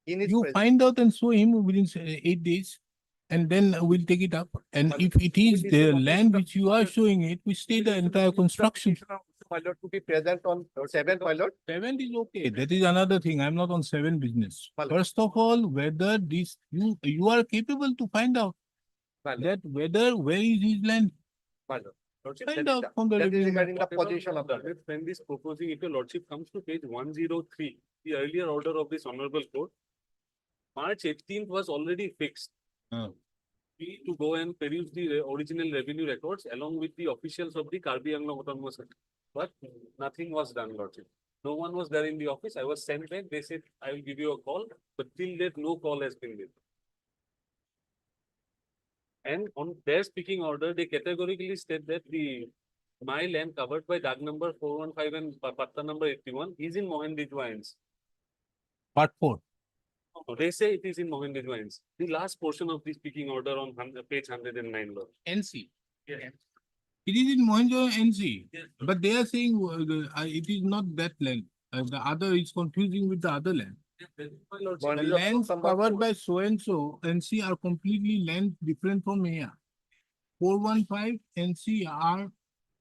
In his You presence. find out and show him within 8 days. And then we'll take it up. And But if it is it is the the land which you are showing it, we stay the entire construction. My lord, to be present on 7th, my lord. 7 is okay. That is another thing. I'm not on 7 business. Well- First of all, whether this, you are capable to find out My lord, that where is his land? my lord. Lordship, Find that is out the- from the that is revenue regarding the Whatever position of the. Lordship, when this proposing, if your lordship comes to page 103, the earlier order of this honorable court, March 18th was already fixed. Oh. We need to go and peruse the original revenue records along with the officials of the Karbi Anglong Autonomous Sector. But nothing was done, lordship. No one was there in the office. I was sent back. They said, I will give you a call, but till date, no call has been made. And on their speaking order, they categorically state that my land covered by DAG number 415 and patta number 81 is in Mohendriju NC. Part 4. No, they say it is in Mohendriju NC. The last portion of the speaking order on page 109, Lord. NC. Yes. It is in Mohenjo NC. Yes, But they are saying it is not that land. The other is confusing with the other land. The lands covered by so and so NC are completely land different from here. 415 NC are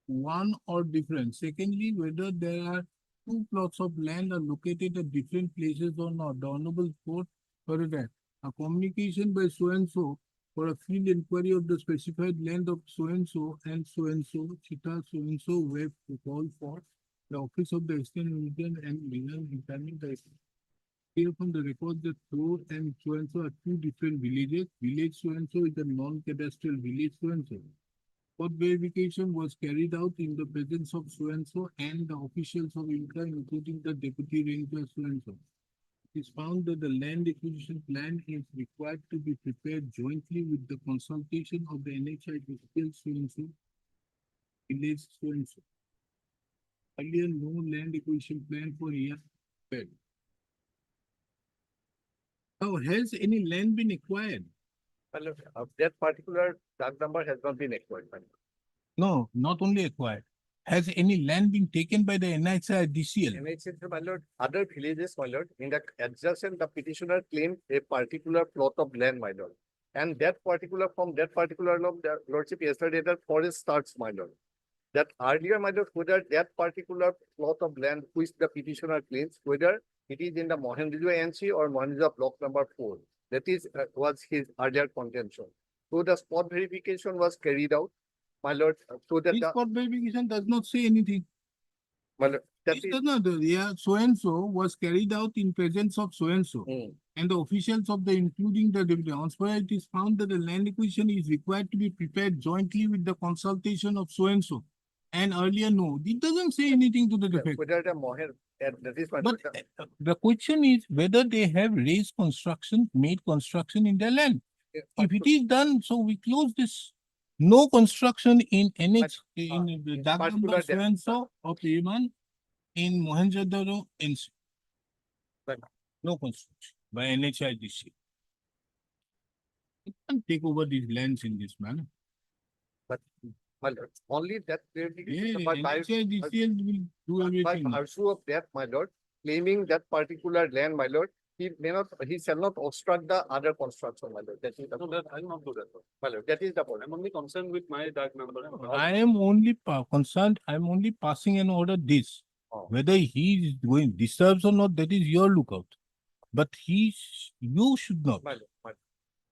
one or different. Secondly, whether there are two plots of land are located at different places or not. The Honorable Court heard that a communication by so and so for a field inquiry of the specified land of so and so, Chita so and so, web to call for the office of the Eastern Region and Legal Determining the here from the record that so and so are two different villages. Village so and so is a non-cadastral village so and so. Court verification was carried out in the presence of so and so and the officials of INCRA, including the deputy ranger so and so. It is found that the land acquisition plan is required to be prepared jointly with the consultation of the NHI official so and so, village so and so. Earlier, no land acquisition plan for here. Now, has any land been acquired? My lord, that particular tag number has not been acquired. My lord. No, not only acquired. Has any land been taken by the NHI DCL? NHI, my lord, other villages, my lord, in the adjacent, the petitioner claimed a particular plot of land, my lord. And that particular, from that particular law, the lordship yesterday, the forest starts, my lord. That earlier, my lord, whether that particular plot of land which the petitioner claims, whether it is in the Mohenjo NC or Mohenjo block number 4. That is, was his earlier contention. So the spot verification was carried out, my lord, so that This the, court verification does not say anything. my lord, that It is, does not, yeah, so and so was carried out in presence of so and so. And the officials of the, including the deputy, it is found that the land acquisition is required to be prepared jointly with the consultation of so and so. And earlier, no, it doesn't say anything to the effect. whether the Mohen, that is, my But lord, the question is whether they have raised construction, made construction in their land. If it is done, so we close this. No construction in NH, in the dark number particular so and so of Yemen in Mohenjo-daro NC. Right. No construction by NHIDC. You can't take over these lands in this manner. but my lord, only that Yeah, verification, but by NHIDCL will do by everything. virtue of that, my lord, claiming that particular land, my lord, he may not, he shall not obstruct the other construction, my lord. That is the, No, that I will not do that. my lord, that is the point. I'm only concerned with my dark number. I am only concerned, I am only passing an order this. Oh. Whether he is going disturbs or not, that is your lookout. But you should not. My lord, my lord.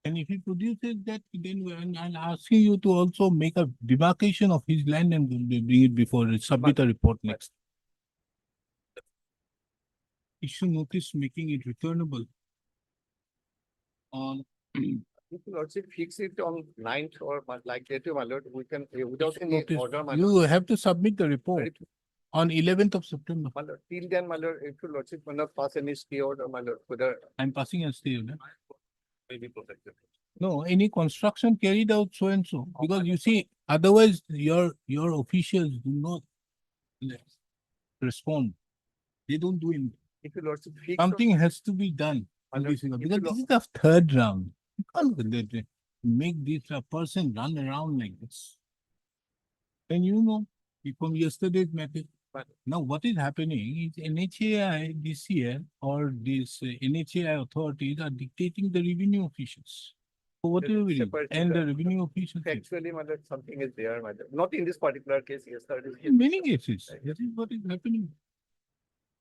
And if he produces that, then I'm asking you to also make a demarcation of his land and bring it before, submit a report next. Issue notice making it returnable. On If you lordship fix it on 9th or like that, my lord, we can, without any notice, order, my you lord. have to submit the report on 11th of September. My lord, till then, my lord, if you lordship will not pass any stay order, my lord, whether I'm passing a stay order. may be protected. No, any construction carried out so and so, because you see, otherwise your officials do not respond. They don't do anything. If you lordship fix. on- Something has to be done. My in lord, this regard, if because you this is the third round. You can't make this a person run around like this. And you know, from yesterday's method. But- Now what is happening is NHAI this year or this NHAI authorities are dictating the revenue officials. So whatever we do, separate and the- the revenue officials. Actually, my lord, something is there, my lord. Not in this particular case, yes, sir. In many cases, this is what is happening.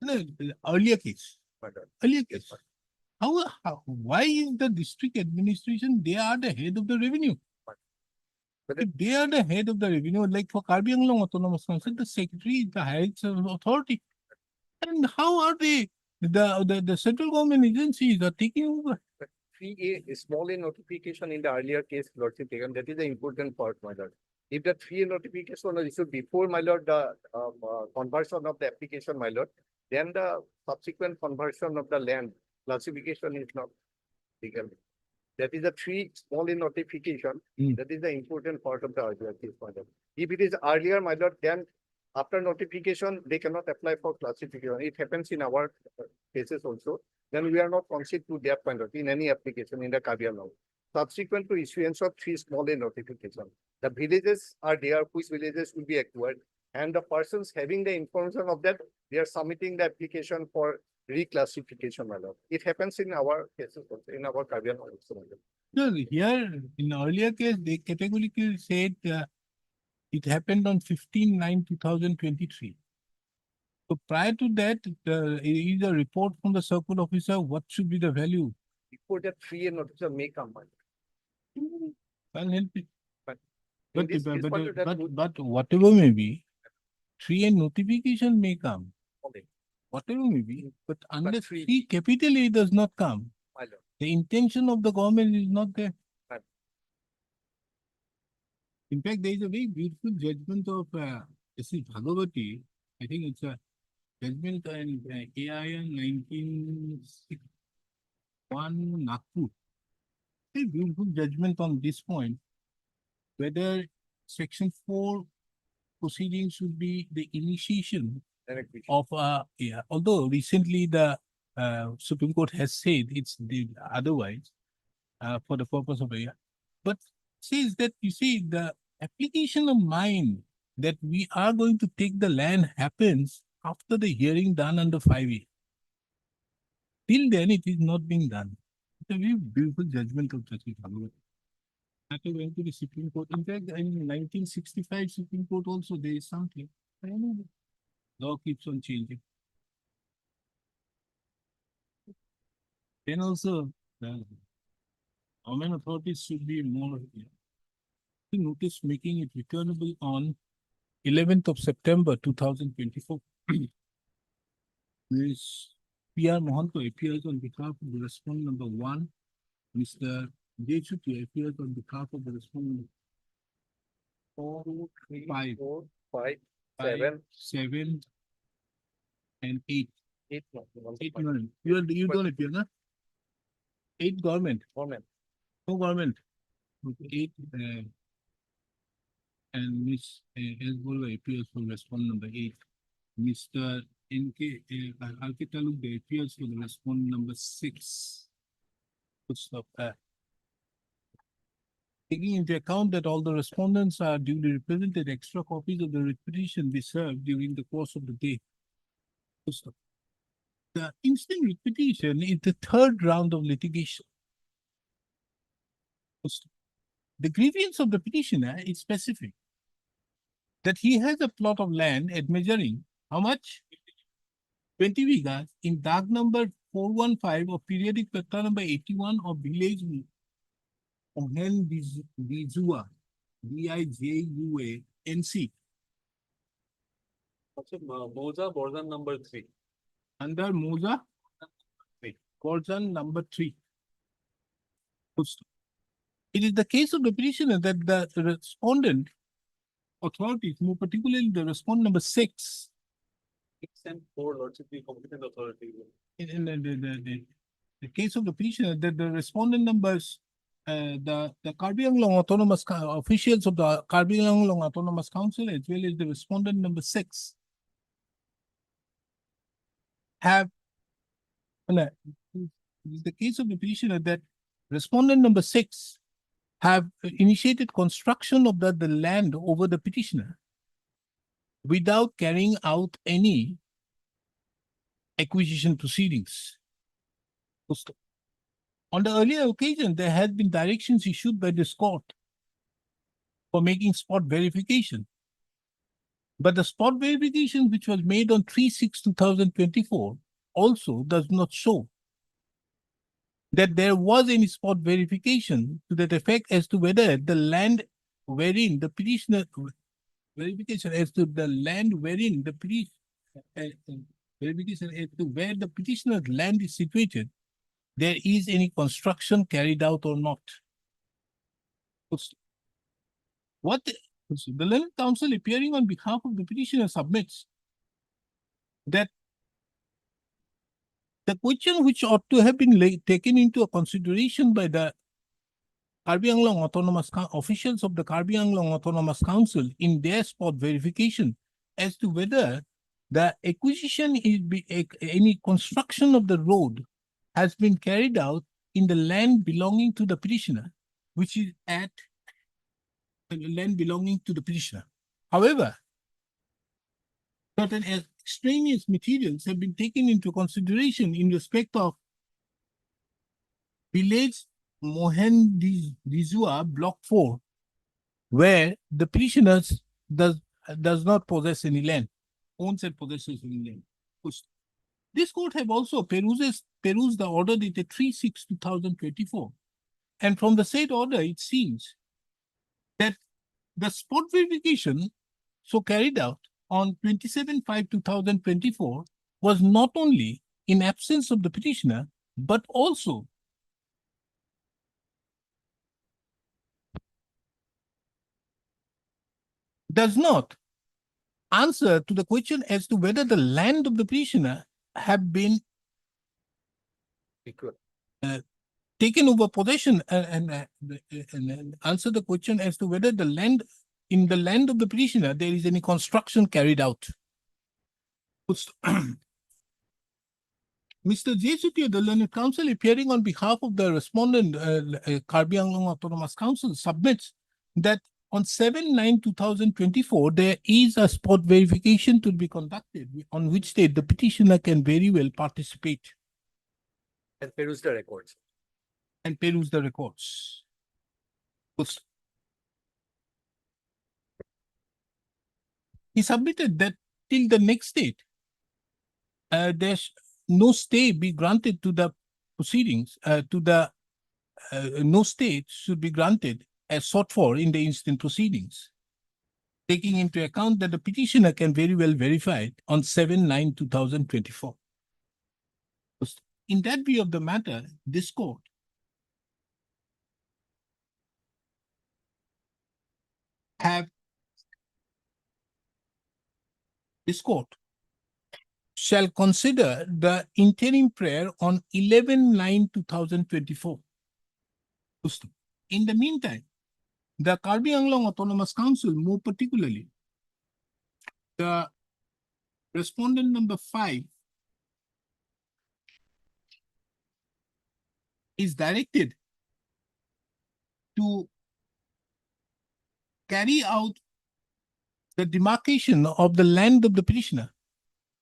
No, the earlier case, My lord. earlier case. Why is the district administration, they are the head of the revenue? But If they are the head of the revenue, like for Karbi Anglong Autonomous Council, the secretary is the highest authority. And how are they, the central government agencies are taking over? 3A small a notification in the earlier case, lordship taken, that is the important part, my lord. If the 3A notification was issued before, my lord, the conversion of the application, my lord, then the subsequent conversion of the land classification is not legal. That is the 3 small a notification. Hmm. That is the important part of the earlier case, my lord. If it is earlier, my lord, then after notification, they cannot apply for classification. It happens in our cases also. Then we are not considered to that point in any application in the Kabya law. Subsequent to issuance of 3 small a notification, the villages are there, which villages will be acquired. And the persons having the information of that, they are submitting the application for reclassification, my lord. It happens in our cases, also, in our Karbi Anglong also, my lord. No, here, in earlier case, they categorically said it happened on 15/9/2023. So prior to that, is a report from the circle officer, what should be the value? Before that, 3A notice may come, my lord. I'll help it. But in But, this case, my lord, that would- but whatever may be, 3A notification may come, Okay, whatever may be, but unless three- 3 capital A does not come, my lord. the intention of the government is not there. Right. In fact, there is a very beautiful judgment of S.C. Bhagavati. I think it's a judgment in AIN 1961 Nagpur. A beautiful judgment on this point, whether Section 4 proceedings should be the initiation of although recently the Supreme Court has said it's the otherwise for the purpose of but says that you see the application of mind that we are going to take the land happens after the hearing done under 5A. Till then it is not being done. It's a very beautiful judgment of Justice Bhagavati. After going to the Supreme Court, in fact, in 1965 Supreme Court also there is something. I don't know. Law keeps on changing. Then also, the government authorities should be more notice making it returnable on 11th of September 2024. Ms. P.R. Mohanto appears on behalf of the respondent number 1. Mr. J. Chutia appears on behalf of the respondent 4, 3, 5, 4, 5, 7, 7, 7, and 8. 8, no, 8 1, government. You don't appear, na? 8 government. Government. No government. 8 and Miss S. Bolva appears for respondent number 8. Mr. N.K. Alkitalu appears for the respondent number 6. Good stop. Taking into account that all the respondents are duly represented, extra copies of the petition be served during the course of the day. Good stop. The instant petition is the third round of litigation. Good stop. The grievance of the petitioner is specific. That he has a plot of land at measuring how much? 20 vigas in dark number 415 of periodic peta number 81 of village Ohen Vizua, Bijua, NC. Moza Borzan number 3. Under Moza, Borzan number 3. It is the case of the petitioner that the respondent authorities, more particularly the respondent number 6, 6 and 4 lordship the competent authority. in the case of the petitioner that the respondent numbers, the Karbi Anglong Autonomous officials of the Karbi Anglong Autonomous Council as well as the respondent number 6 have, it is the case of the petitioner that respondent number 6 have initiated construction of the land over the petitioner without carrying out any acquisition proceedings. On the earlier occasion, there had been directions issued by this court for making spot verification. But the spot verification which was made on 3/6/2024 also does not show that there was any spot verification to that effect as to whether the land wherein the petitioner verification as to the land wherein the petitioner verification as to where the petitioner's land is situated, there is any construction carried out or not. What the learned counsel appearing on behalf of the petitioner submits that the question which ought to have been taken into a consideration by the Karbi Anglong Autonomous officials of the Karbi Anglong Autonomous Council in their spot verification as to whether the acquisition is any construction of the road has been carried out in the land belonging to the petitioner, which is at the land belonging to the petitioner. However, certain extraneous materials have been taken into consideration in respect of village Mohendizua Block 4, where the petitioners does not possess any land, owns and possesses any land. This court have also perused the order dated 3/6/2024. And from the said order, it seems that the spot verification so carried out on 27/5/2024 was not only in absence of the petitioner, but also does not answer to the question as to whether the land of the petitioner have been taken over possession and answer the question as to whether the land in the land of the petitioner there is any construction carried out. Mr. J. Sutia, the learned counsel appearing on behalf of the respondent, Karbi Anglong Autonomous Council, submits that on 7/9/2024, there is a spot verification to be conducted on which date the petitioner can very well participate And peruse the records. and peruse the records. He submitted that till the next date, there's no stay be granted to the proceedings, no stay should be granted as sought for in the instant proceedings, taking into account that the petitioner can very well verify it on 7/9/2024. In that view of the matter, this court shall consider the interim prayer on 11/9/2024. In the meantime, the Karbi Anglong Autonomous Council, more particularly, the respondent number 5 is directed to carry out the demarcation of the land of the petitioner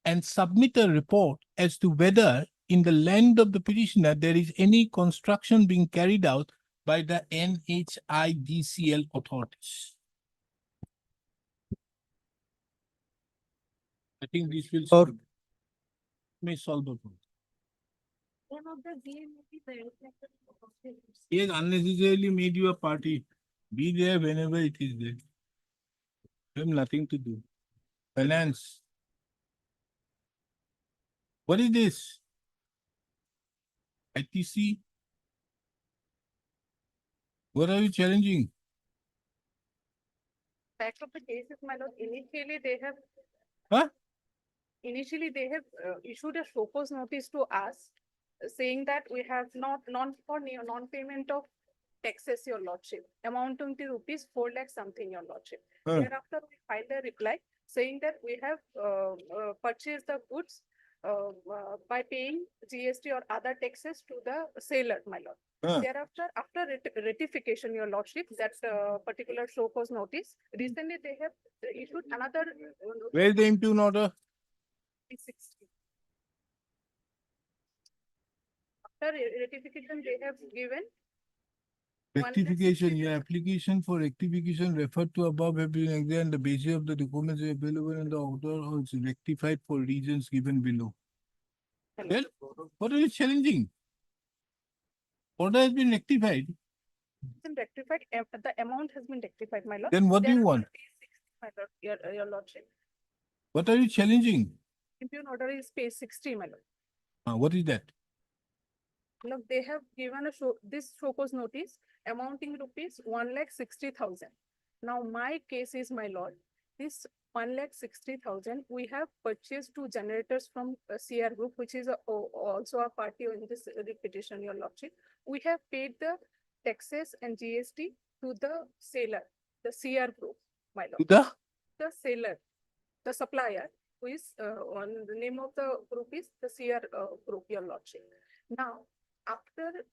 and submit a report as to whether in the land of the petitioner there is any construction being carried out by the NHIDCL authorities. I think this will may solve the problem. He has unnecessarily made you a party. Be there whenever it is there. You have nothing to do. Finance. What is this? ITC? What are you challenging? Back of the cases, my lord, initially they have. Huh? Initially, they have issued a show cause notice to us, saying that we have non-payment of taxes, your lordship, amounting to rupees 4 lakh something, your lordship. Huh. Thereafter, we filed a reply saying that we have purchased the goods by paying GST or other taxes to the seller, my lord. Huh. Thereafter, after ratification, your lordship, that particular show cause notice, recently they have issued another. Where is the impugn order? 60. After ratification, they have given. Rectification, your application for rectification referred to above have been examined. The basis of the documents available in the order or it's rectified for reasons given below. Well, what are you challenging? Order has been rectified. Been rectified, the amount has been rectified, my lord. Then what do you want? My lord, your lordship. What are you challenging? Impugn order is page 60, my lord. What is that? Look, they have given this show cause notice amounting rupees 1,60,000. Now, my case is, my lord, this 1,60,000, we have purchased 2 generators from CR Group, which is also a party in this petition, your lordship. We have paid the taxes and GST to the seller, the CR Group, my lord. The seller, the supplier, who is on the name of the group is the CR Group, your lordship. Now, after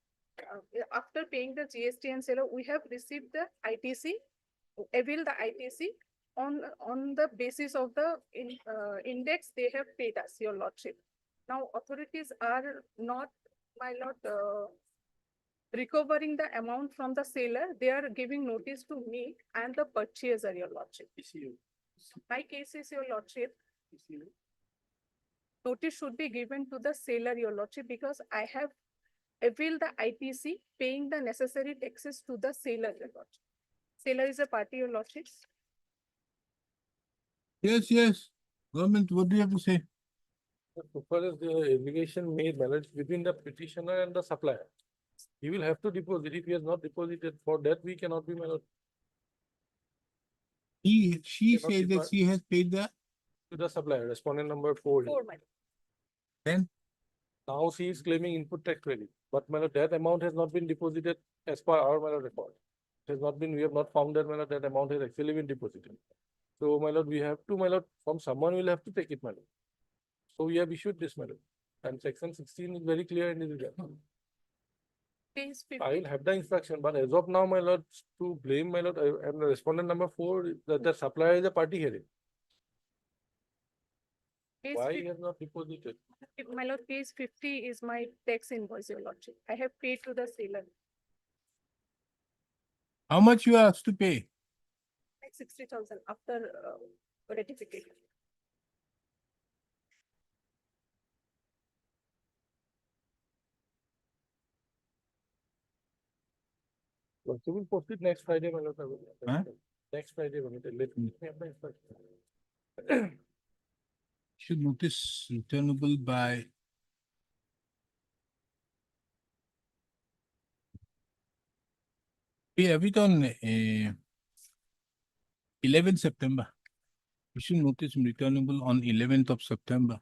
paying the GST and seller, we have received the ITC, availed the ITC on the basis of the index they have paid us, your lordship. Now authorities are not, my lord, recovering the amount from the seller. They are giving notice to me and the purchaser, your lordship. My case is, your lordship, notice should be given to the seller, your lordship, because I have availed the ITC, paying the necessary taxes to the seller, your lordship. Seller is a party, your lordship. Yes, yes. Government, what do you have to say? So far as the obligation made balance between the petitioner and the supplier, he will have to deposit. If he has not deposited, for that we cannot be, my lord, She Cannot says that defer. she has paid the, to the supplier, respondent number 4. 4, my lord. then Now she is claiming input tax credit, but my lord, that amount has not been deposited as per our, my lord, record. It has not been, we have not found that, my lord, that amount has actually been deposited. So, my lord, we have to, my lord, from someone will have to take it, my lord. So we have issued this, my lord. And section 16 is very clear in this regard. Page I 50. will have the instruction, but as of now, my lord, to blame, my lord, and the respondent number 4, that the supplier is a party here. Page Why 50. he has not deposited? My lord, page 50 is my tax invoice, your lordship. I have paid to the seller, how much you are asked to pay? like 60,000 after ratification. So we will post it next Friday, my lord. I will- Huh? Next Friday, when it let me have the instruction. Should notice returnable by we have it on 11th September. We should notice returnable on 11th of September.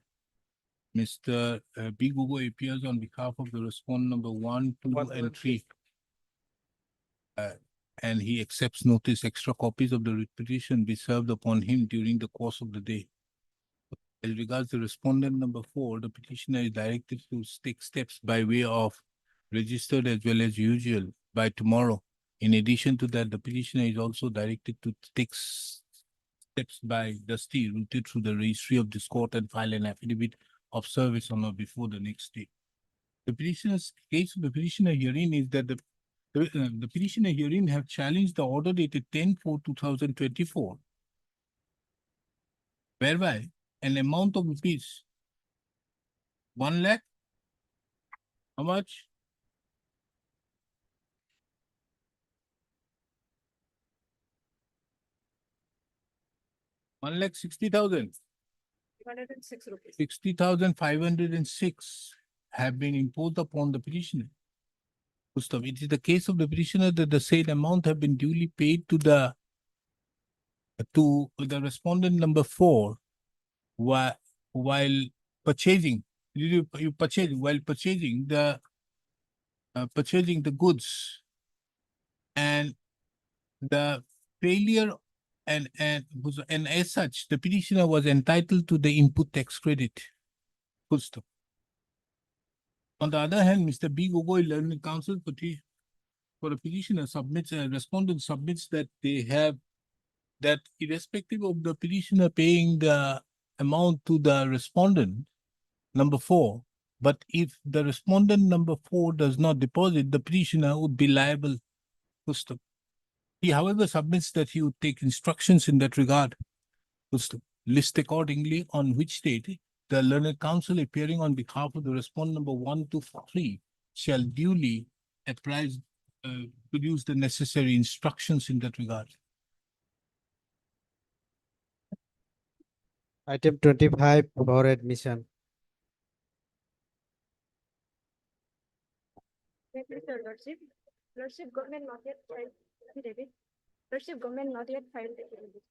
Mr. B. Gogo appears on behalf of the respondent number 1, 2, One, and and 3. And he accepts notice extra copies of the writ petition be served upon him during the course of the day. As regards the respondent number 4, the petitioner is directed to take steps by way of registered as well as usual by tomorrow. In addition to that, the petitioner is also directed to take steps by Dusty routed through the registry of this court and file an affidavit of service on or before the next day. The petitioner's case of the petitioner herein is that the petitioner herein have challenged the order dated 10/4/2024, whereby an amount of rupees 1 lakh, how much? One lakh 60,000, 206 rupees. 60,506 have been imposed upon the petitioner. Gustav, it is the case of the petitioner that the said amount have been duly paid to the respondent number 4 while purchasing. You purchase while purchasing the goods, and the failure and as such the petitioner was entitled to the input tax credit. Full stop. On the other hand, Mr. B. Gogoi, Learning Council for the petitioner submits, respondent submits that they have, that irrespective of the petitioner paying the amount to the respondent number 4, but if the respondent number 4 does not deposit, the petitioner would be liable. Full stop. He, however, submits that he would take instructions in that regard. Full stop. List accordingly, on which date the learned counsel appearing on behalf of the respondent number 1 to 3 shall duly apprise, produce the necessary instructions in that regard. Item 25 for admission. Mr. Lordship, Lordship, government not yet filed affidavit. Lordship, government not yet filed affidavit.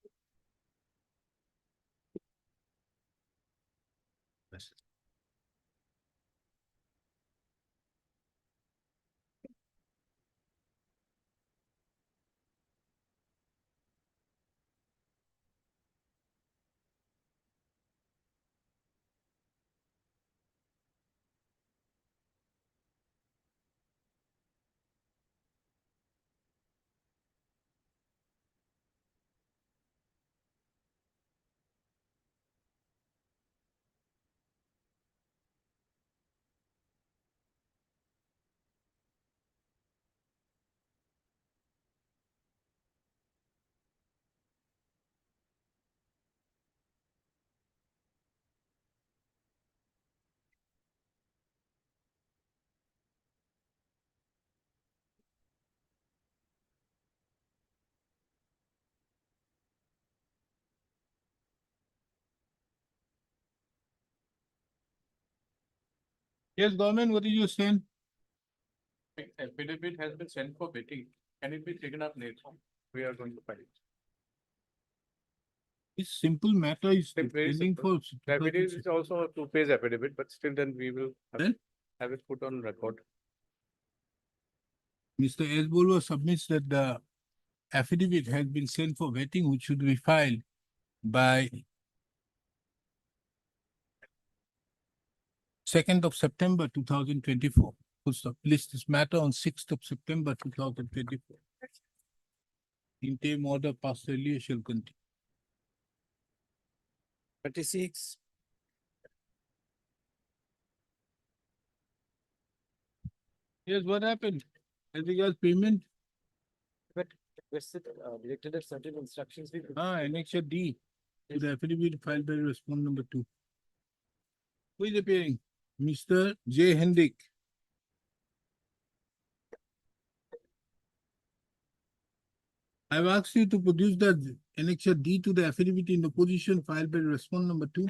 Yes, government, what is your saying? Affidavit has been sent for vetting. Can it be taken up later? We are going to file it. This simple matter is Very pending simple. for. The affidavit is also a two-page affidavit, but still then we will Then? have it put on record. Mr. Esbolo submits that the affidavit has been sent for vetting, which should be filed by 2nd of September 2024. Puts the list this matter on 6th of September 2024. Interim order passed earlier shall continue. 26. Yes, what happened? As regards payment, Directed at certain instructions. Annexure D to the affidavit filed by respondent number 2. Who is appearing? Mr. J. Hendrick. I've asked you to produce the annexure D to the affidavit in opposition filed by respondent number 2.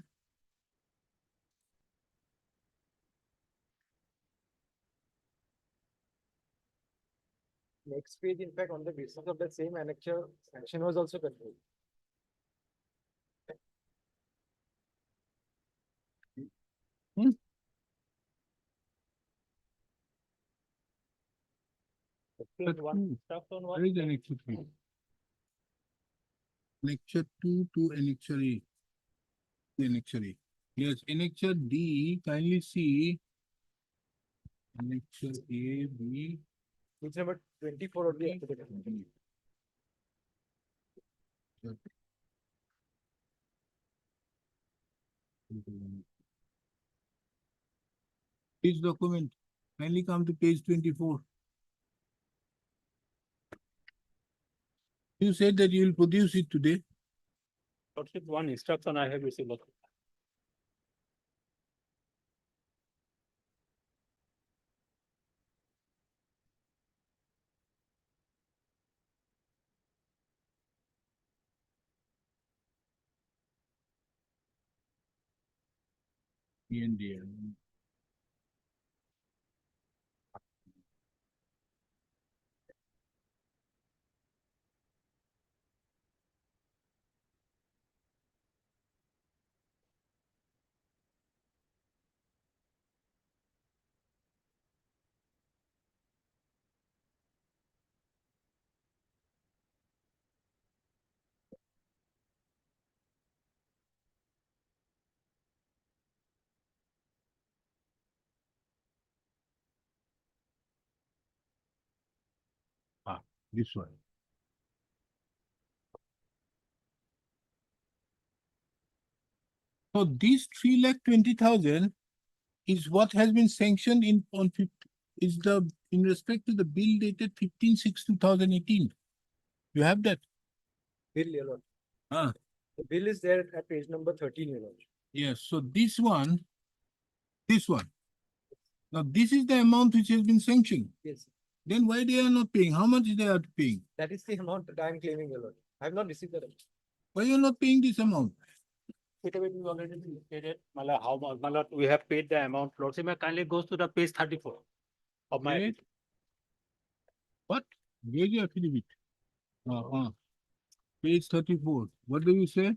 Next page, in fact, on the basis of the same annexure, sanction was also controlled. But where is annexure 3? Annexure 2 to annexure A. The annexure A. Yes, annexure D, kindly see. Annexure A, B. Page number 24 of the affidavit. Each document, kindly come to page 24. You said that you will produce it today. Lordship, one instruction I have received. India. This one. So this 3,20,000 is what has been sanctioned in on is the in respect to the bill dated 15/6/2018. You have that? Bill, your lord. Ah, The bill is there at page number 13, your lord. yes. So this one. Now this is the amount which has been sanctioned. Yes, Then why they are not paying? How much they are paying? that is the amount that I am claiming, your lord. I have not received that. Why you are not paying this amount? Affidavit is already stated, Mala, how much, Mala, we have paid the amount. Lordship, may kindly goes to the page 34 of my. Wait. What? Where's your affidavit? Page 34. What do you say?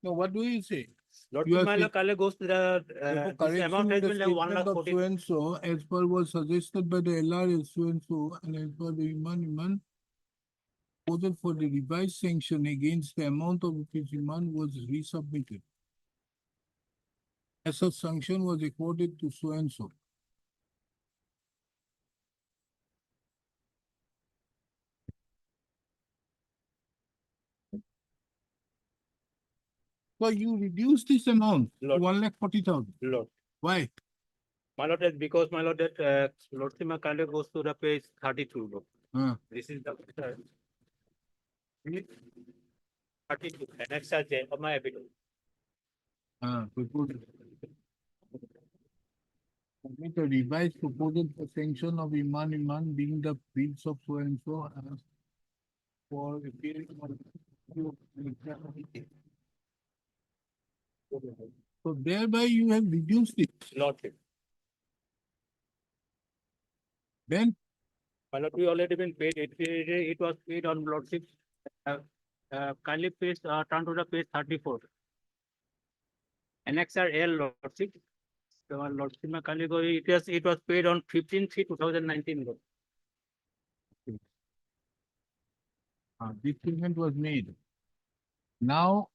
No, what do you say? Lordship, are Mala, saying- kindly goes to the, Therefore, this correction amount in has the been like 1 statement lakh of 40. so and so, as per was suggested by the LRS so and as per the Iman proposal for the revised sanction against the amount of rupees Iman was resubmitted. As such sanction was accorded to so and so. So you reduce this amount to Lord. 1,40,000. Lord. Why? My lord, that because my lord, that, Lordship, may kindly goes to the page 32. Lord. This is the. 32, annexure J of my affidavit. Proposal. Submit a revised proposal for sanction of Iman being the bills of so and so for appearing on. So thereby you have reduced it. Lordship. Then My lord, we already been paid. It was paid on lordship. Kindly please turn to the page 34. Annexure L lordship. Lordship में kindly go. It was paid on 15/3/2019. this payment was made. Now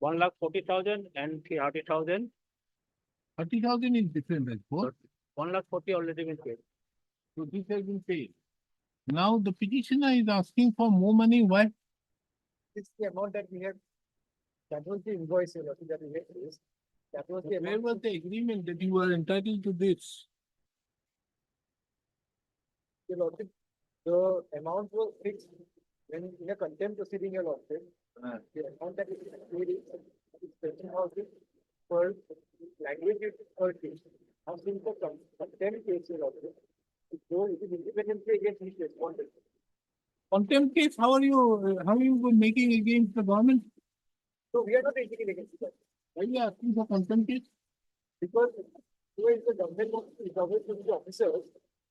1,40,000 and 30,000. 30,000 is different, I suppose. 1,40,000 already been paid. So this has been paid. Now the petitioner is asking for more money. Why? This is the amount that we have, that was the invoice, Your Lordship, that we had raised. That was the Where amount. was the agreement that you were entitled to this? Your Lordship, the amount was fixed when in a contempt proceeding, Your Lordship. The amount that is paid is 20,000 per language per case. Now, since the contempt case, Your Lordship, it is independently against each respondent. Contempt case, how are you making against the government? So we are not taking it against that. Why are you asking for contempt case? Because if the government wants to recover from the officers,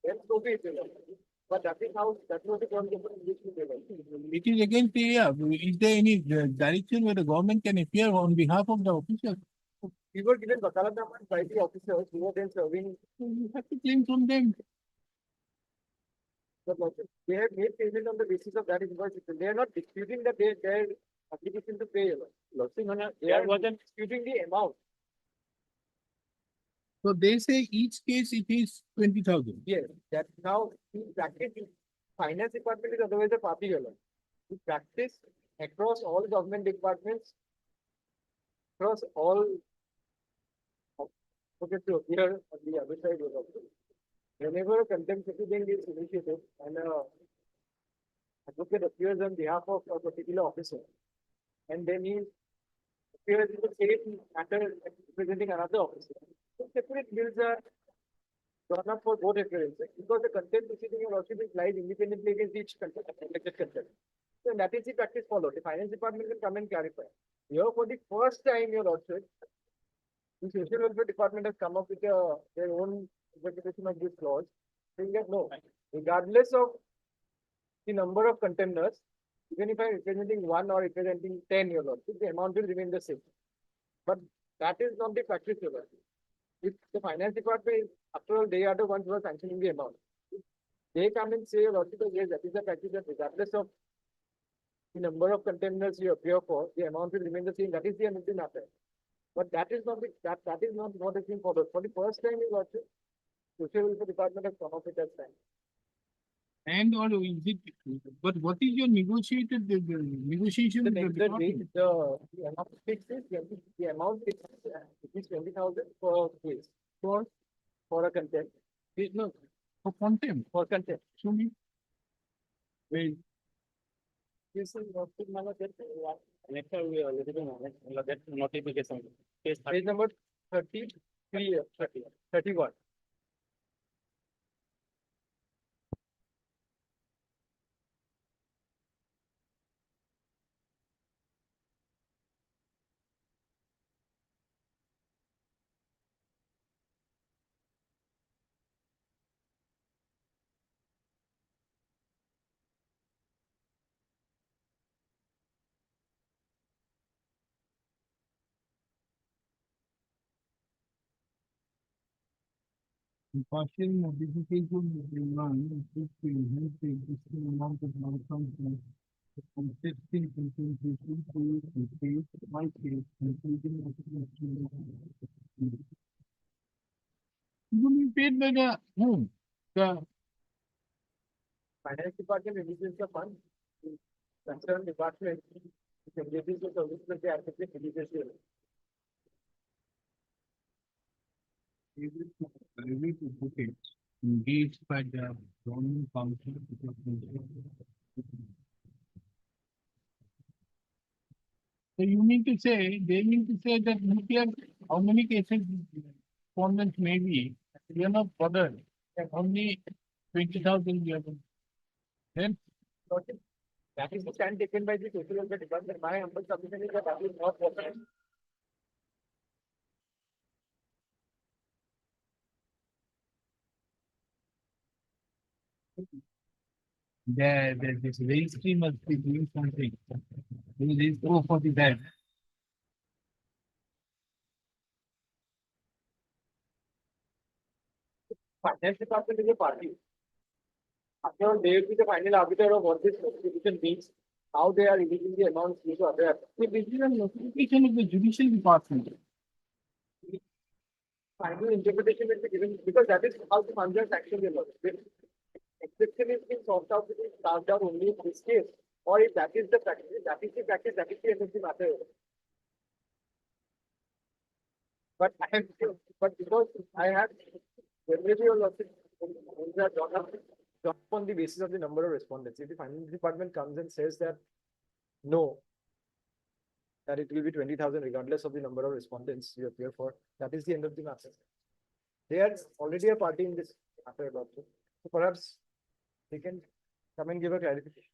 then so be it. Your Lordship. But that is how, that was the terms of the engagement. Your Lordship. It is against the area. Is there any direction where the government can appear on behalf of the officials? We were given wakalatnamas by the officers who were then serving. You have to claim from them. The Lordship. They have made payment on the basis of that invoice. They are not disputing that their application to pay. Your Lordship. They are wasn't disputing the amount. So they say each case it is 20,000. Yes, that now in practice, finance department is otherwise a party. Your Lordship. In practice, across all government departments, across all. Okay, to appear on the other side. Your Lordship. Whenever a contempt proceeding is initiated and advocate appears on behalf of a particular officer, and then he appears in the same matter representing another officer, so separate bills are drawn up for both appearances because the contempt proceeding of lordship is lies independently against each contempt. So that is the practice followed. The finance department will come and clarify. Here, for the first time, your lordship, the social welfare department has come up with their own interpretation of this clause, saying that no, regardless of the number of containers, even if I'm representing 1 or representing 10, your lordship, the amount will remain the same. But that is not the practice, your lordship. If the finance department, after all, they are the ones who are sanctioning the amount. If they come and say, your lordship, yes, that is the practice, that regardless of the number of containers you appear for, the amount will remain the same. That is the another matter. But that is not that is not what is being followed. For the first time, your lordship, social welfare department has come up with that time. And or is it, but what is your negotiated, the negotiation? The with the next department? the amount fixed is the amount is 20,000 per case for a contempt. No, for contempt. For contempt. Show me. Wait, This is not the manner that Next time we are already been that notification. page number 33, 31. partial modification of the line, which will enhance the existing amount of non-function. Consisting compensation to the case by case, including. You will be paid by the whom? The Finance department releases the fund. Concerned department engages the service that they actively releases the. engaged by the government council. So you mean to say, they mean to say that nuclear, how many cases respondents may be, we are not bothered, only 20,000 we have. Then That is the stand taken by the social welfare department. My humble submission is that that is not possible. This registry must be doing something. This is 445. Finance department is a party. After they will be the final arbiter of what this distribution means, how they are releasing the amounts to other. The original notification of the judicial department. Final interpretation will be given because that is how the funds are actually allowed. Exception is being solved out, it is carved out only in this case, or if that is the practice, that is the practice, that is the end of the matter. But I have, but because I have generally a lot of drawn up on the basis of the number of respondents. If the finance department comes and says that no, that it will be 20,000 regardless of the number of respondents you appear for, that is the end of the matter. They are already a party in this matter, doctor. So perhaps they can come and give a clarification.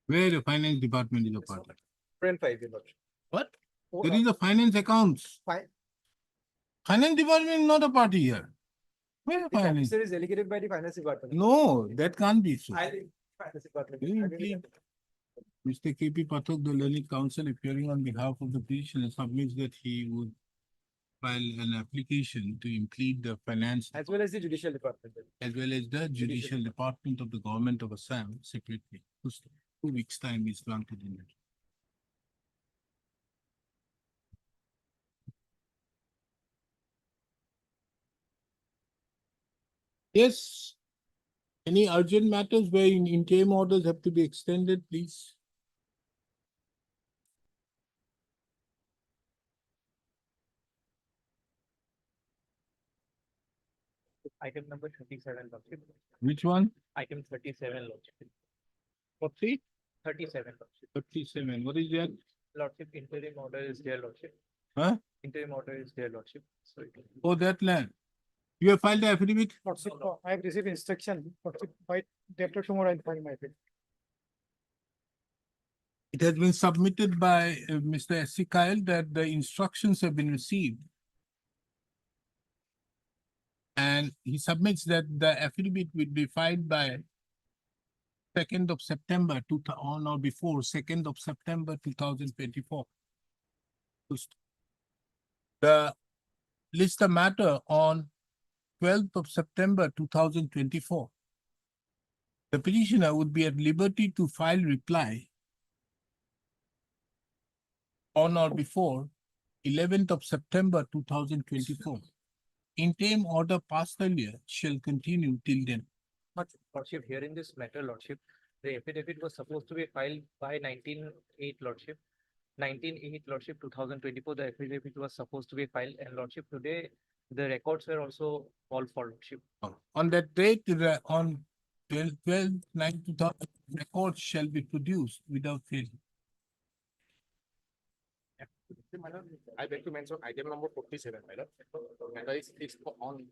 Where the finance department is a party. Friend five, your lordship. What? There is a finance accounts. Fine. Finance department is not a party here. Where The finance? officer is delegated by the finance department. No, that can't be so. I think finance department. You I think plead. Mr. KP Pathak, the learned counsel appearing on behalf of the petitioner submits that he would file an application to implead the finance as well as the judicial department. as well as the judicial department of the government of Assam separately. 2 weeks' time is granted in it. Yes. Any urgent matters where interim orders have to be extended, please? Item number 37, lordship. Which one? Item 37, lordship. 40? 37, lordship. 37. What is that? Lordship, interim order is there, lordship. Huh? Interim order is there, lordship. So it will- Oh, that land. You have filed the affidavit? Lordship, I have received instruction, lordship, by day after tomorrow I'll file my affidavit. It has been submitted by Mr. S.C. Kyle that the instructions have been received. And he submits that the affidavit will be filed by 2nd of September, on or before 2nd of September 2024. The list the matter on 12th of September 2024. The petitioner would be at liberty to file reply on or before 11th of September 2024. Interim order passed earlier shall continue till then. But lordship, here in this matter, lordship, the affidavit was supposed to be filed by 19/8, lordship. 19/8, lordship, 2024, the affidavit was supposed to be filed, and lordship, today, the records were also called for, lordship. On that date, on 12/9/2000, records shall be produced without fail. I beg to mention item number 47, madam. Matter is fixed on.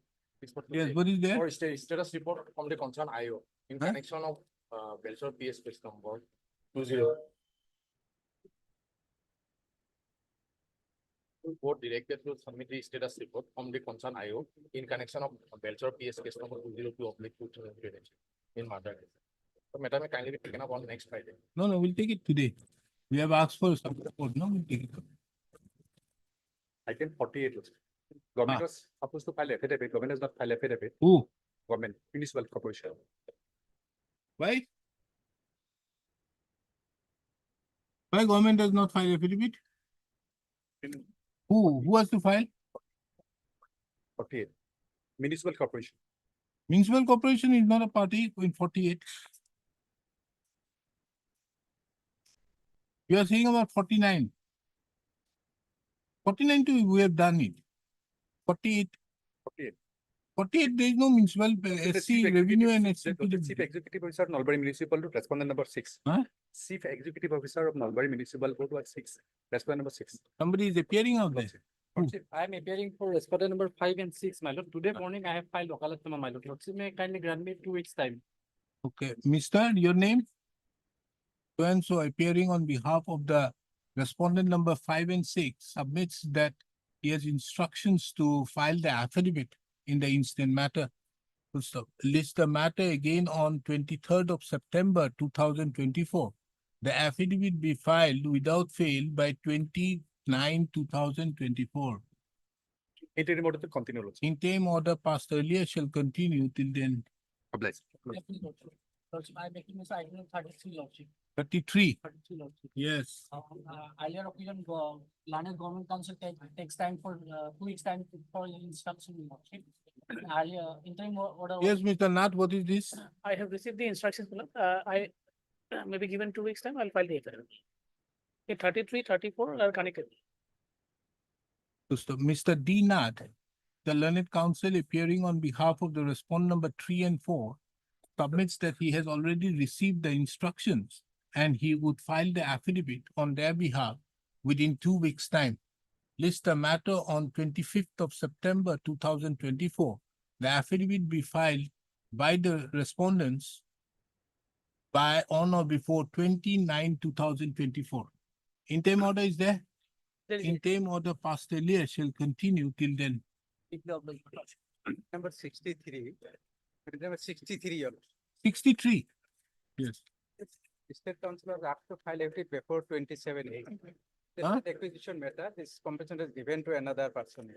Yes, what is there? Or status report from the concerned IO in Huh? connection of Belchor PS case number 20. Board directed to submit the status report from the concerned IO in connection of Belchor PS case number 202/2020 in murder case. So madam, may kindly be taken up on next Friday. No, we'll take it today. We have asked for some report, no, we'll take it. Item 48, lordship. Government Ah. was supposed to file affidavit, government has not filed affidavit, Who? government, municipal corporation. Why? Why government does not file affidavit? Who has to file? 48, municipal corporation. Municipal corporation is not a party in 48. You are saying about 49. 49 too, we have done it. 48. 48. 48, there is no municipal The SC chief revenue executive- and the SC. Chief Executive Officer of Nalbari Municipal to respondent number 6. Huh? Chief Executive Officer of Nalbari Municipal Board was 6, respondent number 6. Somebody is appearing out there. Lordship. I am appearing for respondent number 5 and 6, my lord. Today morning I have filed wakalatnama, my lord. Lordship, may kindly grant me 2 weeks time. Okay, Mister, your name? So and so appearing on behalf of the respondent number 5 and 6 submits that he has instructions to file the affidavit in the instant matter. Full stop. List the matter again on 23rd of September 2024. The affidavit be filed without fail by 29/2024. Interim order to continue. Lordship. Interim order passed earlier shall continue till then. Obliged. Lordship, I making this item 33, Lordship. 33, 33, Lordship. yes. Earlier occasion, London Government Council takes time for 2 weeks time for instruction, Lordship. Earlier interim order. Yes, Mr. Nath, what is this? I have received the instructions, I maybe given 2 weeks time, I'll file the FIR. Okay, 33, 34 are connected. Mr. D. Nath, the learned counsel appearing on behalf of the respondent number 3 and 4 submits that he has already received the instructions and he would file the affidavit on their behalf within 2 weeks' time. List the matter on 25th of September 2024. The affidavit be filed by the respondents by on or before 29/2024. Interim order is there? Interim order passed earlier shall continue till then. Number 63, number 63. 63. Yes. State Council was asked to file affidavit before 27/8. Huh? This acquisition matter, this compensation is given to another person.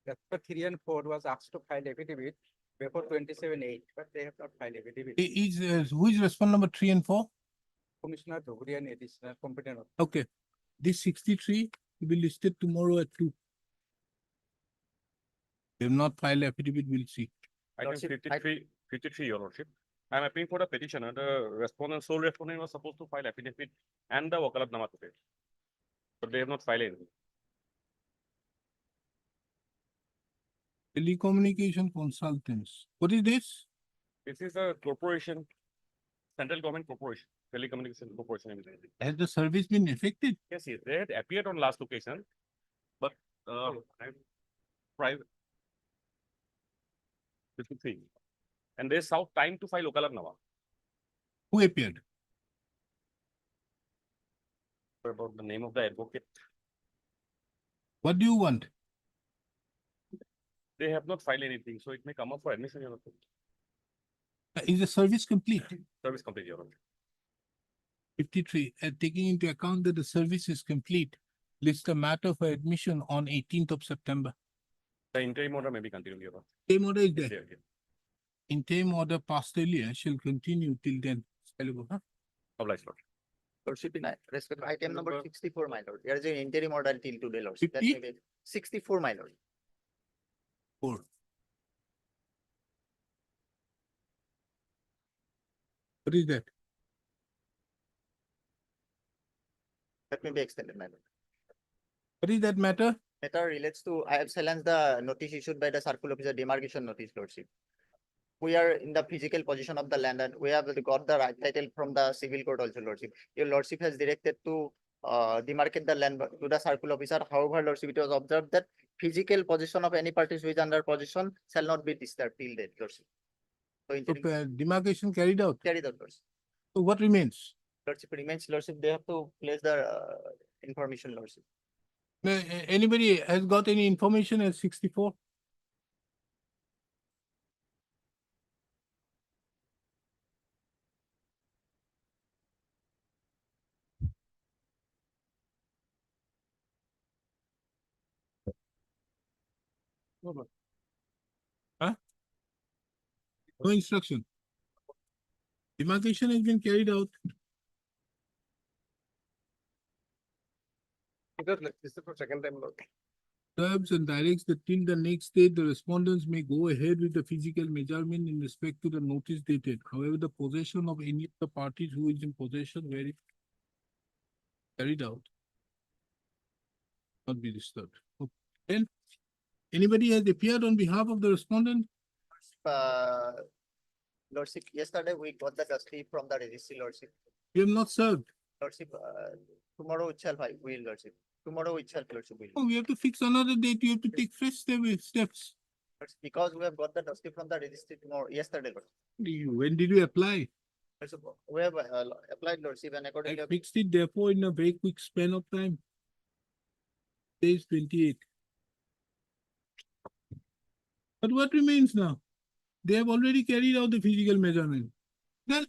That's 3 and 4 was asked to file affidavit before 27/8, but they have not filed affidavit. Who is respondent number 3 and 4? Commissioner Dhugrian additional competent. Okay. This 63 will be listed tomorrow at 2. They have not filed affidavit, we'll see. Item Lordship, 53, Your Lordship. I am appealing for the petitioner. The respondent, sole respondent was supposed to file affidavit and the Wakalatnama today. But they have not filed anything. Telecommunication consultants. What is this? This is a corporation, central government corporation, telecommunication corporation. Has the service been affected? Yes, yes, they had appeared on last occasion, but private. 53. And they sought time to file Wakalatnama. Who appeared? About the name of the advocate. What do you want? They have not filed anything, so it may come up for admission, Your Lordship. Is the service complete? Service complete, Your Lordship. 53. Taking into account that the service is complete, list the matter for admission on 18th of September. The interim order may be continued, Your Lordship. Interim order is there. Yes, yes. Interim order passed earlier shall continue till then. Huh? Obliged, Lord. Lordship, in respect to item number 64, my lord. There is an interim order till today, Lordship. That 50? may be 64, my lord. 4. What is that? That may be extended, my lord. What is that matter? Matter relates to, I have challenged the notice issued by the circle officer, demarcation notice, Lordship. We are in the physical possession of the land and we have got the right title from the civil court also, Lordship. Your Lordship has directed to demarcate the land to the circle officer. However, Lordship, it was observed that physical possession of any parties which is under possession shall not be disturbed till date, Lordship. So, So, demarcation carried out. carried out, Lordship. So what remains? Lordship remains, Lordship, they have to place the information, Lordship. Anybody has got any information at 64? Huh? No instruction. Demarcation has been carried out. Because this is for second time, Lord. Observes and directs that till the next date, the respondents may go ahead with the physical measurement in respect to the notice dated. However, the possession of any of the parties who is in possession where it carried out not be disturbed. Okay. Then, anybody has appeared on behalf of the respondent? Lordship, yesterday we got the dusty from the registry, Lordship. We have not served. Lordship, tomorrow itself I will, Lordship. Tomorrow itself, Lordship, will. Oh, we have to fix another date. You have to take fresh steps. Because we have got the dusty from the registry tomorrow, yesterday, Lordship. When did you apply? Lordship, we have applied, Lordship, and I accordingly. fixed it therefore in a very quick span of time. Page 28. But what remains now? They have already carried out the physical measurement. Then,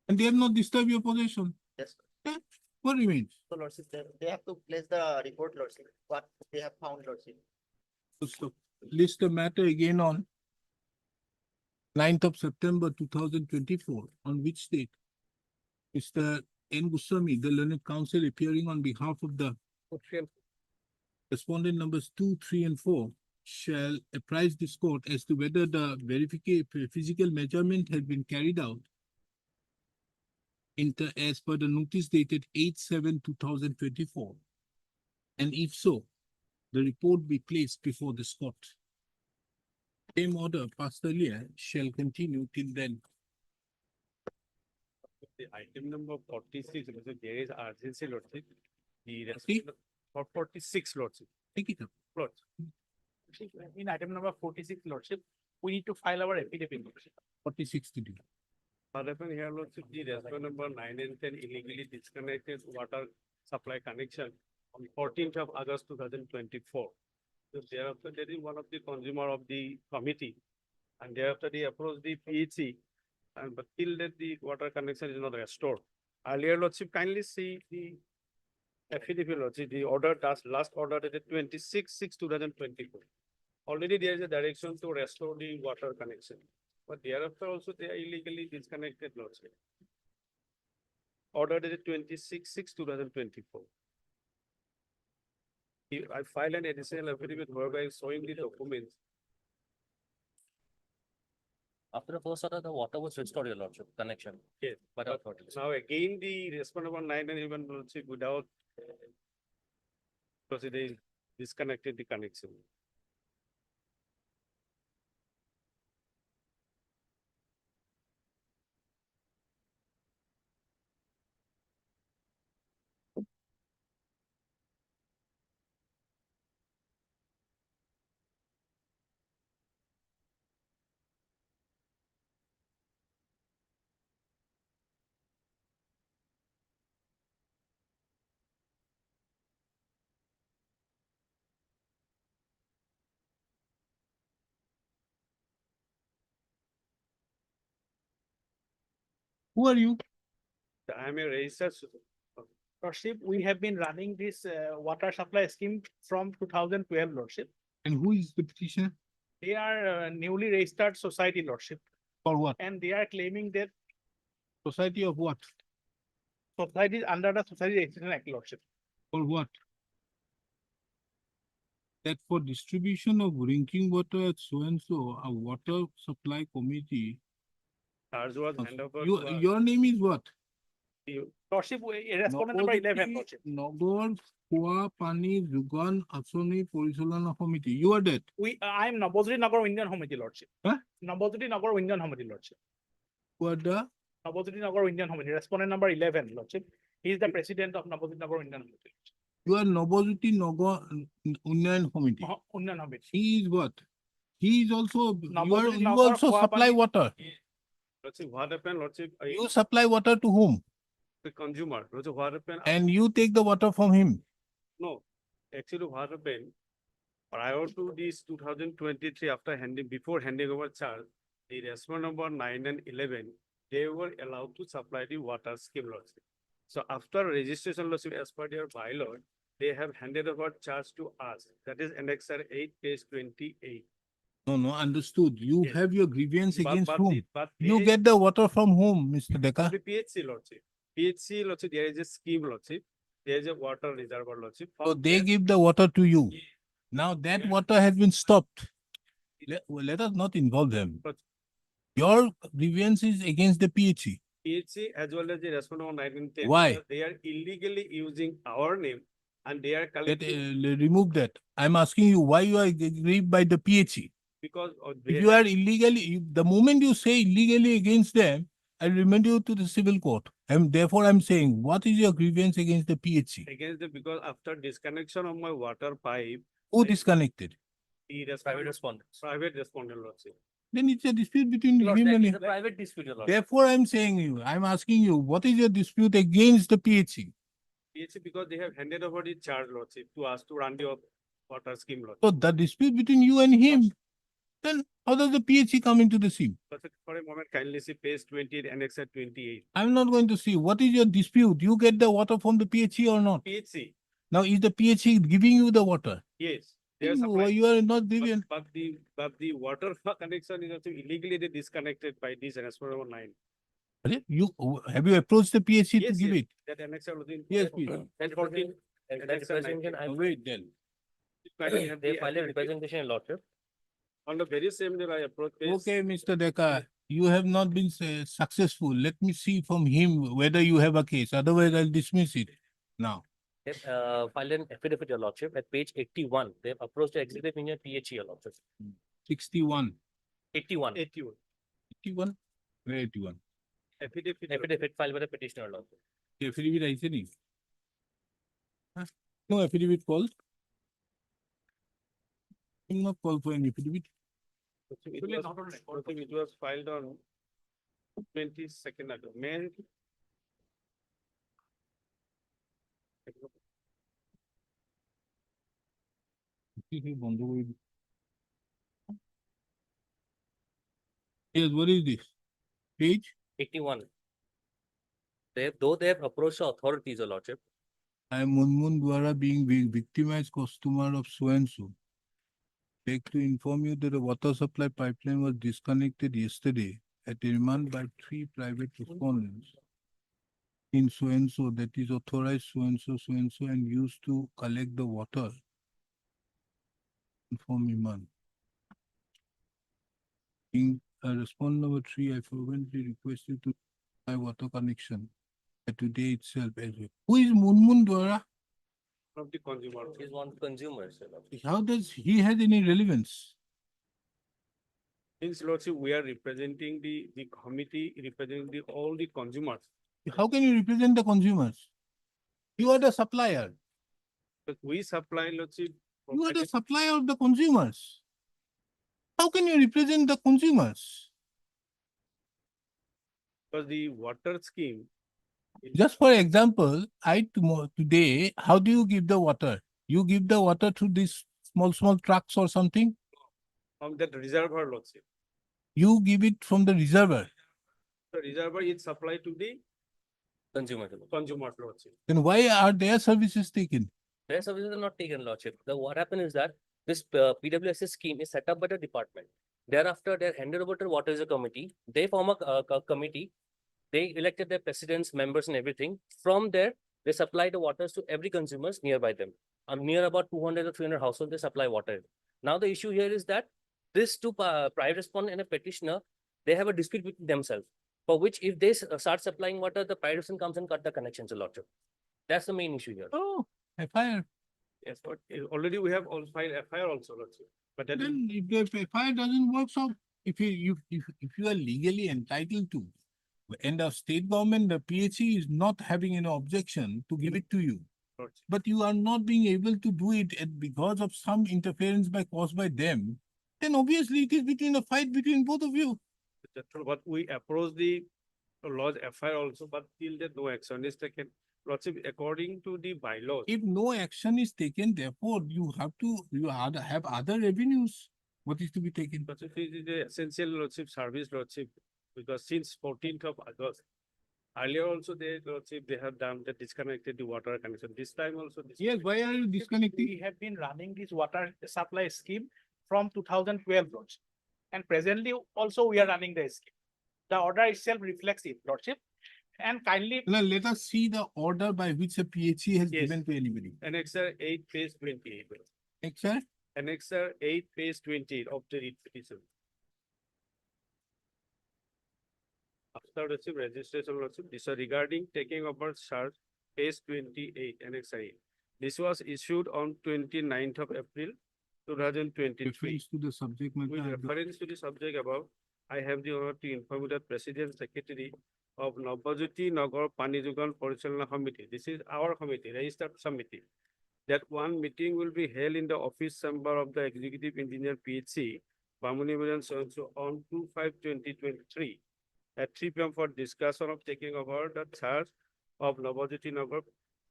and they have not disturbed your possession. Yes, sir. Then what remains? So Lordship, they have to place the report, Lordship, what they have found, Lordship. So list the matter again on 9th of September 2024, on which date Mr. N. Goswami, the learned counsel appearing on behalf of the respondent numbers 2, 3, and 4 shall apprise this court as to whether the physical measurement has been carried out as per the notice dated 8/7/2024. And if so, the report be placed before this court. Same order passed earlier shall continue till then. The item number 46, because there is urgency, Lordship. The Forty? for 46, Lordship. Take it up. Lordship. In item number 46, Lordship, we need to file our affidavit, Lordship. 46 to do. What happened here, Lordship, the respondent number 9 and 10 illegally disconnected water supply connection on 14th of August 2024. So thereafter, there is one of the consumer of the committee, and thereafter they approached the PHC, and but till that the water connection is not restored. Earlier, Lordship, kindly see the affidavit, Lordship, the order, last order dated 26/6/2024. Already there is a direction to restore the water connection, but thereafter also they are illegally disconnected, Lordship. Order dated 26/6/2024. I filed an additional affidavit whereby showing the documents. After the first order, the water was restored, Your Lordship, connection. Yes, By the but authorities. now again, the respondent number 9 and even Lordship without because they disconnected the connection. Who are you? I am a registered. Lordship, we have been running this water supply scheme from 2012, Lordship. And who is the petitioner? They are newly registered society, Lordship, For what? and they are claiming that Society of what? society is under the Society Registration Act, Lordship. For what? That for distribution of drinking water at so and so, a water supply committee. Ours was handed over You, to us. your name is what? Lordship, respondent number 11, Lordship. নগর খোৱা পানী যোগান আঁচনি পৰিচালনা সমিতি. You are that. I am Nabojri Nagar Indian Committee, Lordship. Huh? Nabojri Nagar Indian Committee, Lordship. You are the Nabojri Nagar Indian Committee, respondent number 11, Lordship. He is the president of Nabojri Nagar Indian Committee. you are Nabajyoti নগৰ উন্নয়ন সমিতি. Indian Committee. He is what? He is also, Nabojri you Nagar also খোৱা supply পানী- water. Lordship, what happened, Lordship, You supply water to whom? the consumer, Lordship, what happened? And you take the water from him. No, actually what happened, prior to this 2023, after before handing over charge, the respondent number 9 and 11, they were allowed to supply the water scheme, Lordship. So after registration, Lordship, as per their bylaw, they have handed over charge to us. That is annexure 8, page 28. No, understood. You Yes. have your grievance But- against but whom? the- but You they- get the water from whom, Mr. Deka? The PHC, Lordship. PHC, Lordship, there is a scheme, Lordship. There is a water reservoir, Lordship. So From they there- give the water to you. Now that water has been stopped. Let us not involve them. But- Your grievance is against the PHC. PHC as well as the respondent number 9 and 10. Why? because they are illegally using our name and they are Let, collecting remove that. I'm asking you why you are aggrieved by the PHC. because of If their- you are illegally, the moment you say illegally against them, I remind you to the civil court. And therefore I'm saying, what is your grievance against the PHC? against them because after disconnection of my water pipe, Who disconnected? the Private respondents. private respondent, Lordship. Then it's a dispute between him Lordship, and it's him. a private dispute, Your Lordship. Therefore, I'm saying you, I'm asking you, what is your dispute against the PHC? PHC because they have handed over the charge lordship to us to run the water scheme lordship. So the dispute between you and him, then how does the PHC come into the scene? Lordship, for a moment, kindly see page 28, annexure 28. I'm not going to see. What is your dispute? You get the water from the PHC or not? PHC, Now, is the PHC giving you the water? yes. They are You supplying. you are not But, giving. but the water connection is also illegally disconnected by this transformer line. Have you approached the PHC to Yes, give yes. it? That annexure within. Yes, please. And 14. annexure 19. Wait then. Kindly have They the filed a affidavit. representation in lordship. On the very same day, I approached. page- Okay, Mr. Deka, you have not been successful. Let me see from him whether you have a case. Otherwise, I'll dismiss it now. They've filed an affidavit, your lordship, at page 81. They've approached the executive engineer PHE, your lordship. 61. 81. 81. 81? Where 81? Affidavit. Affidavit filed by the petitioner, your lordship. Affidavit I said. No affidavit called. I'm not called for an affidavit. It was filed on 22nd of May. Yes, what is this? Page? 81. Though they have approached the authorities, your lordship. I am Munmun Dwara being victimized customer of so and so. Beg to inform you that the water supply pipeline was disconnected yesterday at a demand by 3 private respondents in so and so, that is authorized so and so and used to collect the water. Inform Iman. In response number 3, I fervently requested to my water connection today itself as well. Who is Munmun Dwara? Of the consumer. Is one consumer, your lordship. How does he have any relevance? Since lordship, we are representing the committee, representing all the consumers. How can you represent the consumers? You are the supplier. But we supply lordship. You are the supplier of the consumers. How can you represent the consumers? Because the water scheme. Just for example, today, how do you give the water? You give the water to these small trucks or something? From that reservoir lordship. You give it from the reservoir. The reservoir is supplied to the Consumer, your lordship. consumer lordship. Then why are their services taken? Their services are not taken, lordship. What happened is that this PWSS scheme is set up by the department. Thereafter, they're handed over to Water User Committee. They form a committee. They elected their presidents, members and everything. From there, they supply the waters to every consumers nearby them. Near about 200 or 300 households, they supply water. Now, the issue here is that these two private respondent and a petitioner, they have a dispute between themselves. For which, if they start supplying water, the private respondent comes and cut the connections, lordship. That's the main issue here. Oh, FIR. Yes, but already we have all filed FIR also lordship. But that is Then if the FIR doesn't work, so if you are legally entitled to, and the state government, the PHC is not having any objection to give it to you, lordship. but you are not being able to do it because of some interference caused by them, then obviously it is between a fight between both of you. That's true, but we approach the lodge FIR also, but till that no action is taken. Lordship, according to the bylaws. If no action is taken, therefore you have other revenues. What is to be taken? Lordship, it is the essential lordship service lordship, because since 14th of August. Earlier also lordship, they have done the disconnected the water connection. This time also. Yes, why are you disconnecting? We have been running this water supply scheme from 2012, lordship. And presently also we are running the scheme. The order itself reflects it, lordship. And kindly, Now, let us see the order by which the PHC has Yes. given to anybody. Annexure 8, page 28. Excellent. Annexure 8, page 28 of the writ petition. After receive registration lordship, this is regarding taking over charge, page 28, Annexure 8. This was issued on 29th of April, 2023. Reference to the subject matter. With of the- reference to the subject above, I have the honor to inform you that President Secretary of Navajyoti Nagar Pani Jogan Porichalona Committee, this is our committee, registered committee, that one meeting will be held in the office chamber of the Executive Engineer PHC, Bamuni Bajan so on 2/5/2023 at 3 p.m. for discussion of taking over the charge of Navajyoti Nagar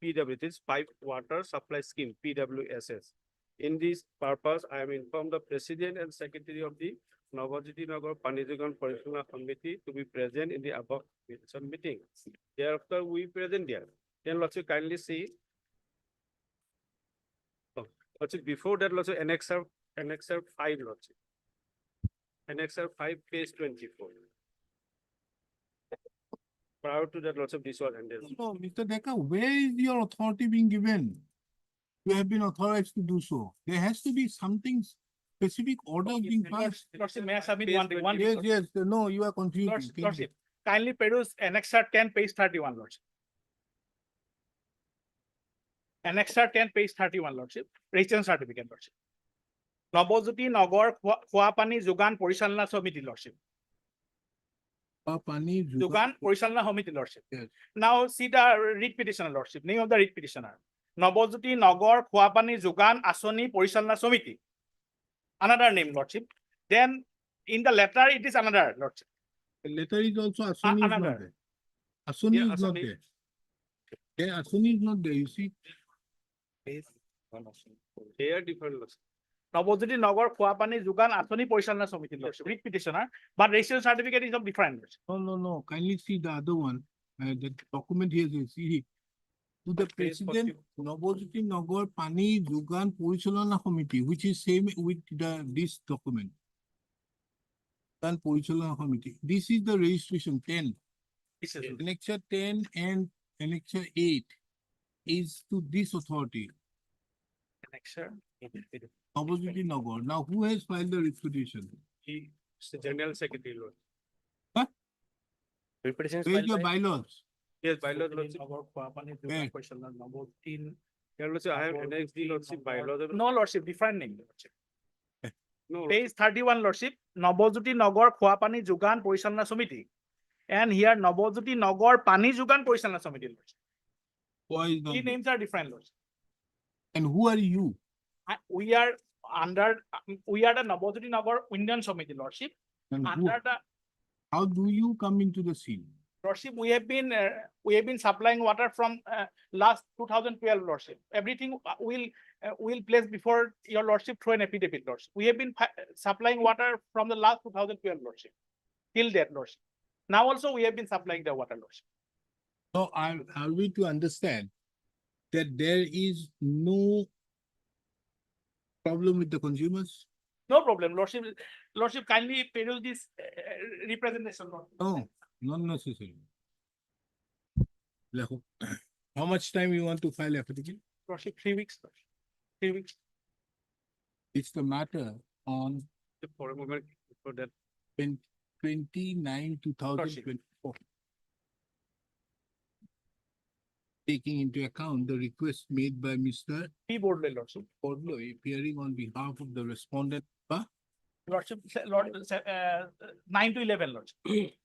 PW, this Pipe Water Supply Scheme, PWSS. In this purpose, I am informed the President and Secretary of the Navajiti Nagar Panijugan Parishana Committee to be present in the above mentioned meeting. Thereafter, we present there. Then Lordship kindly see. Oh, Lordship, before that, Lordship, Annexure 5, Lordship. Annexure 5, page 24. Prior to that, Lordship, this was ended. No, Mr. Decker, where is your authority being given? You have been authorized to do so. There has to be something specific order being passed. Lordship, may I submit Page one? Yes, yes, no, you are confusing. Lordship, kindly peruse Annexure 10, page 31, Lordship. Annexure 10, page 31, Lordship. Registration certificate, Lordship. Navajiti Nagar Khowapani Jogan Porichalona Samiti, Lordship. Jogan Porichalona Samiti, Lordship. Yes. Now see the writ petitioner, Lordship. Name of the writ petitioner. Navajiti Nagar Khowapani Jogan Asoni Porichalona Samiti. Another name, Lordship. Then in the letter, it is another, Lordship. The letter is also Asuni is not Another. there. Asuni Yeah, is not Asuni. there. Yeah, Asuni is not there, you see. They are different, Lordship. Navajiti Nagar Khowapani Jogan Asoni Porichalona Samiti, Lordship. Writ petitioner, but registration certificate is of different, Lordship. No, kindly see the other one. The document here is, see. To the Page President, 40. Navajiti Nagar Pani Jogan Porichalona Committee, which is same with this document. And Porichalona Committee. This is the registration 10. This is Annexure 10 and Annexure 8 is to this authority, Annexure. Navajiti Nagar. Now, who has filed the reputation? He is the General Secretary, Lord. Huh? Reputation is Where's filed your by- bylaws? Yes, bylaws, Lordship. Where? Yeah, Lordship, I have annexed the Lordship bylaws. No, Lordship, different name, Lordship. No, Page 31, Lordship, Navajiti Nagar Khowapani Jogan Porichalona Samiti. And here Navajiti Nagar Pani Jogan Porichalona Samiti, Lordship. Why is Three not? names are different, Lordship. And who are you? We are the Navajiti Nagar Indian Samiti, Lordship. And who, Under the how do you come into the scene? Lordship, we have been supplying water from last 2012, Lordship. Everything will place before your Lordship through an affidavit, Lordship. We have been supplying water from the last 2012, Lordship. Till that, Lordship. Now also we have been supplying the water, Lordship. So are we to understand that there is no problem with the consumers? No problem, Lordship. Lordship, kindly peruse this representation, Lordship. No, not necessary. How much time you want to file affidavit? Lordship, 3 weeks, Lordship. 3 weeks. It's the matter on for a moment, for that. 29, 2024. Taking into account the request made by Mr. P. Bordley, Lordship. Podloy appearing on behalf of the respondent, Lordship, 9 to 11, Lordship.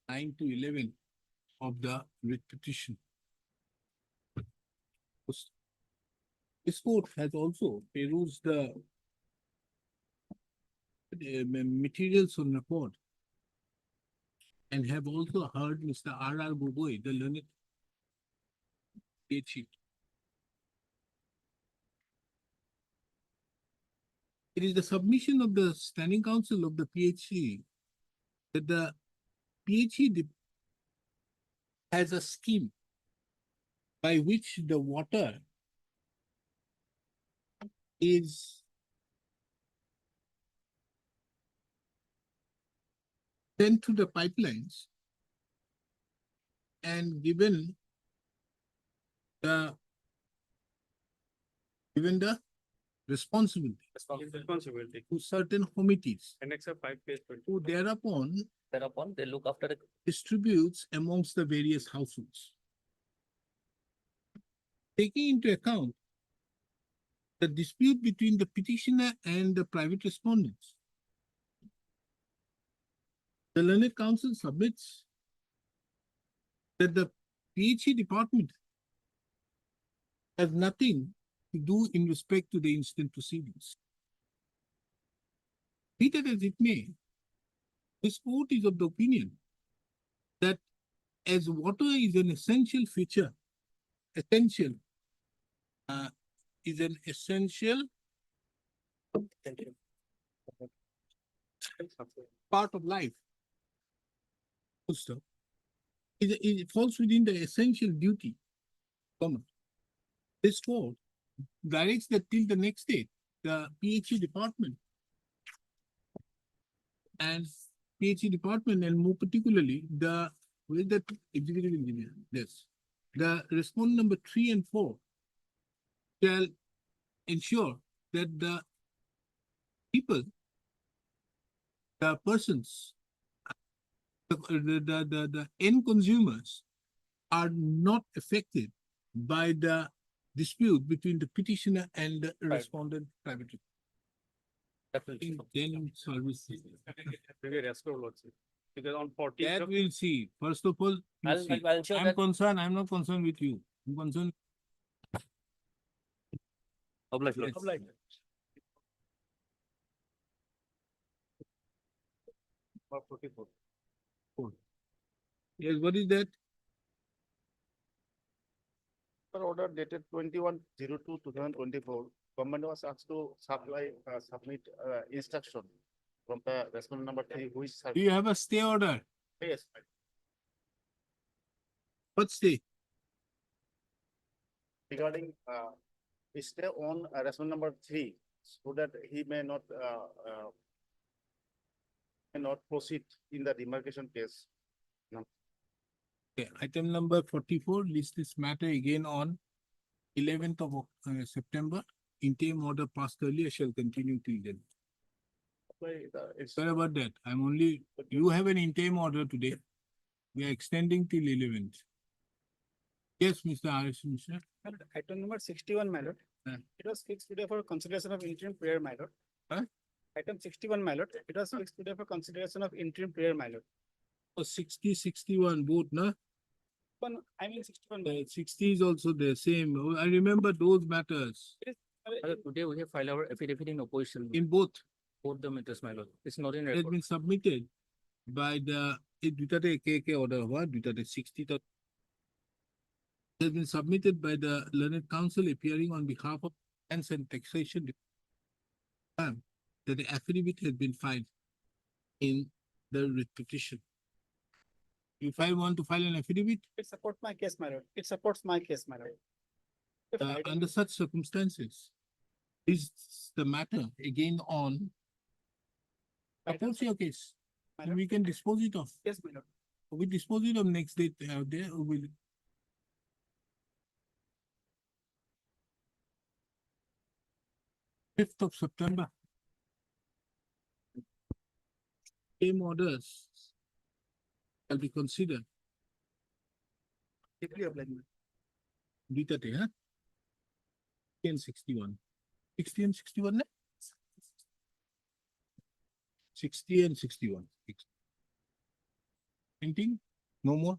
9 to 11 of the writ petition. This court has also perused the materials on report and have also heard Mr. R.R. Gogoi, the learned PhD. It is the submission of the Standing Council of the PhD that the PhD has a scheme by which the water is sent to the pipelines and given the responsibility Responsibility. to certain committees Annexure 5, page 20. who thereupon They look after the distributes amongst the various households. Taking into account the dispute between the petitioner and the private respondents, the learned counsel submits that the PhD department has nothing to do in respect to the instant proceedings. Be that as it may, this court is of the opinion that as water is an essential feature, essential is an essential part of life. Full stop. It falls within the essential duty. Comma. This code directs that till the next day, the PHE department and PHE department, and more particularly with the executive engineer, yes, the respondent number 3 and 4 shall ensure that the people, the persons, the end consumers are not affected by the dispute between the petitioner and the respondent privately. Then service. Because on 14th That of we'll see. First of all, we'll see. I'll show I'm that. concerned, I'm not concerned with you. I'm concerned. Obliged, Yes. or 44. Yes, what is that? Order dated 21/02/2024, government was asked to submit instruction from the respondent number 3, who is. Do you have a stay order? Yes, What stay? regarding stay on respondent number 3, so that he may not proceed in the demarcation case. Okay, item number 44, list this matter again on 11th of September. Interim order passed earlier shall continue till then. It's Sorry about that. You have an interim order today. We are extending till 11th. Yes, Mr. R.S. Mishra. Item number 61, my lord. Yeah. It was fixed today for consideration of interim prayer, my lord. Huh? Item 61, my lord. It was fixed today for consideration of interim prayer, my lord. 60, 61, both, no? 61. my lord. 60 is also the same. Oh, I remember those matters Today we have filed our affidavit in opposition. in both. Both the matters, my lord. It's not in It has record. been submitted by the, দুটাতে KK order হওয়া, দুটাতে 60 টা has been submitted by the learned counsel appearing on behalf of Finance and Taxation Department that the affidavit has been filed in the writ petition. If I want to file an affidavit, It supports my case, my lord. It supports my case, my lord. If I don't- under such circumstances, is the matter again on supports your case, My and lord. we can dispose it of. Yes, my lord. We dispose it of next date, there will. 5th of September. Same orders shall be considered. Deeply obliged, my lord. দুইটাতে, হ্যাঁ? 60 and 61. 60 and 61, না? 60 and 61. Anything? No more?